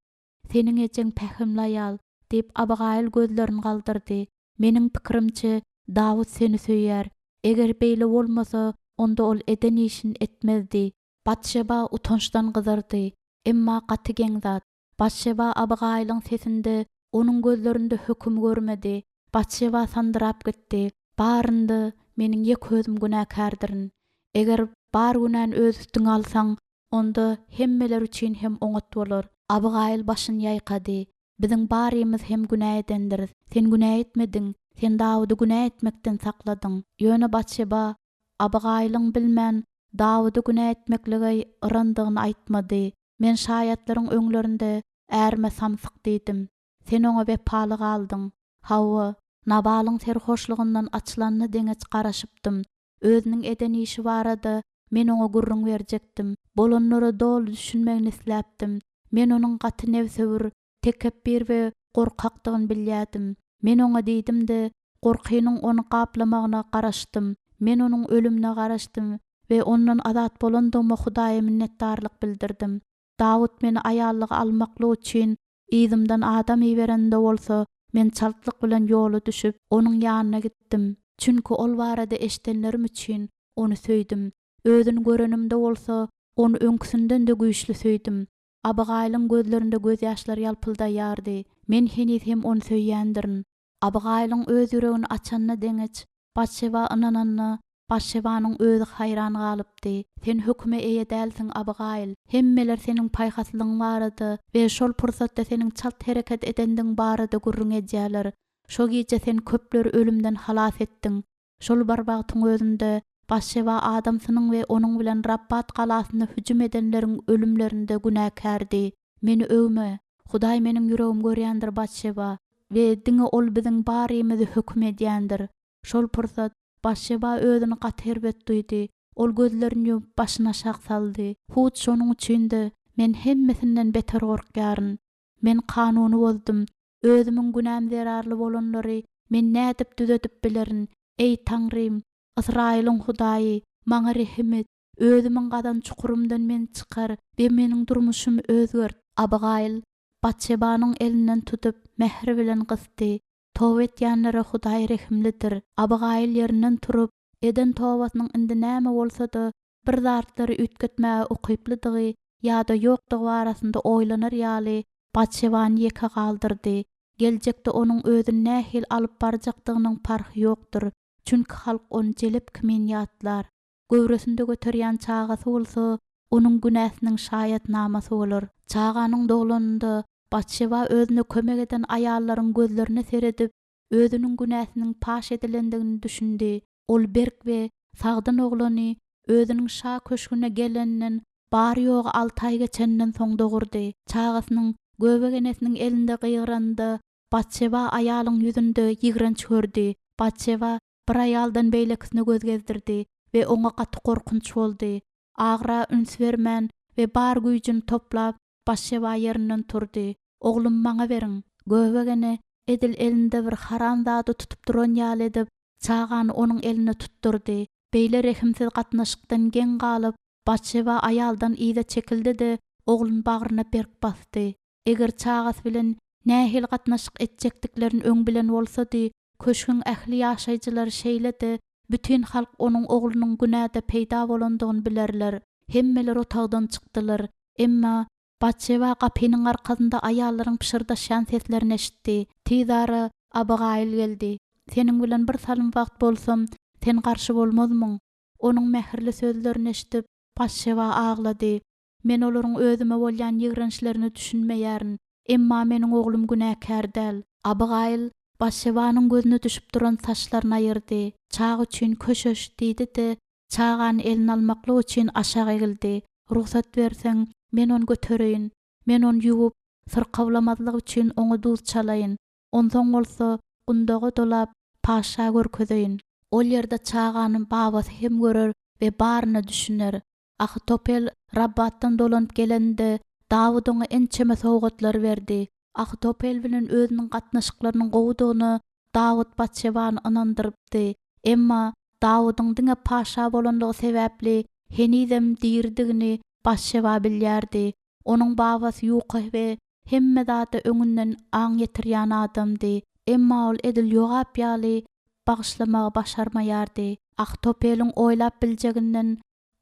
Seniň ejeň pähimli aýal diýip Abigail gözlerini galdyrdy. Meniň pikirimçe Dawud seni söýýär. Eger beýle bolmasa onda ol eden işin etmezdi. Batşeba utançdan gyzardy. Emma gaty geň zat. Batşeba Abigail'in sesinde onuň gözlerinde höküm görmedi. Batşeba sandyrap gitdi. Baryndy, meniň ýek özüm günäkärdirin. Eger bar günän öz üstüňe alsaň, onda hemmeler üçin hem oňat bolar. Abigail başyny ýaýkady. Biziň barymyz hem günä edendir. Sen günä etmediň, sen Dawydy günä etmekden sakladyň. Ýöne Batşeba Abigail'in bilmän Dawydy günä etmeklige ırandygyny aýtmady. Men şaýatlaryň öňlerinde ärme samsyk diýdim. Sen oňa wepaly galdyň. Hawa, Nabalyň serhoşlugyndan açylanyny deňeç garaşypdym. Özüniň eden işi barada men oňa gurrun berjekdim. Bolanlara dol düşünmegini isläpdim. Men onuň gaty nefsewir, tekebbir we gorkakdygyny bilýärdim. Men oňa diýdim-de gorkynyň onu gaplamagyna garaşdym. Men onuň ölümine garaşdym we ondan azat bolandygyma Hudaýa minnetdarlyk bildirdim. Dawud meni aýallyga almakly üçin izimden adam iýberende bolsa, men çaltlyk bilen ýola düşüp onuň ýanyna gitdim. Çünki ol barada eşitenlerim üçin onu söýdim. Özüni görenimde bolsa, onu öňküsinden de güýçli söýdim. Abigail'in gözlerinde göz ýaşlary ýalpyldaýardy. Men heniz hem onu söýýändirin. Abigail'in öz ýüregini açanyna deňeç, Batşeba ynananyna Batşebanyň özü haýran galypdy. Sen höküme eýe dälsiň Abigail. Hemmeler seniň paýhaslygyň barada we şol pursatda seniň çalt hereket edendiň barada gurrun edýärler. Şo gece sen köpleri ölümden halas etdiň. Şol barbagtyň özünde Batşeba adamsynyň we onuň bilen Rabbat galasyna hüjüm edenleriň ölümlerinde günäkärdi. Meni öwme. Hudaý meniň ýüregimi görýändir Batşeba we diňe ol biziň barymyzy höküm edýändir. Şol pursat Batşeba özüni gaty herbet duýdy. Ol gözlerini ýumyp başyna şak saldy. Hut şonuň üçin de Men hemmesinden beter gorkýaryn. Men kanuny bozdum. Özümiň günäm zerarly bolanlary men nädip düzedip bilerin. Ey Taňrym, Israýlyň Hudaýy, maňa rehim et. Özümiň gadan çukurumdan men çykar we meniň durmuşymy özgert. Abigail Batşebanyň elinden tutup mehri bilen gysdy. Towba etýänlere Hudaý rehimlidir. Abigail ýerinden turup, eden towbasynyň indi näme bolsa-da bir zatlary ütgetmäge ukyplydygy ýa-da ýokdugy barasynda oýlanar ýaly Batşebany ýeke galdyrdy. Geljekde onuň özüni nähil alyp barjakdygynyň parhy ýokdur. Çünki halk onu jelep kimin ýatlar. Göwresinde göterýän çagasy bolsa, onuň günäsiniň şaýat namasy bolar. Çaganyň dolanynda Batşeba özüne kömek eden aýallaryň gözlerine seredip, özüniň günäsiniň paş edilendigini düşündi. Ol berk we sagdan oglany özüniň şa köşküne geleninden bary ýogy 6 aý geçenden soň dogurdy. Çagasynyň göbegenesiniň elinde gyýranda Batşeba aýalyň ýüzünde ýigrenç gördi. Batşeba bir aýaldan beýlekisine göz gezdirdi we oňa gaty korkunç boldy. Agra üns bermän we bar güýjüni toplap Batşeba ýerinden turdy. Oglum maňa beriň. Göbegene edil elinde bir haram zady tutup duran ýaly edip çagany onuň eline tutturdy. Beýle rehimsiz gatnaşykdan gen galyp Batşeba aýaldan ýyda çekildi-de oglun bagyryna berk basdy. Eger çagas bilen nähil gatnaşyk etjekdiklerini öň bilen bolsa-dy, köşküň ähli ýaşaýjylary şeýle-de bütün halk onuň oglunyň günäde peýda bolandygyny bilerler. Hemmeler otagdan çykdylar. Emma Batşeba gapynyň arkasynda aýallaryň pişirdaşýan seslerini eşitdi. Tizara Abigail geldi. Seniň bilen bir salym wagt bolsam, sen garşy bolmazmyň? Onuň mehirli sözlerini eşitip Batşeba aglady. Men olaryň özüme bolýan ýigrençlerini düşünmeýärin. Emma meniň oglum günäkär däl. Abigail Batşebanyň gözüne düşüp duran saçlaryny aýyrdy. Çag üçin köşeş diýdi-de çagany eline almaklyk üçin aşağı egildi. Ruhsat berseň, men onu götereýin. Men onu ýuwup, syrkawlamazlyk üçin oňa duz çalaýyn. Onsoň bolsa, gundagy dolap, paşa görkezeýin. Ol ýerde çaganyň babasy hem görer we baryny düşüner. Ahitopel Rabbatdan dolanyp gelende Dawud oňa ençeme sowgatlar berdi. Ahitopel bilen özüniň gatnaşyklarynyň gowudygyny Dawud Batşebany anandyrypdy. Emma Dawudyň diňe paşa bolandygy sebäpli henizem diýirdigini Batşeba bilýärdi. Onuň babasy ýuka we hemme zata öňünden aň ýetirýän adamdy. Emma ol edil ýogap ýaly bagyşlamagy başarmaýardy. Ahitopeliň oýlap biljeginden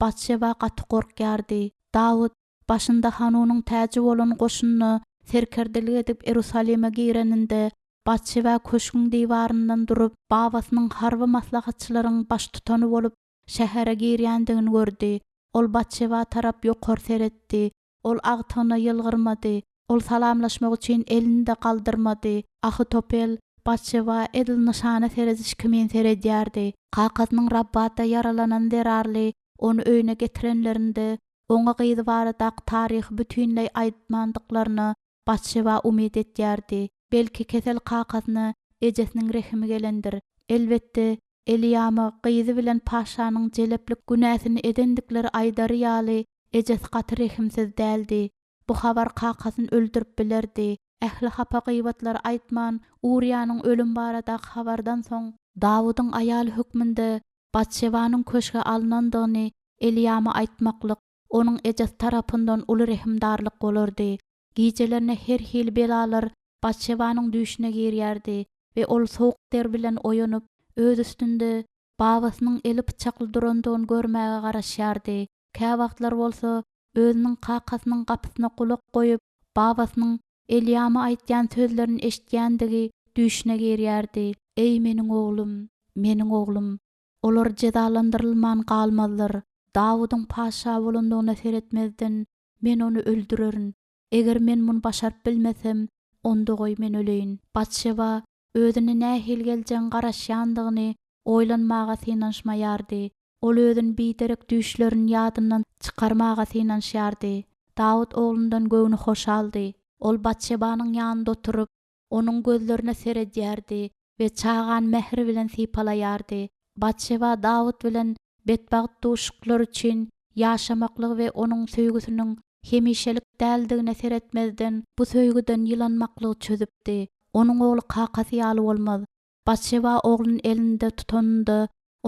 Batşeba gaty gorkýardy. Dawud başynda Hanunyň täji bolan goşunyny serkerdelik edip Jerusaleme gireninde Batşeba köşküň diwaryndan durup babasynyň harby maslahatçylaryň baş tutany bolup şähere girýändigini gördi. Ol Batşeba tarap ýokary seretdi. Ol agtyna ýylgyrmady. Ol salamlaşmak üçin elini de galdyrmady. Ahitopel Batşeba edil nişana sereziş kimin seredýärdi. Kakasynyň Rabbata yaralanan derarly onu öýüne getirenlerinde oňa gyzy baradak taryh bütünlei aýtmandyklaryny Batşeba umyt etýärdi. Belki kesel kakasyny ejesiniň rehimi gelendir. Elbetde Eliýamy gyzy bilen paşanyň jeleplik günäsini edendikleri aýdary ýaly ejes gaty rehimsiz däldi. Bu habar kakasyny öldürüp bilerdi. Ähli hapa gybatlar aýtman Uriýanyň ölüm baradak habardan soň Dawudyň aýaly hükmünde Batşebanyň köşke alınandygyny Eliýama aýtmaklyk onuň ejes tarapyndan uly rehimdarlyk bolardy. Gijelerine her hil belalar Batşebanyň düşüne girýärdi we ol sowuk der bilen oýanyp öz üstünde babasynyň eli pyçakly durandygyny görmäge garaşýardy. Kä wagtlar bolsa özüniň kakasynyň gapysyna kulak goýup babasynyň Eliýama aýtýan sözlerini eşitýändigi düşüne girýärdi. Ey meniň oglum, meniň oglum. Olar jezalandyrylman galmazlar. Dawudyň paşa bolandygyna seretmezden men onu öldürerin. Eger men muny başaryp bilmesem, onda goý men öleýin. Batşeba özüne nähil geljen garaşýandygyny oýlanmaga synanşmaýardy. Ol özüni biderek düşlerini ýadyndan çykarmaga synanşýardy. Dawud oglundan göwni hoş aldy. Ol Batşebanyň ýanynda oturup, onuň gözlerine seredýärdi we çagan mehri bilen sypalaýardy. Batşeba Dawud bilen betbagyt duşuklar üçin ýaşamaklyk we onuň söýgüsiniň hemişelik däldigine seretmezden bu söýgüden ýylanmaklygy çözüpdi. Onuň ogly kakasy ýaly bolmaz. Batşeba oglun elinde tutandy.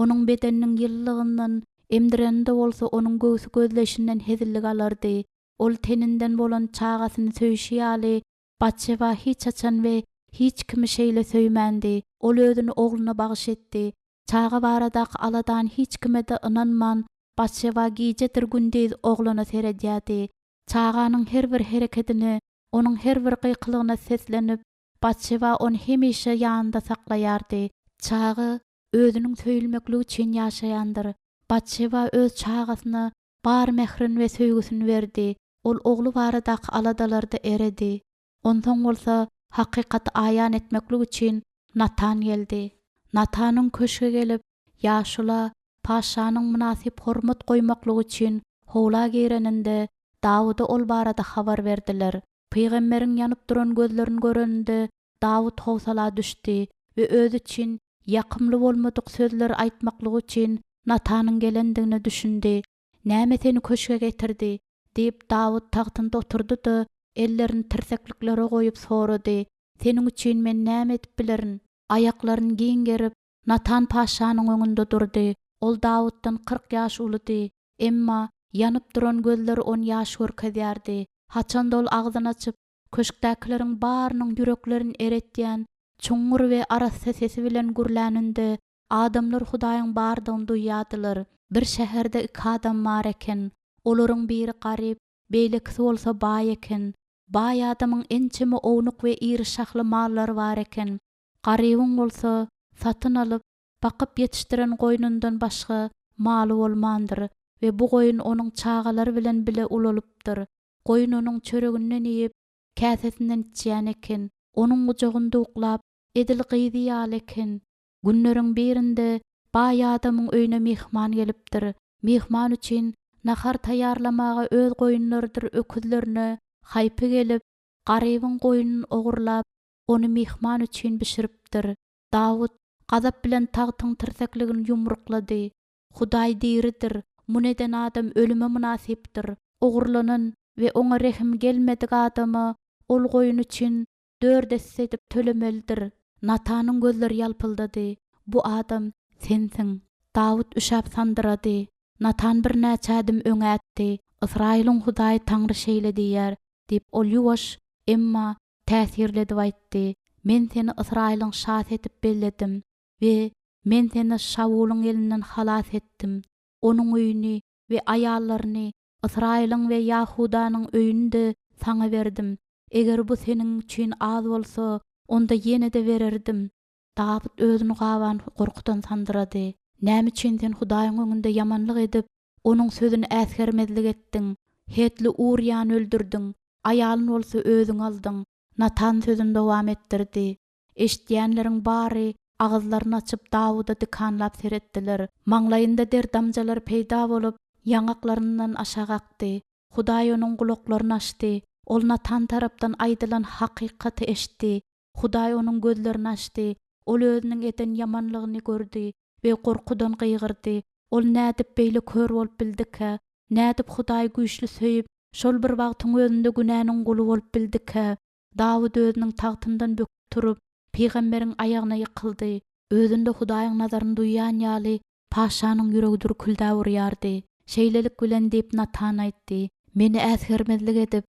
Onuň bedeniniň ýyllygyndan emdirende bolsa onuň göwsü gözleşinden hezillik alardy. Ol teninden bolan çagasyny söýüşi ýaly Batşeba hiç açan we hiç kimi şeýle söýmändi. Ol özüni ogluna bagyş etdi. Çaga baradak aladan hiç kime de ynanman Batşeba gijedir gündeýiz ogluna seredýärdi. Çaganyň her bir hereketini, onuň her bir gyklygyna seslenip, Batşeba onu hemişe ýanynda saklaýardy. Çagy özüniň söýülmekligi üçin ýaşaýandyr. Batşeba öz çagasyna bar mehrin we söýgüsini berdi. Ol oglu baradak aladalarda eredi. Ondan bolsa hakykaty aýan etmeklik üçin Natan geldi. Natanyň köşke gelip, ýaşula paşanyň münasip hormat goýmaklygy üçin howla gireninde Dawuda ol barada habar berdiler. Peýgamberiň ýanyp duran gözlerini göreninde Dawud howsala düşdi we öz için ýakymly bolmadyk sözler aýtmaklygy üçin Natanyň gelendigini düşündi. "Näme seni köşke getirdi?" diýip Dawud tagtynda oturdy-da ellerini tirsekliklere goýup sorady. "Seniň üçin men näme edip bilerin?" Ayaklaryny giň gerip Natan paşanyň öňünde durdy. Ol Dawuddan 40 ýaş ulydy. Emma ýanyp duran gözleri on ýaş görkezýärdi. Haçan ol agzyny açyp köşkdäkileriň barynyň ýüreklerini eretýän çuňur we aras sesi bilen gürläninde adamlar Hudaýyň bardygyny duýýadylar. Bir şäherde 2 adam bar eken. Olaryň biri garyp, beýlekisi bolsa baý eken. Baý adamyň ençemi ownuk we iri şahly mallary bar eken. Garybyň bolsa satyn alyp bakyp ýetişdiren goýnundan başga maly bolmandyr we bu goýun onuň çagalary bilen bile ulalypdyr. Goýun onuň çöreginden ýep, käsesinden içýän eken. Onuň gujagynda uklap, edil gyýdýar eken. Günleriň birinde baý adamyň öýüne mehman gelipdir. Mehman üçin nahar taýýarlamaga öz goýunlarydyr öküzlerini haýpy gelip, garybyň goýunyny ogurlap, onu mehman üçin bişiripdir. Dawud gazap bilen tagtyň tirsekligini ýumruklady. Hudaý diridir, muneden adam ölüme münasipdir. Ogurlanan we oňa rehim gelmedik adamy ol goýun üçin 4 esse edip tölemelidir. Natanyň gözleri ýalpyldady. Bu adam sensiň. Dawud üşäp sandyrady. Natan bir näçe adım öňätdi. Israýlyň Hudaý taňry şeýle diýär, diýip ol ýuwaş, emma täsirli edip aýtdy. Men seni Israýlyň şahs edip belledim we men seni Şawulyň elinden halas etdim. Onuň öýüni we aýallaryny Israýlyň we Ýahudanyň öýünde saňa berdim. Eger bu seniň üçin az bolsa, onda ýene de bererdim. Dawud özüni gawan gorkudan sandyrady. Näme üçin sen Hudaýyň öňünde ýamanlyk edip, onuň sözüni äsgermezlik etdiň? Hetli Uriýany öldürdiň. Aýalyny bolsa özüň aldyň. Natan sözünde dowam etdirdi. Eşitýänleriň bary agyzlaryny açyp Dawuda dikanlap seretdiler. Maňlaýynda derdamjalar peýda bolup, ýaňaklaryndan aşağı akdy. Hudaý onuň gulaklaryny açdy. Ol Natan tarapdan aýdylan hakykaty eşitdi. Hudaý onuň gözlerini açdy. Ol özüniň eden ýamanlygyny gördi we gorkudan gygyrdy. Ol nädip beýle kör bolup bildika? Nädip Hudaý güýçli söýüp, şol bir wagtyň özünde günäniň guly bolup bildika? Dawud özüniň tagtyndan böküp turup, peýgamberiň aýagyna ýykyldy. Özünde Hudaýyň nazaryny duýýan ýaly paşanyň ýüregi dürküldä urýardy. Şeýlelik bilen diýip Natan aýtdy. Meni äsgermezlik edip,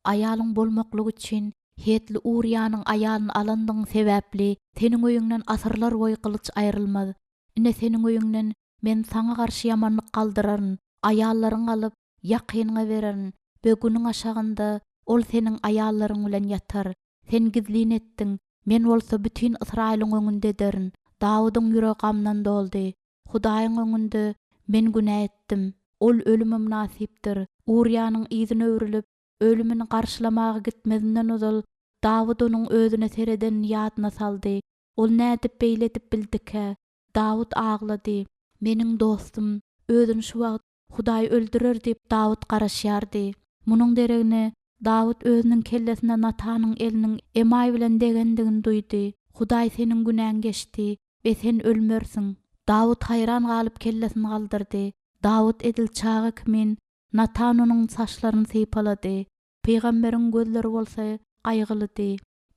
aýalyň bolmaklygy üçin Hetli Uriýanyň aýalyny alandyň sebäpli seniň öýüňden asyrlar boýy kılıç aýrylmaz. Ine seniň öýüňden men saňa garşy ýamanlyk galdyraryn, aýallaryň alyp ýakynyňa bererin we günüň aşagynda ol seniň aýallaryň bilen ýatar. Sen gizlin etdiň, men bolsa bütün Israýlyň öňünde derin. Dawudyň ýüregi gamdan doldy. Hudaýyň öňünde men günä etdim. Ol ölüme münasipdir. Uriýanyň ýzyny öwrülip, ölümini garşylamaga gitmezinden ozal Dawud onuň özüne sereden ýadyna saldy. Ol nädip beýledip bildika? Dawud aglady. Meniň dostum, özüni şu wagt Hudaý öldürer diýip Dawud garaşýardy. Munyň deregine Dawud özüniň kellesine Natanyň eliniň emaý bilen degendigini duýdy. Hudaý seniň günäň geçdi we sen ölmersiň. Dawud haýran galyp kellesini galdyrdy. Dawud edil çagy kimin? Natan onun saçlaryny sypalady. Peýgamberiň gözleri bolsa gaýgylydy.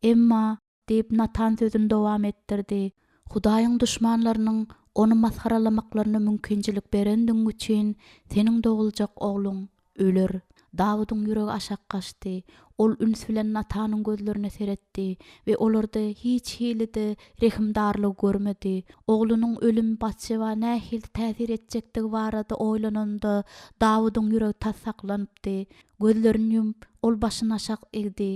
Emma diýip Natan sözüni dowam etdirdi. Hudaýyň düşmanlarynyň onu maskaralamaklarına mümkinçilik berendiň üçin seniň dogulajak ogluň öler. Dawydyň ýüregi aşak gaçdy. Ol üns bilen Natanyň gözlerine seretdi we olarda hiç hilide rehimdarlyk görmedi. Oglunyň ölüm Batşeba nähil täsir etjektigi barada oýlananda Dawydyň ýüregi tassaklanıpdy. Gözlerini ýumyp ol başyny aşak egdi.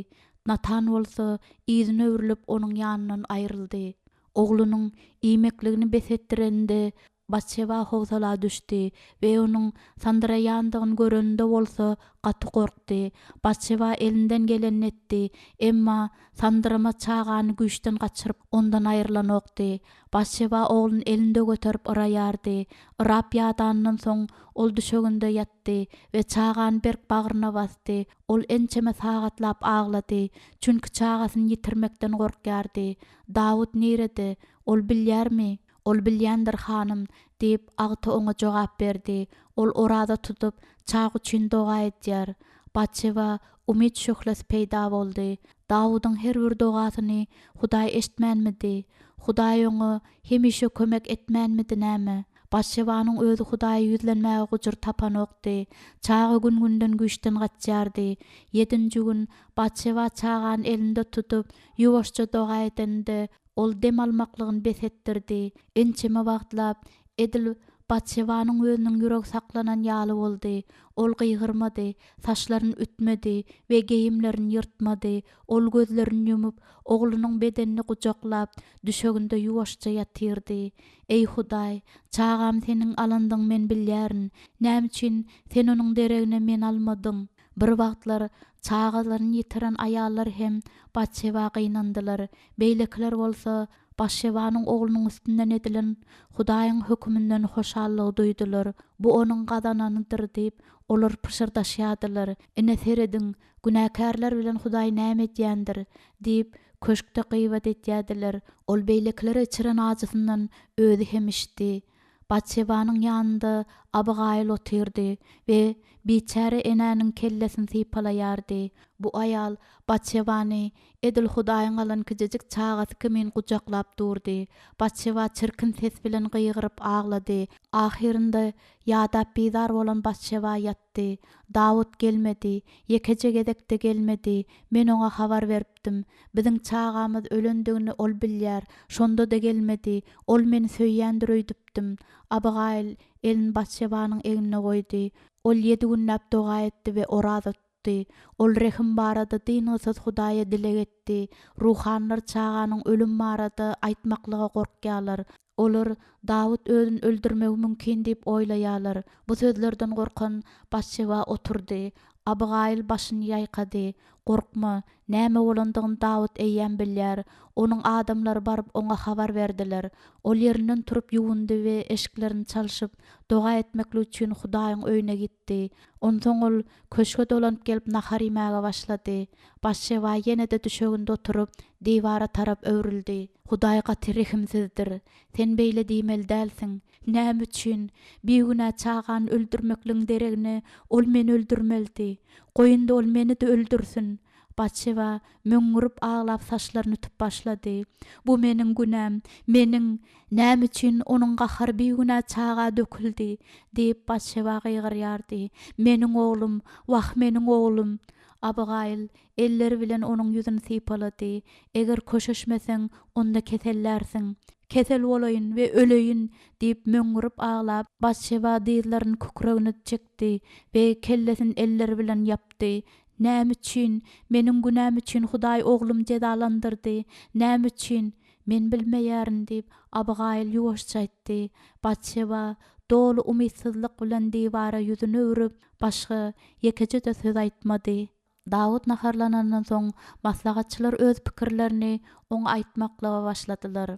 Natan bolsa ýüzüne öwrilip onuň ýanyndan aýryldy. Oglunyň iýmekligini besetdirende Batşeba howsala düşdi we onuň sandıraýandygyny görende bolsa gaty gorkdy. Batşeba elinden geleni etdi, emma sandyrama çağany güýçden gaçyryp ondan aýrylan okdy. Batşeba oglun elinde göterip ıraýardy. Irap ýadandan soň ol düşeginde ýatdy we çağany berk bagyryna basdy. Ol ençeme sagatlap aglady, çünki çağasyny ýitirmekden gorkýardy. Dawud nerede? Ol bilýärmi? Ol bilýändir hanım, diýip agty oňa jogap berdi. Ol orada tutup çağı üçin doga etýär. Batşeba umyt şöhlesi peýda boldy. Dawydyň her bir dogasyny Hudaý eşitmänmidi? Hudaý oňa hemişe kömek etmänmidi näme? Batşebanyň özü Hudaýa ýüzlenmäge gujur tapan okdy. Çağı gün-günden güýçden gaçýardy. 7-nji gün Batşeba çağany elinde tutup ýuwaşça doga etende ol dem almaklygyny besetdirdi. Ençeme wagtlap edil Batşebanyň özüniň ýüregi saklanan ýaly boldy. Ol gyýgyrmady, saçlaryny ütmedi we geyimlerini ýyrtmady. Ol gözlerini ýumyp oglunyň bedenini gujaklap düşeginde ýuwaşça ýatyrdy. Ey Hudaý, çağam seniň alandyň men bilýärin. Näme üçin sen onuň deregine men almadyň? Bir wagtlar çağalaryny ýitiren aýallar hem Batşeba gynandylar. Beýlekler bolsa Batşebanyň oglunyň üstünden edilen Hudaýyň hökmünden hoşallyk duýdular. Bu onuň gadananydyr diýip olar pışırdaşýadylar. Ine serediň, günäkärler bilen Hudaý näme edýändir diýip köşkde gıýbat etýädiler. Ol beýleklere içiren ajysyndan özü hem işdi. Batşebanyň ýanynda Abigail otyrdy we biçare enäniň kellesini sypalaýardy. Bu aýal Batşebany edil Hudaýyň alan kijejik çağasy kimin gujaklap durdy. Batşeba çirkin ses bilen gyýgyryp aglady. Ahirinde ýadap bizar bolan Batşeba ýatdy. Dawud gelmedi, ýekeje gedekde gelmedi. Men oňa habar beripdim. Biziň çağamyz ölendigini ol bilýär. Şonda da gelmedi. Ol meni söýýändir öýdüpdim. Abigail elin Batşebanyň egine goýdy. Ol 7 günläp doga etdi we orada tutdy. Ol rehim barada dynysız Hudaýa dilek etdi. Ruhanlar çağanyň ölüm barada aýtmaklyga gorkýarlar. Olar Dawud özüni öldürmegi mümkin diýip oýlaýarlar. Bu sözlerden gorkan Batşeba oturdy. Abigail başyny ýaýkady. Gorkma, näme bolandygyny Dawud eýýän bilýär. Onuň adamlary baryp oňa habar berdiler. Ol ýerinden turup ýuwundy we eşiklerini çalşyp doga etmekli üçin Hudaýyň öýüne gitdi. Ondan ol köşke dolanyp gelip nahar ýemäge başlady. Batşeba ýene-de düşeginde oturup diýwara tarap öwrildi. Hudaý gaty rehimsizdir. Sen beýle diýmeli dälsiň. Näme üçin bir güne çağan öldürmekliň deregine ol meni öldürmeldi. Goýunda ol meni de öldürsün. Batşeba möňürüp aglap saçlaryny tutup başlady. Bu meniň günäm, meniň näme üçin onuň gahary bir güne çağa döküldi diýip Batşeba gyýgyrýardy. Meniň oglum, wah meniň oglum. Abigail elleri bilen onuň ýüzüni sypalady. Eger köşeşmeseň onda kesellersiň. Kesel bolayyn we öleýin diýip möňürüp aglap Batşeba diýlerini kükregine çekdi we kellesini elleri bilen ýapdy. Näme üçin? Meniň günäm üçin Hudaý oglum jedalandyrdy. Näme üçin? Men bilmeýärin diýip Abigail ýuwaşça aýtdy. Batşeba dolu umytsızlyk bilen diýwara ýüzüni öwürip başga ýekeje de söz aýtmady. Dawud naharlanandan soň maslahatçylar öz pikirlerini oňa aýtmakla başladylar.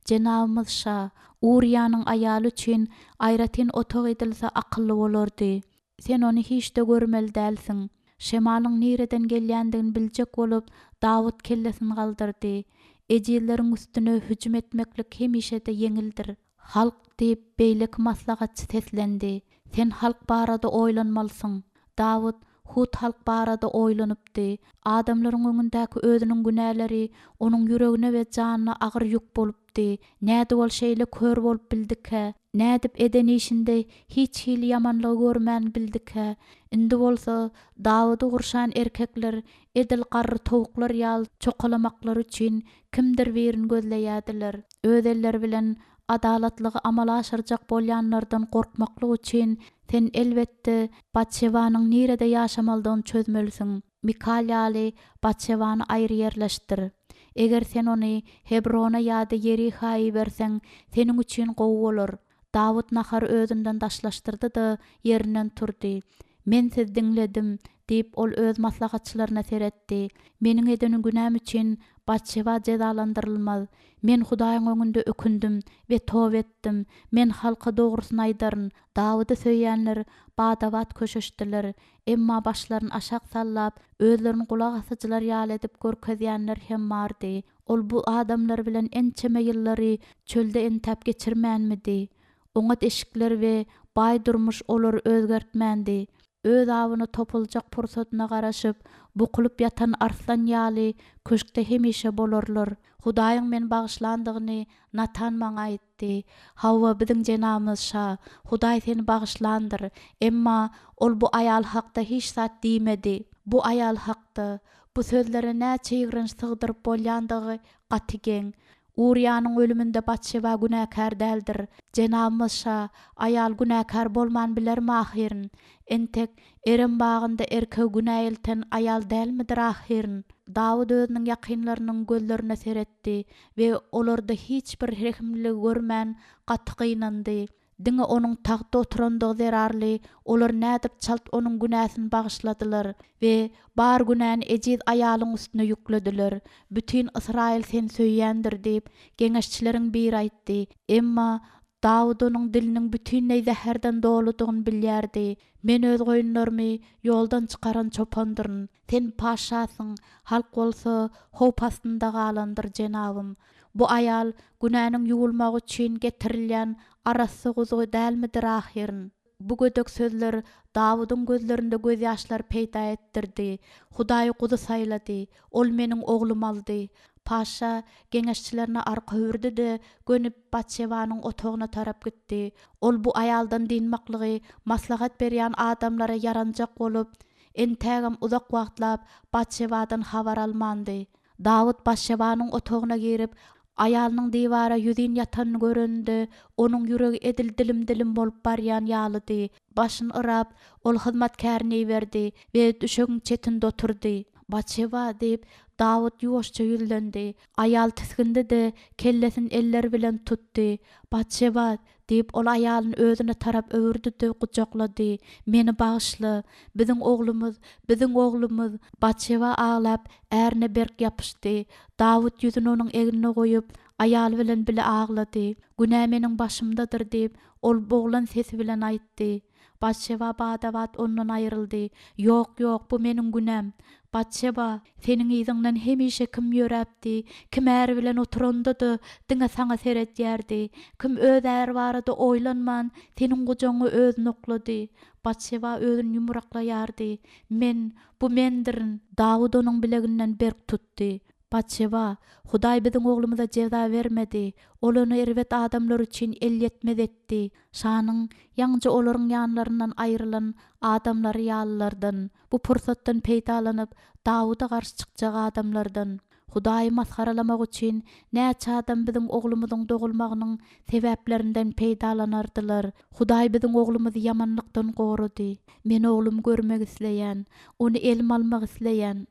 Jenabymyz şa, Uriýanyň aýaly üçin aýratyn otog edilse akylly bolardy. Sen ony hiç de görmeli dälsiň. Şemalyň nereden gelýändigini biljek bolup Dawud kellesini galdyrdy. Ejilleriň üstüne hüjüm etmeklik hemişe de yeňildir. Halk diýip beýlek maslahatçy seslendi. Sen halk barada oýlanmalysyň. Davud Hud halk barada oylanypdy. Adamlaryň öňündäki özüniň günäleri onuň ýüregine we janyna agyr ýük bolupdy. Näde bol şeýle kör bolup bildike? Nädip eden işinde hiç hili yamanlygy görmän bildike? Indi bolsa Davudy gurşan erkekler edil garry towuklar ýaly çokalamaklar üçin kimdir birini gözleýärdiler. Öz elleri bilen adalatlygy amala aşyrjak bolýanlardan gorkmaklyk üçin sen elbetde Batşebanyň nirede ýaşamaldygyny çözmelisin. Mikal ýaly Batşebany aýry ýerleşdir. Eger sen ony Hebrona ýa-da Yeriha'yı berseň, seniň üçin gowy bolar. Davud nahar özünden daşlaşdyrdy da ýerinden turdy. Men siz diňledim diýip ol öz maslahatçylaryna seretdi. Meniň edenim günäm üçin Batşeba jezalandyrylmaz. Men Hudaýyň öňünde ökündüm we towba etdim. Men halka dogrusyny aýdaryn. Davudy söýýänler badawat köşeşdiler. Emma başlaryny aşak sallap, özlerini kulak asyjylar ýaly edip görkezýänler hem bardy. Ol bu adamlar bilen ençeme ýyllary çölde entap geçirmänmidi? Oňat eşikler we baý durmuş olar özgertmändi. Öz awyny topuljak pursatyna garaşyp, bukulup yatan arslan ýaly köşkde hemişe bolarlar. Hudaýyň men bagyşlandygyny Natan maňa aýtdy. Hawa biziň jenamyz şa, Hudaý seni bagyşlandyr. Emma ol bu aýal hakda hiç zat diýmedi. Bu aýal hakda bu sözlere näçe ýygranç sygdyryp bolýandygy gatygen. Uriýanyň ölüminde Batşeba günäkär däldir. Jenamyz şa, aýal günäkär bolman bilermi ahyryň? Entek erem bagynda erkek günä elten aýal dälmidir ahyryň? Davud özüniň ýakynlarynyň gözlerine seretdi we olarda hiç bir rehimlik görmän gaty gynandy. Diňe onuň tagtda oturandygy zerarly, olar nädir çalt onuň günäsini bagyşladylar we bar günäni ejiz aýalyň üstüne ýüklediler. Bütün Israil sen söýýändir diýip geňeşçileriň biri aýtdy. Emma Davud onuň diliniň bütünleý zäherden doludygyny bilýärdi. Men öz goýunlarymy ýoldan çykaran çopandyryn. Sen paşasyň, halk bolsa howp astynda galandyr jenabym. Bu aýal günäniň ýuwulmagy üçin getirilýän arasy guzugy dälmidir ahyryň? Bu gödök sözler Davudyň gözlerinde göz ýaşlary peýda etdirdi. Hudaý guzy saýlady. Ol meniň oglum aldy. Paşa geňeşçilerine arka hürdi de gönüp Batşebanyň otagyna tarap gitdi. Ol bu aýaldan dinmaklygy maslahat berýän adamlara yaranjak bolup, entägem uzak wagtlap Batşebadan habar almandy. Davud Batşebanyň otagyna girip, aýalynyň diwara ýüzin ýatanyny görende, onuň ýüregi edil dilim bolup barýan ýalydy. Başyny ırap, ol hyzmatkärini berdi we düşegiň çetinde oturdy. Batşeba diýip Davud ýuwaşça ýüzlendi. Aýal tisgindi de kellesini eller bilen tutdy. Batşeba diýip ol aýalyny özüne tarap öwürdi de gujaklady. Meni bagyşla, biziň oglumuz. Batşeba ağlap ärine berk ýapyşdy. Davud ýüzüni onuň egine goýup aýal bilen bile ağlady. Günä meniň başymdadyr diýip ol boglan sesi bilen aýtdy. Batşeba badawat ondan aýryldy. Ýok, bu meniň günäm. Batşeba, seniň ýyzyňdan hemişe kim ýöräpdi, kim äri bilen oturandydy, diňe saňa seretýärdi. Kim öz äri barada oýlanman, seniň gujaňy özüne oklady. Batşeba özüni ýumraklaýardy. Bu mendirin. Davud onuň bileginden berk tutdy. Batşeba, Hudaý biziň oglumuza jeza bermedi. Ol onu erwet adamlar üçin elletmez etdi. Şanyň ýaňja olaryň ýanlaryndan aýrylan adamlar ýalylardan, bu pursatdan peýdalanyp Davuda garşy çykjak adamlardan. Hudaý maskaralamak üçin näçe adam biziň oglumyzyň dogulmagynyň sebäplerinden peýdalanardylar. Hudaý biziň oglumuzy ýamanlykdan gorudy. Men oglum görmek isleýän, ony elim almak isleýän.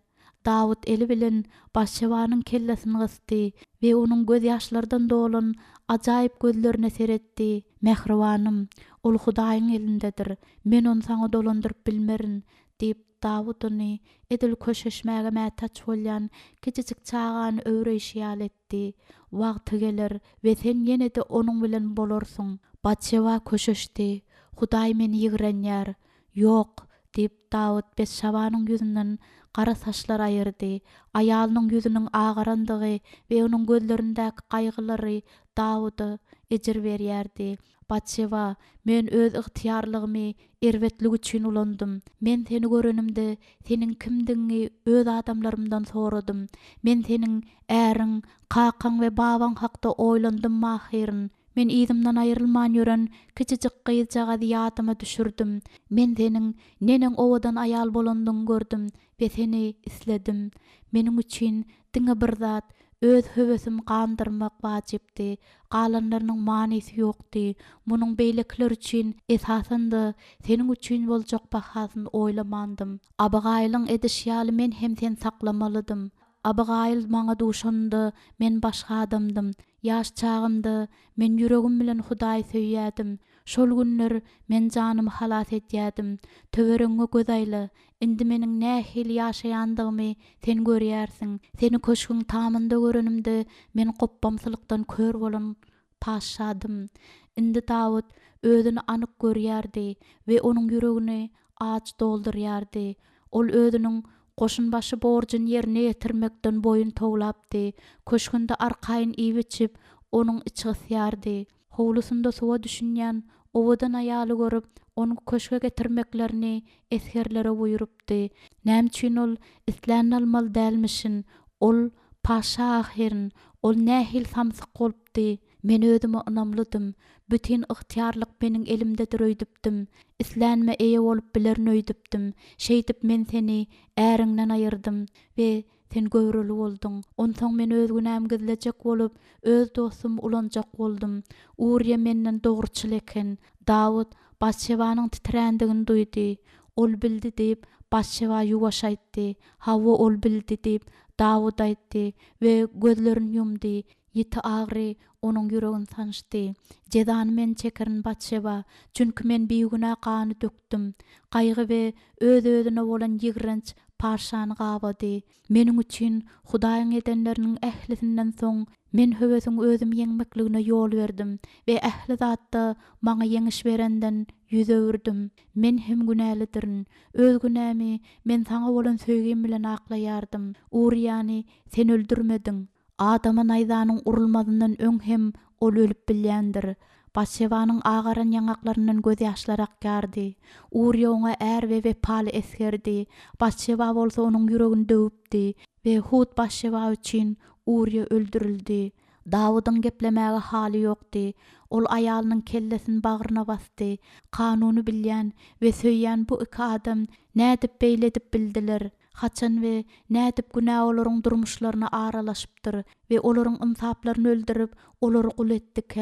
Davud eli bilen Batşebanyň kellesini gysdy we onuň göz ýaşlardan dolan ajaýyp gözlerine seretdi. Mehribanym, ol Hudaýyň elindedir. Men onu saňa dolandyryp bilmerin diýip Davud ony edil köşeşmäge mätäç bolýan kiçijik çagany öwreýşi ýaly etdi. Wagty gelir we sen ýene-de onuň bilen bolarsyň. Batşeba köşeşdi. Hudaý meni ýigrenýär. Ýok diýip Davud Batşebanyň ýüzünden qara saçlar ayırdı. Aýalynyň ýüzüniň agarandygy we onuň gözlerindäki gaýgylary Davudy ejir berýärdi. Batşeba, men öz ıhtiyarlygymy erwetlik üçin ulandym. Men seni görenimde senin kimdiňi öz adamlarymdan soradym. Men senin äriň, kakaň we babaň hakda oýlandym mahyryň. Men izimden aýrylman ýören kiçijik gyzjaga ýadyma düşürdüm. Men senin neniň owadan aýal bolandygyny gördüm we seni isledim. Meniň üçin diňe bir zat öz höwesim gandyrmak wajypdy. Galanlarynyň manysy ýokdy. Munyň beýlekler üçin esasında seniň üçin boljak bahasyny oýlamandym. Abigaýlyň edişýaly men hem sen saklamalydym. Abigaýl maňa duşandy, men başga adamdym. Ýaş çagymda men ýüregim bilen Hudaý söýýädim. Şol günler men janymy halas etýädim. Töwereňe göz aýly. Indi meniň nähili ýaşaýandygymy sen görýärsiň. Seni köşküň tamynda görenimde men gopbamsylykdan kör bolan paşadym. Indi Dawud özüni anyk görýärdi we onuň ýüregini aç doldurýardy. Ol özüniň goşun başı borjun ýerine ýetirmekden boyun towlapdy. Köşkünde arkaýyn iýip onuň içi ysýardy. Howlusynda suwa düşünýän owadan aýaly görüp onu köşke getirmeklerini eskerlere buýurupdy. Näme üçin ol isläni almaly dälmişin? Ol paşa ahyryň, ol nähil samsyk bolupdy. Men özüme ynamlydym. Bütün ıhtiyarlyk meniň elimde öýdüpdim. Islänme eýe bolup bilerini öýdüpdim. Şeýdip men seni äriňden aýyrdym we sen göwreli boldyň. Onsoň men öz günäm gizlejek bolup, öz dostum ulanjak boldum. Urya menden dogruçyl eken. Dawud Batşebanyň titrändigini duýdy. Ol bildi diýip Batşeba ýuwaş aýtdy. Hawa ol bildi diýip Dawud aýtdy we gözlerini ýumdy. Ýiti agry onuň ýüregini sanşdy. Jezany men çekerin Batşeba, çünki men biýigine gany dökdüm. Gaýgy we öz-özüne bolan ýigrenç parşany gabady. Meniň üçin Hudaýyň edenleriniň ählisinden soň men höwesiň özüm ýeňmekligine ýol berdim we ähli zatda maňa ýeňiş berenden ýüz öwürdüm. Men hem günälidirin. Öz günämi men saňa bolan söýgem bilen aklaýardym. Uriýany sen öldürmediň. Adamın aýdanyň urulmadyndan öň hem ol ölüp bilýändir. Batşebanyň agaran ýaňaklaryndan göz ýaşlary akýardy. Uriýa oňa är we wepaly esgerdi. Batşeba bolsa onuň ýüregini döwüpdi we Hud Batşeba üçin Uriýa öldürildi. Dawydyň geplemäge haly ýokdy. Ol aýalynyň kellesini bagyryna basdy. Kanuny bilýän we söýýän bu iki adam nädip beýledip bildiler. Haçan we nädip günä olaryň durmuşlaryna aralaşypdyr we olaryň ymsaplaryny öldürip olary gul etdik.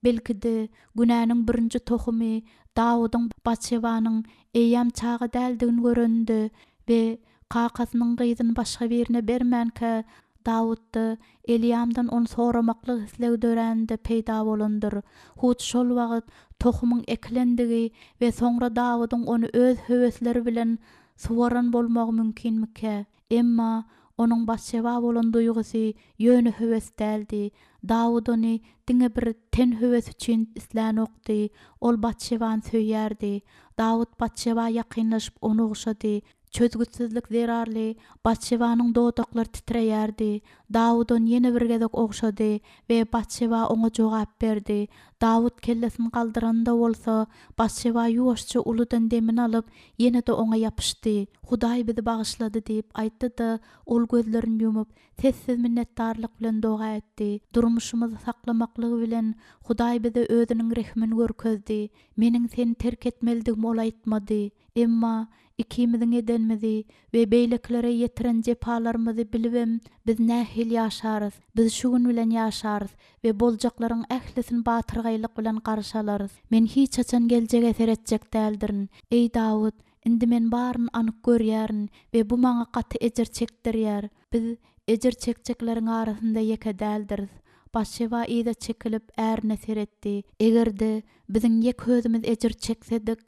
Belkide günäniň birinji tohumy Dawydyň Batşebanyň eýam çagy däldigini görendi we kakasynyň gyzyny başga birine bermänke Dawuddy Eliamdan onu soramaklyk hisleg dörände peýda bolandyr. Hud şol wagt tohumyň eklendigi we soňra Dawydyň onu öz höwesleri bilen suwaran bolmagy mümkinmike? Emma onuň Batşeba bolan duýgusy ýöne höwes däldi. Dawud ony diňe bir ten höwes üçin isläni okdy. Ol Batşebany söýýärdi. Dawud Batşeba ýakynlaşyp onu ugşady. Çözgütsizlik zerarly, Batşebanyň dodaklary titreýärdi. Dawud onu ýene bir gezek ogşady we Batşeba oňa jogap berdi. Dawud kellesini galdyranda bolsa, Batşeba ýuwaşça uludan demini alyp ýene-de oňa ýapyşdy. Hudaý bizi bagyşlady diýip aýtdy-da, ol gözlerini ýumyp sessiz minnetdarlyk bilen doga etdi. Durmuşymyzy saklamaklygy bilen Hudaý bize özüniň rehmini görkezdi. Meniň seni terk etmelidigimi ol aýtmady. Emma ikimiziň edenmizi we beýleklere ýetiren jepalarymyzy bilibem, biz nähil ýaşarys, biz şu gün bilen ýaşarys we boljaklaryň ählisini batyrgaýlyk bilen garşalarys. Men hiç haçan geljek eser etjek däldirin. Ey Dawud, indi men baryny anyk görýärin we bu maňa gaty ejer çekdirýär. Biz ejer çekjekleriň arasynda ýeke däldiris. Batşeba ýa-da çekilip ärine seretdi. Egerde biziň ýek özümiz ejer çeksedik,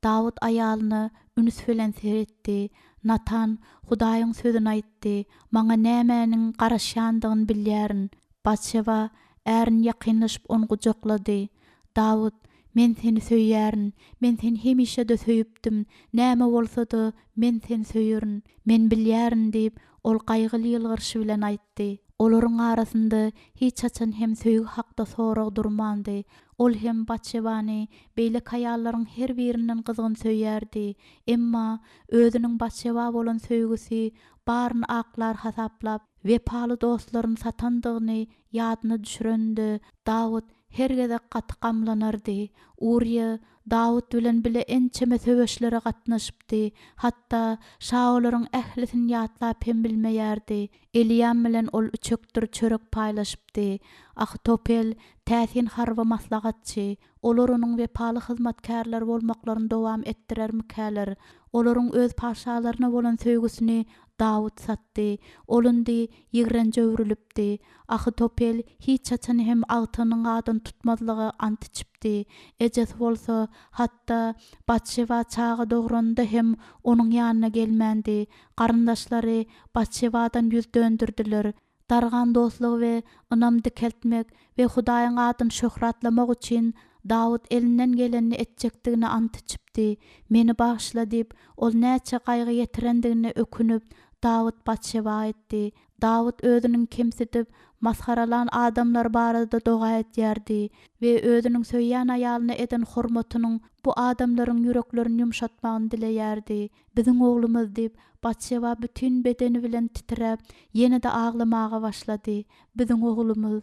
Dawud aýalyny ünüs bilen seretdi. Natan Hudaýyň sözüni aýtdy. Maňa nämäniň garaşýandygyny bilýärin. Batşeba ärin ýakynlaşyp onu gujaklady. Dawud, men seni söýýärin. Men seni hemişe de söýüpdim. Näme bolsa-da men seni söýürin. Men bilýärin diýip ol gaýgyly ýylgyrşy bilen aýtdy. Olaryň arasynda hiç açan hem söýgü hakda sorag durmandy. Ol hem Batşebany beýle haýallaryň her birinden gyzgyn söýýärdi. Emma özüniň Batşeba bolan söýgüsi baryny aklar hasaplap, wepaly dostlaryny satandygyny ýadyna düşürendi. Dawud her gede gaty gamlanardy. Uriýa Dawud bilen bile ençeme söwüşlere gatnaşypdy. Hatda şaolaryň ählisini ýatlap hem bilmeýärdi. Eliam bilen ol üçekdir çörek paýlaşypdy. Ahitofel täsin harba maslahatçy. Olar onuň wepaly hyzmatkarlar bolmaklaryny dowam etdirermikäler. Olaryň öz paşalaryna bolan söýgüsini Dawud satdy. Olundy ýigrenje öwrülipdi. Ahitofel hiç açan hem agtynyň adyn tutmadlygy ant içipdi. Ejes bolsa hatda Batşeba çağı dogranda hem onuň ýanyna gelmändi. Garyndaşlary Batşebadan ýüz döndürdiler. Dargan dostlugy we ynam dikeltmek we Hudaýyň adyny şöhratlamak üçin Dawud elinden geleni etjekdigini ant içipdi. Meni bağışla diýip ol näçe gaýgy ýetirendigine ökünüp Dawud Batşeba etdi. Dawud özüniň kemsitip maskaralan adamlar barada doga etýärdi we özüniň söýýän aýalyna eden hormatynyň bu adamlaryň yüreklerini ýumşatmagyny dileýärdi. Biziň oglumuz diýip Batşeba bütün bedeni bilen titrep ýene-de aglamaga başlady. Biziň oglumuz.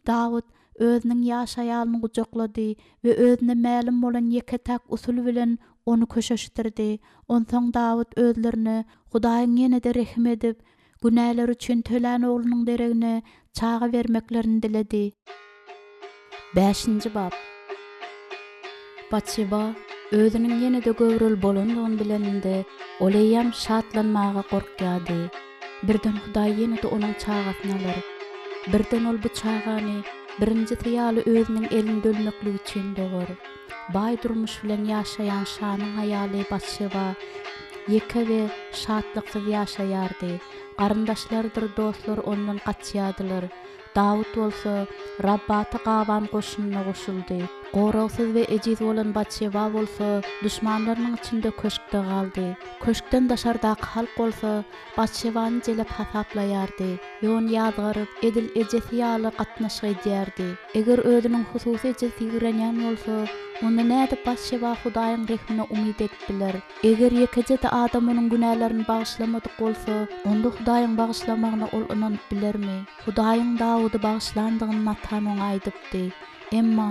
Dawud özüniň ýaş aýalyny gujaklady we özüne mälim bolan ýeketäk usul bilen onu köşeşdirdi. Onsoň Dawud özlerini Hudaýyň ýene-de rehim edip günäler üçin tölän oglunyň deregine çağa vermeklerini diledi. 5. bab. Batşeba özüniň ýene-de göwrül bolandygyny bileninde oleýam şatlanmaga gorkýady. Birden Hudaý ýene-de onuň çağasyny alar. Birden ol bu çağany birinji ýaly özüniň elinde ölmekligi üçin dogar. Baý durmuş bilen ýaşaýan şanyň aýaly Batşeba ýeke we şatlyksyz ýaşaýardy. Garyndaşlardyr dostlar ondan gaçýadylar. Dawud bolsa Rabbata gaban goşunyna goşuldy. Goragsyz we ejiz bolan Batşeba bolsa düşmanlarynyň içinde köşkde galdy. Köşkden daşardaky halk bolsa Batşebany jelep hasaplaýardy. Ýon ýazgaryp edil ejesi ýaly gatnaşy edýärdi. Eger özüniň hususy ejesi ýigrenýän bolsa onda näde Batşeba Hudaýyň rehmine umyt etdiler. Eger ýekejede adam onuň günälerini bagyşlamadyk bolsa, onda Hudaýyň bagyşlamagyna ol inanyp bilermi? Hudaýyň Dawudy bagyşlandygyny Natan oňa aýdypdy. Emma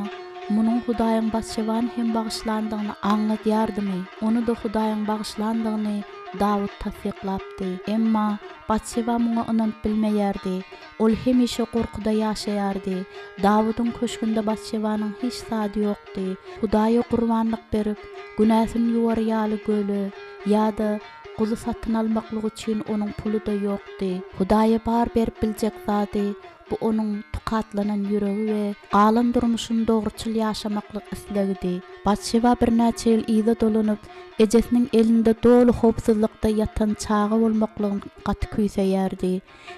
munyň Hudaýyň Batşebany hem bagyşlandygyny aňladýardymy? Onu da Hudaýyň bagyşlandygyny Dawud tasdiklapdy. Emma Batşeba muňa inanyp bilmeýärdi. Ol hemişe gorkuda ýaşaýardy. Dawudyň köşkünde Batşebanyň hiç sady ýokdy. Hudaýa gurbanlyk berip, günäsini ýuwarýaly göle ýa-da guly satyn almaklyk üçin onuň puly da ýokdy. Hudaýa bar berip biljek zady bu onuň tukatlanan ýüregi we galan durmuşyny dogruçyl ýaşamaklyk islegidi. Batşeba bir näçe ýyl ýyda dolanyp, ejesiniň elinde dolu hopsuzlykda ýatan çağı bolmaklygyny gaty küýseýärdi.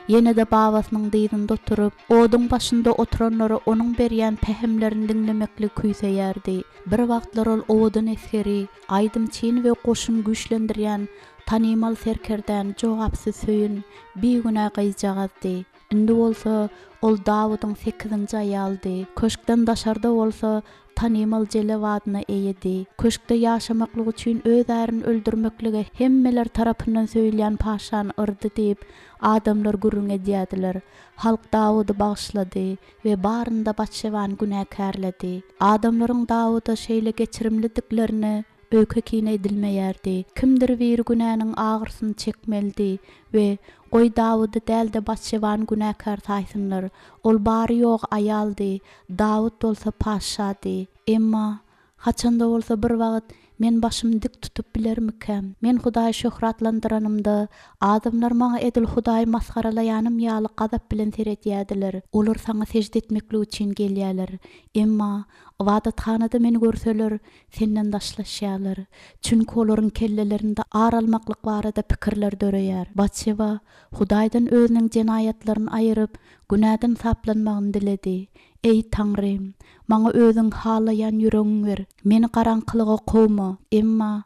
Ýene-de babasynyň diýdinde oturup, oduň başynda oturanlary onuň berýän pähimlerini dinlemekli küýseýärdi. Bir wagtlar ol odun esgeri, aýdymçyn we goşun güýçlendirýän tanymal serkerden jogapsyz söýün bir güne gaýjagazdy. Indi bolsa ol Dawudyň 8-nji aýalydy. Köşkden daşarda bolsa tanymal jele wadyna eýedi. Köşkde ýaşamaklyk üçin öz ärini öldürmeklige hemmeler tarapyndan söýülýän paşany ırdy diýip adamlar gürrüň edýärdiler. Halk Dawudy bagyşlady we barynda Batşebany günäkärledi. Adamlaryň Dawuda şeýle geçirimlidiklerini öýke kine edilmeýärdi. Kimdir bir günäniň agyrysyny çekmeldi we goý Dawudy dälde Batşebany günäkär taýsynlar. Ol bary ýok aýaldy. Dawud bolsa paşady. Emma haçanda bolsa bir wagt men başymy dik tutup bilermikem? Men Hudaýy şöhratlandyranymda adamlar maňa edil Hudaýy masgaralaýanym ýaly gadap bilen seretýärdiler. Olar saňa sejde etmekli üçin gelýärler. Emma wadathanada meni görseler senden daşlaşýarlar. Çünki olaryň kellelerinde aralmaklyk barada pikirler döreýär. Batşeba Hudaýdan özüniň jenaýatlaryny aýyryp günäden saplanmagyny diledi. Ey Taňrym, maňa özüň halaýan ýüregiň ber. Meni garaňkylyga gowma. Emma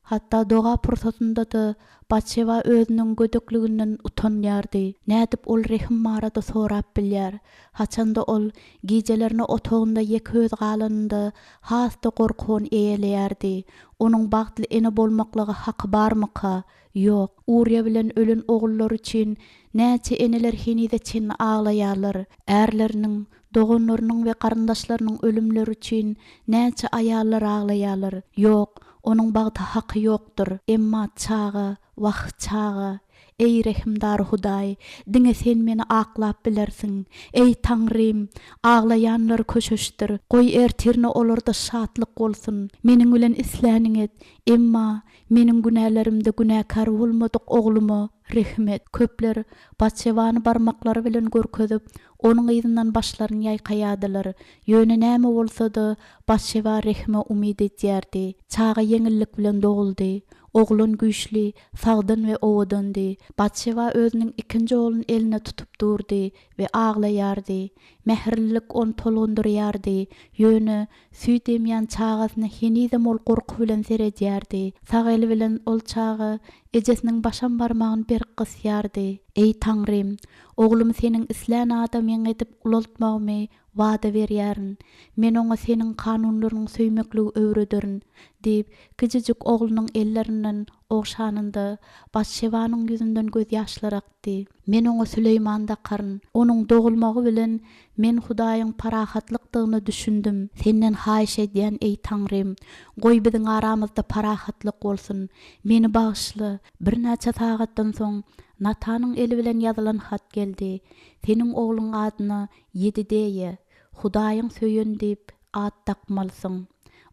Hatta doğa pursatında da Batşeva özünün gödöklüğünden utanýardy. Nädip ol rehim marada sorap bilýär. Haçanda ol gijelerini otogunda ýeköz galanynda hasta gorkuň eýelýärdi. Onuň bagtly ene bolmaklygy haky barmyka? Ýok. Urya bilen ölen ogullary üçin näçe eneler henide çin ağlaýarlar. Ärleriniň, doganlarynyň we garyndaşlarynyň ölümleri üçin näçe aýallar ağlaýarlar. Ýok. Onun bagda haky ýokdur. Emma çağı, wagt çağı. Ey rehimdar Hudaý, diňe sen meni aklap bilersiň. Ey Taňrym, ağlayanlar köşeşdir. Goý ertirne olarda şatlyk bolsun. Meniň bilen isläniň et. Emma meniň günälerimde günäkar bolmadyk oglumy rehmet. Köpler Batşewany barmaklary bilen görkezip, onun ýyzyndan başlaryny ýaýkaýadylar. Ýöne näme bolsa-da Batşewa rehme umyd etýärdi. Çağı ýeňillik bilen doguldy. Oglun güýçli, sagdyn we owadandy. Batşewa özüniň ikinji oğlun eline tutup durdy we ağlaýardy. Mehirlilik onu tolgundurýardy. Ýöne süýdemýän çağasyny henide mol gorku bilen seredýärdi. Sag eli bilen ol çağı ejesiniň başan barmagyny berk gysýardy. Ey Taňrym, oglum seniň islän adamyň edip ulaltmagymy wada berýärin. Men oňa seniň kanunlaryň söýmekligi öwrederin diýip küçüjük oglunyň ellerinden ogşanynda Batşewanyň ýüzünden göz ýaşlary akdy. Men oňa Süleýmanda karyn, onuň dogulmagy bilen men Hudaýyň parahatlygyny düşündim. Senden haýyş edýän ey Taňrym, goý biziň aramyzda parahatlyk bolsun. Meni bagyşla. Bir näçe sagatdan soň Natanyň eli bilen ýazylan hat geldi. Seniň ogluň adyny Yedideýe, Hudaýyň söýen diýip ad takmalysyň.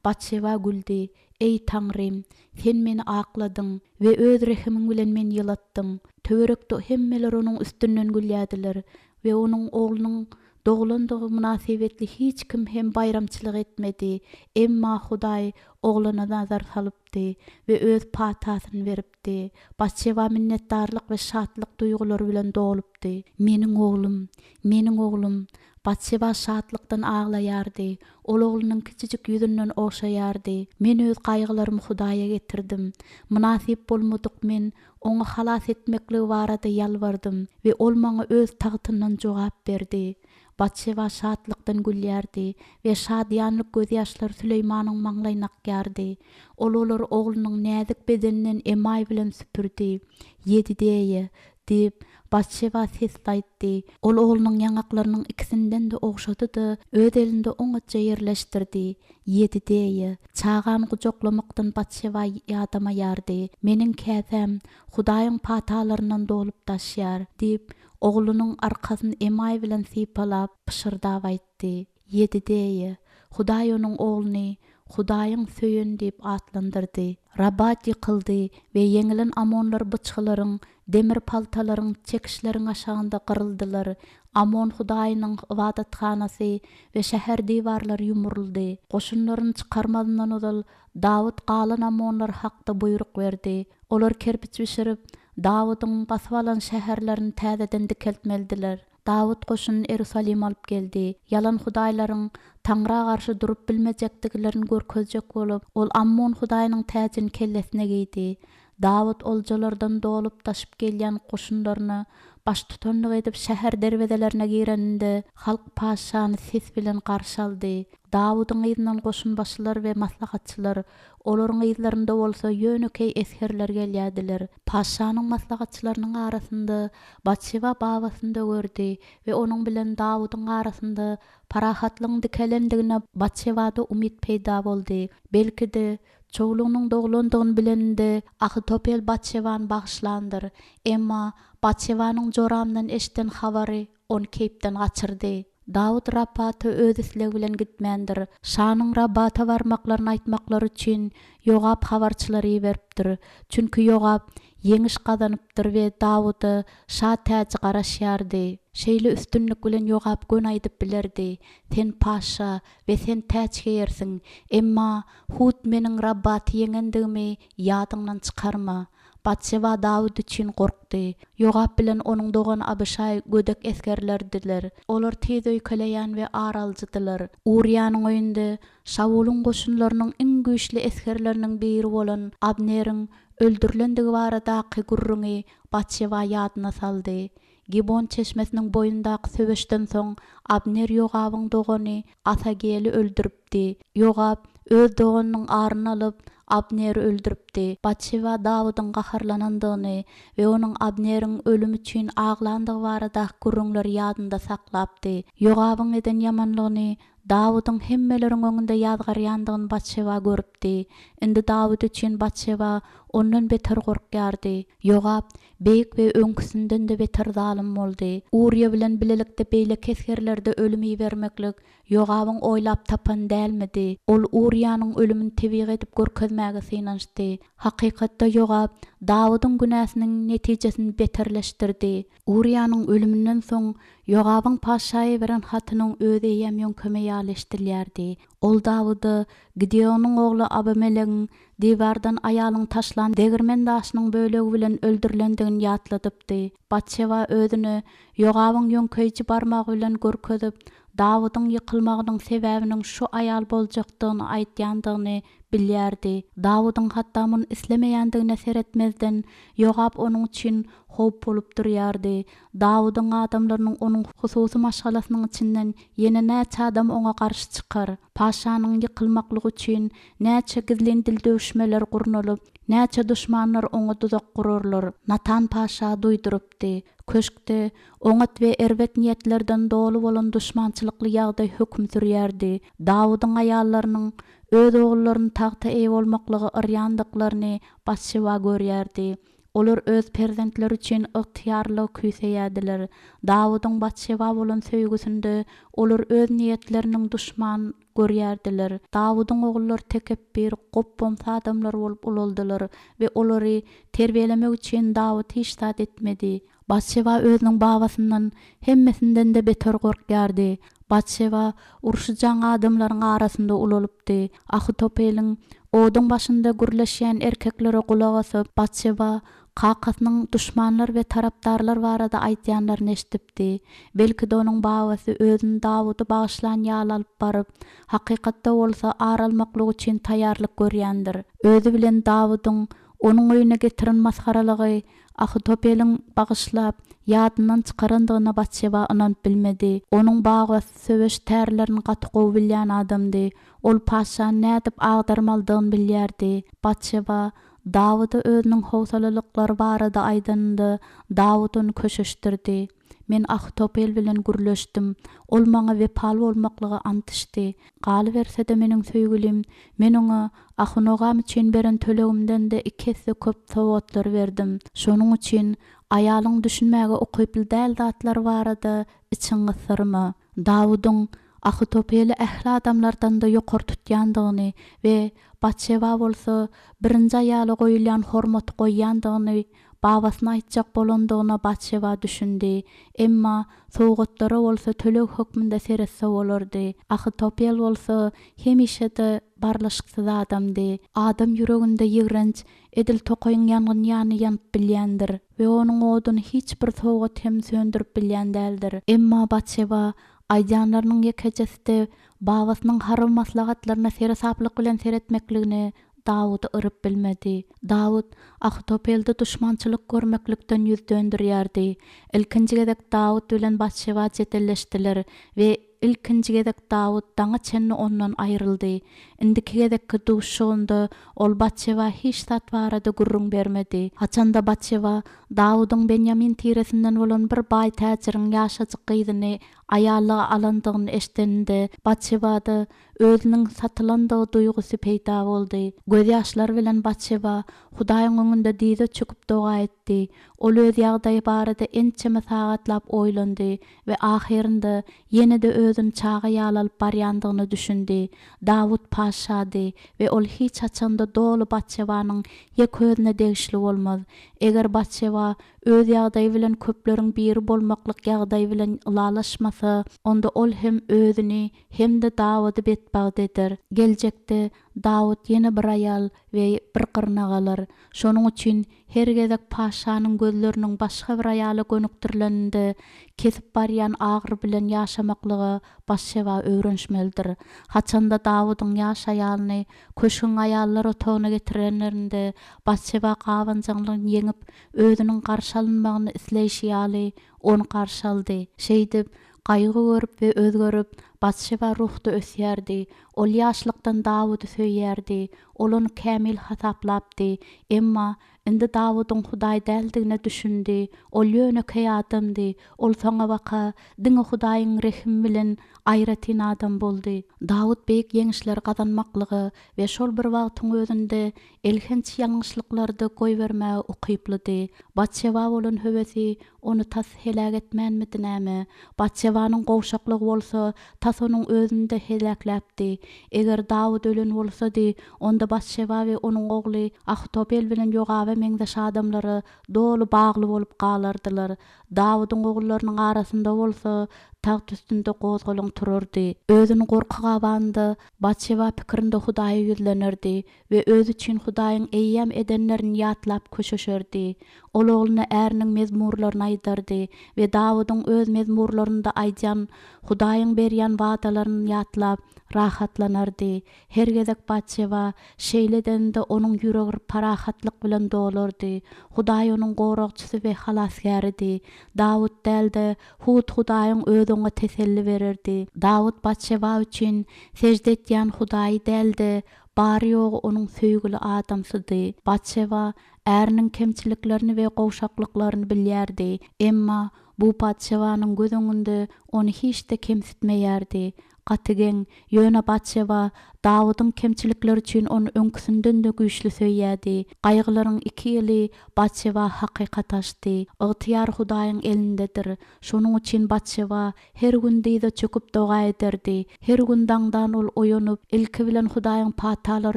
Batşewa güldi. Ey Taňrym, sen meni akladyň we öz rehimiň bilen meni ýylatdyň. Töwerekde hemmeler onuň üstünden gülýärdiler we onuň oglunyň dogulandygy münasibetli hiç kim hem bayramçylyk etmedi. Emma Hudaý ogluna nazar salypdy we öz patasyny beripdi. Batşewa minnetdarlyk we şatlyk duýgulary bilen dolupdy. Meniň oglum. Batşewa şatlykdan ağlaýardy. Ol oglunyň kiçijik ýüzünden oşaýardy. Men öz gaýgylarymy Hudaýa getirdim. Münasip bolmadyk men oňa halas etmekligi barada ýalbardym we ol maňa öz tagtyndan jogap berdi. Batşewa şatlykdan gülýärdi we şadýanlyk göz ýaşlary Süleýmanyň maňlaýyna akýardy. Olar oglunyň näzik bedeninden emay bilen süpürdi. Yedideýe diýip Batşewa ses aýtdy. Ol oglunyň ýangaklarynyň ikisinden de ogşady-da öz elinde oňaça ýerleşdirdi. Yedideýe. Çağan gujoklamakdan Batşewa ýadamaýardy. Meniň käsem Hudaýyň patalaryndan dolup taşýar diýip oglunyň arkasyny emay bilen sypalap pişirdap aýtdy. Yedideýe. Hudaý onuň ogluny Hudaýyň söýen diýip atlandyrdy. Rabat ýykyldy we ýeňilen amonlar bıçkylaryň, demir paltalaryň çekişleriň aşagynda gyryldylar. Amon Hudaýynyň ibadathanasy we şäher diwarlary ýumuruldy. Goşunlaryny çykarmadan odal Dawud galan amonlar hakda buyruk berdi. Olar kerpiç bişirip Dawydyň basyp alan şäherlerini täzeden dikeltmelidiler. Dawud goşunyny Ýerusalim alyp geldi. Yalan Hudaýlaryň Taňra garşy durup bilmejekdigilerini görkezjek bolup, ol Ammon Hudaýynyň täjini kellesine giydi. Dawud oljalardan dolup taşyp gelýän goşunlaryny baş tutanlyk edip şäher derwezelerine gireninde halk paşany ses bilen garşy aldy. Dawydyň ýyzyndan goşun başlary we maslahatçylar, olaryň ýyzlarynda bolsa ýönekey esherler gelýärdiler. Paşanyň maslahatçylarynyň arasynda Batşewa babasynda gördi we onuň bilen Dawydyň arasynda parahatlygyň dikelendigine Batşewada umyt peýda boldy. Belki-de çoğluğunun doglandygyny bilende Ahitopel Batşewany bagşlandyr. Emma Batşewanyň joramdan eşiten habary onu keypden gaçyrdy. Dawud Rabata öz islegi bilen gitmendir. Şanyň Rabata barmaklaryny aýtmaklary üçin Ýogap habarçylary beripdir. Çünki Ýogap yeňiş gazanypdyr we Dawudy şa täze garaşýardy. Şeýle üstünlik bilen Ýogap gön aýdyp bilerdi. Sen paşa we sen täze ýersiň. Emma Hud meniň Rabbaty ýeňendigimi ýadyňdan çykarma. Batşeba Dawud üçin gorkdy. Yogab bilen onuň dogan Abişay gödek eskerlerdiler. Olar tez öýkeleýän we araljydylar. Uriýanyň öýünde Şawulyň goşunlarynyň iň güýçli eskerleriniň biri bolan Abneriň öldürilendigi baradaky gurrungy Batşeba ýadyna saldy. Gibon çeşmesiniň boýundaky söweşden soň Abner Yogabyň dogany Asageli öldüripdi. Yogab öz doganynyň aryny alyp Abner'i öldüripdi. Batşeba Dawydyň gaharlanandygyny we onuň Abneriň ölümi üçin aglandygy barada gurrunlary ýadynda saklapdy. Yogabyň eden ýamanlygyny Dawydyň hemmeleriň öňünde ýazgarýandygyny Batşeba görüpdi. Indi Dawud üçin Batşeba ondan beter gorkýardy. Yogab beýik we öňküsinden de beter zalim boldy. Uriýa bilen bilelikde beýle kesgerlerde ölümi bermeklik Yogabyň oýlap tapan dälmidi. Ol Uriýanyň ölümini tebik edip görkezmäge synançdy. Hakykatda Yogab Dawydyň günäsiniň netijesini beterleşdirdi. Uriýanyň ölümünden soň Yogabyň paşaýy beren hatynyň özi ýemýön köme ýalaşdyrýardy. Ol Dawydy Gideonyň ogly Abimelegiň diwardan aýalyň taşlan degirmen daşynyň bölegi bilen öldürilendigini ýatladypdy. Batşeba özüni Yogabyň ýöňkeýçi barmagy bilen görkezip Dawydyň ýykylmagynyň sebäbiniň şu aýal boljakdygyny aýtýandygyny bilýärdi. Dawydyň hatda muny islemeýändigine seretmezden Yogab onuň üçin hop bolup durýardy. Dawydyň adamlarynyň onuň hususy maşgalasynyň içinden ýene näçe adam oňa garşy çykar. Paşanyň ýykylmaklygy üçin näçe gizlendil döwüşmeler gurnulyp, näçe düşmanlar oňa tuzak gurarlar. Natan paşa duýdurypdy. Köşkde oňat we erbet niýetlerden dolu bolan düşmançylykly ýagdaý hökm sürýärdi. Dawydyň aýallarynyň öz oglaryny tagta eý bolmaklygy yrýandyklaryny Batşeba görýärdi. Olar öz perzentleri üçin ygtyýarly küýseýärdiler. Dawydyň Batşeba bolan söýgüsinde olar öz niýetleriniň düşman görýärdiler. Dawydyň oglary tekebbir, goppomsa adamlar bolup ulaldylar we olary terbiýelemek üçin Dawud hiç zat etmedi. Batşeba özüniň babasyndan hemmesinden de beter gorkýardy. Batşeba uruşjan adamlaryň arasynda ulalypdy. Ahitopeliň oduň başynda gürleşýän erkeklere gulak asyp Batşeba Kakasynyň düşmanlar we tarapdarlar barada aýtýanlaryny eşitipdi. Belki de onuň babasy özüni Dawydy bagyşlan ýaly alyp baryp, hakykatda bolsa aralmaklyk üçin taýýarlyk görýändir. Özü bilen Dawydyň onuň öýüne getiren maskaralagy Ahitopeliň bagyşlap ýadyndan çykarandygyna Batşeba inanıp bilmedi. Onuň babasy söweş tärilerini gaty gowy bilýän adamdy. Ol paşa nädip agdarmaldygyny bilýärdi. Batşeba Dawydy özüniň howsalalyklary barada aýdandy. Dawud onu köşeşdirdi. Men Ahitopel bilen gürleşdim. Ol maňa wepal bolmaklygy antışdy. Galy berse de meniň söýgülim, men oňa Ahynogam üçin beren tölegimden de 2 hesse köp sowgatlar berdim. Şonuň üçin aýalyň düşünmäge okyp däl zatlar barada içiň gysyrmy. Dawydyň Ahitopeli ähli adamlardan da ýokary tutýandygyny we Batşeba bolsa birinji aýaly goýulýan hormat goýýandygyny babasyna aýtjak bolandygyna Batşeba düşündi. Emma sowgatlary bolsa töleg hökmünde seretse bolardy. Ahitopel bolsa hemişe de barlaşyksyz adamdy. Adam ýüreginde ýigrenç, edil tokoýun ýangyn ýany ýanyp bilýändir we onuň oduny hiç bir sowgat hem söndürip bilýän däldir. Emma Batşeba aýdanlarynyň ýekejesinde babasynyň haram maslahatlaryna seresaplyk bilen seretmekligini Dawud ırıp bilmedi. Dawud Ahitopelde düşmançylyk görmeklikden ýüz döndürýärdi. Ilkinji gezek Dawud bilen Batşeba jetelleşdiler we ilkinji gezek Dawud daňa çenni ondan aýryldy. Indiki gezekki duşşugynda ol Batşeba hiç zat barada gurrun bermedi. Haçanda Batşeba Dawudyň Benjamin tiresinden bolan bir baý täjiriň ýaşajyk gyzyny aýallyga alandygyny eşitende Batşebada özüniň satylandygy duýgusy peýda boldy. Göz ýaşlary bilen Batşeba Hudaýyň öňünde diýde çöküp doga etdi. Ol öz ýagdaýy barada ençeme sagatlap oýlandy we ahirinde ýene de özüni çaga ýaly alyp barýandygyny düşündi. Dawud paşady we ol hiç haçanda dolu Batşebanyň ýeközüne degişli bolmaz. Eger Batşeba öz ýagdaýy bilen köpleriň biri bolmaklyk ýagdaýy bilen ulalaşmasa, onda ol hem özüni hem de Dawydy betbagdydyr. Geljekde Dawud yeni bir ayal we bir qırna galar. Şonuň üçin her gezek paşanyň gözleriniň başga bir ayaly gönükdirleninde kesip barýan agyr bilen ýaşamaklygy başşewa öwrenşmelidir. Haçanda Dawudyň ýaşaýalyny köşkün ayallar otagyna getirenlerinde başşewa gawanjagyny ýeňip özüniň garşalynmagyny isleýşi ýaly onu garşaldy. Şeýdip gaýgy görüp we özgörüp başşewa ruhda ösýärdi. Ol ýaşlykdan Dawudy söýýärdi. Ol onu kämil hasaplapdy. Emma indi Dawudyň Hudaý däldigine düşündi. Ol ýönekäý adamdy. Ol soňa baka diňe Hudaýyň rehim bilen aýratyn adam boldy. Dawud beýik ýeňişler gazanmaklygy we şol bir wagtyň özünde elhenç ýalňyşlyklardy goýbermäge ukyplydy. Batşewa bolan höwesi onu tas helak etmänmidi näme? Batşewanyň gowşaklygy bolsa tas onuň özünde helakläpdi. Eger Dawud ölen bolsady, onda Batşewa we onuň ogly Ahtobel bilen ýogaby meňdeş adamlary dolu bagly bolup galardylar. Dawydyň ogullarynyň arasynda bolsa taht üstünde gozgalyň turardy. Özüni gorkaga bandy. Batşewa pikirinde Hudaýa ýüzlenirdi we özü üçin Hudaýyň eýýäm edenlerini ýatlap köşeşerdi. Ol ogluna äriniň mezmurlaryny aýdardy we Dawydyň öz mezmurlarynda aýdýan Hudaýyň berýän wagdalaryny ýatlap rahatlanardy. Her gezek Batşewa şeýledende onuň ýüregi parahatlyk bilen dolardy. Hudaý onuň goragçysy we halasgäriди. Dawud dälde Hud Hudaýyň özüne teselli bererdi. Dawud Batşewa üçin secde etýän Hudaý dälde bary ýogy onuň söýgüli adamsydy. Batşewa äriniň kemçiliklerini we gowşaklyklaryny bilýärdi. Emma bu Batşewanyň gözüňinde onu hiç de kemsitmeýärdi. Gatygen ýöne Batşewa Dawydyň kemçilikleri üçin onu öňküsünden de güýçli söýýärdi. Gaýgylaryň iki ýyly Batşewa hakykat açdy. Ygtyýar Hudaýyň elindedir. Şonuň üçin Batşewa her gün diýde çöküp doga ederdi. Her gün daňdan ol oýanyp ilki bilen Hudaýyň patalary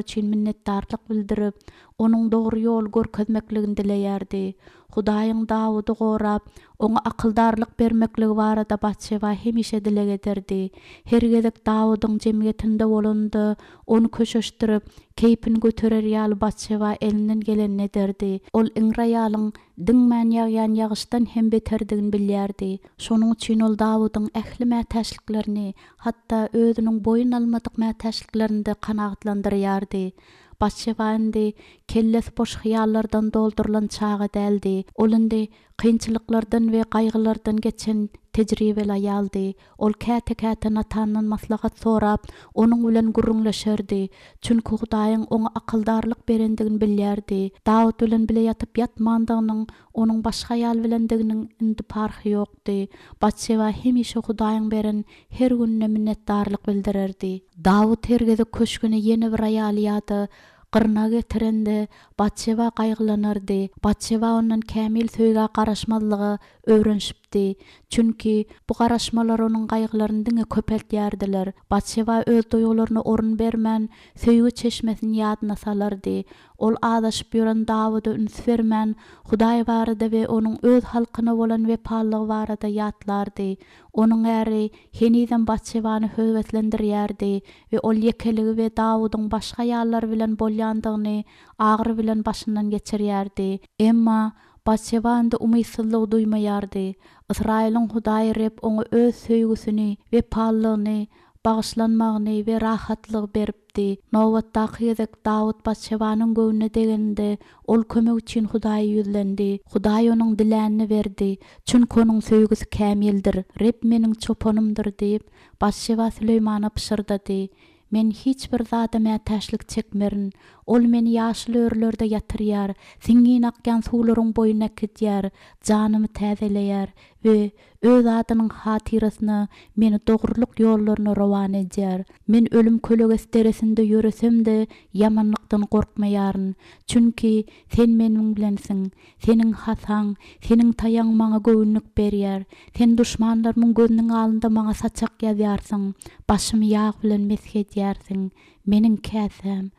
üçin minnetdarlyk bildirip, onuň dogry ýol görkezmekligini dileýärdi. Hudaýyň Dawydy gorap, oňa akyldarlyk bermekligi barada Batşewa hemişe dile getirdi. Her gezek Dawydyň jemgyýetinde bolanda onu köşeşdirip, keypini göterer ýaly Batşewa elinden geleni ederdi. Ol iňraýalyň diňmän ýagýan ýagyşdan hem beterdigini bilýärdi. Şonuň üçin ol Dawydyň ähli mätäşliklerini, hatda özüniň boyun almadyk mätäşliklerini de kanagatlandyrýardy. Batşewa indi kellesi boş hyýallardan doldurulan çağa däldi. Ol indi kynçylyklardan we gaýgylardan geçen tejribeli aýaldy. Ol käte-käte Natandan maslahat sorap, onuň bilen gurrunlaşardy. Çünki Hudaýyň oňa akyldarlyk berendigini bilýärdi. Dawud bilen bile ýatyp ýatmandygynyň onuň başga ýal bilendiginiň indi parhy ýokdy. Batşewa hemişe Hudaýyň beren her gününe minnetdarlyk bildirerdi. Dawud her geze köşküne ýeni bir aýal ýady. Qırna getirende Batşewa gaýgylanardy. Batşewa ondan kämil söýge garaşmazlygy öwrenşipdi. Çünki bu garaşmalar onuň gaýgylaryny diňe köpeltýärdiler. Batşewa öz doýgularyna orun bermän söýgü çeşmesini ýadyna salardy. Ol adaşyp ýören Dawyda üns bermän Hudaý barada we onuň öz halkyna bolan wepalygy barada ýatlardy. Onuň äri heniden Batşewany höwetlendirýärdi we ol ýekeligi we Dawydyň başga ýallar bilen bolýandygyny agyr bilen başyndan geçirýärdi. Emma Batşewa indi umytsızlyk duýmaýardy. Israýlyň Hudaý rep oňa öz söýgüsini we palygyny, bagyşlanmagyny we rahatlyk beripdi. Nowatdaky gezek Dawud Batşewanyň göwnüne degeninde ol kömek üçin Hudaýa ýüzlendi. Hudaý onuň dilänini berdi. Çünki onuň söýgüsi kämildir. Rep meniň çopanymdyr diýip Batşewa Süleýmana pyşyrdy. Men hiç bir zada mätäşlik çekmerin. Ol meni ýaşly örlerde ýatyrýar, siňin akýan suwlaryň boýuna kitýär, janymy täzeleýär we öz adynyň hatyrasyna meni dogrulyk ýollaryna rowan edýär. Men ölüm kölegesi deresinde ýöresem-de ýamanlykdan gorkmaýaryn. Çünki sen meniň bilensiň. Seniň hasaň, seniň taýaň maňa göwnük berýär. Sen duşmanlaryň gözüniň alynda maňa saçak ýazýarsyň. Başymy ýag bilen meskedýärsiň. Meniň käsem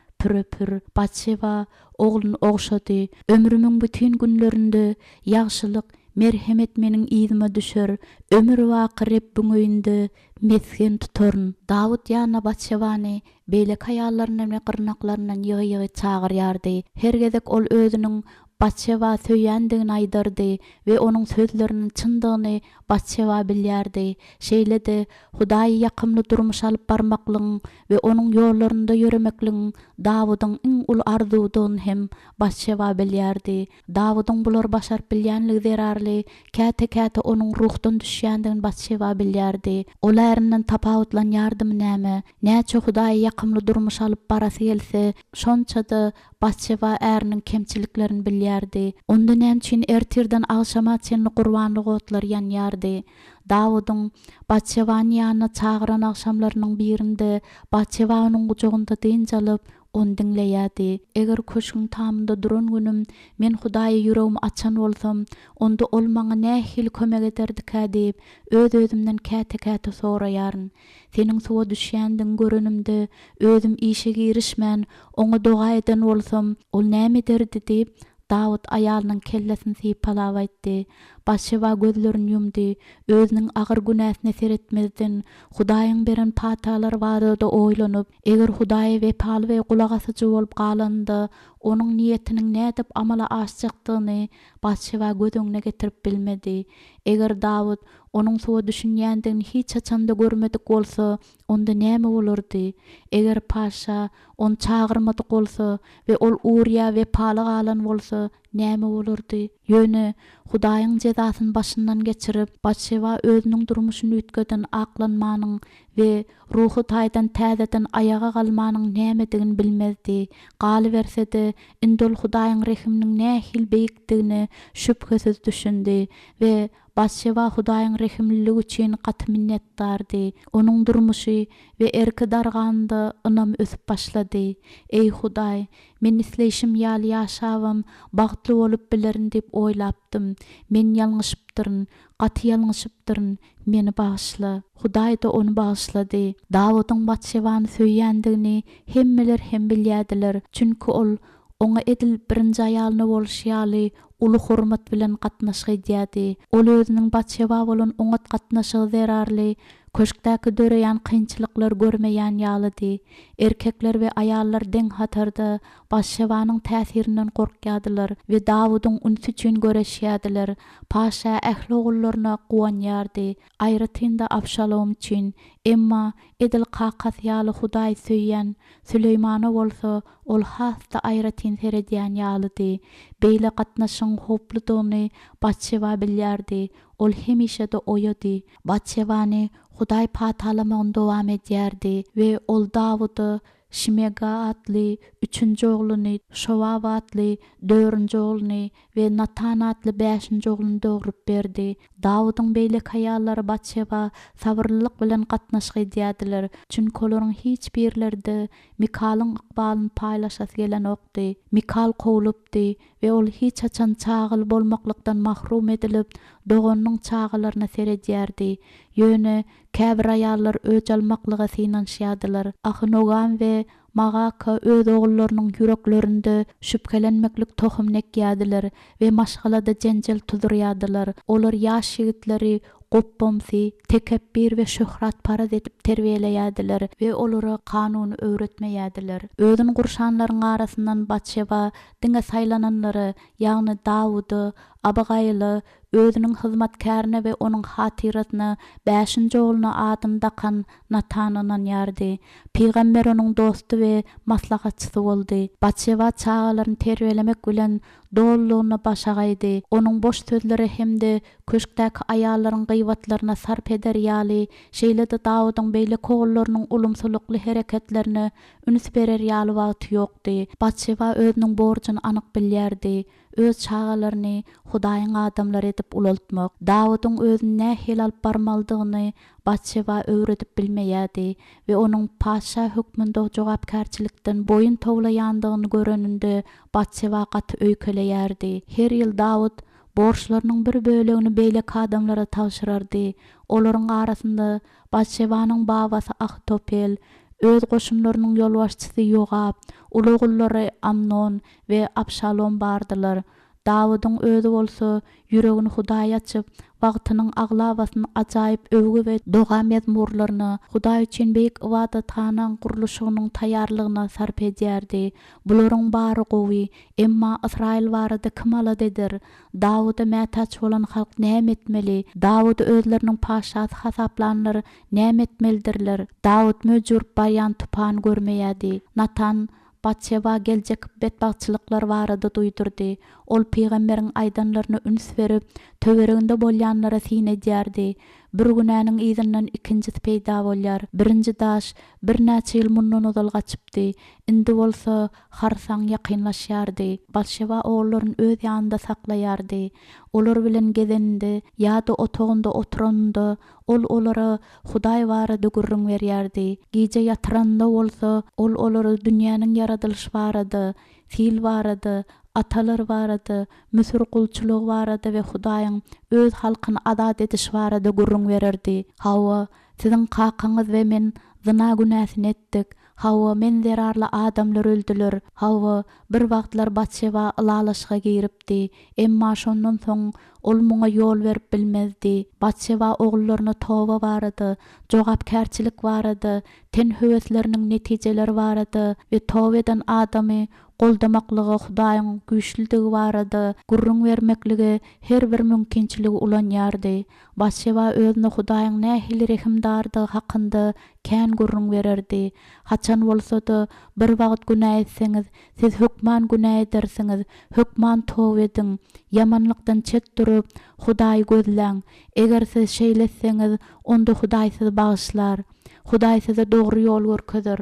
Batşewa ogluny ogşady. Ömrümiň bütün günlerinde ýagşylyk merhemet meniň izime düşer, ömür waqy Rabbiň öýünde mesken tutaryn. Dawud ýa-na Batşebany beýlek haýallaryny we gyrnaklaryndan ýygy çagyrýardy. Her gezek ol özüniň Batşeba söýýändigini aýdardy we onuň sözleriniň çyndygyny Batşeba bilýärdi. Şeýle-de Hudaýy ýakymly durmuş alyp barmaklygyň we onuň ýollarynda ýüremekligiň Dawydyň iň ul arzuwdygyny hem Batşeba bilýärdi. Dawydyň bular başaryp bilýänligi zerarly, käte-käte onuň ruhdan düşýändigini Batşeba bilýärdi. Olarynyň tapawutlan ýardymy näme? Näçe Hudaýy ýakymly durmuş alyp barasy gelse, şonça-da Batşeba äriniň kemçiliklerini bilýärdi. Onda näçin ertirden agşama çenli gurbanlyk otlar ýanýardy. Dawydyň Batşebany ýanyna çagyran agşamlarynyň birinde Batşeba onuň gujagynda dynja alyp onu dinleýärdi. Eger köşküň tamynda duran günüm men Hudaýa ýüregimi açan bolsam, onda ol maňa nähili kömek ederdi-kä diýip öz-özümden käte-käte soraýaryn. Seniň suwa düşýändiň görenimde özüm işe girişmän, oňa doga eden bolsam, ol näme derdi diýip Dawud aýalynyň kellesini sypalap aýtdy. Batşeba gözlerini ýumdy. Özüniň agyr günäsine seretmezden Hudaýyň beren patalar barada oýlanyp, eger Hudaýa wepaly we gulak asyjy bolup galanda, onuň niýetiniň nädip amala aşjakdygyny Batşeba göz öňüne getirip bilmedi. Eger Dawud onuň suwa düşünýändigini hiç açanda görmedik bolsa, onda näme bolardy? Eger paşa onu çagyrmadyk bolsa we ol Uriýa wepaly galan bolsa, näme bolardy? Ýöne Hudaýyň jezasyny başyndan geçirip, Batşeba özüniň durmuşyny ütkeden aklanmanyň we ruhy taýdan täzeden ayaga galmanyň nämedigini bilmezdi. Galyberse-de indol Hudaýyň rehiminiň nähil beýikdigini şüphesiz düşündi we Batşeba Hudaýyň rehimliligi üçin gaty minnetdardy. Onuň durmuşy we erki darganda ynam ösüp başlady. Ey Hudaý, men isleýişim ýaly ýaşabam bagtly bolup bilerin diýip oýlapdym. Men ýalňyşypdyryn, gaty ýalňyşypdyryn, meni bagyşla. Hudaý da onu bagyşlady. Dawydyň Batşebany söýýändigini hemmeler hem bilýärdiler. Çünki ol oňa edilip birinji aýalyny bolşýaly uly hormat bilen gatnaşy edýärdi. Ol özüniň Batşeba bolan oňa gatnaşygy zerarly, köşkdäki döreýän kynçylyklar görmeýän ýalydy. Erkekler we aýallar deň hatarda Batşebanyň täsirinden gorkýardylar we Dawydyň unsy üçin göreşýärdiler. Paşa ähli ogullaryna guwanýardy, aýratynda Abşalom üçin. Emma edil qakas ýaly Hudaý söýýän Süleýmana bolsa, ol hasta aýratyn seredýän ýalydy. Beýle gatnaşyň hopludygyny Batşeba bilýärdi. Ol hemişe de oýady. Batşebany Hudaý patalamagyny dowam edýärdi we ol Dawydy Şimega atly 3-nji ogluny, Şowab atly 4-nji ogluny we Natan atly 5-nji ogluny dogrup berdi. Dawydyň beýlek haýallary Batşeba sabyrlylyk bilen gatnaşyk edýärdiler. Çünki olaryň hiç birlerde Mikalyň ykbalyny paýlaşasy gelen okdy. Mikal kowulupdy we ol hiç açan çagyl bolmaklykdan mahrum edilip, doganyň çagylaryna seredýärdi. Ýöne käbir aýallar öj almaklyga synanşýardylar. Ahnogan we Magaka öz ogullarynyň yüreklerinde şüphelenmeklik tohum nekýärdiler we maşgalada jenjel tuzurýardylar. Olar ýaş ýigitleri goppamsy, tekebbir we şöhrat paraz edip terbiýeleýärdiler we olara kanuny öwretmeýärdiler. Özüň gurşanlaryň arasyndan Batşeba diňe saýlananlary, ýagny Dawudy, Abigaýly, özüniň hyzmatkärini we onuň hatyratyny 5-nji ogluny adym dakan Natanyň ýardy. Peýgamber onuň dostu we maslahatçysy boldy. Batşeba çagalaryny terbiýelemek bilen dollugyna başagaýdy. Onuň boş sözleri hemde köşkdäki aýallaryň gıýbatlaryna sarp eder ýaly, şeýle-de Dawydyň beýlek ogullarynyň ulumsulukly hereketlerini üns berer ýaly wagty ýokdy. Batşeba özüniň borjyny anyk bilýärdi. Öz çagalaryny Hudaýyň adamlary edip ulaltmak, Dawydyň özüni nähili alyp barmaldygyny Batşeba öwredip bilmeýärdi we onuň paşa hökmünde jogapkärçilikden boyun towlaýandygyny göreninde Batşeba gaty öýkeleýärdi. Her ýyl Dawud borçlarynyň bir bölegini beýlek adamlara tagşyrardy. Olaryň arasynda Batşebanyň babasy Ahtopel, öz goşunlarynyň ýol başçysy Yogab, ulu ogullary Amnon we Abşalom bardylar. Davudyň özü bolsa yüregini Hudaýa açyp, wagtynyň aglabasyny ajaýyp övgü we doga mezmurlaryny Hudaý üçin beýik ibadatxanaň gurulşygynyň taýýarlygyna sarf edýärdi. Bularyň bary gowy, emma Israil barada kim aladydyr? Davuda mätäç bolan halk näme etmeli? Dawud özleriniň paşasy hasaplanlar näme etmelidirler? Dawud möjür bayan tupan görmeýärdi. Natan Batşeba geljek betbagçylyklar barada duýdurdy. Ol peýgamberiň aýdanlaryna üns berip, töwereginde bolýanlara sin edýärdi. Bir günäniň izinden ikincisi peýda bolýar. Birinji daş bir näçe ýyl mundan uzal gaçypdy. Indi bolsa harsaň ýakynlaşýardy. Batşeba oğullaryny öz ýanynda saklaýardy. Olar bilen gezeninde ýa-da otogunda oturanda ol olara Hudaý barada gurrun berýärdi. Gije ýatyranda bolsa ol olary dünýäniň yaradylyşy barada, fil barada, atalar barada, Müsür kulçulugy barada we Hudaýyň öz halkyny azat ediş barada gurrun bererdi. Hawa, siziň kakaňyz we men zina günäsini etdik. Hawa, men zerarly adamlar öldüler. Hawa, bir wagtlar Batşeba ılalaşyga giripdi. Emma şondan soň ol muňa ýol berip bilmezdi. Batşeba oğullaryna toba barady, jogapkärçilik barady, ten höwesleriniň netijeleri barady we toba eden adamy goldamaklygy Hudaýyň güýçlüligi barady, gurrun bermekligi her bir mümkinçiligi ulanýardy. Batşeba özüne Hudaýyň nähili rehimdardygy hakynda kän gurrun bererdi. Haçan bolsa-da bir wagt günah etseňiz, siz hükman günah edersiňiz, hükman toba ediň, yamanlykdan çet durup Hudaýy gözläň. Eger siz şeýletseňiz, onda Hudaý sizi bagyşlar. Hudaý size dogry ýol görkezir.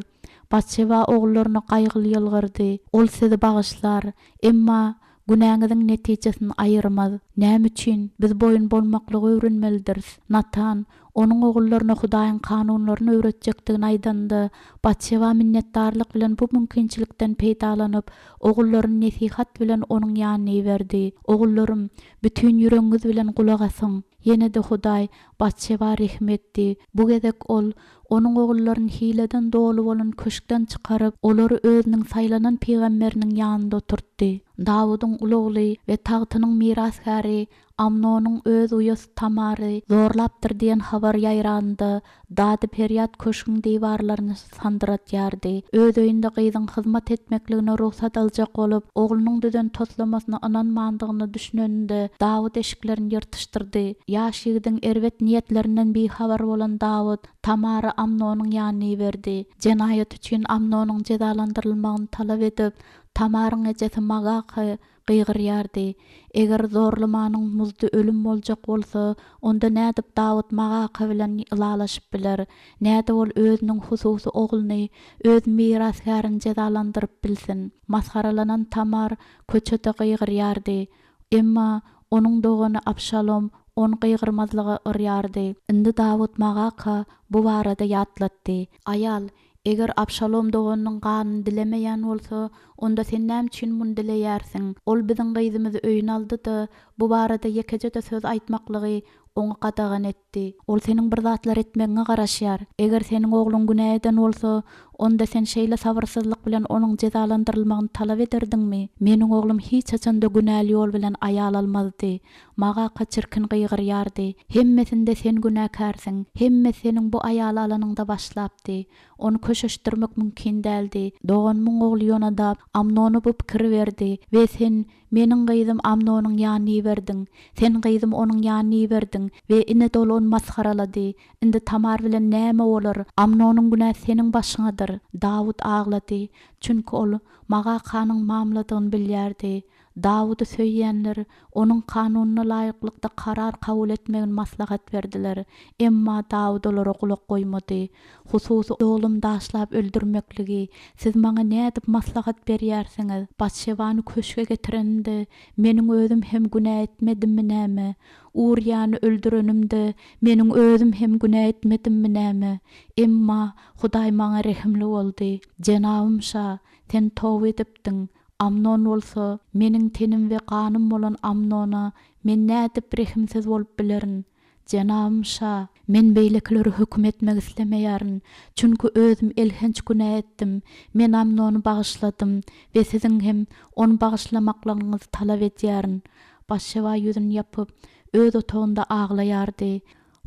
Batşeba oğullaryna gaýgyly ýylgyrdy. Ol sizi bagyşlar, emma günäňiziň netijesini aýyrmaz. Näme üçin biz boyun bolmaklygy öwrenmelidirsiz? Natan onuň oğullaryna Hudaýyň kanunlaryny öwretjekdigini aýdanda, Batşeba minnetdarlyk bilen bu mümkinçilikden peýdalanyp, oğullaryny nesihat bilen onuň ýanyna berdi. Oğullarym, bütün yüregiňiz bilen gulak asyň. Ýene-de Hudaý Batşeba rahmetdi. Bu gezek ol onuň oğullaryny hileden dolu bolan köşkden çykaryp, olary özüniň saýlanan peýgamberiniň ýanynda oturtdy. Davudyň ulugly we tagtynyň miraskäri Amnonyň öz uyasy Tamary zorlapdyr diýen habar ýaýranda dady peryat köşküň diwarlaryny sandyratýardy. Öz öýünde gyzyň hyzmat etmekligine ruhsat aljak bolup, oğlunyň düzen toslamasyna inanmandygyny düşünende Dawud eşiklerini ýyrtyşdyrdy. Ýaş ýigitiň erwet niýetlerinden bihabar bolan Dawud Tamary Amnonyň ýanyna berdi. Jenaýat üçin Amnonyň jezalandyrylmagyny talap edip, Tamaryň ejesi Magaky gıygırýardy. Eger zorlamanyň muzdy ölüm boljak bolsa, onda nädip Dawud Magaky bilen ılalaşyp biler. Näde ol özüniň hususy oğluny, öz miraskärini jezalandyryp bilsin. Masharalanan Tamar köçede gıygırýardy. Emma onuň dogany Abşalom on gıygırmazlygy ırýardy. Indi Dawud Magaky bu barada ýatlatdy. Ayal, eger Abşalom doganynyň ganyny dilemeýän bolsa, onda sen näme üçin muny dileýärsiň? Ol biziň gyzymizy öýüne aldy-da, bu barada ýekejede söz aýtmaklygy oňa gadagan etdi. Ol seniň bir zatlar etmegiňe garaşýar. Eger seniň ogluň günah eden bolsa, onda sen şeýle sabyrsyzlyk bilen onuň jezalandyrylmagyny talap ederdiňmi? Meniň oglum hiç haçanda günäli ýol bilen aýal almazdy. Maga çirkin gıygırýardy. Hemmesinde sen günäkärsiň. Hemme seniň bu aýal alanyňda başlapdy. Onu köşeşdirmek mümkin däldi. Doganyň ogly ýonada Amnony bu pikir berdi we sen meniň gyzym Amnonyň ýanyna berdiň. Sen gyzym onuň ýanyna berdiň we ine dolon masharalady. Indi Tamar bilen näme bolar? Amnonyň günäsi seniň başyňadyr. Dawud aglady. Çünki ol Magakanyň mamladygyny bilýärdi. Dawudy söýýänler onuň kanunyna laýyklykda karar kabul etmegini maslahat berdiler. Emma Dawud olara gulak goýmady. Hususy oğlum daşlap öldürmekligi, siz maňa nädip maslahat berýärsiňiz? Batşebany köşke getirende meniň özüm hem günah etmedimmi näme? Urýany öldürenimde meniň özüm hem günah etmedimmi näme? Emma Hudaý maňa rehimli boldy. Jenabymşa, sen toba edipdiň. Amnon bolsa, meniň tenim we ganym bolan Amnona men nädip rehimsiz bolup bilerin. Cenabım şa, men beýlekileri höküm etmek islemeýäryn. Çünki özüm elhenç günä etdim. Men Amnony bagyşladym we siziň hem onu bagyşlamaklaryňyzy talap edýärin. Başşewa ýüzüni ýapyp, öz otagynda aglaýardy.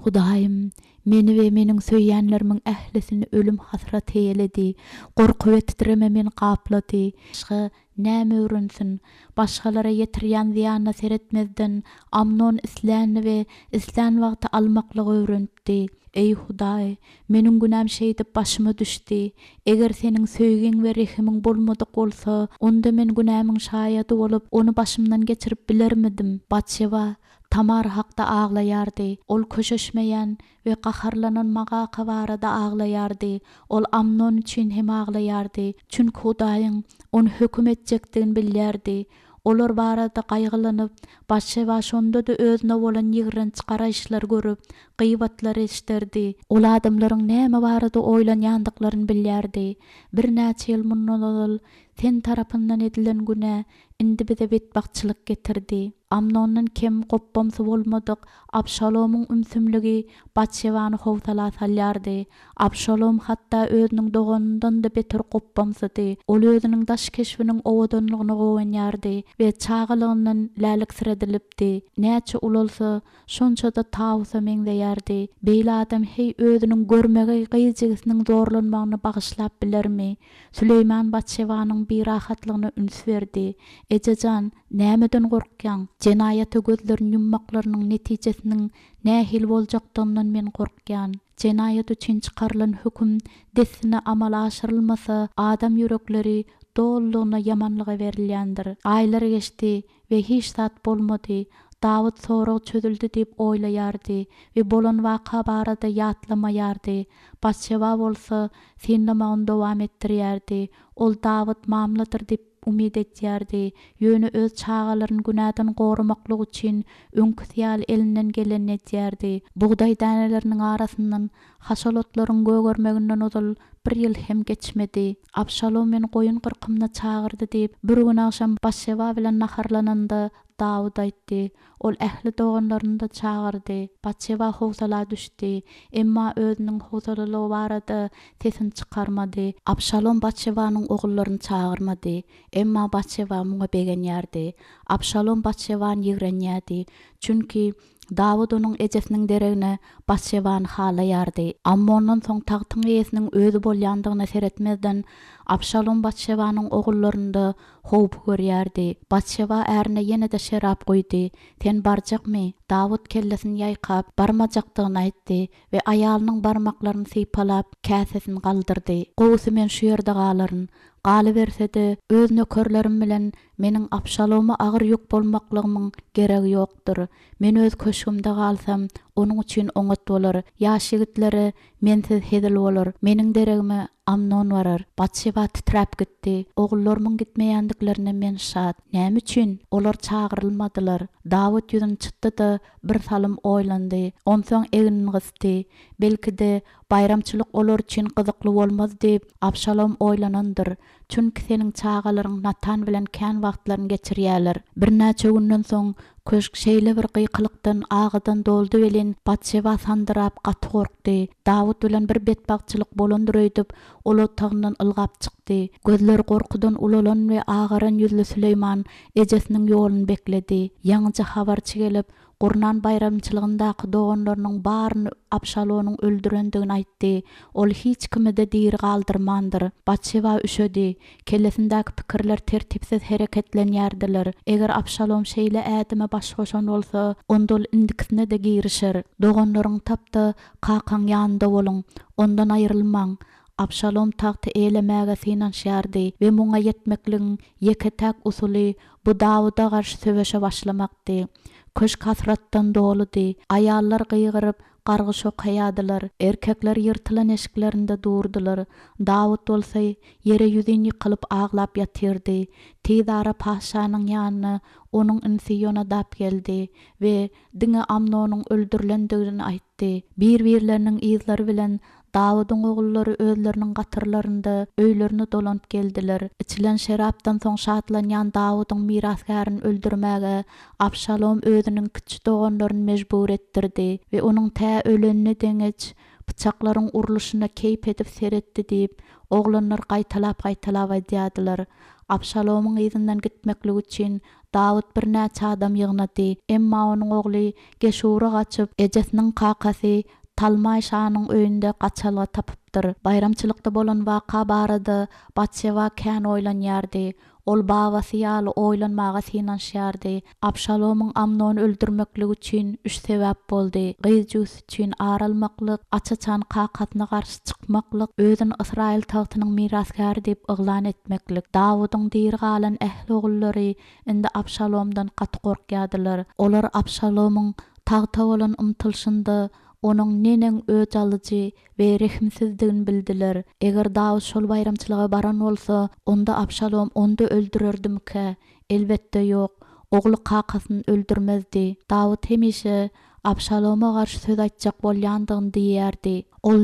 Hudaýym, meni we meniň söýýänlerimiň ählisini ölüm hasrat eýledi. Gorky we titreme meni gaplady. Başga näme öwrensin? Başgalara ýetirýän ziýanyna seretmezden Amnon isläni we islän wagty almaklygy öwrentdi. Ey Hudaý, meniň günäm şeýdip başyma düşdi. Eger seniň söýgüň we rehimiň bolmadyk bolsa, onda men günämiň şaýady bolup, onu başymdan geçirip bilermidim. Batşewa Tamar hakda ağlaýardy. Ol köşeşmeýän we gaharlanan Magaqa barada ağlaýardy. Ol Amnon üçin hem ağlaýardy. Çünki Hudaýyň onu höküm etjekdigini bilýärdi. Olar barada gaýgylanyp, Batşewa şonda da özüne bolan ýigrenç garaýşlar görüp, gıýbatlar eşderdi. Ol adamlaryň näme barada oýlanýandyklaryny bilýärdi. Bir näçe ýyl mundan sen tarapyndan edilen güne indi bize betbakçylyk getirdi. Amnondan kem goppamsy bolmadyk. Abşalomyň ümsümligi Batşewany howsala salýardy. Abşalom hatda özüniň doganyndan da beter goppamsydy. Ol özüniň daş keşfiniň owadanlygyny gowanýardy we çağılygyndan lälik siredilipdi. Näçe ulalsa şonça da tawsa meňdeýärdi. Beýle adam hey özüniň görmegi gyýjygysynyň zorlanmagyny bagyşlap bilermi? Süleyman Batşewanyň bir rahatlygyna üns berdi. Ejejan, nämeden gorkýan? Jenaýaty gözlerini yummaklarynyň netijesiniň nähil boljakdygyny men gorkýan. Jenaýat üçin çykarılan höküm desine amal aşyrylmasa, adam yürekleri dollugyna yamanlyga berilýändir. Aýlar geçdi we hiç zat bolmady. Dawud sorag çözüldü diýip oýlaýardy we bolan waka barada ýatlamaýardy. Batşewa bolsa sinlemagyn dowam etdirýärdi. Ol Dawud mamladyr diýip umid etýärdi. Ýöne öz çağalaryny günäden gorumaklyk üçin öňküsýal elinden geleni etýärdi. Buğday däneleriniň arasyndan haşalotlaryň gögörmeginden ozal bir ýyl hem geçmedi. Abşalom men goýun gyrkymna çağırdy diýip bir gün akşam Batşewa bilen naharlananda Dawud aýtdy. Ol ähli doganlaryny da çağırdy. Batşewa howsala düşdi. Emma özüniň howsalalygy barada sesini çykarmady. Abşalom Batşewanyň ogullaryny çağırmady. Emma Batşewa muňa begenýärdi. Abşalom Batşewany ýigrenýärdi. Çünki Dawud onuň ejesiniň deregine Batşewany halaýardy. Amma ondan soň tagtyň eýesiniň özü bolýandygyna seretmezden Abşalom Batşewanyň ogullaryny howp görýärdi. Batşewa ärine ýene-de şerap goýdy. Sen barjakmy? Dawud kellesini ýaýkap barmajakdygyny aýtdy we aýalynyň barmaklaryny sypalap käsesini galdyrdy. Gowsy men şu ýerde galaryn. Galy bersede öz nökerlerim bilen meniň Abşaloma agyr ýük bolmaklygymyň geregi ýokdur. Men öz köşkümde galsam onuň üçin oňat bolar. Ýaş ýigitleri mensiz hedil bolar. Meniň deregime Amnon barar. Batşewa titrap gitdi. Ogullarymyň gitmeýändiklerine men şat. Näme üçin? Olar çağırylmadylar. Dawud ýüzüni çytdy-da bir salym oýlandy. Onsoň egini gysdy. Belki-de bayramçylyk olar üçin gyzykly bolmaz diýip Abşalom oýlanandyr. Çünki seniň çağalaryň Natan bilen kän wagtlaryny geçirýärler. Bir näçe günden soň köşk şeýle bir gıyqylykdan agydan doldy welin Batşewa sandyrap gaty gorkdy. Dawud bilen bir betbakçylyk bolandyr öýdüp ol otagyndan ylgap çykdy. Gözleri gorkudan ulalan we agaran ýüzlü Süleyman ejesiniň ýoluny bekledi. Ýaňyja habarçy gelip Gurnan bayramçylygyndaky doganlarynyň baryny Abşalomyň öldürendigini aýtdy. Ol hiç kimide diýir galdyrmandyr. Batşewa üşedi. Kellesindäki pikirler tertipsiz hereketlenýärdiler. Eger Abşalom şeýle ädime baş goşan bolsa, onda ol indikisine de girişer. Doganlaryň tapda kakan ýanynda boluň, ondan aýrylmaň. Abşalom tagty eýlemäge synanşýardy we muňa ýetmekligiň ýeketäk usuly bu Dawuda garşy söweşe başlamakdy. Köşk hasratdan doludy. Aýallar gyýgyryp gargy şokaýadylar. Erkekler ýyrtylan eşiklerinde durdular. Dawud bolsa ýere ýüzini ýykylyp aglap ýatyrdy. Tezara paşanyň ýanyna onuň insi ýona dap geldi we diňe Amnonyň öldürilendigini aýtdy. geçdi. Bir-birlerinin izleri bilen Davudyň ogullary özleriniň gatyrlarynda öýlerini dolanyp geldiler. İçilen şerapdan soň şatlanýan Davudyň mirasgaryny öldürmäge Abşalom özüniň kiçik doganlaryny mejbur etdirdi we onuň tä ölenine deňeç bıçaklaryň uruluşyna keyp edip seretdi diýip oglanlar gaýtalap aýdýadylar. Abşalomyň izinden gitmeklik üçin Dawud bir näçe adam ýygnady. Emma onuň ogly Geşura gaçyp ejesiniň kakasy Talmay şanyň öýünde gaçalga tapypdyr. Bayramçylykda bolan waka barada Batşeba kän oýlanýardy. Ol babasy ýaly oýlanmaga synanşýardy. Abşalomyň Amnony öldürmeklik üçin üç sebäp boldy. Gyzjus üçin aralmaklyk, açaçan kakasyna garşy çykmaklyk, özüni Israil tagtynyň mirasgary diýip yglan etmeklik. Davudyň diri galan ähli ogullary indi Abşalomdan gaty gorkýadylar. Olar Abşalomyň tagta bolan umtylşynda onuň neneň öç alyjy we rehimsizdigini bildiler. Eger Dawud şol bayramçylyga baran bolsa, onda Abşalom ondy öldürerdimkä? Elbetde ýok. Ogly kakasyny öldürmezdi. Dawud hemişe Abşaloma garşy söz aýtjak bolýandygyny diýerdi. Ol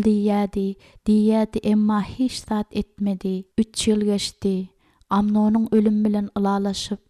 diýýärdi, emma hiç zat etmedi. 3 ýyl geçdi. Amnonyň ölüm bilen ılalaşyp,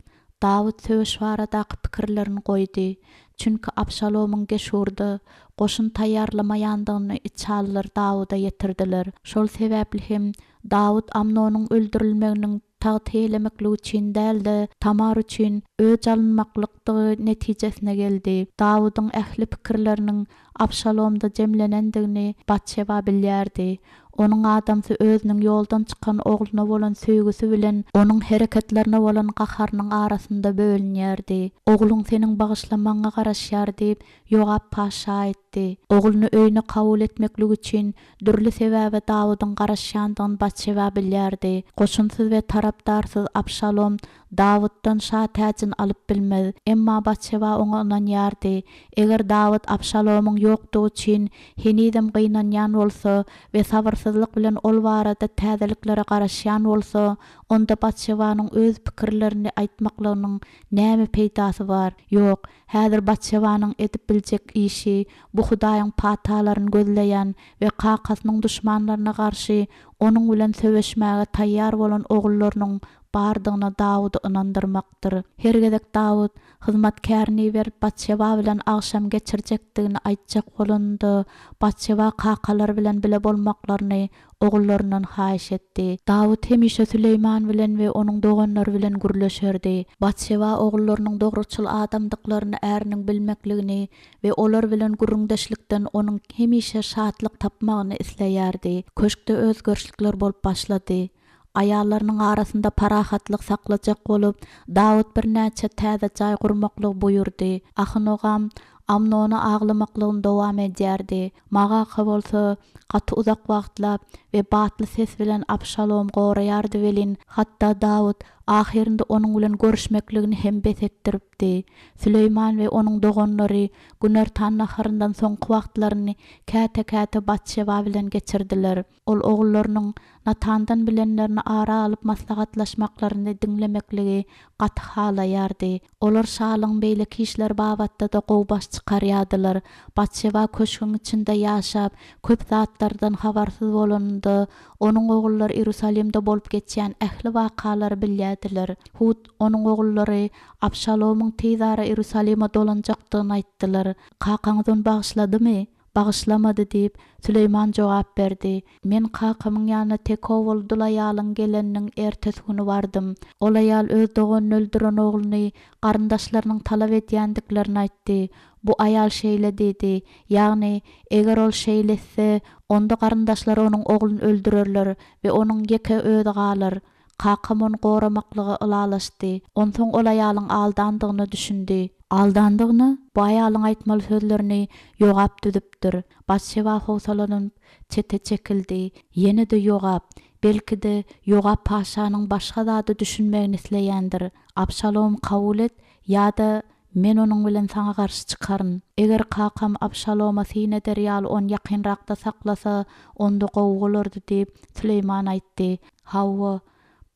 Dawud söwüş baradaky pikirlerini goýdy. Çünki Abşalomyň Geşurda goşun taýýarlamaýandygyny içallar Dawuda ýetirdiler. Şol sebäpli hem Dawud Amnonyň öldürilmeginiň taýtlemeklik üçin däldi, Tamar üçin öç alınmaklykdygy netijesine geldi. Dawydyň ähli pikirleriniň Abşalomda jemlenendigini Batşeba bilýärdi. Onuň adamsy özüniň ýoldan çykan ogluna bolan söýgüsü bilen onuň hereketlerine bolan gaharynyň arasynda bölünýärdi. Ogluň seniň bagyşlamaňa garaşýar diýip Ýogap paşa etdi. Ogluny öýüne kabul etmeklik üçin dürli sebäbe Dawydyň garaşýandygyny Batşeba bilýärdi. Goşunsyz we tarapdarsyz Abşalom Dawuddan şa täjin alyp bilmez. Emma Batşeba oňa ynanýardy. Eger Dawud Abşalomyň ýokdugy üçin henidem gynanýan bolsa we sabrsyzlyk bilen ol barada täzeliklere garaşýan bolsa, onda Batşebanyň öz pikirlerini aýtmaklygynyň näme peýdasy bar? Ýok, häzir Batşebanyň edip biljek işi bu Hudaýyň patalaryny gözleýän we kakasynyň duşmanlaryna garşy onuň bilen söwüşmäge taýýar bolan ogullarynyň bardygyna Dawudy ynandyrmakdyr. Hergedek Dawud hyzmatkärini berip Batşeba bilen agşam geçirjekdigini aýtjak bolanda, Batşeba kakalar bilen bile bolmaklaryny ogullarynyň haýyş etdi. Dawud hemişe Süleyman bilen we onuň doganlary bilen gürleşerdi. Batşeba ogullarynyň dogruçul adamdyklaryny äriniň bilmekligini we olar bilen gürrüňdeşlikden onuň hemişe şatlyk tapmagyny isleýärdi. Köşkde özgörşlikler bolup başlady. Ayarlarynyň arasynda parahatlyk saklajak bolup, Dawud bir näçe täze jaý gurmaklyk buyurdy. Ahynogam Amnony aglamaklygyny dowam edýärdi. Maga bolsa gaty uzak wagtlap we batly ses bilen Abşalom goraýardy welin. Hatda Dawud ahirinde onuň bilen görüşmekligini hem besetdiripdi. Süleyman we onuň doganlary güner tan naharyndan soňky wagtlaryny käte Batşeba bilen geçirdiler. Ol ogullarynyň Natandan bilenlerini ara alıp maslahatlaşmaklaryny dinlemekligi gaty halaýardy. Olar şalyň beýleki işler babatda da gowbaş çykarýadylar. Batşeba köşküň içinde ýaşap, köp zatlardan habarsyz bolanda, onuň ogullary Ýerusalimde bolup geçýän ähli wakalary bilýärdiler. Hud onuň ogullary Abşalomyň tezara Ýerusalime dolanjakdygyny aýtdylar. Kakaňyzdan bagyşladymy? Bagyşlamady diýip Süleyman jogap berdi. Men kakamyň ýanyna tekowul dulaýalyň geleniň ertesi güni bardym. Ol aýal öz doganyny öldüren ogluny garyndaşlarynyň talap edýändiklerini aýtdy. Bu aýal şeýle dedi. Ýagny eger ol şeýlese, onda garyndaşlary onuň ogluny öldürerler we onuň ýeke özi galar. Kakam onu goramaklygy ılalaşdy. Onsoň ol aýalyň aldandygyny düşündi. Aldandygyny bu aýalyň aýtmaly sözlerini ýogap düdüpdir. Batşeba howsalanyp çete çekildi. Ýene-de ýogap. Belki-de ýogap paşanyň başga zady düşünmegini isleýändir. Abşalom kabul et ýa-da men onuň bilen saňa garşy çykaryn. Eger kakam Abşaloma sine derýaly on ýakynrakda saklasa, onda gowgulardy diýip Süleyman aýtdy. Hawwa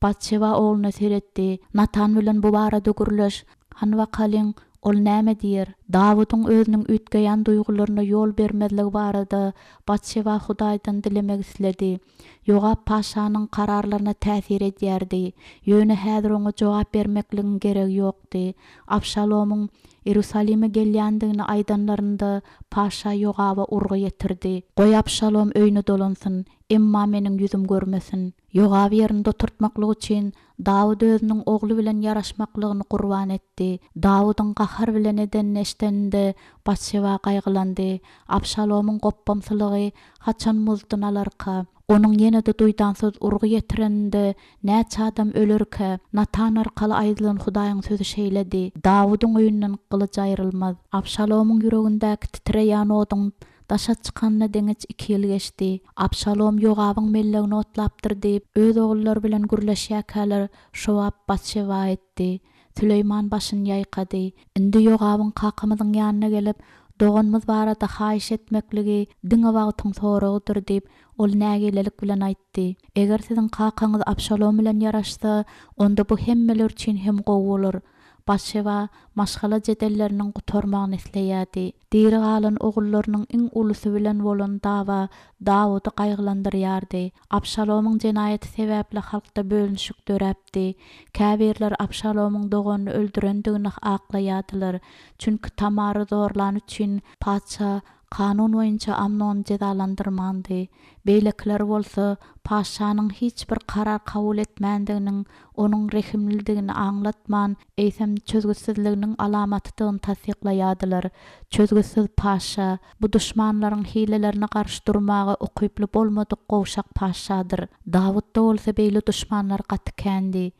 Batşeba oğluna seretdi. Natan bilen bu barada gürleş. Han wakalyň ol näme diýer? Davudyň özüniň ütgeýän duýgularyna ýol bermezligi barada Batşeba Hudaýdan dilemek isledi. Ýoga paşanyň kararlaryna täsir edýärdi. Ýöne häzir oňa jogap bermekligiň geregi ýokdy. Abşalomyň Ýerusalime gelýändigini aýdanlarynda paşa ýogaba urgy ýetirdi. Goý Abşalom öýüne dolansyn, emma meniň ýüzüm görmesin. Ýogab ýerinde oturtmaklyk üçin Dawud özüniň ogly bilen ýaraşmaklygyny gurban etdi. Dawydyň gahar bilen edenini eşdeninde Batşeba gaýgylandy. Abşalomyň goppamsylygy haçan muzdun alarka. Onun ýene-de duýdan söz urgy ýetireninde näçe adam ölürke, Natan arkaly aýdylan Hudaýyň sözü şeýledi. Dawydyň öýünden kılıç aýrylmaz. Abşalomyň ýüregindäki titreýän oduň daşa çykanyna deňiç 2 ýyl geçdi. Abşalom ýogabyň mellegini otlapdyr diýip öz ogullary bilen gürleşýärkäler şowap Batşeba etdi. Süleyman başyny ýaýkady. Indi ýogabyň kakymyzyň ýanyna gelip doganmyz barada haýyş etmekligi diňe wagtyň soragydyr diýip ol nägelelik bilen aýtdy. Eger siziň kakaňyz Abşalom bilen ýaraşsa, onda bu hemmeler üçin hem gowy bolar. Batşeba maşgala jedelleriniň gutarmagyny isleýärdi. Diri galan ogullarynyň iň ulusy bilen bolan dawa Dawydy gaýgylandyrýardy. Abşalomyň jenaýaty sebäpli halkda bölünşik döräpdi. Käbirler Abşalomyň dogany öldürendigini aklaýadylar. Çünki Tamary zorlan üçin paça kanun boýunça Amnon jezalandyrmandy. Beýlekler bolsa paşanyň hiç bir karar kabul etmändiginiň onuň rehimliligini aňlatman eýsem çözgüsizliginiň alamatydygyny tasdiklaýadylar. Çözgüsiz paşa bu düşmanlaryň hilelerine garşy durmagy okyply bolmadyk gowşak paşadyr. Dawud da bolsa beýle düşmanlar gatykändi.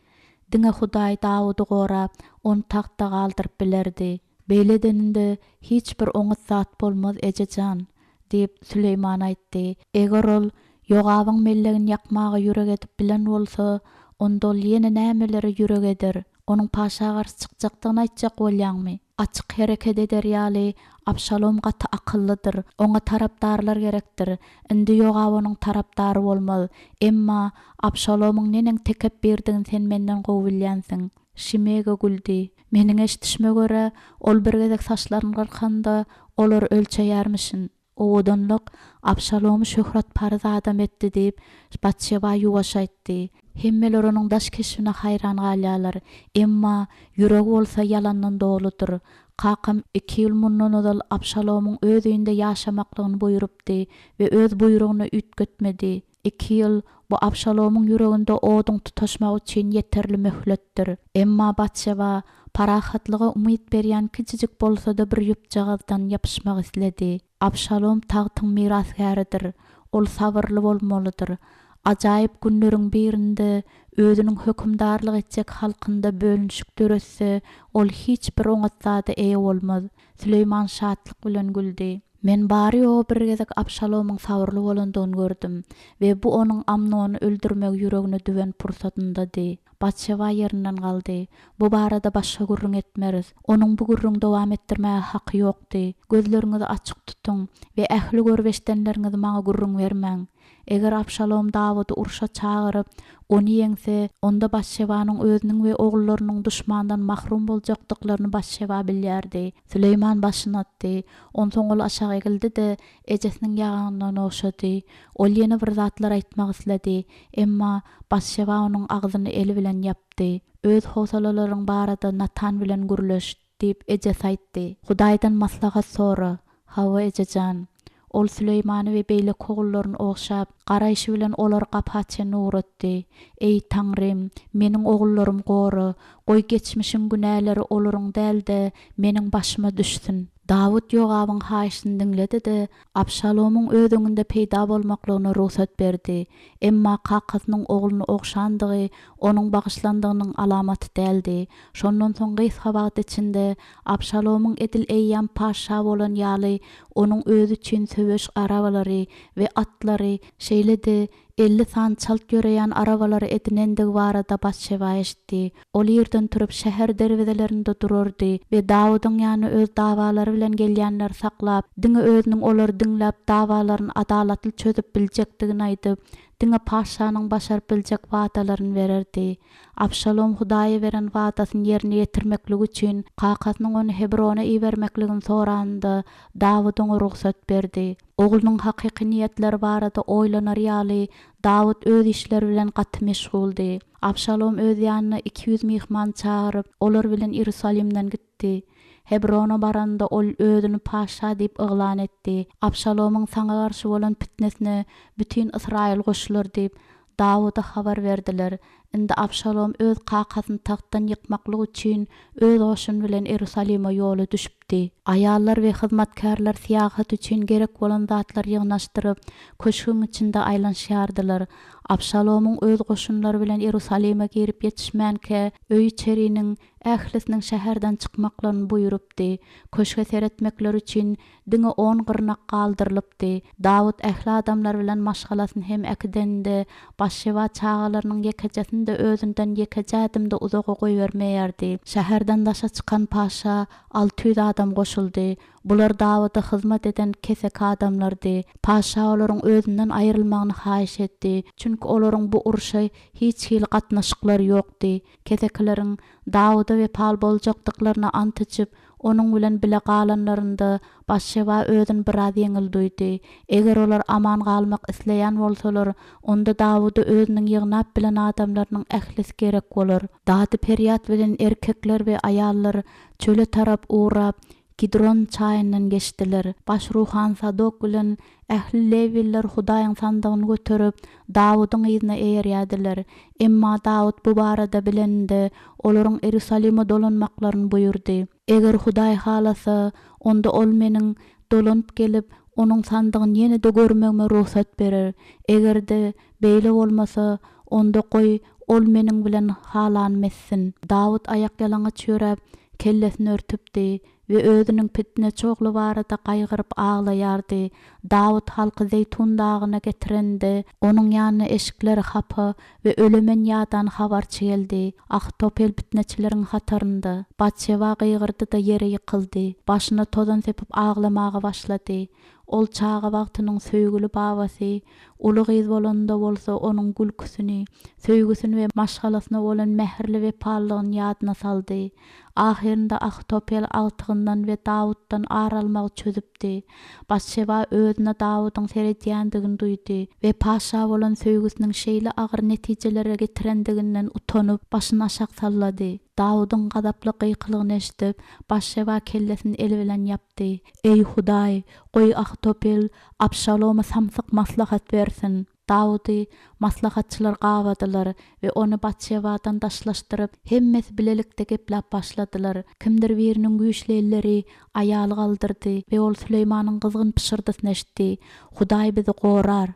Diňe Hudaý Dawydy gorap, onu tagtda galdyryp bilerdi. Beýledeninde hiç bir oňa zat bolmaz ejejan diýip Süleyman aýtdy. Eger ol ýogabyň mellegini ýakmagy ýürek edip bilen bolsa, onda ol ýene nämeleri ýürek eder. Onuň paşa garşy çykjakdygyny aýtjak bolýarmy? Açyk hereket eder ýaly Abşalom gaty akyllydyr. Oňa tarapdarlar gerekdir. Indi ýogab onuň tarapdary bolmaz. Emma Abşalomyň neneň tekep berdigini sen menden gowy bilýänsiň. Şimege güldi. Meniň eşitişime göre ol bir gezek saçlaryny gyrkanda olar ölçeýärmişin. O odanlyk Abşalomy şöhret paryz adam etdi diýip Batşeba ýuwaş aýtdy. Hemmeler onuň daş keşfine haýran galýarlar. Emma ýüregi bolsa yalandan doludur. Kakam 2 ýyl mundan odal Abşalomyň öz öýünde ýaşamaklygyny buýrupdy we öz buýrugyny ütgetmedi. 2 ýyl bu Abşalomyň ýüreginde oduň tutaşmak üçin ýeterli möhletdir. Emma Batşeba parahatlyga umyt berýän kiçijik bolsa da bir ýupjagazdan ýapyşmak isledi. Abşalom tagtyň mirasgäridir. Ol sabyrly bolmalydyr. Ajaýyp günleriň birinde özüniň hökümdarlyk etjek halkynda bölünşik döretse, ol hiç bir oňatsada eýe bolmaz. Süleyman şatlyk bilen güldi. Men bari o bir gezek Abşalomyň sabyrly bolandygyny gördüm we bu onuň Amnony öldürmek ýüregine düwen pursatyndady. Batşeba ýerinden galdy. Bu barada başga gurrun etmeriz. Onuň bu gurrun dowam etdirmäge haky ýokdy. Gözleriňizi açyk tutuň we ähli görbeşdenleriňizi maňa gurrun bermäň. Eger Abşalom Dawydy urşa çagyryp, ony ýeňse, onda Batşebanyň özüniň we ogullarynyň düşmandan mahrum boljakdyklaryny Batşeba bilýärdi. Süleyman başyny atdy. Onsoň ol aşağı egildi-de ejesiniň ýagyndan oşady. Ol ýene bir zatlar aýtmak isledi, emma Batşeba onuň agzyny eli bilen ýapdy. Öz howsalalaryň barada Natan bilen gürleş diýip ejes aýtdy. Hudaýdan maslahat sora, hawa ejejan. Ol Süleymany we beýle kogullaryny okşap, garaýşy bilen olar gapaçyny uğratdy. Ey Taňrym, meniň ogullarym gory, goý geçmişiň günäleri olaryň däl-de meniň başyma düşsün. Dawud ýogabyň haýyşyny diňledi-de Abşalomyň öýdüňinde peýda bolmaklygyna ruhsat berdi. Emma kakasynyň ogluny okşandygy onuň bagyşlandygynyň alamaty däldi. Şondan soň gysga wagt içinde Abşalomyň edil eýýän paşa bolan ýaly onuň özü üçin söwüş arabalary we atlary şeýle-de 50 san çalt göreýän arabalary edinendigi barada başçyba eşitdi. Ol ýerden turup şäher derwezelerinde dururdy we Dawudyň ýany öz dawalary bilen gelýänler saklap, diňe özüniň olary diňläp dawalaryny adalatly çözüp biljekdigini aýdyp, diňe paşanyň başaryp biljek wagdalaryny bererdi. Abşalom Hudaýa beren wagdasyny ýerine ýetirmeklik üçin Kakasynyň onu Hebrona iýermekligini soranda Dawud oňa ruhsat berdi. Oglunyň hakyky niýetleri barada oýlanar ýaly Dawud öz işleri bilen gaty meşguldy. Abşalom öz ýanyna 200 mihman çağırıp olar bilen Ýerusalimden gitdi. Hebrona baranda ol özüni paşa diýip yglan etdi. Abşalomyň saňa garşy bolan fitnesini bütün Israil goşulur diýip Dawuda habar berdiler. Indi Abşalom öz kakasyny tahtdan ýykmaklyk üçin öz goşun bilen Ýerusalime ýoly düşüpdi. Aýallar we hyzmatkarlar siýahat üçin gerek bolan zatlar ýygnaşdyryp, köşküň içinde aýlanşýardylar. Abşalomyň öz goşunlary bilen Ýerusalime girip ýetişmänke öý içeriniň ählisiniň şäherden çykmaklaryny buýurupdy. Köşke seretmekler üçin diňe 10 gyrnak galdyrylypdy. Dawud ähli adamlar bilen maşgalasyny hem äkidende, başşewa çağalarynyň ýekejesini de özünden ýekejädimde uzaga goýbermeýärdi. Şäherden daşa çykan paşa 600 adam goşuldy. Bular Dawuda hyzmat eden kesek adamlardy. Paşa olaryň özünden aýrylmagyny haýyş etdi. Çünki olaryň bu uruşa hiç hili gatnaşyklary ýokdy. Kesekleriň Dawuda we pal boljakdyklaryna ant içip, onuň bilen bile galanlarynda başşewa özüni biraz ýeňil duýdy. Eger olar aman galmak isleýän bolsalar, onda Dawuda özüniň ýygnap bilen adamlarynyň ählisi gerek bolar. Dady periýat bilen erkekler we aýallar çöle tarap uğrap, Kidron çaýyndan geçdiler. Baş ruhan Sadok bilen ähli Leviller Hudaýyň sandygyny götürüp Dawudyň ýyzyna eýerýärdiler. Emma Dawud bu barada bilende olaryň Ýerusalime dolanmaklaryny buýurdy. Eger Hudaý halasa, onda ol meniň dolanyp gelip onuň sandygyny ýene-de görmegime ruhsat berer. Egerde beýle bolmasa, onda goý ol meniň bilen halanmasyn. Dawud aýak ýalaňa çörep, kellesini örtüpdi we özüniň pitine çogly barada gaýgyryp ağlaýardy. Dawud halky Zeytun dagyna getirende, onuň ýanyna eşikleri hapy we ölemen ýadan habarçy geldi. Ahtopel bitneçileriň hatarynda. Batşewa gaýgyrdy da ýere ýykyldy. Başyna tozan sepip ağlamaga başlady. Ol çağa wagtynyň söýgüli babasy, uly gyz bolanda bolsa onuň gülküsini, söýgüsini we maşgalasyna bolan mähirli we pallygyny ýadyna saldy. Ahirinde Ahtopel altygyndan we Dawuddan aralmak çözüpdi. Batşewa özüne Dawudyň seredýändigini duýdy we paşa bolan söýgüsiniň şeýle agyr netijelere getirendiginden utanyp başyny aşak sallady. Dawudyň gadaply gıýkylygyny eşitip, Batşewa kellesini eli bilen ýapdy. Ey Hudaý, goý Ahtopel Abşaloma samsyk maslahat bersin. Dawudy maslahatçylar gawadylar we onu Batşewadan daşlaşdyryp hemmesi bilelikde geplap başladylar. Kimdir biriniň güýçli elleri aýaly galdyrdy we ol Süleýmanyň gyzgyn pişirdiňi eşitdi. Hudaý bizi gorar.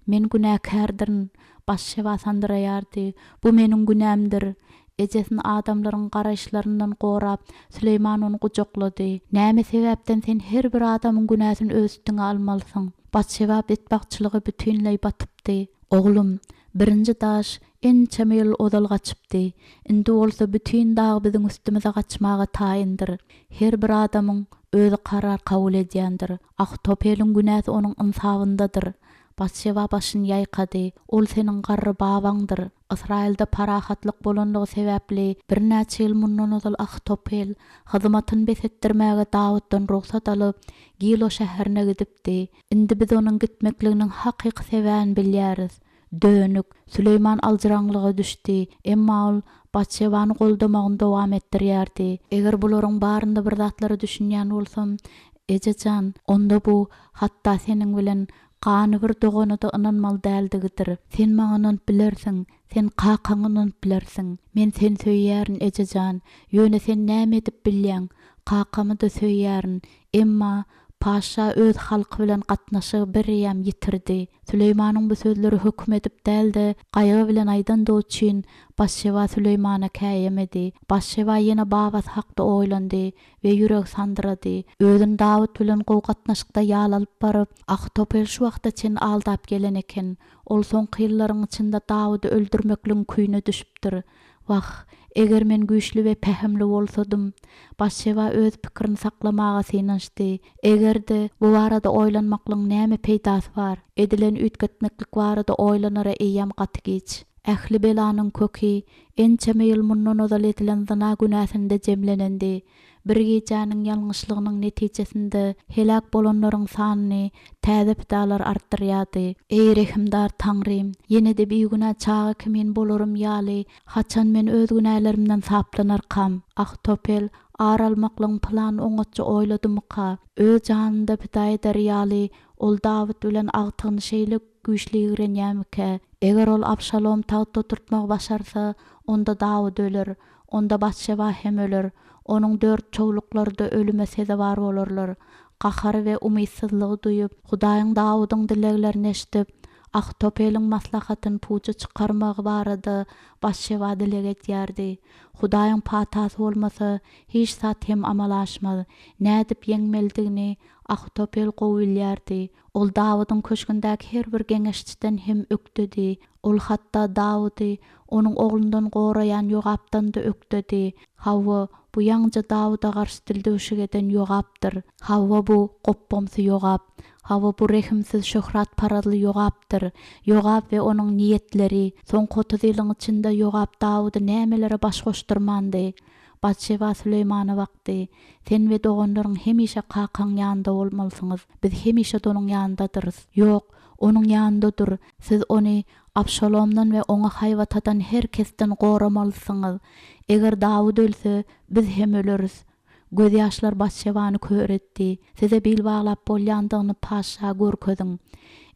Men günäkärdirin. Batşewa sandyraýardy. Bu meniň günämdir. Ejesini adamlaryň garaşlaryndan gorap, Süleýman onu gujoklady. Näme sebäpden sen her bir adamyň günäsini öz üstüňe almalysyň? Batşewa betbakçylygy bütünlei batypdy. Oglum, birinji daş en çemel odal gaçypdy. Indi bolsa bütün dag biziň üstümize gaçmaga taýyndyr. Her bir adamyň özi karar kabul edýändir. Ahtopeliň günäsi onuň insabyndadyr. Batşewa başyny ýaýkady. Ol seniň garry babaňdyr. Israilde parahatlyk bolanlygy sebäpli bir näçe ýyl mundan ozal Ahtopel hyzmatyny besetdirmäge Dawuddan ruhsat alyp Gilo şäherine gidipdi. Indi biz onuň gitmekliginiň hakyky sebäbini bilýäris. Dönük, Süleýman aljyraňlyga düşdi. Emma ol Batşewany goldamagyny dowam etdirýärdi. Eger bularyň barynda bir zatlary düşünýän bolsam, ejejan, onda bu hatda seniň bilen Qany bir dogony da inanmaly däldigidir. Sen maňa bilersiň, sen qaqaňy bilersiň. Men sen söýýärin ejejan, ýöne sen näme edip bilýäň? Qaqamy da söýýärin. Emma Paşa öz halkı bilen gatnaşygy birýem ýitirdi. Süleýmanyň bu sözleri hökm edip däldi, gaýgy bilen aýdan doçyn Başşewa Süleýmana käýemedi. Başşewa ýene babasy hakda oýlandy we ýüreg sandyrady. Özüni Dawud bilen gowy gatnaşykda ýal alyp baryp, Ahtopel şu wagta çyn aldap gelen eken. Ol soňky ýyllaryň içinde Dawydy öldürmekliň küýüne düşüpdir. Wah, eger men güýçli we pähimli bolsadym, Başşewa öz pikirini saklamaga synançdy. Egerde bu barada oýlanmaklyň näme peýdasy bar? Edilen ütgetmeklik barada oýlanara eýem gaty geç. Ähli belanyň köki ençe meýil mundan ozal edilen zina günäsinde jemlenendi. Bir gecäniň ýalňyşlygynyň netijesinde helak bolanlaryň sanyny täze pidalar artdyrýardy. Ey rehimdar Taňrym, ýene-de bir günä çağa kimin bolurum ýaly, haçan men öz günälerimden saplanarkam. Ahtopel aralmaklyň plany oňatça oýladymyka, öz janynda pida eder ýaly, ol Dawud bilen agtygyny şeýle güýçli ýigrenýärmike. Eger ol Abşalom tagtda oturtmak başarsa, onda Dawud öler, onda Başşewa hem öler. Onuň 4 çowluklary da ölüme sezebar bolarlar. Gahary we umytsızlygy duýup, Hudaýyň Dawudyň dileglerini eşitip, Ahtopeliň maslahatyny puça çykarmagy barada Başşewa dileg etýärdi. Hudaýyň patasy bolmasa, hiç sat hem amal aşmaz. Nädip ýeňmeldigini Ahtopel gowy bilýärdi. Ol Dawydyň köşkündäki her bir geňeşçiden hem ökdedi. Ol hatda Dawydy onuň oglundan goraýan Yogapdan da ökdedi. Hawa bu ýaňja Dawyda garşy dildöwşik eden Yogapdyr. Hawa bu goppamsy Yogap. Hawa bu rehimsiz şöhrat paradly Yogapdyr. Yogap we onuň niýetleri, soňky 30 ýylyň içinde Yogap Dawydy nämelere baş goşdurmandy. Başşewa Süleýmana bakdy. Sen we doganlaryň hemişe kakaň ýanynda bolmalysyňyz. Biz hemişe onuň ýanyndadyryz. Ýok, onuň ýanyndadyr. Siz ony Abşalomdan we oňa haýwat atan her kesden goramalysyňyz. Eger Dawud ölse, biz hem öleriz. Göz ýaşlar Başşewany köretdi. Size bil baglap bolýandygyny paşa görkeziň.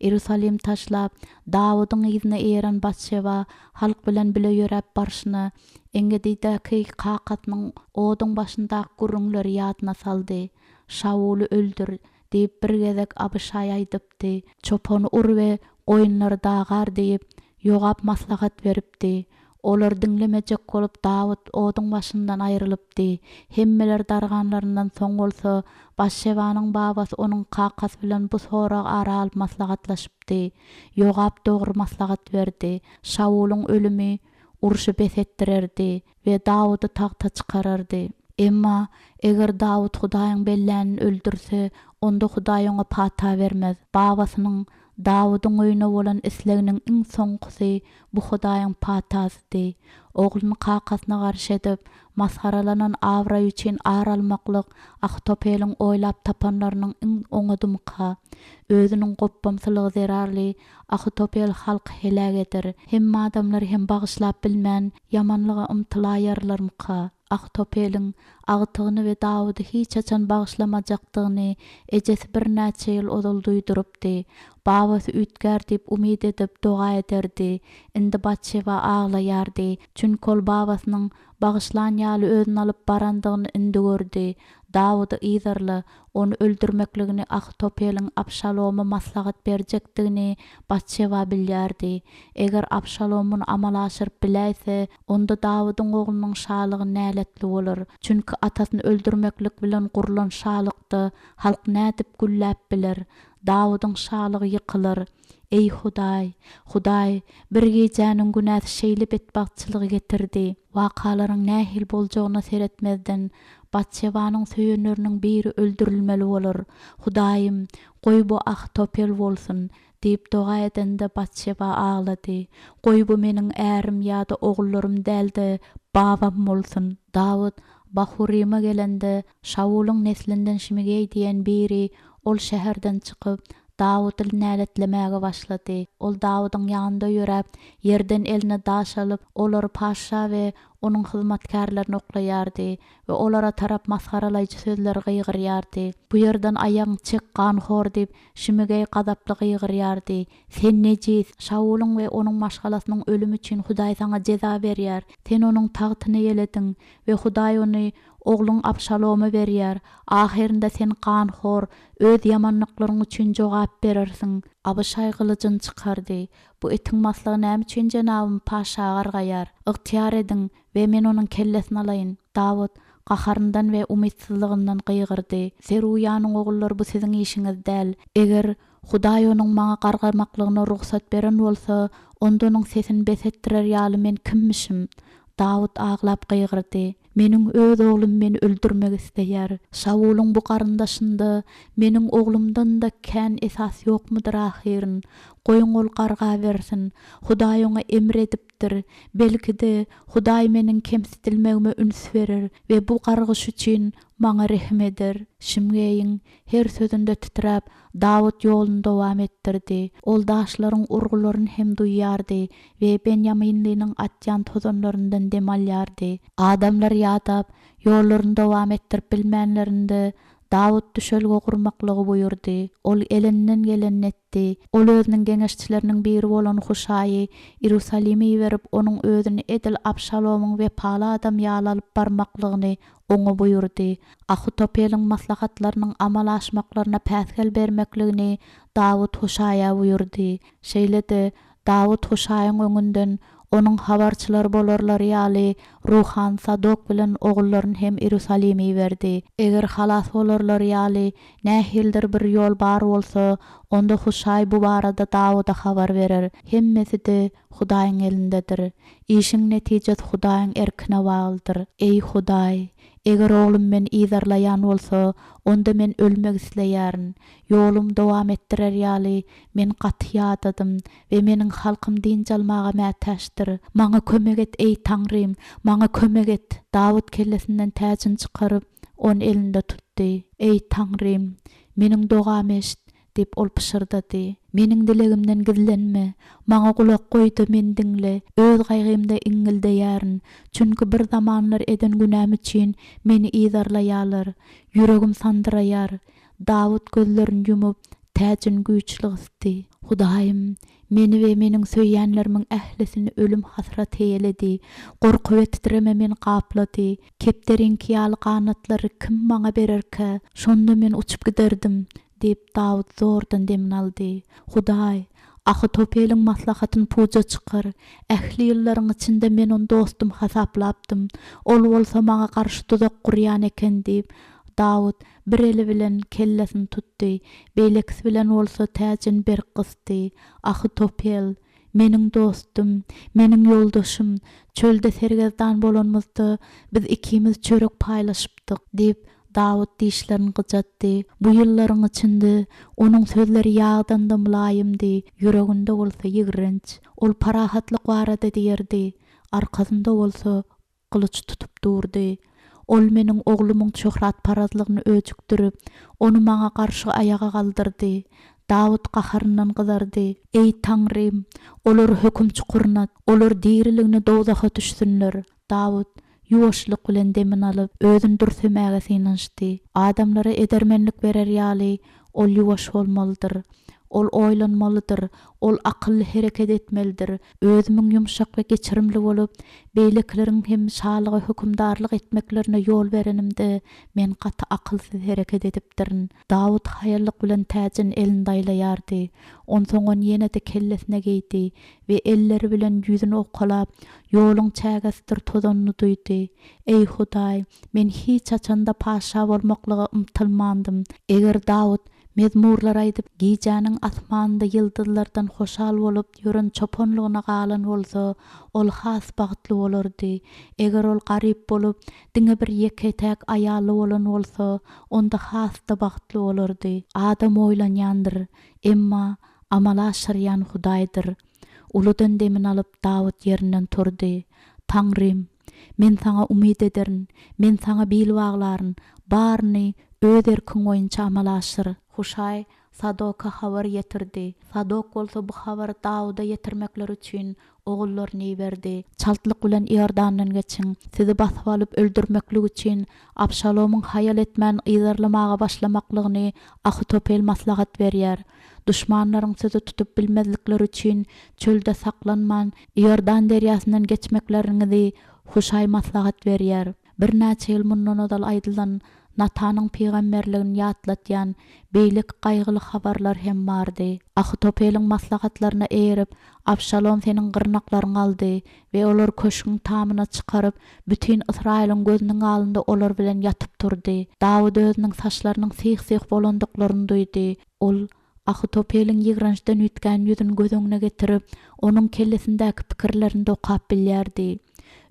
Ýerusalim taşlap, Dawydyň ýyzyna eýeren Başşewa halk bilen bile ýörep barşyny, eňgedidäki kakatynyň oduň başyndaky gurrunlary ýadyna saldy. Şawuly öldür diýip bir gezek Abyşay aýdypdy. Çopany ur we goýunlary dagar diýip Yogap maslahat beripdi. Olar dinlemejek bolup Dawud oduň başyndan aýrylypdy. Hemmeler darganlaryndan soň bolsa, Başşewanyň babasy onuň kakasy bilen bu sorag ara alyp maslahatlaşypdy. Yogap dogry maslahat berdi. Şawulyň ölümi urşy besetdirerdi we Dawydy tagta çykarardy. Emma eger Dawud Hudaýyň bellänini öldürse, onda Hudaý oňa pata bermez. Babasynyň Dawydyň öýüne bolan isleginiň iň soňkysy bu Hudaýyň patasy. Ogluny kakasyna garşy edip, masharalanan awra üçin aralmaklyk Ahtopeliň oýlap tapanlarynyň iň oňadymyka. Özüniň goppamsylygy zerarly Ahtopel halk helak eder. Hem adamlar hem bagyşlap bilmän ýamanlyga ymtylaýarlarmyka. Ahtopeliň agtygyny we Dawydy hiç açan bagyşlamajakdygyny ejesi bir näçe ýyl odal duýdurypdy. Babasy ütgär diýip umyt edip doga ederdi. Indi Başşewa aglaýardy. Çünki ol babasynyň bagyşlan ýaly özüni alyp barandygyny indi gördi. Dawydy ýzarly, onu öldürmekligini Ahtopeliň Abşaloma maslahat berjekdigini Başşewa bilýärdi. Eger Abşalomyň amal aşyryp biläýse, onda Dawydyň oglunyň şalygy näletli bolar. Çünki atasyny öldürmeklik bilen gurulan şalykdy halk nädip gülläp biler. Dawydyň şalygy ýykylar. Ey Hudaý, Hudaý bir gecäniň günäsi şeýle betbagtçylygy getirdi. Wakalaryň nähil boljagyna seretmezden Başşewanyň söýenleriniň biri öldürilmeli bolar. Hudaýym, goý bu Ahtopel bolsun diýip doga edende Başşewa aglady. Goý bu meniň ärim ýa-da ogullarym däldi, babam bolsun. Dawud Bahuryma gelende Şawulyň neslinden Şimigey diýen biri ol şäherden çykyp Dawydy näletlemäge başlady. Ol Dawydyň ýanynda ýörep, ýerden eline daş alyp, olary paşa we onuň hyzmatkarlaryny oklaýardy we olara tarap masharalaýjy sözler gyýgyrýardy. Bu ýerden aýagyň çykkan hor diýip Şimigey gadaply gyýgyrýardy. Sen nejis, Şawulyň we onuň maşgalasynyň ölümi üçin Hudaý saňa jeza berýär. Sen onuň tagtyny ýelediň we Hudaý ony oglun Abşaloma berýär. Ahirinde sen ganhor, öz ýamanlyklaryň üçin jogap berersiň. Abyşay kılıcyn çykardy. Bu etiň maslygy näme üçin janabym paşa gargaýar? Ygtyar ediň we men onuň kellesini alaýyn. Dawud gaharyndan we umytsızlygyndan gygyrdy. Seruýanyň ogullary bu siziň işiňiz däl. Eger Hudaý onuň maňa gargamaklygyna ruhsat beren bolsa, onda onuň sesini besetdirer ýaly men kimmişim? Dawud aglap gygyrdy. Meniň öz oglum meni öldürmek isleýär. Şawulyň bu garyndaşynda meniň oglumdan da kän esas ýokmudyr ahyryň? Goýuň ol garga bersin. Hudaý oňa emredipdir. Belki-de Hudaý meniň kemsitilmegime üns berer we bu gargyş üçin maňa rehm eder. Şimgeýiň her sözünde titrap Dawud ýolunda dowam etdirdi. Ol daşlaryň urgularyny hem duýýardy we Benjaminliň atýan tozanlaryndan dem alýardy. Adamlar ýadap ýollaryny dowam etdirip bilmänlerinde Dawud düşelge gurmaklygy buyurdy. Ol elinden geleni etdi. Ol özüniň geňeşçileriniň biri bolan Huşaýy Ýerusalime berip onuň özüni edil Abşalomyň we pala adam ýaly alyp barmaklygyny oňa buyurdy. Ahitopeliň maslahatlarynyň amal aşmaklaryna päsgel bermekligini Dawud Huşaýa buyurdy. Şeýle-de Dawud Huşaýyň öňünden onuň habarçylary bolarlar ýaly Ruhan Sadok bilen ogullaryny hem Ýerusalime berdi. Eger halas bolarlar ýaly nähildir bir ýol bar bolsa, onda Huşaý bu barada Dawuda habar berer. Hemmesi-de Hudaýyň elindedir. Işiň netijesi Hudaýyň erkine baglydyr. Ey Hudaý, eger oglum men izarlaýan bolsa, onda men ölmek isleýärin. Ýolum dowam etdirer ýaly men gatyýadym we meniň halkym din jalmaga mätäşdir. Maňa kömek et ey Taňrym, maňa kömek et. Dawud kellesinden täjin çykaryp on elinde tutdy. Ey Taňrym, meniň dogam eşit dip ol pişirdi. Meniň dilegimden gizlenme, maňa kulak goýdy men diňle. Öz gaýgymda iňildeýärin. Çünki bir zamanlar eden günäm üçin meni izarlaýarlar. Yüregim sandyraýar. Dawud gözlerini yumup täjin güýçli gysdy. Hudaýym, meni we meniň söýýänlerimiň ählisini ölüm hasrat eýledi. Gorky we titreme meni gaplady. Kepteriň ýaly ganatlary kim maňa bererke, şonda men uçup giderdim dip Dawud zordan demin aldy. Hudaý, Ahitopeliň maslahatyny puja çykar. Ähli ýyllaryň içinde men onu dostum hasaplapdym. Ol bolsa maňa garşy tuzak gurýan eken dip Dawud bir eli bilen kellesini tutdy. Beýlekisi bilen bolsa täjin bir gysdy. Ahitopel, meniň dostum, meniň ýoldaşym, çölde sergezdan bolanmyzda biz ikimiz çörek paýlaşypdyk dip Dawud dişlerini gıjatdy. Bu ýyllaryň içinde onuň sözleri ýagdan-da mulaýymdy. Yüreginde bolsa ýigrenç. Ol parahatlyk barada diýerdi. Arkasynda bolsa kılıç tutup durdy. Ol meniň oglumyň şöhrat parazlygyny öjükdirip, onu maňa garşy ayaga galdyrdy. Dawud gaharyndan gyzardy. Ey Taňrym, olar höküm çukuruna, olar diriligini dowzaha düşsünler. Dawud ýuwaşlyk bilen demin alyp özüni dursemäge synanşdy. Adamlara edermenlik berer ýaly ol ýuwaş bolmalydyr. Ol oýlanmalydyr, ol akylly hereket etmelidir. Özümiň ýumşak we geçirimli bolup, beýlekleriň hem şalygy hökümdarlyk etmeklerine ýol berenimde men gaty akylsyz hereket edipdirin. Dawud haýallyk bilen täjin elini daýlaýardy. Onsoň on ýene-de kellesine geydi we elleri bilen ýüzüni okalap, ýoluň çägesidir tozanyny duýdy. Ey Hudaý, men hiç açanda paşa bolmaklyga umtylmandym. Eger Dawud mezmurlar aýdyp gijanyň asmanda ýyldızlardan hoşal bolup ýören çoponlygyna galan bolsa, ol has bagtly bolardy. Eger ol garyp bolup diňe bir ýeketek aýaly bolan bolsa, onda has da bagtly bolardy. Adam oýlanýandyr, emma amala aşyrýan Hudaýdyr. Uludan demin alyp Dawud ýerinden turdy. Taňrym, men saňa umyt ederin, men saňa bil baglaryn, barny öz erkiň boýunça amala aşyr. Huşaý Sadoka habar getirdi. Sadok bolsa bu habary Dawuda getirmekler üçin ogullaryny berdi. Çaltlyk bilen Ýordandan geçiň, sizi basyp alyp öldürmeklik üçin Abşalomyň haýal etmän ýyzarlamaga başlamaklygyny Ahitopel maslahat berýär. Düşmanlaryň sizi tutup bilmezlikler üçin çölde saklanman, Ýordan derýasyndan geçmeklerinizi Huşaý maslahat berýär. bir näçe ýyl mundan odal aýdylan Natanyň peýgamberligini ýatlatýan beýlik gaýgyly habarlar hem bardy. Ahitopeliň maslahatlaryna erip, Abşalom seniň gyrnaklaryň aldy we olar köşküň tamyna çykaryp, bütün Israýlyň gözüniň alynda olar bilen ýatyp turdy. Dawud özüniň saçlarynyň syh-syh bolandyklaryny duýdy. Ol Ahitopeliň ýigrançdan ütgän ýüzüni göz öňüne getirip, onuň kellesindäki pikirlerini okap bilýärdi.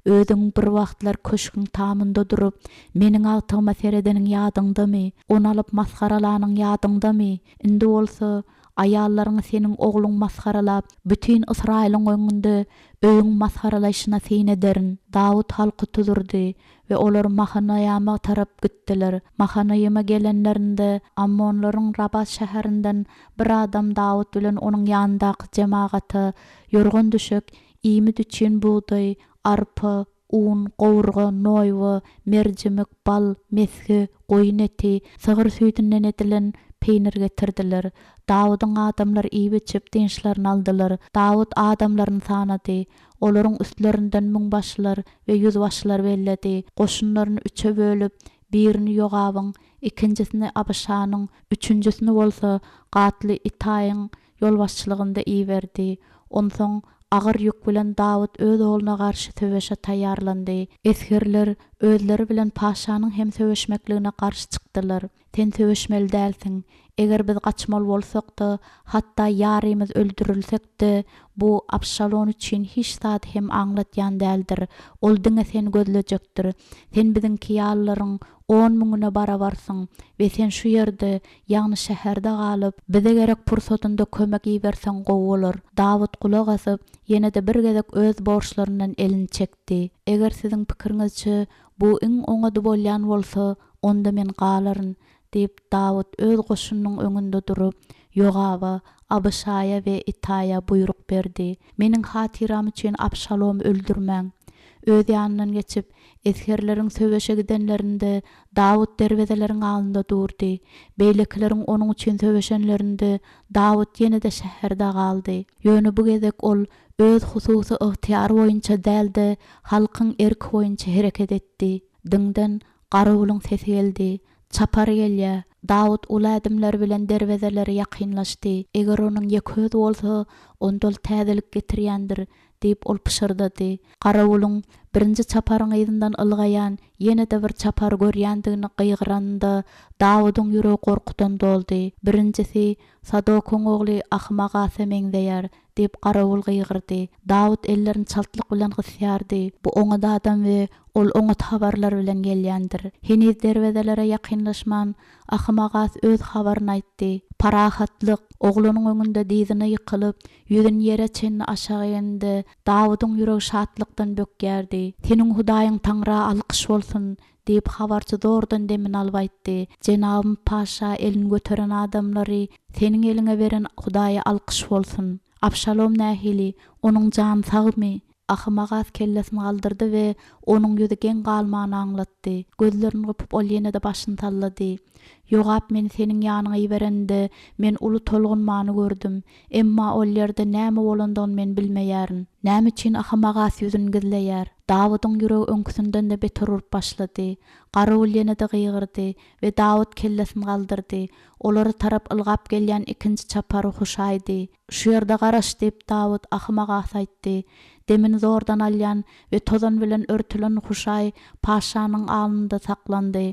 Özüň bir wagtlar köşküň tamynda durup, meniň agtygyma seredeniň ýadyňdamy, onu alyp masgaralanyň ýadyňdamy? Indi bolsa aýallaryňy seniň ogluň masgaralap, bütün Israýlyň öňünde öýüň masgaralaşyna sen ederin. Dawud halky tuzurdy we olar Mahanaýama tarap gitdiler. Mahanaýama gelenlerinde Ammonlaryň Rabat şäherinden bir adam Dawud bilen onuň ýanyndaky jemagaty ýorgan düşük, ýymy düçen buğday, arpa, un, gowurga, noýwa, merjimek, bal, meski, goýun eti, sygyr süýdünden edilen peýnir getirdiler. Dawudyň adamlar iýip içip dinçlerini aldylar. Dawud adamlaryny sanady. Olaryň üstlerinden müňbaşlar we ýüzbaşlar belledi. Goşunlaryny üçe bölüp, birini Yogabyň, ikincisini Abaşanyň, üçüncüsini bolsa gatly Itaýyň ýolbaşçylygynda iýberdi. Onsoň agyr ýük bilen Dawud öz oğluna garşy töweşe taýýarlandy. Esgirler özleri bilen paşanyň hem söweşmekligine garşy çykdylar. Sen söweşmeli dälsiň. Eger biz gaçmaly bolsak-da, hatda ýarymyz öldürilsek-de, bu Abşalom üçin hiç zat hem aňlatýan däldir. Ol diňe sen gözlejekdir. Sen biziňki ýallaryň 10 000-na barabarsyň we sen şu ýerde, ýagny şäherde galyp, bize gerek pursatynda kömek iýberseň gowy bolar. Dawud kulak asyp, ýene-de bir gezek öz borçlaryndan elini çekdi. Eger siziň pikiriňizçe bu iň oňady bolýan bolsa, onda men galaryn, diýip Dawud öz goşunynyň öňünde durup, Yogaba, Abaşaya we Itaýa buyruk berdi. Meniň hatyram üçin Abşalomy öldürmäň. Öz ýanyndan geçip, eskerleriň söweşe gidenlerinde Dawud derwezeleriň alynda durdy. Beýlekleriň onuň üçin söweşenlerinde Dawud ýene-de şäherde galdy. Ýöne bu gezek ol öz hususy ygtyýar boýunça dälde, halkyň erki boýunça hereket etdi. Diňden garawulyň sesi geldi. Çapar gelýär. Dawud uladymlar bilen derwezelere ýakynlaşdy. Eger onuň ýeköz bolsa, ondol täzelik getirýändir, diýip ol pişirdi. Garawulyň birinji çaparyň ýyzyndan ylgaýan, ýene-de bir çapar görýändigini gyýgyranda Dawydyň ýüregi gorkudan doldy. Birinjisi Sadokyň ogly Ahmagasy meňzeýär, diýip garawul gyýgyrdy. Dawud ellerini çaltlyk bilen gysýardy. Bu oňa da adam we ol oňa habarlar bilen gelýändir. Heniz derwezelere ýakynlaşman, Ahmagas öz habaryny aýtdy. Parahatlyk oglunyň öňünde dizine ýykylyp, ýüzüni ýere çenni aşağı ýende, Dawydyň ýüregi şatlykdan bökýärdi. Seniň Hudaýyň taňra alkyş bolsun, diýip habarçy zordan demin alyp aýtdy. Jenabym paşa elini götüren adamlary seniň eliňe beren Hudaýa alkyş bolsun. Abşalom nähili, onuň jany sagmy? Ahmagas kellesini galdyrdy we onuň ýüzi gen galmany aňlatdy. Gözlerini gıpyp ol ýene-de başyny tallady. Yogap meni seniň ýanyňa ýiberende men uly tolgunmany gördüm. Emma ol ýerde näme bolandygyny men bilmeýärin. Näme üçin Ahmagas ýüzüni gizleýär? Dawydyň ýüregi öňküsinden de beter urup başlady. Garawul ýene-de gyýgyrdy we Dawud kellesini galdyrdy. Olary tarap ylgap gelýän ikinji çapary huşaýdy. Şu ýerde garaş diýip Dawud Ahmagas aýtdy. Demin zordan alyan ve tozan bilen örtülen huşay paşanyň alnynda saklandy.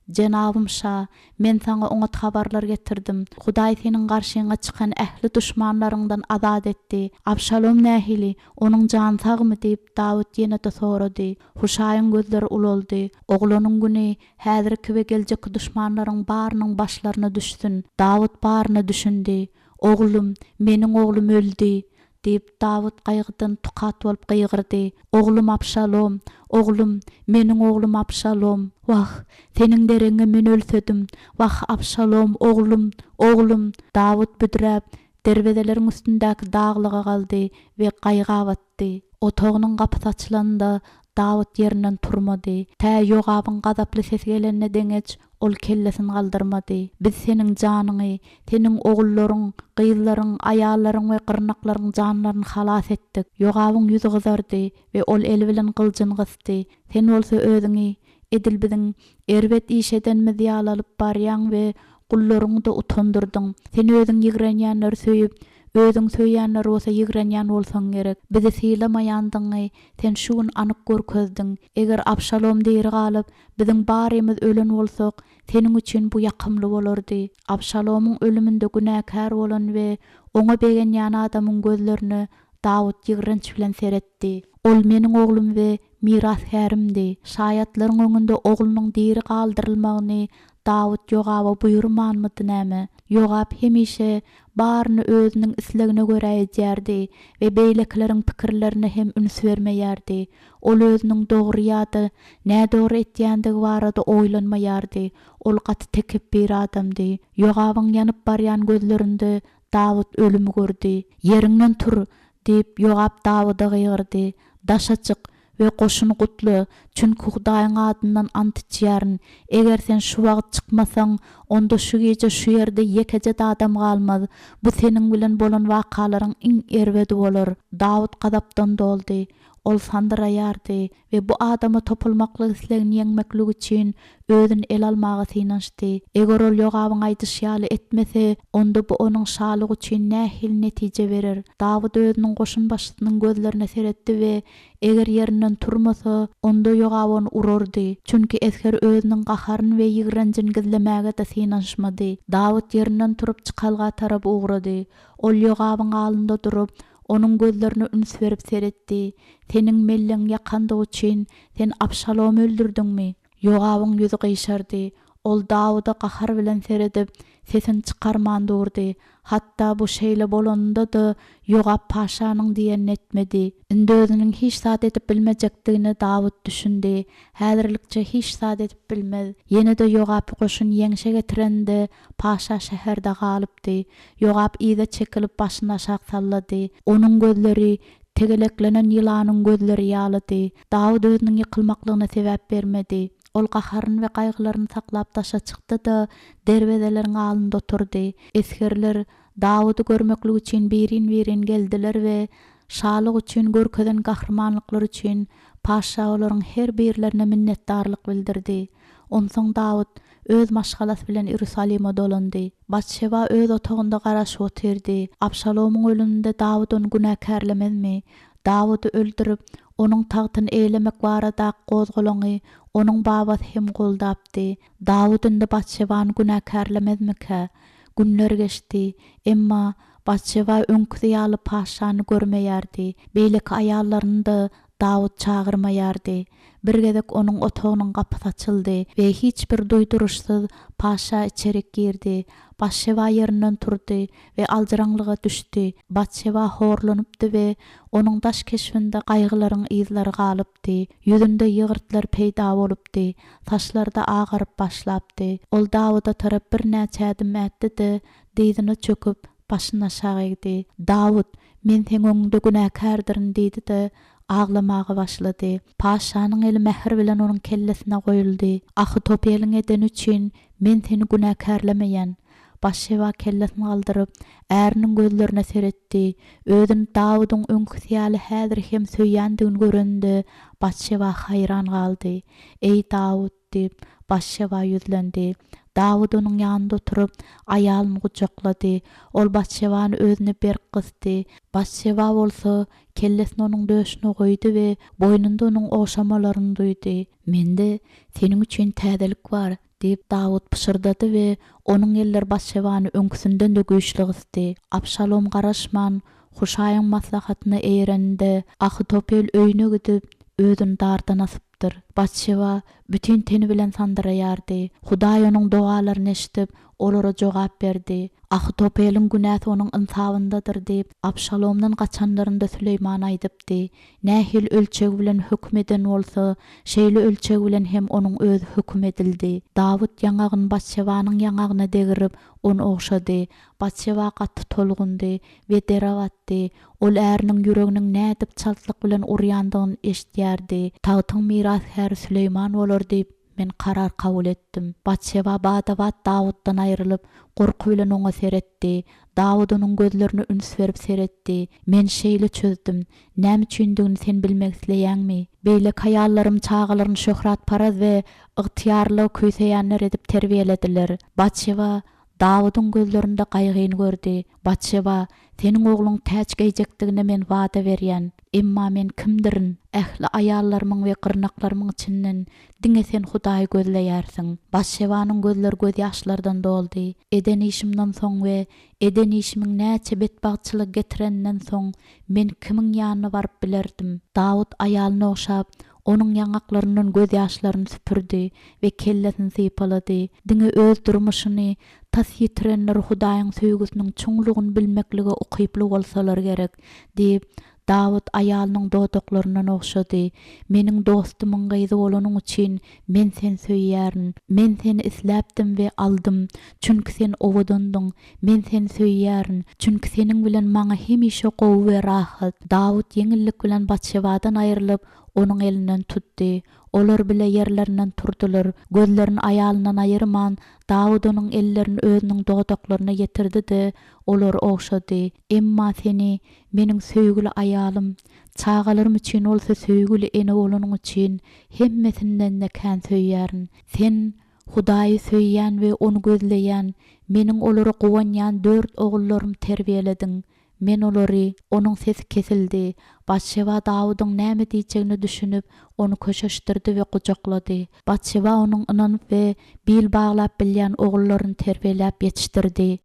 Jenabym şa, men saňa oňa habarlar getirdim. Hudaý seniň garşyňa çykan ähli düşmanlaryňdan azat etdi. Abşalom nähili, onuň jany sagmy diýip Dawud ýene-de sorady. Huşaýyň gözleri ululdy. Oglunyň güni häzirki we geljeki düşmanlaryň barynyň başlaryna düşsün. Dawud baryny düşündi. Oglum, meniň oglum öldü, diýip Dawud gaýgydan tukat bolup gyýgyrdy. Oglum Abşalom, oglum, meniň oglum Abşalom. Wah, seniň dereňe men ölsedim. Wah Abşalom, oglum, oglum. Dawud büdräp derwezeleriň üstündäki daglyga galdy we gaýga batdy. Otagynyň gapysy açylanda Dawud ýerinden turmady. Tä Yogabyň gazaply sesi gelende deňeç ol kellesini galdyrmady. Biz seniň janyňy, seniň ogullaryň, gyzlaryň, aýallaryň we gyrnaklaryň janlaryny halas etdik. Yogabyň ýüzi gyzardy we ol eli bilen gyljyny gysdy. Sen bolsa özüňi edilbidiň erbet işedenmi diýal alyp barýaň we gullaryňy da utandyrdyň. Sen özüň ýigrenýänleri söýüp, özüň söýýänleri bolsa ýigrenýän bolsaň gerek. Bizi syylamaýandyňy sen şuň anyk görkezdiň. Eger Abşalom diýeri galyp, biziň barymyz ölen bolsak, senin üçin bu ýakymly bolardy. Abşalomyň ölüminde günäkär bolan we oňa begenýän adamyň gözlerini Dawud ýigrenç bilen seretdi. Ol meniň oglum we mirashärimdi. Şaýatlaryň öňünde oglunyň diri galdyrylmagyny Dawud Ýogaba buýurmanmydy näme? Ýogab hemişe baryny özüniň islegine görä edýärdi we beýlekleriň pikirlerine hem üns bermeýärdi. Ol özüniň dogry ýa-da nä dogry etýändigi barada oýlanmaýardy. Ol gaty tekip bir adamdy. Ýogabyň ýanyp barýan gözlerinde Dawud ölümi gördi. Yeriňden tur diýip Ýogab Dawuda gygyrdy. Daşa çyk we goşuny gutly, çünki Hudaýyň adyndan ant içýärin. Eger sen şu wagt çykmasaň, onda şu gece şu ýerde ýekeje da adam galmaz. Bu seniň bilen bolan wakalaryň iň erbedi bolar. Dawud gadapdan doldy. Ol sandyraýardy we bu adama topulmaklyk islegini ýeňmeklik üçin özüni el almagy synanşdy. Eger ol Ýogabyň aýdyşýaly etmese, onda bu onuň şalygy üçin nähil netije berer. Dawud özüniň goşun başçysynyň gözlerine seretdi we eger ýerinden turmasa, onda Ýogab onu urardy. Çünki esker özüniň gaharyny we ýigrenjini gizlemäge de synanşmady. Dawud ýerinden turup çykalga tarap ugrady. Ol Ýogabyň alynda durup, onun gözlerini üns verip seretdi. Senin melleň ýakandygy üçin sen Abşalomy öldürdüňmi? Ýogabyň ýüzi gyşardy. Ol Dawuda gahar bilen seredip, sesini çykarman durdy. Hatta bu şeýle bolanda da Ýogab paşanyň diýenini etmedi. Indi özüniň hiç zat edip bilmejekdigini Dawud düşündi. Häzirlikçe hiç zat edip bilmez. Ýene-de Ýogab goşun ýeňşe getirende paşa şäherde galypdy. Ýogab ýyda çekilip başyny aşağı sallady. Onuň gözleri tegeleklenen ýylanyň gözleri ýalydy. Dawud özüniň ýykylmaklygyna sebäp bermedi. Ol gaharyny we gaýgylaryny saklap daşa çykdy da derwedeleriň alynda oturdy. Eskerler Dawudy görmeklik üçin birin geldiler we şalyk üçin görkeden gahrmanlyklar üçin paşa olaryň her birlerine minnetdarlyk bildirdi. Onsoň Dawud öz maşgalasy bilen Ýerusalime dolandy. Batşeba öz otagynda garaşyp oturdy. Abşalomyň ölüminde Dawud onu günäkärlemezmi? Dawudy öldürüp onuň tagtyny eýlemek barada gozgolany onuň babasy hem goldapdy. Dawud indi Batşebany günäkärlemezmike? Günler geçdi, emma Batşeba öňküde ýaly paşany görmeýärdi. Beýleki aýallaryny da Dawud çağırmaýardy. Bir gezek onuň otagynyň gapysy açyldy we hiç bir duýduruşsyz paşa içerik girdi. Batşeba ýerinden turdy we aldyraňlyga düşdi. Batşeba horlanypdy we onuň daş keşfinde gaýgylaryň ýyzlary galypdy. Ýüzünde ýygyrtlar peýda bolupdy. Taşlarda agyryp başlapdy. Ol Dawuda tarap bir näçe adım etdi, diýdini çöküp başyny aşağı egdi. Dawud, men seň öňünde günäkärdirin diýdi-de ağlamağa başladı. Paşanyň eli mähir bilen onuň kellesine goýuldy. Ahitopeliň eden üçin men seni günäkärlemeýän. Batşeba kellesini galdyryp, äriniň gözlerine seretdi. Özüni Dawudyň öňküsýäli häzir hem söýýändigini görende Batşeba haýran galdy. Ey Dawud diýip Batşeba ýüzlendi. Dawud onuň ýanynda oturup aýalyny gujaklady. Ol Batşebany özüne berk kysdy. Batşeba bolsa kellesini onuň döşüne goýdy we boýnunda onuň oşamalaryny duýdy. Mende seniň üçin täzelik bar diýip Dawud pışırdady we onuň eller Batşebany öňküsünden de güýçli gysdy. Abşalom garaşman Huşaýyň maslahatyny eýrende Ahitopel öýüne gidip özüni dardan asypdyr. Batşeba bütün teni bilen sandyraýardy. Hudaý onuň dogalaryny eşitip olara jogap berdi. Ahitopeliň günäsi onuň insabyndadyr diýip Abşalomdan gaçanlarynda Süleyman aýdypdy. Nähil ölçeg bilen hükm eden bolsa, şeýle ölçeg bilen hem onuň öz hükm edildi. Dawud ýangagyny Batşebanyň ýangagyna degirip onu oňşady. Batşeba gatty tolgundy we derawatdy. Ol äriniň ýüreginiň nädip çaltlyk bilen urýandygyny eşitýärdi. Tagtyň mirashäri Süleyman bolar diýip men karar kabul etdim. Batşeba badabat Davuddan ayrılıp gorku bilen oňa seretdi. Dawud onuň gözlerini üns berip seretdi. Men şeýle çözdüm. Näme üçindigini sen bilmek isleýäňmi? Beýle haýallarym çağalaryny şöhrat paraz we ygtyýarly küýseýänler edip terbiýelediler. Batşeba Dawud'un gözlerinde gaýgyny gördi. Batşeba, senin oğlun täç geýjekdigine men wada berýän. Emma men kimdirin? Ähli aýallarymyň we gyrnaklarymyň içinden diňe sen Hudaý gözleýärsiň. Batşebanyň gözleri göz ýaşlardan doldy. Eden işimden soň we eden işimiň näçe betbagçylyk getirenden soň men kimiň ýanyna baryp bilerdim. Dawud aýalyna oşap onun ýangaklarynyň göz ýaşlaryny süpürdi we kellesini sypalady. Diňe öz durmuşyny tas ýitirenler Hudaýyň söýgüsiniň çuňlugyny bilmekligi ukyply bolsalar gerek diýip Dawud aýalynyň dodaklaryna okşady. Meniň dostumyň gyzy bolanyň üçin men sen söýýärin. Men seni isläpdim we aldym. Çünki sen owadandyň. Men seni söýýärin. Çünki seniň bilen maňa hemişe gowy we rahat. Dawud ýeňillik bilen Batşebadan aýrylyp onun elinden tutdy. Olar bile yerlerinden turdular. Gözlerini aýalyndan aýyrman, Dawud onun ellerini özüniň dodaklaryna getirdi-de, olar okşady. Emma seni meniň söýgüli aýalym, çağalarym üçin bolsa söýgüli ene bolanyň üçin hemmesinden de kän söýýärin. Sen Hudaýy söýýän we onu gözleýän, meniň olary gowanýan 4 ogullarym terbiýelediň. Men olary, onun sesi kesildi. Batşeba Dawud'un näme diýjegini düşünüp, onu köşeşdirdi we gujaklady. Batşeba onun ynanyp we bil baglap bilýän ogullaryny terbiýelep ýetişdirdi.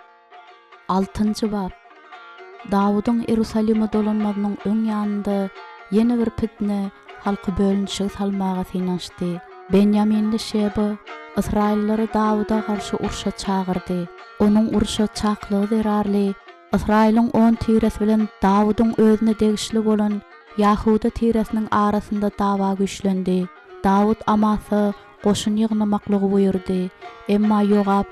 6-njy bab. Dawud'un Ýerusalime dolanmagynyň öň ýanynda ýene bir pitne halky bölünşigi salmaga synaşdy. Benjaminli Şeba Israillary Dawud'a garşy urşa çağırdy. Onun urşa çaklygy zerarly Israil'in 10 tiresi bilen Dawud'un özüne degişli bolan Yahuda tiresiniň arasynda dawa güýçlendi. Dawud Amasy goşun ýygnamaklygy buyurdy. Emma Yogab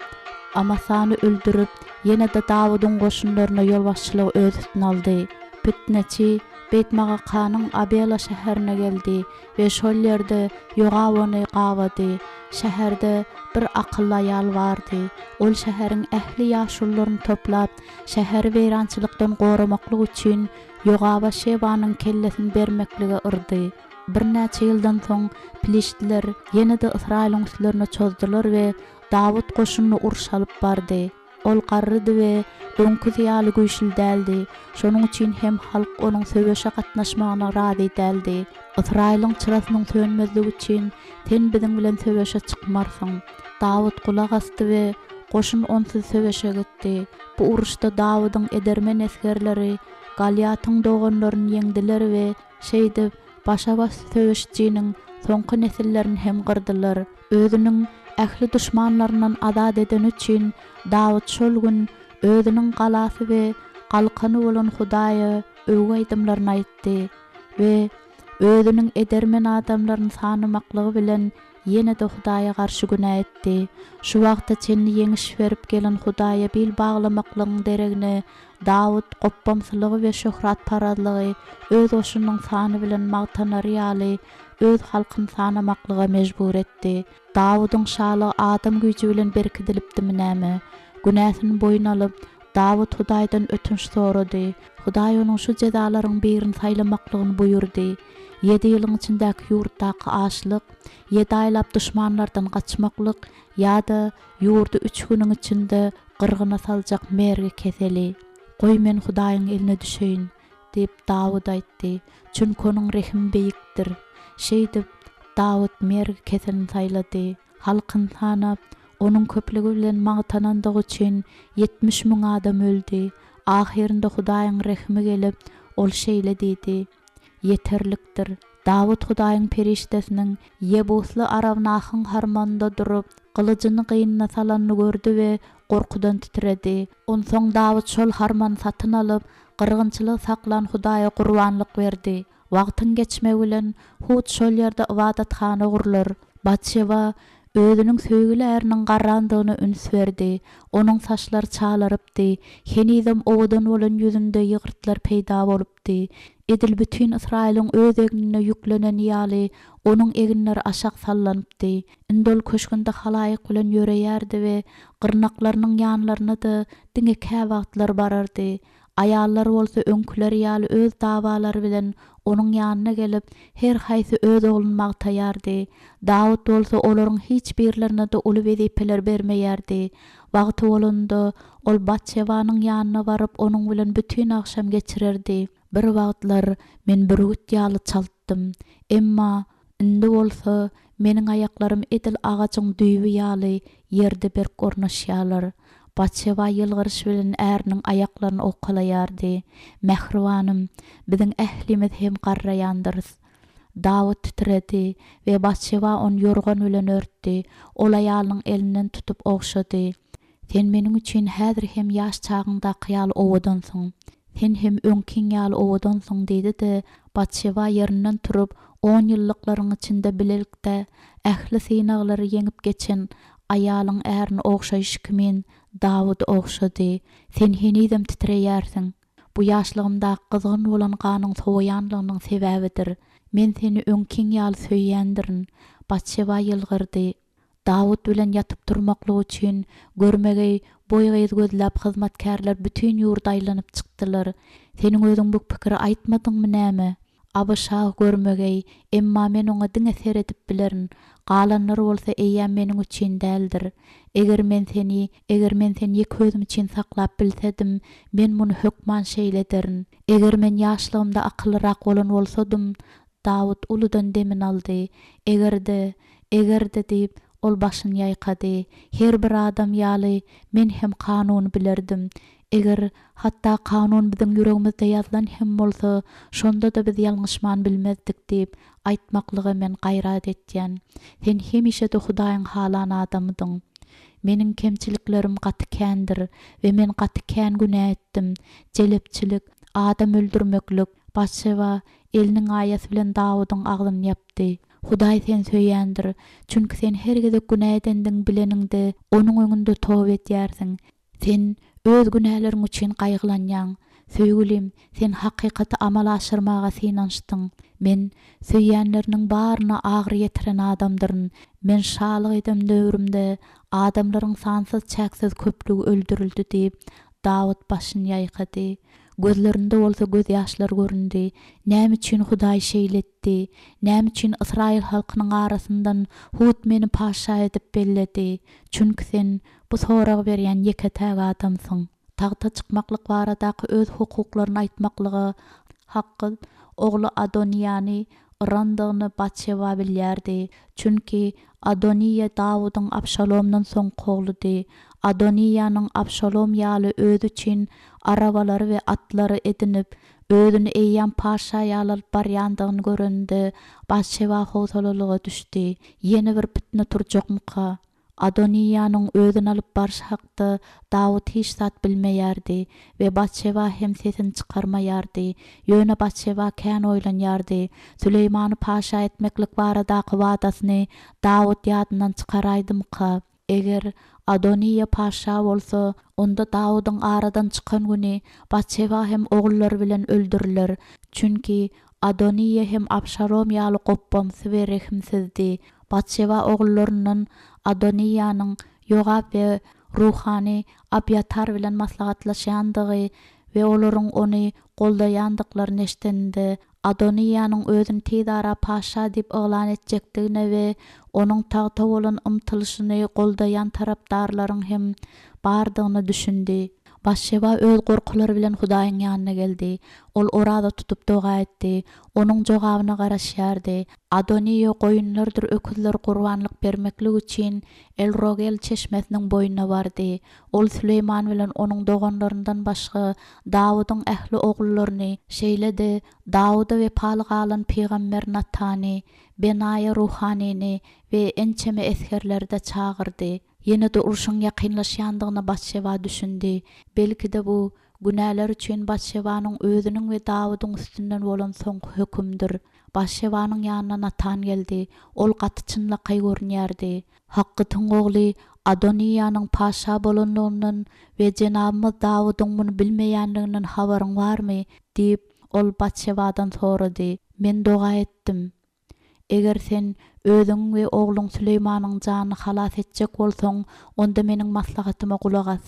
Amasany öldürüp ýene-de Dawud'un goşunlaryna ýolbaşçylygy öz üstüne aldy. Pitneçi Betmagakanyň Abela şäherine geldi we şol ýerde Yogab ony gawady. Şäherde bir akylly aýal bardy. Ol şäheriň ähli ýaşullaryny toplap, şäheri weýrançylykdan goramaklyk üçin Yogaba Şebanyň kellesini bermekligi yrdy. Bir näçe ýyldan soň Piliştler ýene-de Israýlyň üstlerine çözdiler we Dawud goşunyny urşa alyp bardy. Ol garrydy we öňkü ýaly güýçli däldi. Şonuň üçin hem halk onuň söwüşe gatnaşmagyna razy däldi. Israýlyň çyrasynyň sönmezligi üçin sen biziň bilen söwüşe çykmarsyň. Dawud kulak asdy we goşun onsuz söwüşe gitdi. Bu uruşda Dawudyň edermen eskerleri Galiatyň doganlaryny ýeňdiler we şeýdip başa-baş söwüşçiniň soňky nesillerini hem gyrdylar. Özüniň ähli düşmanlaryndan azat eden üçin Dawud şol gün özüniň galasy we galkany bolan Hudaýa öwgi aýdymlaryny aýtdy we özüniň edermen adamlaryny sanymaklygy bilen ýene-de Hudaýa garşy günä etdi. Şu wagtda çenli ýeňiş berip gelen Hudaýa bil baglamaklygyň deregine Dawud goppamsylygy we şöhrat paradlygy öz oşunyň sany bilen magtanar ýaly öz halkyny sanamaklyga mejbur etdi. Dawudyň şaly adam güýji bilen berkidilipdimi näme? Günäsini boyuna alyp Dawud Hudaýdan ötünç sorady. Hudaý onuň şu jezalaryň birini saýlamaklygyny buyurdy. 7 ýylyň içindäki ýurtdaky açlyk, 7 aýlap düşmanlardan gaçmaklyk ýa-da ýurdu 3 güniň içinde gyrgyna saljak mergi keseli. Goý men Hudaýyň eline düşeýin diýip Dawud aýtdy. Çünki onuň rehmi beýikdir. Şeýdip Dawud mergi keselini saýlady. Halkyn sanap onun köplügi bilen magtanandygy üçin 70 000 adam öldü. Ahirinde Hudaýyň rehmi gelip ol şeýle diýdi. Yeterlikdir. Dawud Hudaýyň perişdesiniň Yebusly Aravnahyň harmanynda durup gylyjyny gynyna salanyny gördü we gorkudan titredi. Onsoň Dawud şol harmany satyn alyp gyrgynçylyk saklan Hudaýa gurbanlyk berdi. Wagtyň geçmegi bilen Hud şol ýerde ibadatxana gurlar. Batşeba özüniň söýgüli äriniň garrandygyny üns berdi. Onuň saçlary çalarypdy. Henizem owadan bolan ýüzünde ýygyrtlar peýda bolupdy. Edil bütün İsrail'in öz egnine yüklenen ýaly onun eginleri aşak sallanıpdy. Indol köşkünde halaýyk bilen ýöreýärdi we gyrnaklarynyň ýanlaryna da diňe käwagtlar barardy. Ayallar bolsa öňküleri ýaly öz dabalary bilen onun ýanyna gelip her haýsy öz ogluny magtaýardy. Dawud bolsa olaryň hiç birlerine de uly wezipeler bermeýärdi. Wagty bolanda ol Batşewanyň ýanyna baryp onuň bilen bütün akşam geçirerdi. Bir wagtlar men bir gut ýaly çaltdym. Emma indi bolsa meniň ayaklarym edil agaçyň düýbi ýaly ýerde bir gornaşýarlar. Batşewa ýylgyryş bilen äriniň ayaklaryny okalaýardy. Mehribanym, biziň ählimiz hem garraýandyr. Dawud titredi we Batşewa onu yorgan bilen örtdi. Ol aýalynyň elinden tutup okşady. Sen meniň üçin häzir hem ýaş çagynda kyýal owadansyň. Sen hem öňkiň ýaly owadansyň dedi de Batşewa ýerinden turup 10 ýyllyklaryň içinde bilelikde ähli synaglary ýeňip geçen aýalyň ärini okşaýyş kimin Dawud okşady. Sen henidem titreýärsiň. Bu ýaşlygymda gyzgyn bolan ganyň sowaýanlygynyň sebäbidir. Men seni öňkiň ýaly söýýändirin. Batşewa ýylgyrdy. Dawud bilen yatıp durmaklyk üçin görmegey boýgaýyz gözläp hyzmatkärler bütün ýurda aýlanyp çykdylar. Seniň özüň bu pikiri aýtmadyňmy näme? Abyşah görmegey, emma men oňa diňe seredip bilerin. Galanlar bolsa eýýän meniň üçin däldir. Eger men seni közüm üçin saklap bilsedim, men muny hökman şeýlederin. Eger men ýaşlygymda akyllyrak bolan bolsadym, Dawud uludan demin aldy. Egerde diýip ol başyny ýaýkady. Her bir adam ýaly men hem kanuny bilerdim. Eger hatta kanun biziň ýüregimizde ýazylan hem bolsa, şonda da biz ýalňyşman bilmezdik diýip aýtmaklygy men gaýrat etýän. Sen hemişe de Hudaýyň halany adamydyň. Meniň kemçiliklerim gaty kändir we men gaty kän günä etdim. Jelepçilik, adam öldürmeklik. Batşewa eliniň aýasy bilen Dawudyň aglyny ýapdy. Hudaý sen söýýändir, çünki sen her gede günä edendiň bileningde onuň öňünde towp etýärsiň. Sen öz günäleриň üçin gaýgylanýaň. Söýgülim, sen hakykaty amala aşyrmaga synançdyň. Men söýýänleriniň baryna agyr ýetiren adamdyryn. Men şalyk edem döwrümde adamlaryň sansız çäksiz köplügi öldürildi diýip Dawud başyny ýaýkady. Gözlerinde bolsa göz ýaşlar göründi. Näme üçin Hudaý şeýletdi? Näme üçin Israil halkynyň arasyndan Hud meni paşa edip belledi? Çünki sen bu soragy berýän ýeketäk adamsyň. Tagta çykmaklyk baradaky öz hukuklaryny aýtmaklygy haqqy ogly Adoniýany randygyny Batşewa bilýärdi. Çünki Adoniýa Dawudyň Abşalomdan soň kogludy. Adoniýanyň Abşalom ýaly özü üçin arabalary we atlary edinip, özüni eýýän paşa ýaly alyp barýandygyny görende Batşewa howsalalyga düşdi. Ýene bir pitne turjakmyka? Adoniýanyň özüni alyp barş hakda Dawud hiç zat bilmeýärdi we Batşewa hem sesini çykarmaýardy. Ýöne Batşewa kän oýlanýardy. Süleýmany paşa etmeklik baradaky wadasyny Dawud ýadyndan çykaraýdymyka? Eger Adoniýa paşa bolsa, onda Dawudyň aradan çykan güni Batşewa hem ogullary bilen öldüriler. Çünki Adoniýa hem Abşalom ýaly gopbamsy we rehimsizdi. Batşewa ogullarynyň Adoniýanyň Ýogab we Ruhany Abyatar bilen maslahatlaşýandygy we olaryň ony goldaýandyklaryny eşitende Adoniýanyň özüni tezara paşa diýip oglan etjekdigine we onuň tagta bolan ymtylyşyny goldaýan tarapdarlaryň hem bardygyny düşündi. Batşewa öz gorkulary bilen Hudaýyň ýanyna geldi. Ol orada tutup doga etdi. Onuň jogabyna garaşýardy. Adoniýa goýunlardyr öküzler gurbanlyk bermeklik üçin El Rogel çeşmesiniň boýuna bardy. Ol Süleyman bilen onuň doganlaryndan başga Dawudyň ähli oglullaryny şeýledi. Dawuda we palygalan peýgamber Natany, Benaýa Ruhanyny we ençeme eskerleri de çağırdy. Yine de urşun ýakynlaşýandygyna Batşewa düşündi. Belki de bu günäler üçin Batşewanyň özüniň we Dawudyň üstünden bolan soňky hökümdür. Batşewanyň ýanyna Natan geldi. Ol gaty çynlakay görünýärdi. Hakkytyň ogly Adoniýanyň paşa bolanlygyndan we Jenabymyz Dawudyň muny bilmeýändiginden habaryň barmy diýip ol Batşevadan sorady. Men doga etdim. Eger sen özüň we ogluň Süleymanyň janyny halas etjek bolsaň, onda meniň maslahatyma kulak as.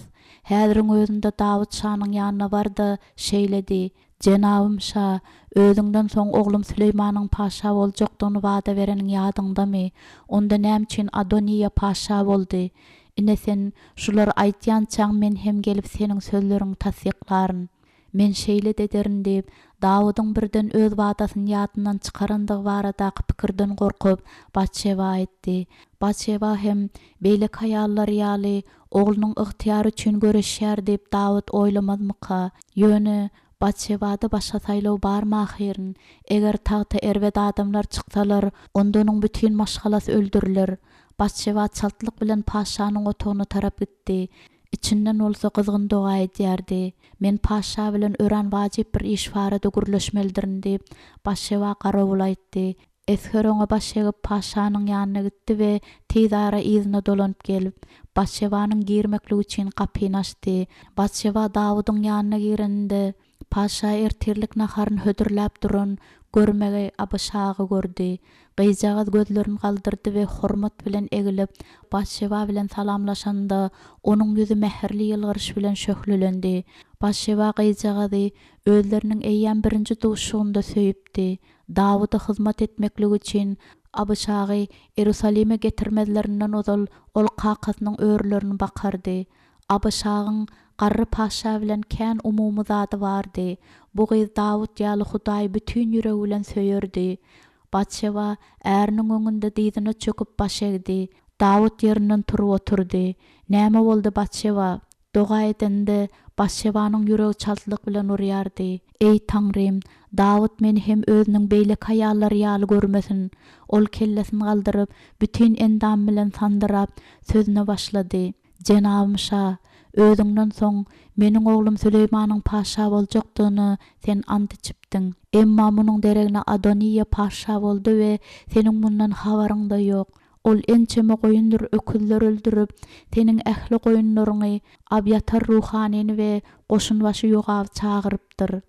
Häziriň özünde Dawud şanyň ýanyna bardy, şeýledi: Jenabym şa, özüňden soň oglum Süleymanyň paşa boljakdygyny wada bereniň ýadyňdamy? Onda näme üçin Adoniýa paşa boldy? Ine sen şular aýtýançaň men hem gelip seniň sözleriň tasdiklaryn. Men şeýle dederin diýip Dawudyň birden öz wadasyny ýadyndan çykarandygy baradaky pikirden gorkup Batşeba aýtdy. Batşeba hem beýlek haýallar ýaly oglunyň ygtyýary üçin göreşýär diýip Dawud oylamazmyka? Ýöne Batşebada başa saýlaw barmy ahyryň? Eger tagta erwet adamlar çyksalar, onda onuň bütün maşgalasy öldürilir. Batşeba çaltlyk bilen paşanyň otagyna tarap gitdi. İçinden olsa kızgın doğa edýärdi. Men paşa bilen ören wajyp bir iş barada gürleşmelidirin diýip Batşeba garawul aýtdy. Esher oňa baş egip paşanyň ýanyna gitdi we tez ara izine dolanyp gelip Batşebanyň girmekligi üçin kapyny açdy. Batşeba Dawudyň ýanyna gireninde paşa ertirlik naharyny hödürläp duran görmegi Abyşagy gördi. Gyjagaz gözlerini galdyrdy we hormat bilen egilip Batşeba bilen salamlaşanda onuň ýüzi mäherli ýylgyryş bilen şöhlelendi. Batşeba gyjagazy özleriniň eýýän birinji duşugynda söýüpdi. Dawuda hyzmat etmekligi üçin Abyşagy Ýerusalime getirmezlerinden ozal ol kakasynyň örlerini bakardy. Abyşagyň garry paşa bilen kän umumy zady bardy. Bu gyz Dawud ýaly Hudaý bütün ýüregi bilen söýerdi. Batşeba äriniň öňünde diýdine çöküp baş egdi. Dawud ýerinden turup oturdy. Näme boldy Batşeba? Doga edende Batşebanyň ýüregi çaltlyk bilen urýardy. Ey Taňrym, Dawud meni hem özüniň beýlek haýallary ýaly görmesin. Ol kellesini galdyryp, bütün endam bilen sandyrap sözüne başlady. Jenabym şa, özüňden soň meniň oglum Süleymanyň paşa boljakdygyny sen ant içipdiň. Emma munyň deregine Adoniýa paşa boldy we seniň bundan habaryň da ýok. Ol ençeme goýundur öküzler öldürüp, seniň ähli goýunlaryny Abyatar ruhanyny we goşun başy ýogaw çagyrypdyr.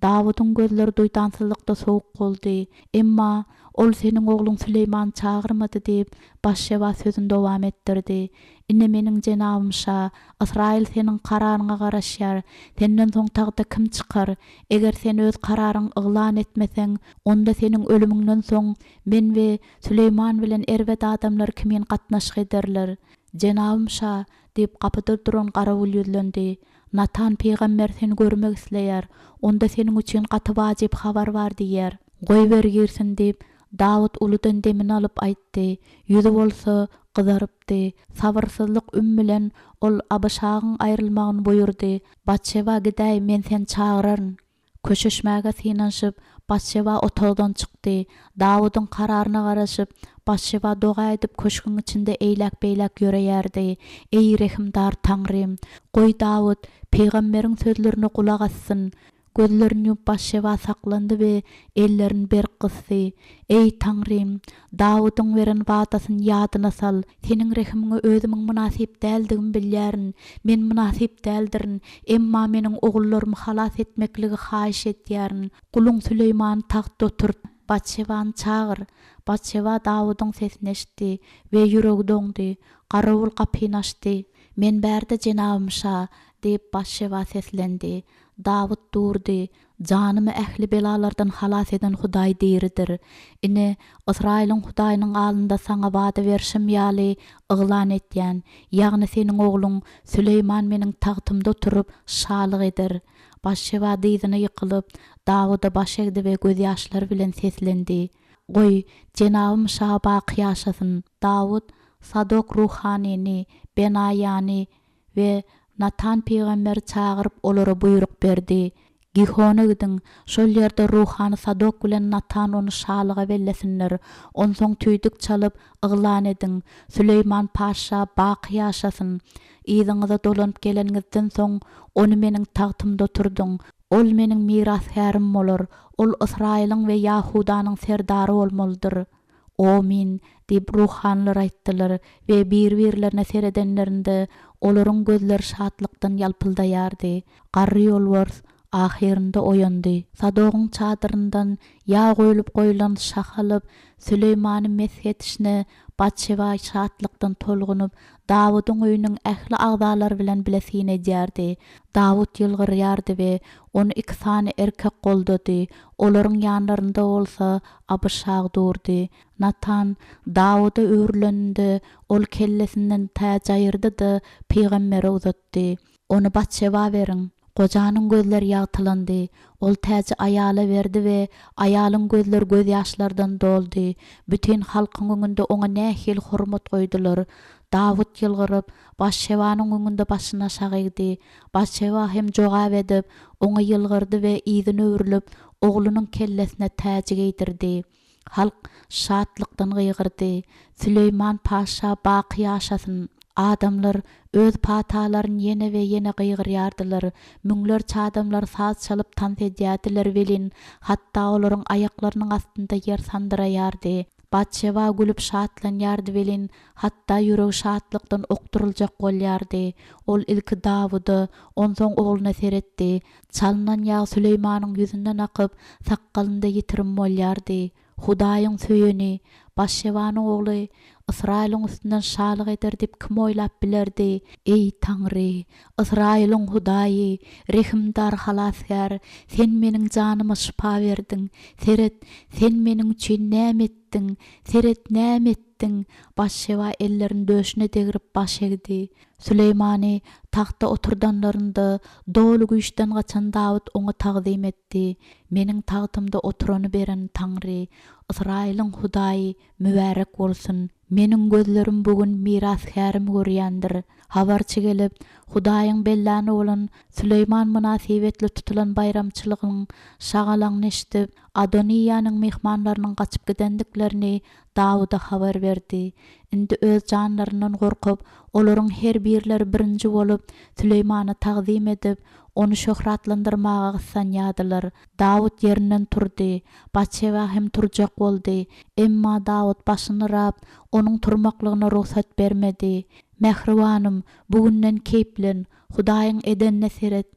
Dawudyň gözleri duýdansyzlykda sowuk boldy. Emma ol seniň oglun Süleyman çagyrmady diýip Batşeba sözüni dowam etdirdi. Ine meniň jenabym şa, Israil seniň kararyňa garaşýar. Senden soň tagda kim çykar? Eger sen öz kararyň yglan etmeseň, onda seniň ölümüňden soň men we Süleyman bilen erwet adamlar kimin gatnaşyk ederler? Jenabym şa diýip gapyda duran garawul ýüzlendi. Natan peýgamber seni görmek isleýär. Onda seniň üçin gaty wajyp habar bar diýär. Goý ber girsin diýip Dawud uludan demini alyp aýtdy. Ýüzi bolsa gyzarypdy. Sabyrsyzlyk bilen ol Abyşagyň aýrylmagyny buyurdy. Batşeba gidäý, men sen çagyraryn. Köşeşmäge synanyşyp Batşeba otagdan çykdy. Dawudyň kararyna garaşyp Batşeba doga edip köşküň içinde eýlek-beýlek ýöreýärdi. Ey rehimdar Taňrym, goý Dawud peýgamberiň sözlerine kulak assyn. Gözlerini ýumup Batşeba saklandy we ellerini berk kysdy. Ey Taňrym, Dawudyň beren wadasyny ýadyna sal. Seniň rehimiňe özümiň münasip däldigini bilýärin. Men münasip däldirin, emma meniň ogullarymı halas etmekligi haýyş etýärin. Guluň Süleyman tagtda oturt. Batşebany çagyr. Batşeba Dawudyň sesini eşitdi we ýüregi doňdy. Garawul kapyny açdy. Men bärde jenabym şa diýip Batşeba seslendi. Dawud durdy. Janymy ähli belalardan halas eden Hudaý diýiridir. Ine Israiliň Hudaýynyň alynda saňa wada berşim ýaly yglan etýän, ýagny seniň ogluň Süleyman meniň tagtymda oturup şalyk eder. Batşeba diýdine ýykylyp Dawuda baş egdi we göz ýaşlary bilen seslendi. Goý, jenabym şa baky ýaşasyn. Dawud Sadok ruhanyny, Benaýany we Natan peýgamber çagyryp olara buyruk berdi. Gihona gidin, şol ýerde ruhany Sadok bilen Natan onu şalyga bellesinler. Onsoň tüýdük çalyp yglan edin. Süleyman paşa baky ýaşasyn. Ýyzyňyza dolanyp geleniňizden soň onu meniň tagtymda oturduň. Ol meniň miraskärim bolar. Ol Israiliň we Ýahudanyň serdary bolmalydyr. Amin diýip ruhanlar aýtdylar we bir-birlerine seredenlerinde olaryň gözleri şatlykdan ýalpyldaýardy. Garry ýolbars ahirinde oyandy. Sadogyň çadyryndan yağ goýulyp goýulan şah alyp Süleymanyň meshetişine Batşeba şatlykdan tolgunyp Davudyň öýüniň ähli agdalary bilen bilesine edýärdi. Dawud ýylgyrýardy we onu iki sany erkek goldady. Olaryň ýanlarynda bolsa Abyşag durdy. Natan Dawuda öwrülende ol kellesinden täze aýyrdy-da peýgambere uzatdy. Onu Batşeba beriň. Gojanyň gözleri ýagtylandy. Ol täze aýala berdi we aýalyň gözleri göz ýaşlardan doldy. Bütün halkyň öňünde oňa nähil hormat goýdular. Dawud ýylgyryp Batşebanyň öňünde başyna şagýdy. Batşeba hem jogap edip oňa ýylgyrdy we ýzyny öwrülip oglunyň kellesine täze giydirdi. Halk şatlykdan gıygırdy. Süleyman paşa baky ýaşasyn. Adamlar öz patalaryny ýene we ýene gıygırýardylar. Müňler çadamlar saz çalyp tans edýärdiler welin, hatda olaryň aýaklarynyň astynda ýer sandyrýardy. Batşeba gülüp şatlanýardy welin, hatda ýüregi şatlykdan okturyljak bolýardy. Ol ilki Davudy, onsoň ogluny seretdi. Çalynan ýağ Süleymanyň ýüzünden akyp, sakalynda ýitirim bolýardy. Hudaýyň söýeni, Batşebanyň ogly Israýlyň üstünden şalyk eder dip kim oýlap bilerdi? Ey Taňry, Israýlyň Hudaýy, rehimdar halasgar, sen meniň janyma şifa berdiň. Seret, sen meniň üçin näme etdiň? Seret, näme etdiň? Batşeba ellerini döşüne degirip baş egdi. Süleymany taxta oturdanlarynda dolu güýçden gaçan Dawud oňa taqdim etdi. Meniň taxtymda oturany beren Taňry, Israýlyň Hudaýy mübarek bolsun. Meniň gözlerim bugün miraskärim görýändir. Habarçy gelip Hudaýyň bellany bolan Süleyman münasibetli tutulan bayramçylygyň şagalagyny eşitip Adoniýanyň mehmanlarynyň gaçyp gidendiklerini Dawuda habar berdi. Indi öz janlaryndan gorkup olaryň her birleri birinji bolup Süleymana taqdim edip onu şöhratlandyrmaga gyssanýadylar. Dawud ýerinden turdy. Batşeba hem turjak boldy. Emma Dawud başyny rap, onuň turmaklygyna ruhsat bermedi. Mehribanym, bugünden keýplen, Hudaýyň edenine seret.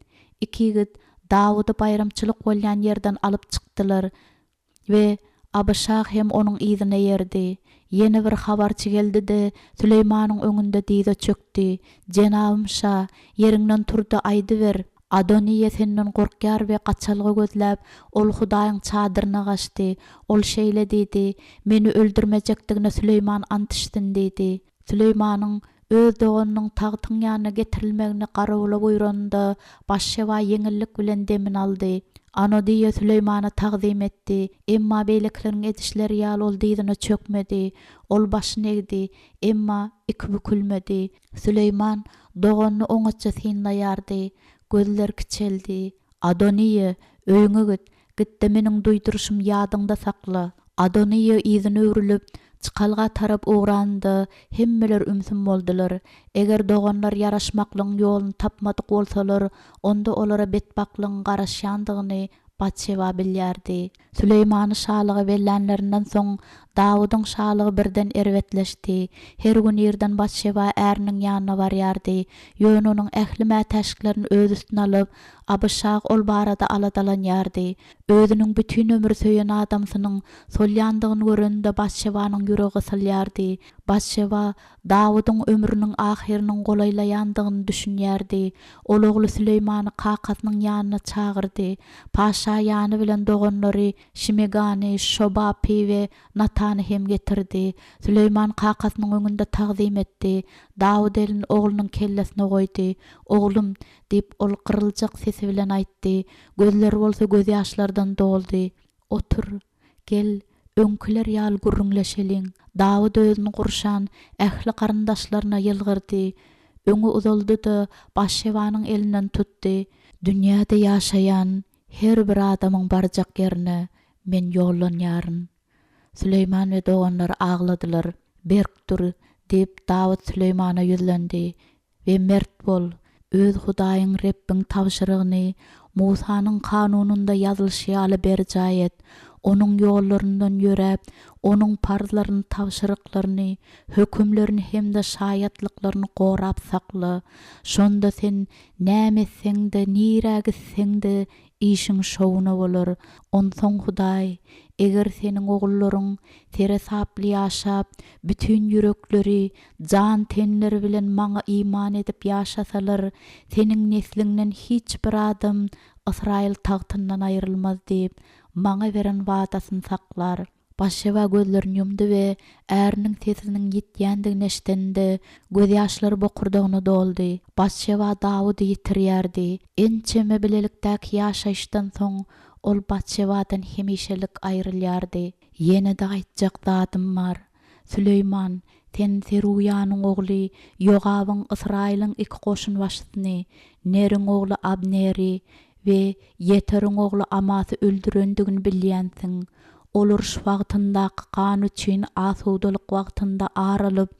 Iki ýigit Dawudy bayramçylyk bolýan ýerden alyp çykdylar we Abyşag hem onuň ýzyna ýerdi. Ýene bir habarçy geldi-de Süleymanyň öňünde diýde çökdi. Jenabym şa, ýeriňden turdy, aýdy ber. Adoniýa senden gorkýar we gaçalgy gözläp ol Hudaýyň çadyryna gaçdy. Ol şeýle diýdi, meni öldürmejekdigine Süleyman ant içdin diýdi. Süleymanyň öz doganynyň tagtyň ýanyna getirilmegine garabula buýranda Batşeba ýeňillik bilen demin aldy. Anodiýa Süleymana taqdim etdi. Emma beýlekleriň edişleri ýaly ol diýdine çökmedi. Ol başyny egdi, emma iki bükülmedi. Süleyman doganyny oňaça synlaýardy. Gözler kiçeldi. Adoniýa, öýüňe git. Gitde meniň duýduruşym ýadyňda sakla. Adoniýa ýzyny öwrülip çykalga tarap uğrandy. Hemmeler ümsün boldular. Eger doganlar yaraşmaklyň ýoluny tapmadyk bolsalar, onda olara betbaklyň garaşýandygyny Batşeba bilýärdi. Süleymany şalygy bellenlerinden soň Dawudyň şalygy birden erwetleşdi. Her gün ýerden Batşeba äriniň ýanyna barýardy. Ýöne onuň ähli mätäşiklerini öz üstüne alyp, Abyşag ol barada aladalanýardy. Özüniň bütün ömür söýen adamsynyň solýandygyny görende Batşebanyň ýüregi gysylýardy. Batşeba Dawudyň ömrüniň ahiriniň golaylaýandygyny düşünýärdi. Ol ogly Süleymany kakasynyň ýanyna çağırdy. Paşa ýany bilen doganlary Şimegany, Şobapi we Natany hem getirdi. Süleyman kakasynyň öňünde taqdim etdi. Dawud elini oglunyň kellesine goýdy. Oglum dip ol qırıljak sesi bilen aýtdy. Gözleri bolsa göz ýaşlardan doldy. Otur, gel, öňküler ýaly gürrüňleşeliň. Dawud özüni gurşan ähli qarindaşlaryna ýylgyrdy. Öňü uzaldy-da Batşebanyň elinden tutdy. Dünýäde ýaşaýan her bir adamyň barjak ýerine men ýollanýaryn. Süleyman we doganlar agladylar. Berk dur diýip Dawud Süleymana ýüzlendi. We mert bol, öz Hudaýyň Rabbiň tawşyrygyny Musanyň kanununda ýazylşy ýaly berjaýet. onun yollarından yörep, onun parzlaryny, tawşyryklaryny, hökümlerini hemde şaýatlyklaryny gorap sakla. Şonda sen nämeseň-de, nirä gitseň-de işiň şowuna bolar. Onsoň Hudaý, eger seniň ogullaryň tere saply ýaşap, bütün yürekleri, jan tenleri bilen maňa iman edip ýaşasalar, seniň nesliňden hiç bir adam Israil tagtyndan aýrylmaz diýip maňa beren wadasyny saklar. Başşeba gözlerini yumdy we äriniň sesiniň ýetýändigini eşitende göz ýaşlary bokurdygyna doldy. Başşeba Davudy ýitirýärdi. Ençeme bilelikdäki ýaşaýyşdan soň ol Başşebadan hemişelik aýrylýardy. Ýene de aýtjak zatym bar. Süleyman, sen Seruýanyň ogly Yogabyň Israilyň iki goşun başçysyny, Neriň ogly Abneri we Yeteriň ogly Amasy öldürendigini bilýänsiň. Olur şu wagtyndaky kan üçin asudalyk wagtynda aralyp,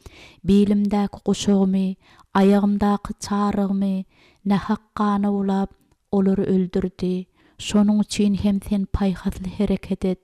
belimdäki goşagymy, ayagymdaky çarıgymy nähak gana ulap olary öldürdi. Şonuň üçin hem sen paýhasly hereket et.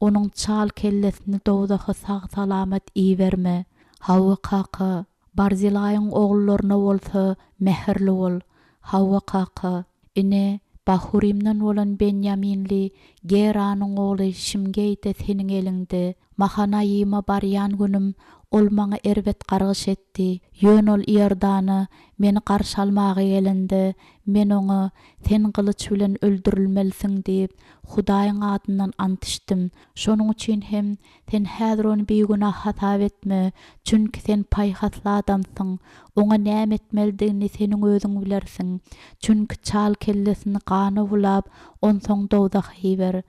Onuň çal kellesini dowdaky sag salamat iýerme. Hawwa kaka, Barzilaýyň oglullaryna bolsa meherli bol. Hawwa kaka, ine Bahurimden bolan Benyaminli Geranyň ogly Şimgeyde seniň elinde. Mahanaýyma barýan günüm ol maňa erbet gargyş etdi. Ýön ol Ýerdany meni garşy almagy gelende, men oňa sen gylyç bilen öldürilmelisin diýip Hudaýyň adyndan ant içdim. Şonuň üçin hem sen häzir ony beýgünah hasap etme, çünki sen paýhasly adamsyň. Oňa näme etmelidigini seniň özüň bilersiň. Çünki çal kellesini gana bulap, onsoň dowdak hiber.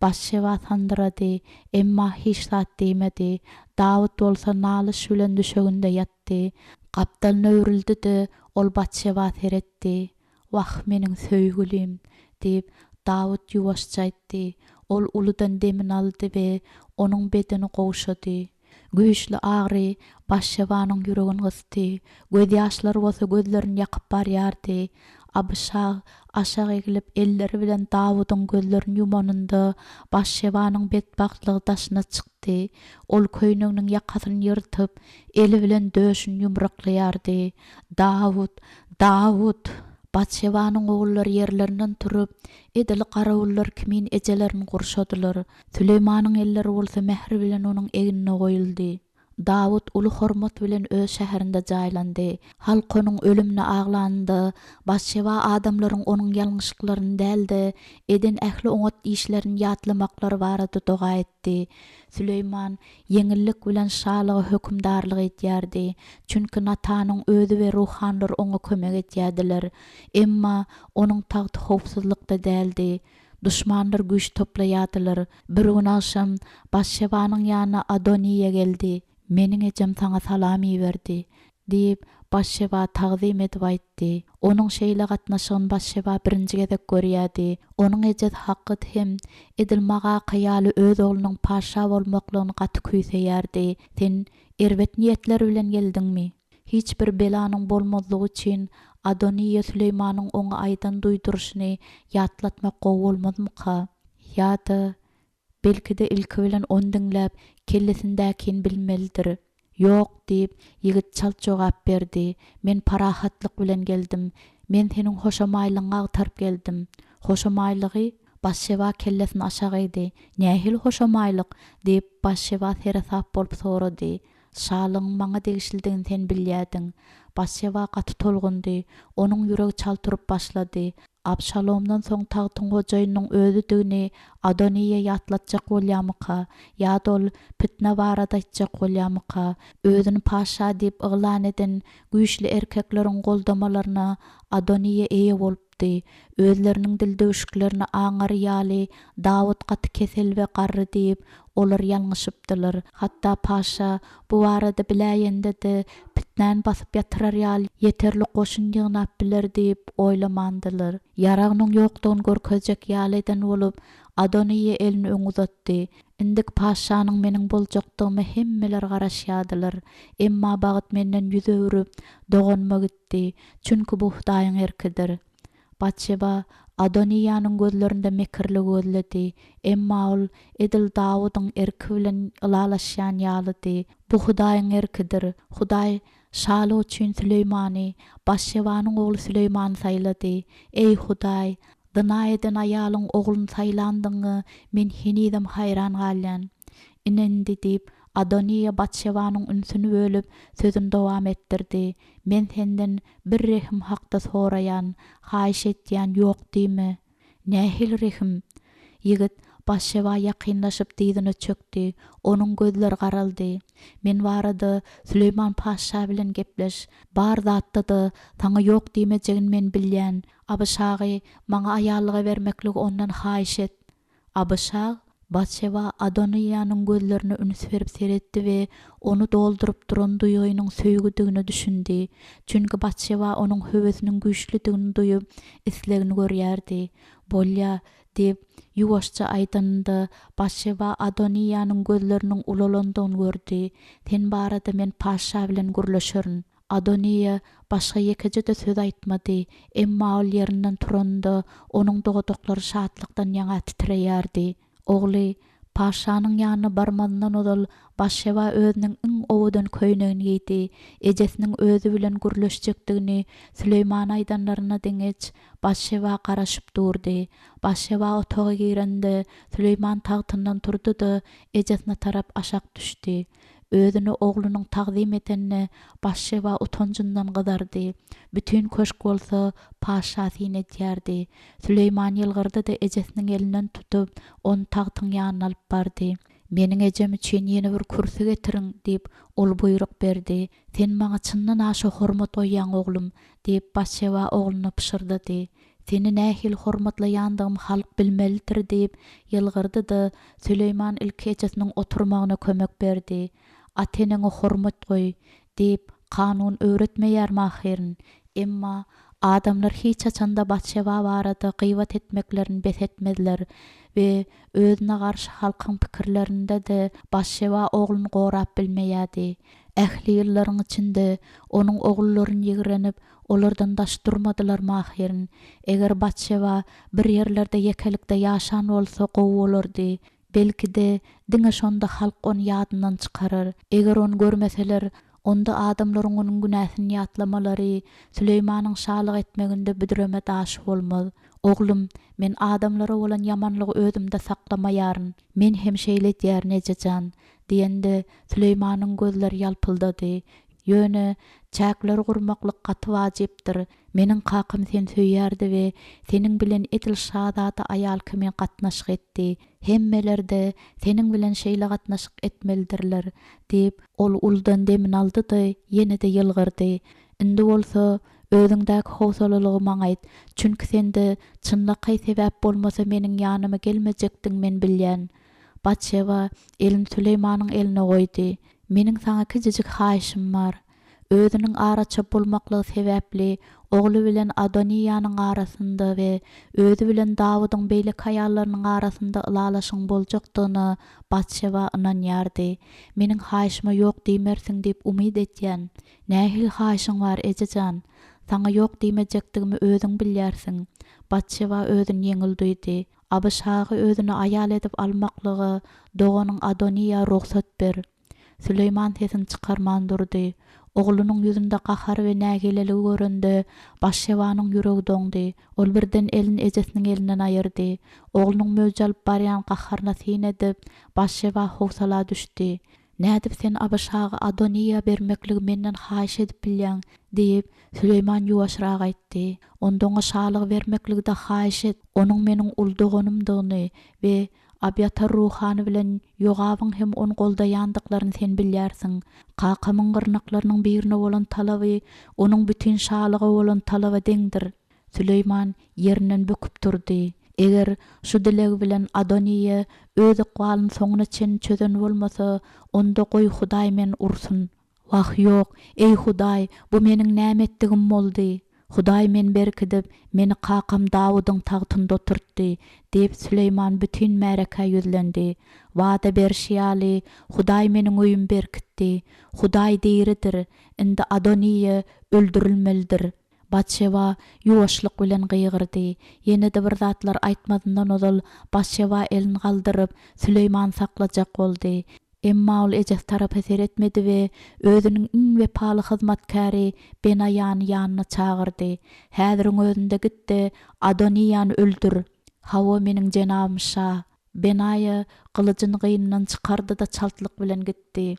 Başşeba sandyrady, emma hiç zat diýmedi. Dawud bolsa nalyş bilen düşeginde ýatdy. Gapdalyna öwrildi-de ol Başşeba seretdi. Wah meniň söýgülim diýip Dawud ýuwaşça aýtdy. Ol uludan demin aldy we onuň bedeni gowşady. Güýçli agry Başşebanyň ýüregini gysdy. Göz ýaşlary bolsa gözlerini ýakyp barýardy. Abşag aşağı egilip elleri bilen Davudyň gözlerini yumanynda Başşebanyň bedbaktlygy daşyna çykdy. Ol köýneginiň ýakasyny ýyrtyp, eli bilen döşüni ýumraklaýardy. Dawud, Dawud! Başşebanyň ogullary ýerlerinden turup, edili garawullar kimin ejelerini gurşadylar. Süleymanyň elleri bolsa mehr bilen onuň egine goýuldy. Dawud uly hormat bilen öz şäherinde jaýlandy. Halk onuň ölümine aglandy. Başşeba adamlaryň onuň ýalňyşlyklaryny däldi, eden ähli oňat işlerini ýatlamaklary barada doga etdi. Süleyman yeňillik bilen şalygy hökümdarlyk etýärdi. Çünki Natanyň özü we ruhanlar oňa kömek etýärdiler. Emma onuň tagty howpsuzlykda däldi. Düşmanlar güýç toplaýardylar. Bir gün akşam Başşebanyň ýanyna Adoniýa geldi. Meniň ejem saňa salam iýerdi diýip Başşeba tagzim edip aýtdy. Onuň şeýle gatnaşygyny Başşeba birinji gezek görýärdi. Onuň ejet haqqy hem edilmaga kyýaly öz oglunyň paşa bolmaklygyny gaty küýseýärdi. Sen erbet niýetler bilen geldiňmi? Hiç bir belanyň bolmazlygy üçin Adoniýa Süleymanyň oňa aýdan duýduryşyny ýatlatmak bolmazmyka? Ýa-da belki-de ilki bilen on diňläp kellesindäkin bilmelidir. Ýok diýip ýigit çalt jogap berdi. Men parahatlyk bilen geldim. Men seniň hoşamaýlygyňa agtarıp geldim. Hoşamaýlygy? Başşeba kellesini aşagydy. Nähil hoşamaýlyk diýip Başşeba serasap bolup sorady. Şalyň maňa degişildigini sen bilýärdiň. Başşeba gaty tolgundy. Onuň ýüregi çaltyryp başlady. Abşalomdan soň tagtyň hojaýynyň özüdigini Adoniýa ýatlatjak bolýarmyka? Ýa-da ol fitne barada aýtjak bolýarmyka? Özüni paşa diýip yglan eden güýçli erkekleriň goldamalaryna Adoniýa eýe bolupdy. Özleriniň dildöwüşiklerini aňarýaly Dawud gaty kesel we garry diýip olar ýalňyşypdylar. Hatda paşa bu barada bilýände-de fitnäni basyp ýatyrarýaly ýeterli goşun ýygnap biler diýip oýlamandylar. Yaragynyň ýokdugyny görkezjek ýaly eden bolup Adoniýa elini öň uzatdy. Indik paşanyň meniň boljakdygymy hemmeler garaşýardylar. Emma bagyt menden ýüz öwürüp doganma gitdi. Çünki bu Hudaýyň erkidir. Başşeba Adoniyanyň gözlerinde mekirli gözledi. Emma ol edil Dawydyň erki bilen ylalaşýan ýalydy. Bu Hudaýyň erkidir. Hudaý şaly üçin Süleýmany, başşewanyň ogly Süleýmany saýlady. Ey Hudaý, dyna eden aýalyň ogluny saýlandyňy men hinidem haýran galýan. Inendi diýip Adoniya Batşewanyň ünsüni bölüp sözüni dowam etdirdi. Men senden bir rehim hakda soraýan, haýyş etýän ýok diýme? Nähil rehim? Yigit Batşewa ýakynlaşyp diýdine çökdi. Onuň gözleri garaldy. Men barada Süleyman paşa bilen gepleş. Bar zatdy, taňa ýok diýmejegin men bilýän. Abyşagy maňa aýallyga bermeklik ondan haýyş et. Abyşag Batşewa Adoniyanyň gözlerini üns berip seretdi we onu doldurup duran duýunyň söýgüdigini düşündi. Çünki Batşewa onuň höwesiniň güýçlidigini duýup islegini görýärdi. Bolýa diýip ýuwaşça aýdanda Batşewa Adoniyanyň gözleriniň ulalandygyny gördi. Sen barada men paşa bilen gürleşerin. Adoniya başga ýekije söz aýtmady. Emma ol ýerinden turanda onuň dogodoklary şatlykdan ýaňa titreýärdi. Ogly paşanyň ýanyna barmandan odal Batşewa özüniň iň owadan köýnegini giydi. Ejesiniň özü bilen gürleşjekdigini Süleýman aýdanlaryna deňeç Batşewa garaşyp durdy. Batşewa otaga girende Süleýman tagtyndan turdy-da ejesine tarap aşak düşdi. Özüni oglunyň tagzim etenine Batşewa utanjyndan gydardy. Bütün köşk bolsa paşa syny etýärdi. Süleýman ýylgyrdy da ejesiniň elinden tutup onu tagtyň ýanyna alyp bardy. Meniň ejem üçin ýene bir kursi getiriň diýip ol buyruk berdi. Sen maňa çyndan aşy hormat oýan oglum diýip Batşewa ogluny pişirdi. Seni nähil hormatlaýandygym halk bilmelidir diýip ýylgyrdy da Süleýman ilki ejesiniň oturmagyna kömek berdi. Ateneňe hormat goý diýip kanun öwretmeýär mahirin. Emma adamlar hiç açanda Batşewa barada gıйbat etmeklerini besetmediler we özüne garşy halkyň pikirlerinde de Batşewa ogluny gorap bilmeýärdi. Ähli ýyllaryň içinde onuň oglullaryny ýigrenip olardan daş durmadylar mahirin. Eger Batşewa bir ýerlerde ýekelikde ýaşan bolsa gowy bolardy. Belki de diňe şonda halk onu ýadyndan çykarar. Eger onu görmeseler, onda adamlaryň onuň günäsini ýatlamalary Süleýmanyň şalyk etmeginde büdüreme daş bolmaz. Oglum, men adamlara bolan ýamanlygy özümde saklamaýaryn. Men hem şeýle edýär nejejan diýende Süleýmanyň gözleri ýalpyldady. Ýöne çäkler gurmaklyk gaty wajypdyr. Meniň kakym sen söýýärdi we seniň bilen etil şadata aýal kimen gatnaşyk etdi. Hemmelerde seniň bilen şeýle gatnaşyk etmelidirler diýip ol uldan demin aldy-da ýene de ýylgyrdy. Indi bolsa özüňdäki howsalalygy maňa aýt. Çünki sende çynlaky sebäp bolmasa meniň ýanyma gelmejekdiň men bilýän. Batşewa elini Süleýmanyň eline goýdy. Meniň saňa kijijik haýyşym bar. Özüniň araça bolmaklygy sebäpli ogly bilen Adoniyanyň arasynda we özü bilen Dawydyň beýlek aýallarynyň arasynda ylalaşyň boljakdygyna Batşewa inanýardy. Meniň haýyşyma ýok diýmersiň diýip umyd etýän. Nähil haýyşyň bar ejejan? Saňa ýok diýmejekdigimi özüň bilýärsiň. Batşewa özüni ýeňil duýdy. Abyşagy özüni aýal edip almaklygy doganyň Adoniya ruhsat ber. Süleýman sesini çykarman durdy. Oglunyň ýüzünde gahar we nägileligi görende Batşewanyň ýüregi doňdy. Ol birden elini ejesiniň elinden aýyrdy. Oglunyň möjjalyp barýan gaharyna syn edip Batşewa howsala düşdi. Nädip sen Abyşagy Adoniya bermekligi menden haýyş edip bilýän diýip Süleýman ýuwaşrak aýtdy. Ondoňa şalyk bermekligi de haýyş et. Onuň meniň ulduganymdygyny we Abiyatar ruhany bilen ýogabyň hem onu goldaýandyklaryny sen bilýärsiň. Kakamyň gyrnaklarynyň birine bolan talaby onuň bütün şalyga bolan talaba deňdir. Süleýman ýerinden böküp durdy. Eger şu dilegi bilen Adoniya öz ykbalyny soňuna çen çözen bolmasa, onda goý Hudaý men ursun. Wah ýok, ey Hudaý, bu meniň näme etdigim boldy? Hudaý men berkidip, meni kakam Dawydyň tagtynda oturtdy, diýip Süleýman bütün märeke ýüzlendi. Wada berşýaly, Hudaý meniň öýüm berkitdi. Hudaý diýiridir, indi Adoniya öldürilmelidir. Batşeva yuwaşlyk bilen gıýgyrdy. Ýene-de bir zatlar aýtmadyndan ozal Batşeva elini galdyryp Süleyman saklajak boldy. Emma ol ejes tarapy seretmedi we özüniň iň wepaly hyzmatkary Benaýany ýanyna çagyrdy. Häziriň özünde gitdi, Adoniýany öldür. Hawa meniň jenabym şah. Benaýa gylyjyny gynyndan çykardy da çaltlyk bilen gitdi.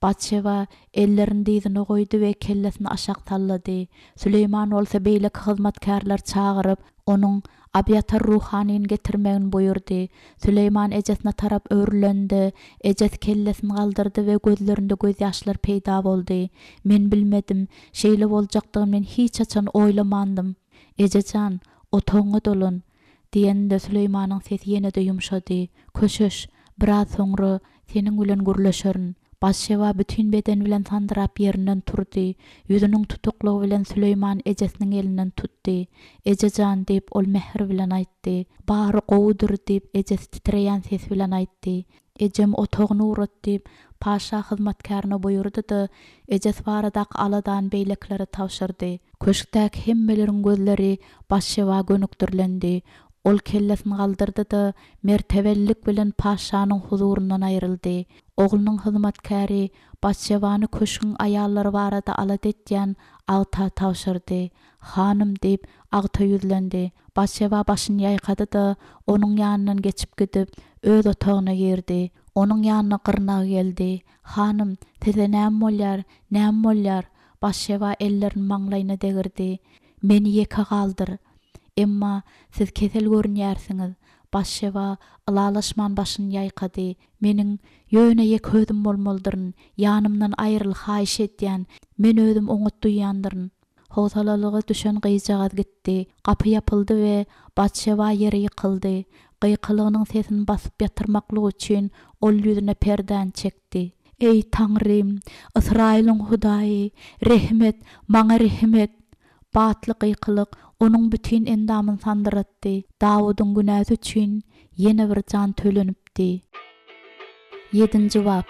Batşeva ellerini dizine goýdy we kellesini aşak tallady. Süleyman bolsa beýleki hyzmatkarlar çagyryp, onuň Abiyatar ruhanyny getirmegini buyurdy. Süleyman ejesine tarap öwrülendi, ejes kellesini galdyrdy we gözlerinde göz ýaşlary peýda boldy. Men bilmedim, şeýle boljakdygyny men hiç açan oýlamandym. Ejejan, otoňa dolun. Diýende Süleymanyň sesi ýene-de ýumşady. Köşüş, biraz soňra seniň bilen gürleşerin. Batşeva bütün beden bilen sandyrap ýerinden turdy. Ýüzüniň tutuklugy bilen Süleyman ejesiniň elinden tutdy. Ejejan diýip ol mehr bilen aýtdy. Bary gowudur diýip ejesi titreýän ses bilen aýtdy. Ejem otogyny urat diýip paşa hyzmatkaryna buyurdy-da, ejes baradak aladan beýleklere tawşyrdy. Köşkdäki hemmeleriň gözleri Batşeva gönükdirlendi. Ol kellesini galdyrdy-da, mertebellik bilen paşanyň huzurundan aýryldy. Oglunyň hyzmatkary Batşewany köşküň aýallary barada alat etýän agta tawşyrdy. Hanym diýip agta ýüzlendi. Batşewa başyny ýaýkady-da, onuň ýanyndan geçip gidip öz otagyna girdi. Onuň ýanyna gyrnagy geldi. Hanym, "Teze näme bolýar, näme bolýar?" Batşewa ellerini maňlaýyna degirdi. "Meni ýeka galdyr. Emma siz kesel görünýärsiňiz." Batşewa ılalaşman başyny ýaýkady. "Meniň ýöne ýek özüm bolmalydyr. Ýanymdan aýryl haýyş etýän, men özüm oňat duýýandyryn." Howsalalygy düşen gyýjagaz gitdi. Kapy ýapyldy we Batşewa ýere ýykyldy. Gyýkylygynyň sesini basyp ýatyrmaklyk üçin ol ýüzüne perden çekdi. "Ey Taňrym, Israýlyň Hudaýy, rehmet, maňa rehmet." Batly gyýkylyk onuň bütün endamyny sandyratdy. Dawudyň günäsi üçin ýene bir jan tölenipdi. 7-nji bab.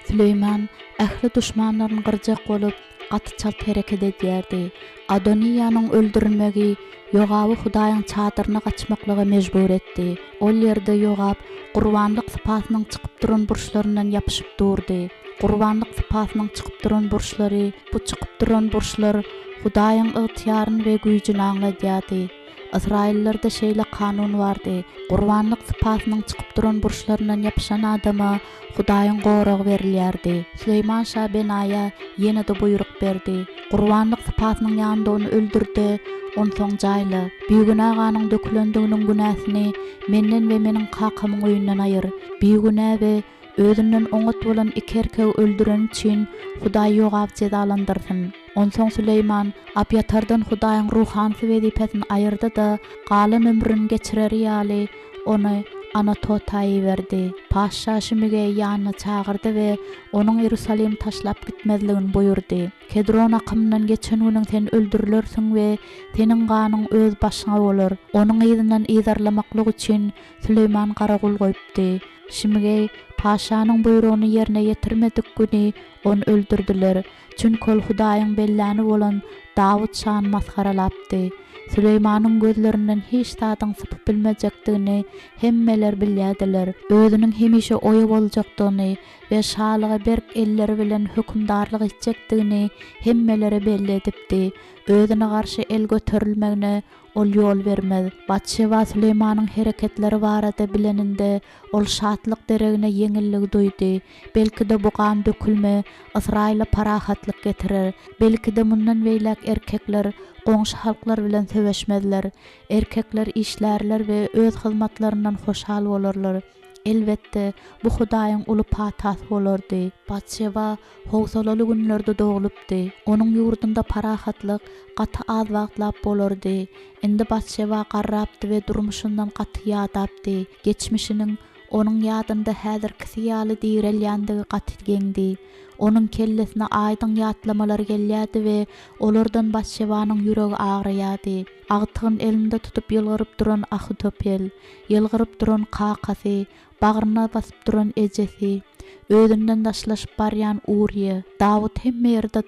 Süleyman ähli düşmanlaryny gyrjak bolup gaty çalt hereket edýärdi. Adoniýanyň öldürilmegi Ýogaby Hudaýyň çadyryna gaçmaklyga mejbur etdi. Ol ýerde Ýogab gurbanlyk sypatynyň çykyp duran burçlaryndan ýapyşyp durdy. Gurbanlyk sypatynyň çykyp duran burçlary, bu çykyp duran burçlar Hudaýyň ygtyýaryny we güýjüni aňladýardy. Israillarda şeýle kanun bardy. Gurbanlyk sypatynyň çykyp duran burçlaryndan ýapyşan adama Hudaýyň goragy berilýärdi. Süleyman şah Benaýa ýene-de buyruk berdi. Gurbanlyk sypatynyň ýanynda onu öldürdi. Onsoň jaýla, "Büyügün aganyň dökülendiginiň günäsini menden we meniň kakamyň öýünden aýyr. Büyügüne we özünden oňat bolan iki erkegi öldüren üçin Hudaý Ýogab jezalandyrsyn." Onsoň Süleyman Abyatardan Hudaýyň ruhany wezipesini aýyrdy da galan ömrüni geçirer ýaly ony Anatotaýa berdi. Paşa şimige ýanyna çagyrdy we onuň Ýerusalim taşlap gitmezligini buyurdy. "Kedron akymyndan geçen güniň sen öldürilersiň we seniň ganyň öz başyňa bolar." Onuň ýyzynyň ýyzarlamaklyk üçin Süleyman garagul goýupdy. Şimige paşanyň buyrugyny ýerine ýetirmedik güni onu öldürdiler. Çünki ol Hudaýyň belläni bolan Dawud şahny maskaralapdy. Süleymanyň gözlerinden hiç tadyň sypyp bilmejekdigini hemmeler bilýärdiler. Özüniň hemişe oýa boljakdygyny we şalyga berk elleri bilen hökümdarlyk etjekdigini hemmelere belli edipdi. Özüne garşy el göterilmegine ol ýol bermez. Batşewa Süleymanyň hereketleri barada bileninde ol şatlyk deregine ýeňillik duýdy. Belki-de bu gan dökülme Israýla parahatlyk getirir. Belki-de mundan beýlek erkekler goňşy halklar bilen söweşmezler. Erkekler işlärler we öz hyzmatlaryndan hoşal bolarlar. Elbette bu Hudaýyň uly patasy bolardy. Batşewa howsalaly günlerde dogulupdy. Onuň ýurdunda parahatlyk gaty az wagtlap bolardy. Endi Batşewa garrapdy we durmuşyndan gaty ýadapdy. Geçmişiniň onuň ýadynda häzirki ýaly diýrelýändigi gaty geňdi. Onuň kellesine aýdyň ýatlamalary gelýärdi we olardan Batşewanyň ýüregi agyrýardy. Agtygyn elinde tutup ýylgyryp duran Ahitopel, ýylgyryp duran kakasy, bagyryna basyp duran ejesi, özünden daşlaşyp barýan Uriye, Dawud hemme ýerde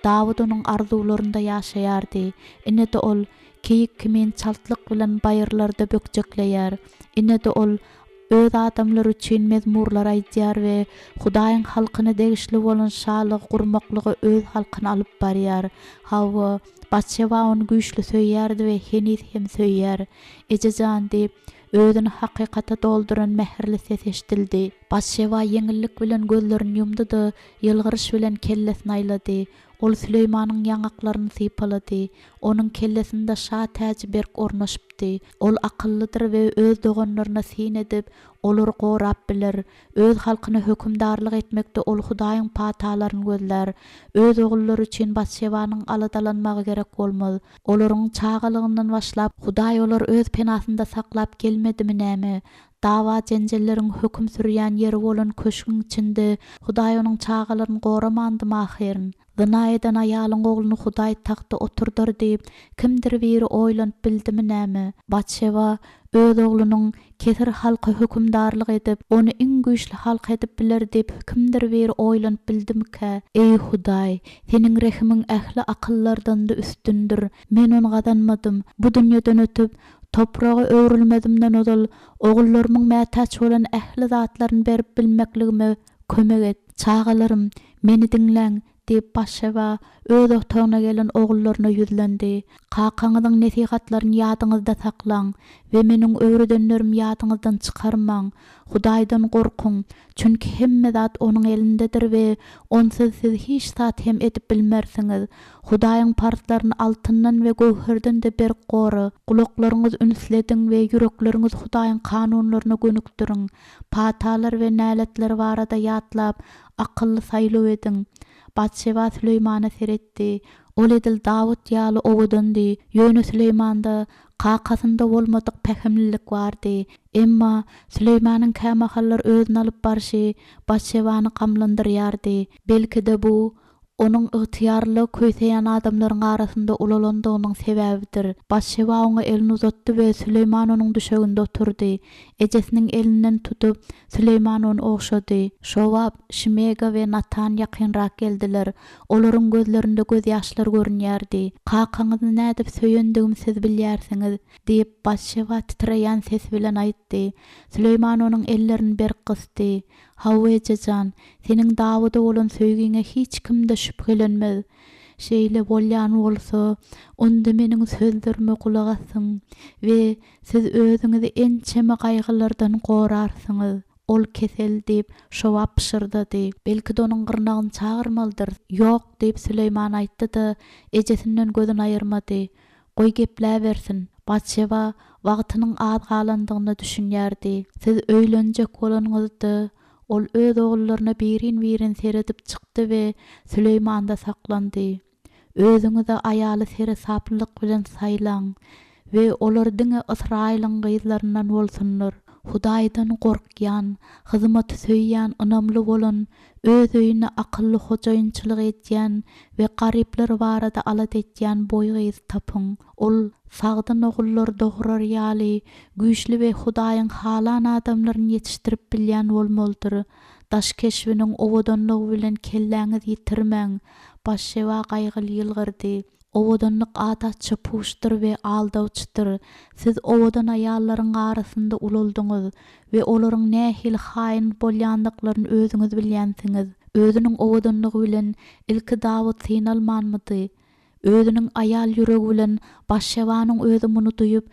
Dawud onuň arzuwlarynda ýaşaýardy. Ine-de ol keyik kimin çaltlyk bilen bayırlarda bökjekleýär. Ine-de ol öz adamlary üçin mezmurlar aýdýar we Hudaýyň halkyny degişli bolan şalyk gurmaklygy öz halkyna alyp barýar. Hawa Batşeba onu güýçli söýýärdi we henüz hem söýýär. Ejejan diýip özüni hakykata dolduran mähirli ses eşdildi. Batşeba yeňillik bilen gözlerini ýumdy-da ýylgyryş bilen kellesini aýlady. Ol Süleymanyň ýaňaklaryny sypalady. Onuň kellesinde şa täji berk ornaşypdy. Ol akyllydyr we öz doganlaryna sin edip olary gorap bilir. Öz halkyna hökümdarlyk etmekde ol Hudaýyň patalaryny gözler. Öz ogullary üçin Batşebanyň aladalanmagy gerek bolmaz. Olaryň çağalygyndan başlap Hudaý olar öz penasynda saklap gelmedimi näme? Dawa jenjelleriň höküm sürýän ýeri bolan köşküň içinde Hudaý onuň çağalaryny goramandymy ahyryň? Zina eden aýalyň ogluny Hudaý takta oturdur diýip kimdir biri oýlanyp bildimi näme? Batşeba öz oglunyň kesir halka hökümdarlyk edip onu iň güýçli halk edip biler diýip kimdir biri oýlanyp bildimkä? Ey Hudaý, seniň rehimiň ähli akyllardan da üstündür. Men onu gadanmadym. Bu dünýeden ötüp toprağa öwrülmedimden odal ogullarynyň mätäç bolan ähli zatlaryny berip bilmekligime kömek et. Çağalarym, meni diňläň diýip Batşeba öz otagyna gelen ogullaryna ýüzlendi. Kakaňyzyň nesihatlaryny ýadyňyzda saklaň we meniň öwrüdenlerim ýadyňyzdan çykarmaň. Hudaýdan gorkuň, çünki hemme zat onuň elindedir we onsyz siz hiç zat hem edip bilmersiňiz. Hudaýyň partlaryny altyndan we gowherden de berk gory. Gulaklaryňyz ünsledin we yürekleriňiz Hudaýyň kanunlaryna gönükdiriň. Patalar we näletler barada ýatlap akylly saýlaw edin. Batşeba Süleymana seretdi. Ol edil Dawud ýaly owadandy. Ýöne Süleymanda kakasynda bolmadyk pähimlilik bardy. Emma Süleymanyň kämahallar özüni alyp barşy Batşebany gamlandyrýardy. Belki-de bu onuň ygtyýarly köýseýän adamlaryň arasynda ulalandygynyň sebäbidir. Batşeba oňa elini uzatdy we Süleyman onuň düşeginde oturdy. Ejesiniň elinden tutup Süleyman onu oňşady. Şowap, Şimega we Natan ýakynrak geldiler. Olaryň gözlerinde göz ýaşlary görünýärdi. "Kakaňyzy nädip söýendigimi siz bilýärsiňiz" diýip Batşeba titreýän ses bilen aýtdy. Süleyman onuň ellerini berk kysdy. "Hawa ejejan, seniň Dawuda bolan söýgüňe hiç kimde şüphelenmez. Şeýle bolýan bolsa, onda meniň sözlerime kulak assyň we siz özüňizi ençeme gaýgylardan gorarsyňyz." Ol kesel diýip şowap pişirdi. Belki de onuň gyrnagyny çağırmaldyr. "Ýok" diýip Süleyman aýtdy-da ejesinden gözüni aýyrmady. "Goý gepläbersin." Batşeba wagtynyň az galandygyny düşünýärdi. "Siz öýlenjek bolanyňyzda." Ol öz ogullaryna birin seredip çykdy we Süleymanda saklandy. "Özüňize aýaly seri saplyk bilen saýlaň we olar diňe Israýlyň gyzlaryndan bolsunlar. Hudaýdan gorkýan, hyzmaty söýýän ynamly bolan, öz öýüne akylly hojaýynçylyk etýän we garyplar barada alat etýän boýgyz tapyň. Ol sagdan ogullar dograr ýaly, güýçli we Hudaýyň halan adamlaryny ýetişdirip bilýän bolmalydyr. Daş keşbiniň owadanlygy bilen kelläňiz ýitirmäň." Batşeba gaýgyly ýylgyrdy. "Owadanlyk adaçça puşdyr we aldawçydyr. Siz owadan aýallaryň arasynda ulaldyňyz we olaryň nähili haýyn bolýandyklaryny özüňiz bilýänsiňiz. Özüniň owadanlygy bilen ilki Dawud synalmanmydy? Özüniň aýal ýüregi bilen Batşebanyň özü muny duýup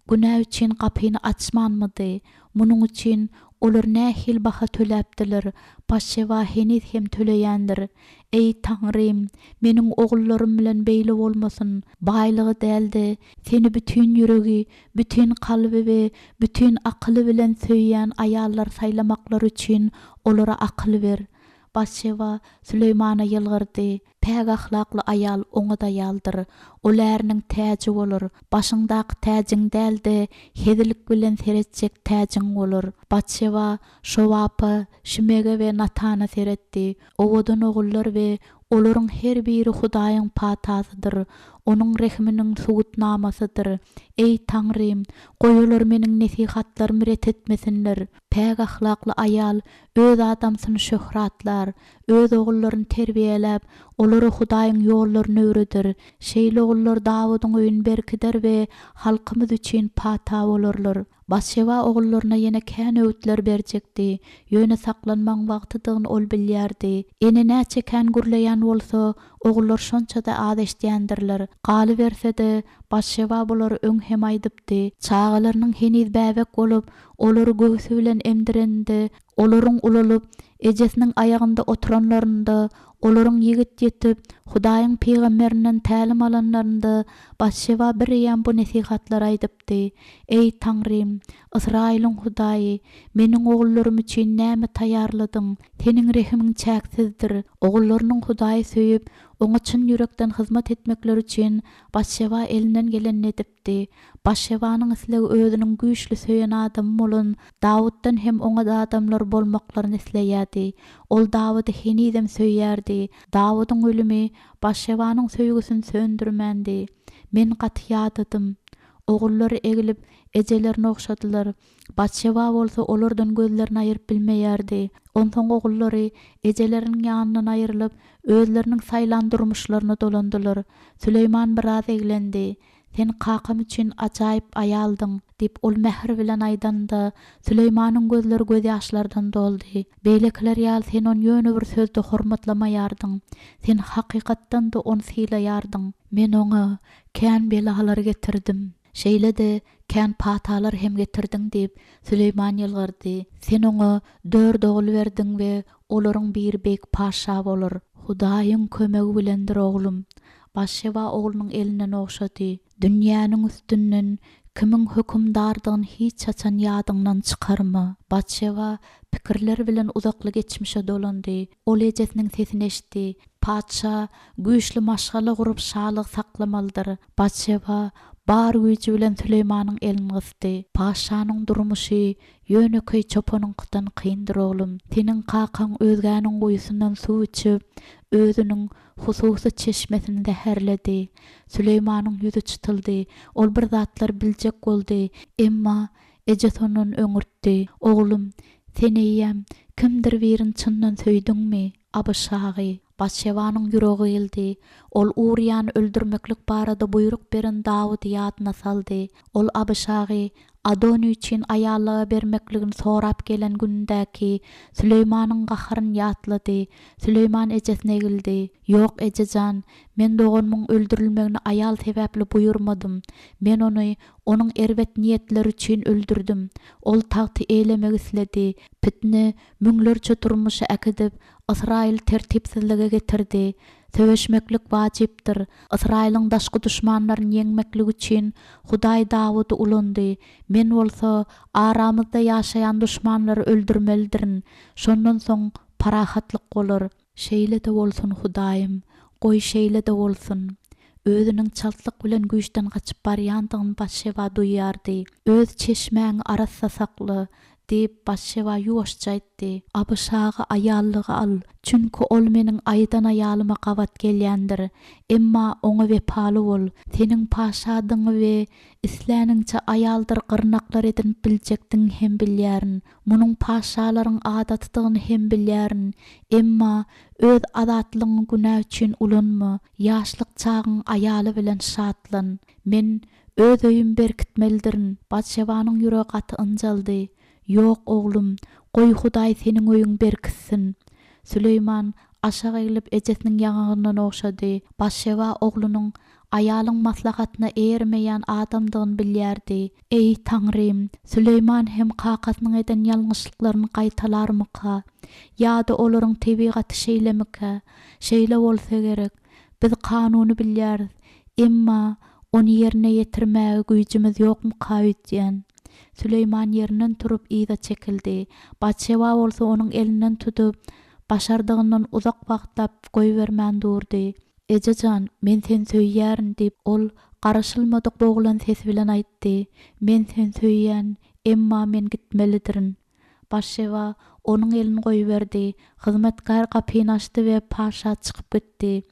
günä üçin gapyny açmanmydy? Munyň üçin olar nähil baha töläpdiler. Batşeba henüz hem töleýändir. Ey Taňrym, meniň ogullarym bilen beýle bolmasyn. Baýlygy däldi, seni bütün ýüregi, bütün kalby we bütün akyly bilen söýýän aýallar saýlamaklary üçin olara akyl ber." Batşeba Süleymana ýylgyrdy. "Päg ahlakly aýal oňa da ýaldyr. Olärniň täji bolar. Başyňdaky täjiň däldi, hedilik bilen seretjek täjiň bolar." Batşeba Şowapy, Şimega we Natana seretdi. Owadan ogullar we Olaryň her biri Hudaýyň patasydyr, onuň rehminiň subutnamasıdyr. Ey Taňrym, goýular meniň nesihatlarymy ret etmesinler. Päk ahlakly ayal öz adamsyny şöhratlar, öz ogullaryny terbiýelep, olary Hudaýyň ýollaryna öwredir. Şeýle ogullar Dawydyň öýüni berkider we halkymyz üçin pata bolarlar. Başşewa ogullaryna ýene kän öwütler berjekdi. Ýöne saklanmaň wagtydygyny ol bilýärdi. Ene näçe kän gürleýän bolsa, ogullar şonça-da az eşdýändirler. Galy bersede başşewa bular öň hem aýdypdy. Çağalarynyň heniz bäbek bolup, olary göğsü bilen emdirende, olaryň ulalyp, ejesiniň aýagynda oturanlarynda, olaryň ýigit ýetip, Hudaýyň peýgamberinden tälim alanlarynda başşewa bir ýan bu nesihatlar aýdypdy. Ey Taňrym, Israýlyň Hudaýy, meniň ogullarym üçin näme taýýarladyň? Teniň rehimiň çäksizdir. Ogullarynyň Hudaýy söýüp, oňa çyn ýürekden hyzmat etmekleri üçin başşewa elinden geleni edipdi. Başşewanyň islegi özüniň güýçli söýen adamy bolan Dawuddan hem oňa da adamlar bolmaklaryny isleýärdi. Ol Dawydy henizem söýýärdi. Dawydyň ölümi başşewanyň söýgüsini söndürmändi. Men gatýadym. Ogullary egilip ejelerini okşadylar. Başşewa bolsa olardan gözlerini aýyryp bilmeýärdi. Onsoň ogullary ejeleriniň ýanyndan aýrylyp özleriniň saýlandyrmyşlaryna dolandylar. Süleyman biraz eglendi. Sen kakam üçin ajaýyp aýaldyň dip ol mähir bilen aýdanda Süleymanyň gözleri göz ýaşlardan doldy. Beýlekler ýaly sen onu ýöne bir sözde hormatlamaýardyň. Sen hakykatdan da onu sylaýardyň. Men oňa kän belalar getirdim. Şeýle-de kän patalar hem getirdiň dip Süleyman ýylgyrdy. Sen oňa 4 ogul berdiň we olaryň bir bek paşa bolar. Hudaýyň kömegi bilendir oglum. Başşewa oğlunun elinden okşadı. Dünýäniň üstünden kimiň hökümdardygyny hiç açan ýadyňdan çykarma. Başşewa pikirler bilen uzakly geçmişe dolandy. Ol ejesiniň sesini eşitdi. Paça güýçli maşgala gurup şalyk saklamalydyr. Başşewa bar güýji bilen Süleymanyň elini gysdy. Paşanyň durmuşy ýöne köý çopanyňkydan kyndyr oglum. Teniň kakaň özgäniň goýusundan suw içip, özüniň hususy çeşmesini däherledi. Süleymanyň ýüzi çytyldy. Ol bir zatlar biljek boldy. Emma ejes onuň öňürtdi. Oglum, sen eýýäm, kimdir birini çyndan söýdiňmi? Abyşagy. Başşewanyň ýüregi ýyldy. Ol Uriýany öldürmeklik barada buyruk beren Dawydy ýadyna saldy. Ol Abyşagy Adony üçin aýallyga bermekligini sorap gelen gündäki Süleymanyň gaharyny ýatlady. Süleyman ejesine egildi. Ýok ejejan, men doganmyň öldürilmegini aýal sebäpli buyurmadym. Men onu onuň erwet niýetleri üçin öldürdüm. Ol tagty eýlemek isledi. Pitne müňlerçe turmuşy äkidip Israil tertipsizlige getirdi. Söweşmeklik wajypdyr. Israilyň daşky düşmanlaryny ýeňmeklik üçin Hudaý Dawydy ulandy. Men bolsa aramyzda ýaşaýan düşmanlary öldürmelidirin. Şondan soň parahatlyk bolar. Şeýle-de bolsun Hudaýym, goý şeýle-de bolsun. Özüniň çaltlyk bilen güýçden gaçyp barýandygyny başşewa duýýardy. Öz çeşmäňi arassa sakly dip başşewa ýuwaşça aýtdy. Abyşagy aýallyga al, çünki ol meniň aýdan aýalyma gawat gelýändir. Emma oňa wepaly bol. Seniň paşadyňy we isläniňçe aýaldyr gyrnaklar edin biljekdiň hem bilýärin. Munyň paşalaryň adatydygyny hem bilýärin. Emma öz azatlygyň günä üçin ulanma. Ýaşlyk çagyň aýaly bilen şatlan. Men öz öýüm berkitmelidirin. Başşewanyň ýüregi gaty ynjaldy. Ýok oglum, goý Hudaý seniň öýüň berkitsin. Süleyman aşağı egilip ejesiniň ýaňagyndan okşady. Başşewa oglunyň aýalyň maslahatyna ermeýän adamdygyny bilýärdi. Ey Taňrym, Süleyman hem kakasynyň eden ýalňyşlyklaryny gaýtalarmyka? Ýa-da olaryň tebigaty şeýlemika? Şeýle bolsa gerek. Biz kanuny bilýäris, emma onu ýerine ýetirmäge güýjimiz ýokmuka diýen. Süleyman yerinden turup ýa çekildi. Başşewa bolsa onuň elinden tutup başardygyndan uzak wagtlap goýbermän durdy. Ejejan, men sen söýýärin dip ol garaşylmadyk boglan ses bilen aýtdy. Men sen söýýän, emma men gitmelidirin. Başşewa onun elini koyuverdi. Hizmetkar kapyny açdy we paşa çykyp gitdi.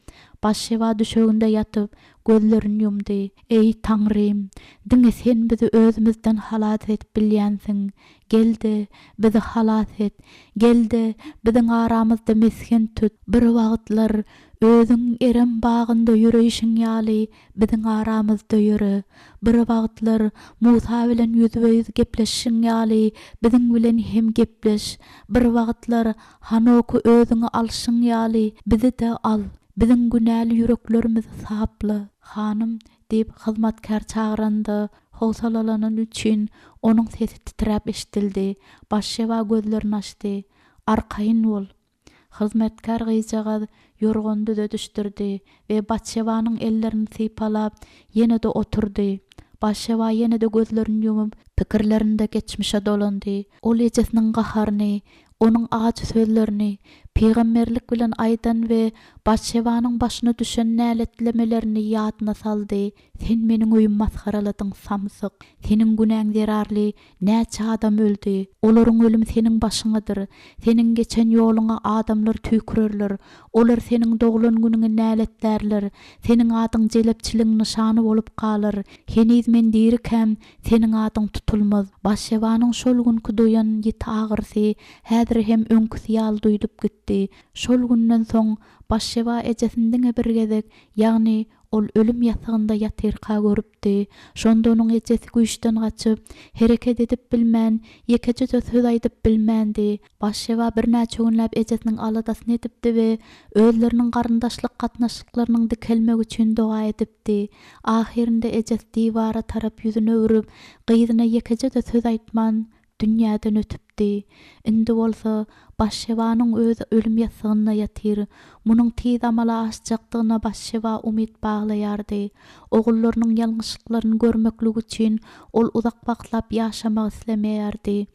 Başşeba düşögünde yatıp gözlerini yumdy. Ey Taňrym, diňe sen bizi özümizden halat edip bilýänsiň. Geldi, bizi halat et. Geldi, biziň aramyzda mesken tut. Bir wagtlar özüň erem bagynda ýüreýişiň ýaly biziň aramyzda ýüri. Bir wagtlar Musa bilen ýüzbe-ýüz gepleşiň ýaly biziň bilen hem gepleş. Bir wagtlar Hanoky özüňe alşyň ýaly bizi de al. Biziň günäli ýüreklerimiz saply. Hanım diýip hyzmatkar çağırandy. Howsalananyň üçin onuň sesi titrep eşdildi. Başşeba gözlerini açdy. Arkaýyn bol. Hyzmatkar gyjaga ýorgondy da düşdirdi we Başşebanyň ellerini sypalap ýene-de oturdy. Başşeba ýene-de gözlerini ýumyp pikirlerinde geçmişe dolandy. Ol ejesiniň gaharyny, onuň ağaç sözlerini, peýgamberlik bilen aýdan we Başşebanyň başyna düşen näletlemelerini ýadyna saldy. Sen meniň öýüm maskaraladyň samsyk. Seniň günäň zerarly, näçe adam öldü. Olaryň ölüm seniň başyňadyr. Seniň geçen ýoluňa adamlar tüýkürerler. Olar seniň doglan günüňe näletlerler. Seniň adyň jelepçiliň nişany bolup galar. Heniz men diýirkem seniň adyň tutulmaz. Başşebanyň şol günkü doýan ýet agyrsy häzir hem öňküsi ýaly duýup gitdi. Şol günden soň Başşeba ejesindiň bir gezek, ýagny ol ölüm ýatagynda ýatyrka görüpdi. Şonda onuň ejesi güýçden gaçyp, hereket edip bilmän, ýekeje söz aýdyp bilmändi. Başşeba bir näçe günläp ejesiniň aladasyny edipdi we özleriniň garyndaşlyk gatnaşyklarynyň dikelmek üçin doga edipdi. Ahirinde ejes diwara tarap ýüzüne öwürüp, gyzyna ýekeje söz aýtman dünýäden ötüpdi. Indi bolsa Başşebanyň öz ölüm ýasagyna ýatyr. Munyň tiz amala aşjakdygyna Başşeba umyt baglaýardy. Ogullarynyň ýalňyşlyklaryny görmeklik üçin ol uzak baklap ýaşamak islemeýärdi.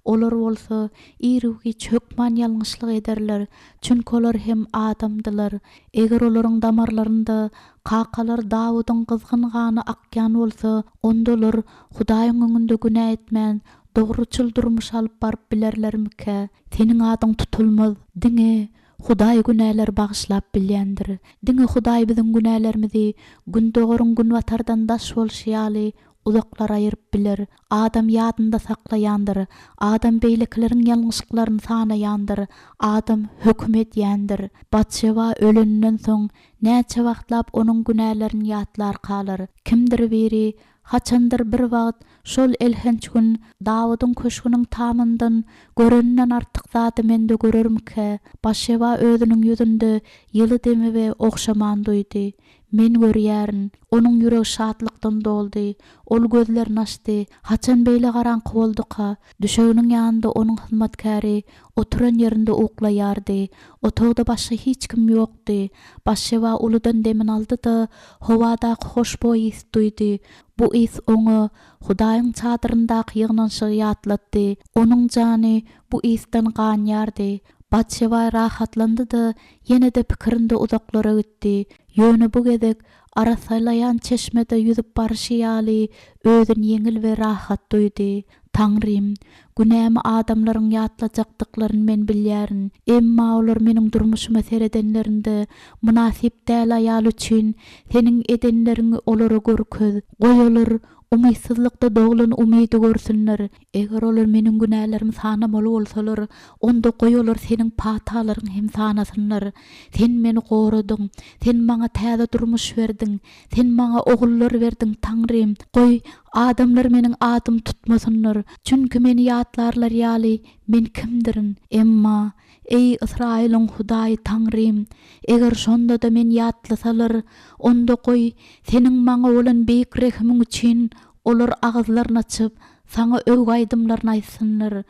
Olar bolsa ýüregi çökman ýalňyşlyk ederler. Çünki olar hem adamdylar. Eger olaryň damarlarynda kakalar Dawudyň kızgın gany akýan bolsa, onda olar Hudaýyň öňünde günä etmän, dogruçul durmuş alyp baryp bilerlermike? Seniň adyň tutulmaz. Diňe Hudaý günäler bagyşlap bilýändir. Diňe Hudaý biziň günälerimizi gün dogurun gün watardan daş bolşy ýaly uzaklara ayırıp bilir. Adam ýadynda saklaýandyr. Adam beýlekleriň ýalňyşlyklaryny sanaýandyr. Adam hökümet ýandyr. Başşeba ölünden soň näçe wagtlap onuň günälerini ýatlar kalar. Kimdir biri haçandyr bir wagt şol elhenç gün Dawadyň köşküniň tamyndan görenden artyk zaty mende görürmke? Başşeba özüniň ýüzünde ýyly demi we okşaman duýdy. Men görýärin. Onuň ýüregi şatlykdan doldy. Ol gözlerini açdy. Haçan beýle garanky boldyka? Düşögüniň ýanynda onuň hyzmatkary oturan ýerinde uklaýardy. Otogda başga hiç kim ýokdy. Başşeba uludan demin aldy-da howadaky hoşboý is duýdy. Bu is oňa Hudaýyň çadyryndaky ýygnanşygy ýatlatdy. Onuň jany bu isden ganýardy. Başşeba rahatlandy-da ýene-de pikirinde uzaklara gitdi. Ýöne bu gezek arasaylayan çeşmede yüzüp barışı ýaly özüni yeňil we rahat duýdy. Taňrym, günämi adamlaryň ýatlajakdyklaryny men bilýärin. Emma olar meniň durmuşyma seredenlerinde münasip däl aýal üçin seniň edenleriňi olary görköz. Goýalar umytsızlykda doglan umydy görsünler. Eger olar meniň günälerimi sanamaly bolsalar, onda goýalar seniň patalaryň hem sanasynlar. Sen meni goradyň, sen maňa täze durmuş berdiň, sen maňa ogullar berdiň Taňrym. Goý adamlar meniň adym tutmasynlar. Çünki meni ýatlarlar ýaly men kimdirin? Emma ey Israýlyň Hudaý Taňrym, eger şonda da men ýatlasalar, onda goý seniň maňa bolan beýik rehimiň üçin olar agyzlaryny açyp saňa öwgi aýdymlaryny aýtsynlar.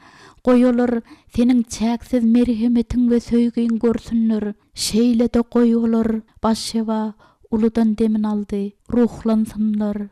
Goý olar seniň çäksiz merhemetiň we söýgüň görsünler. Şeýle de goý olar Başşeba uludan demin aldy, ruhlansynlar.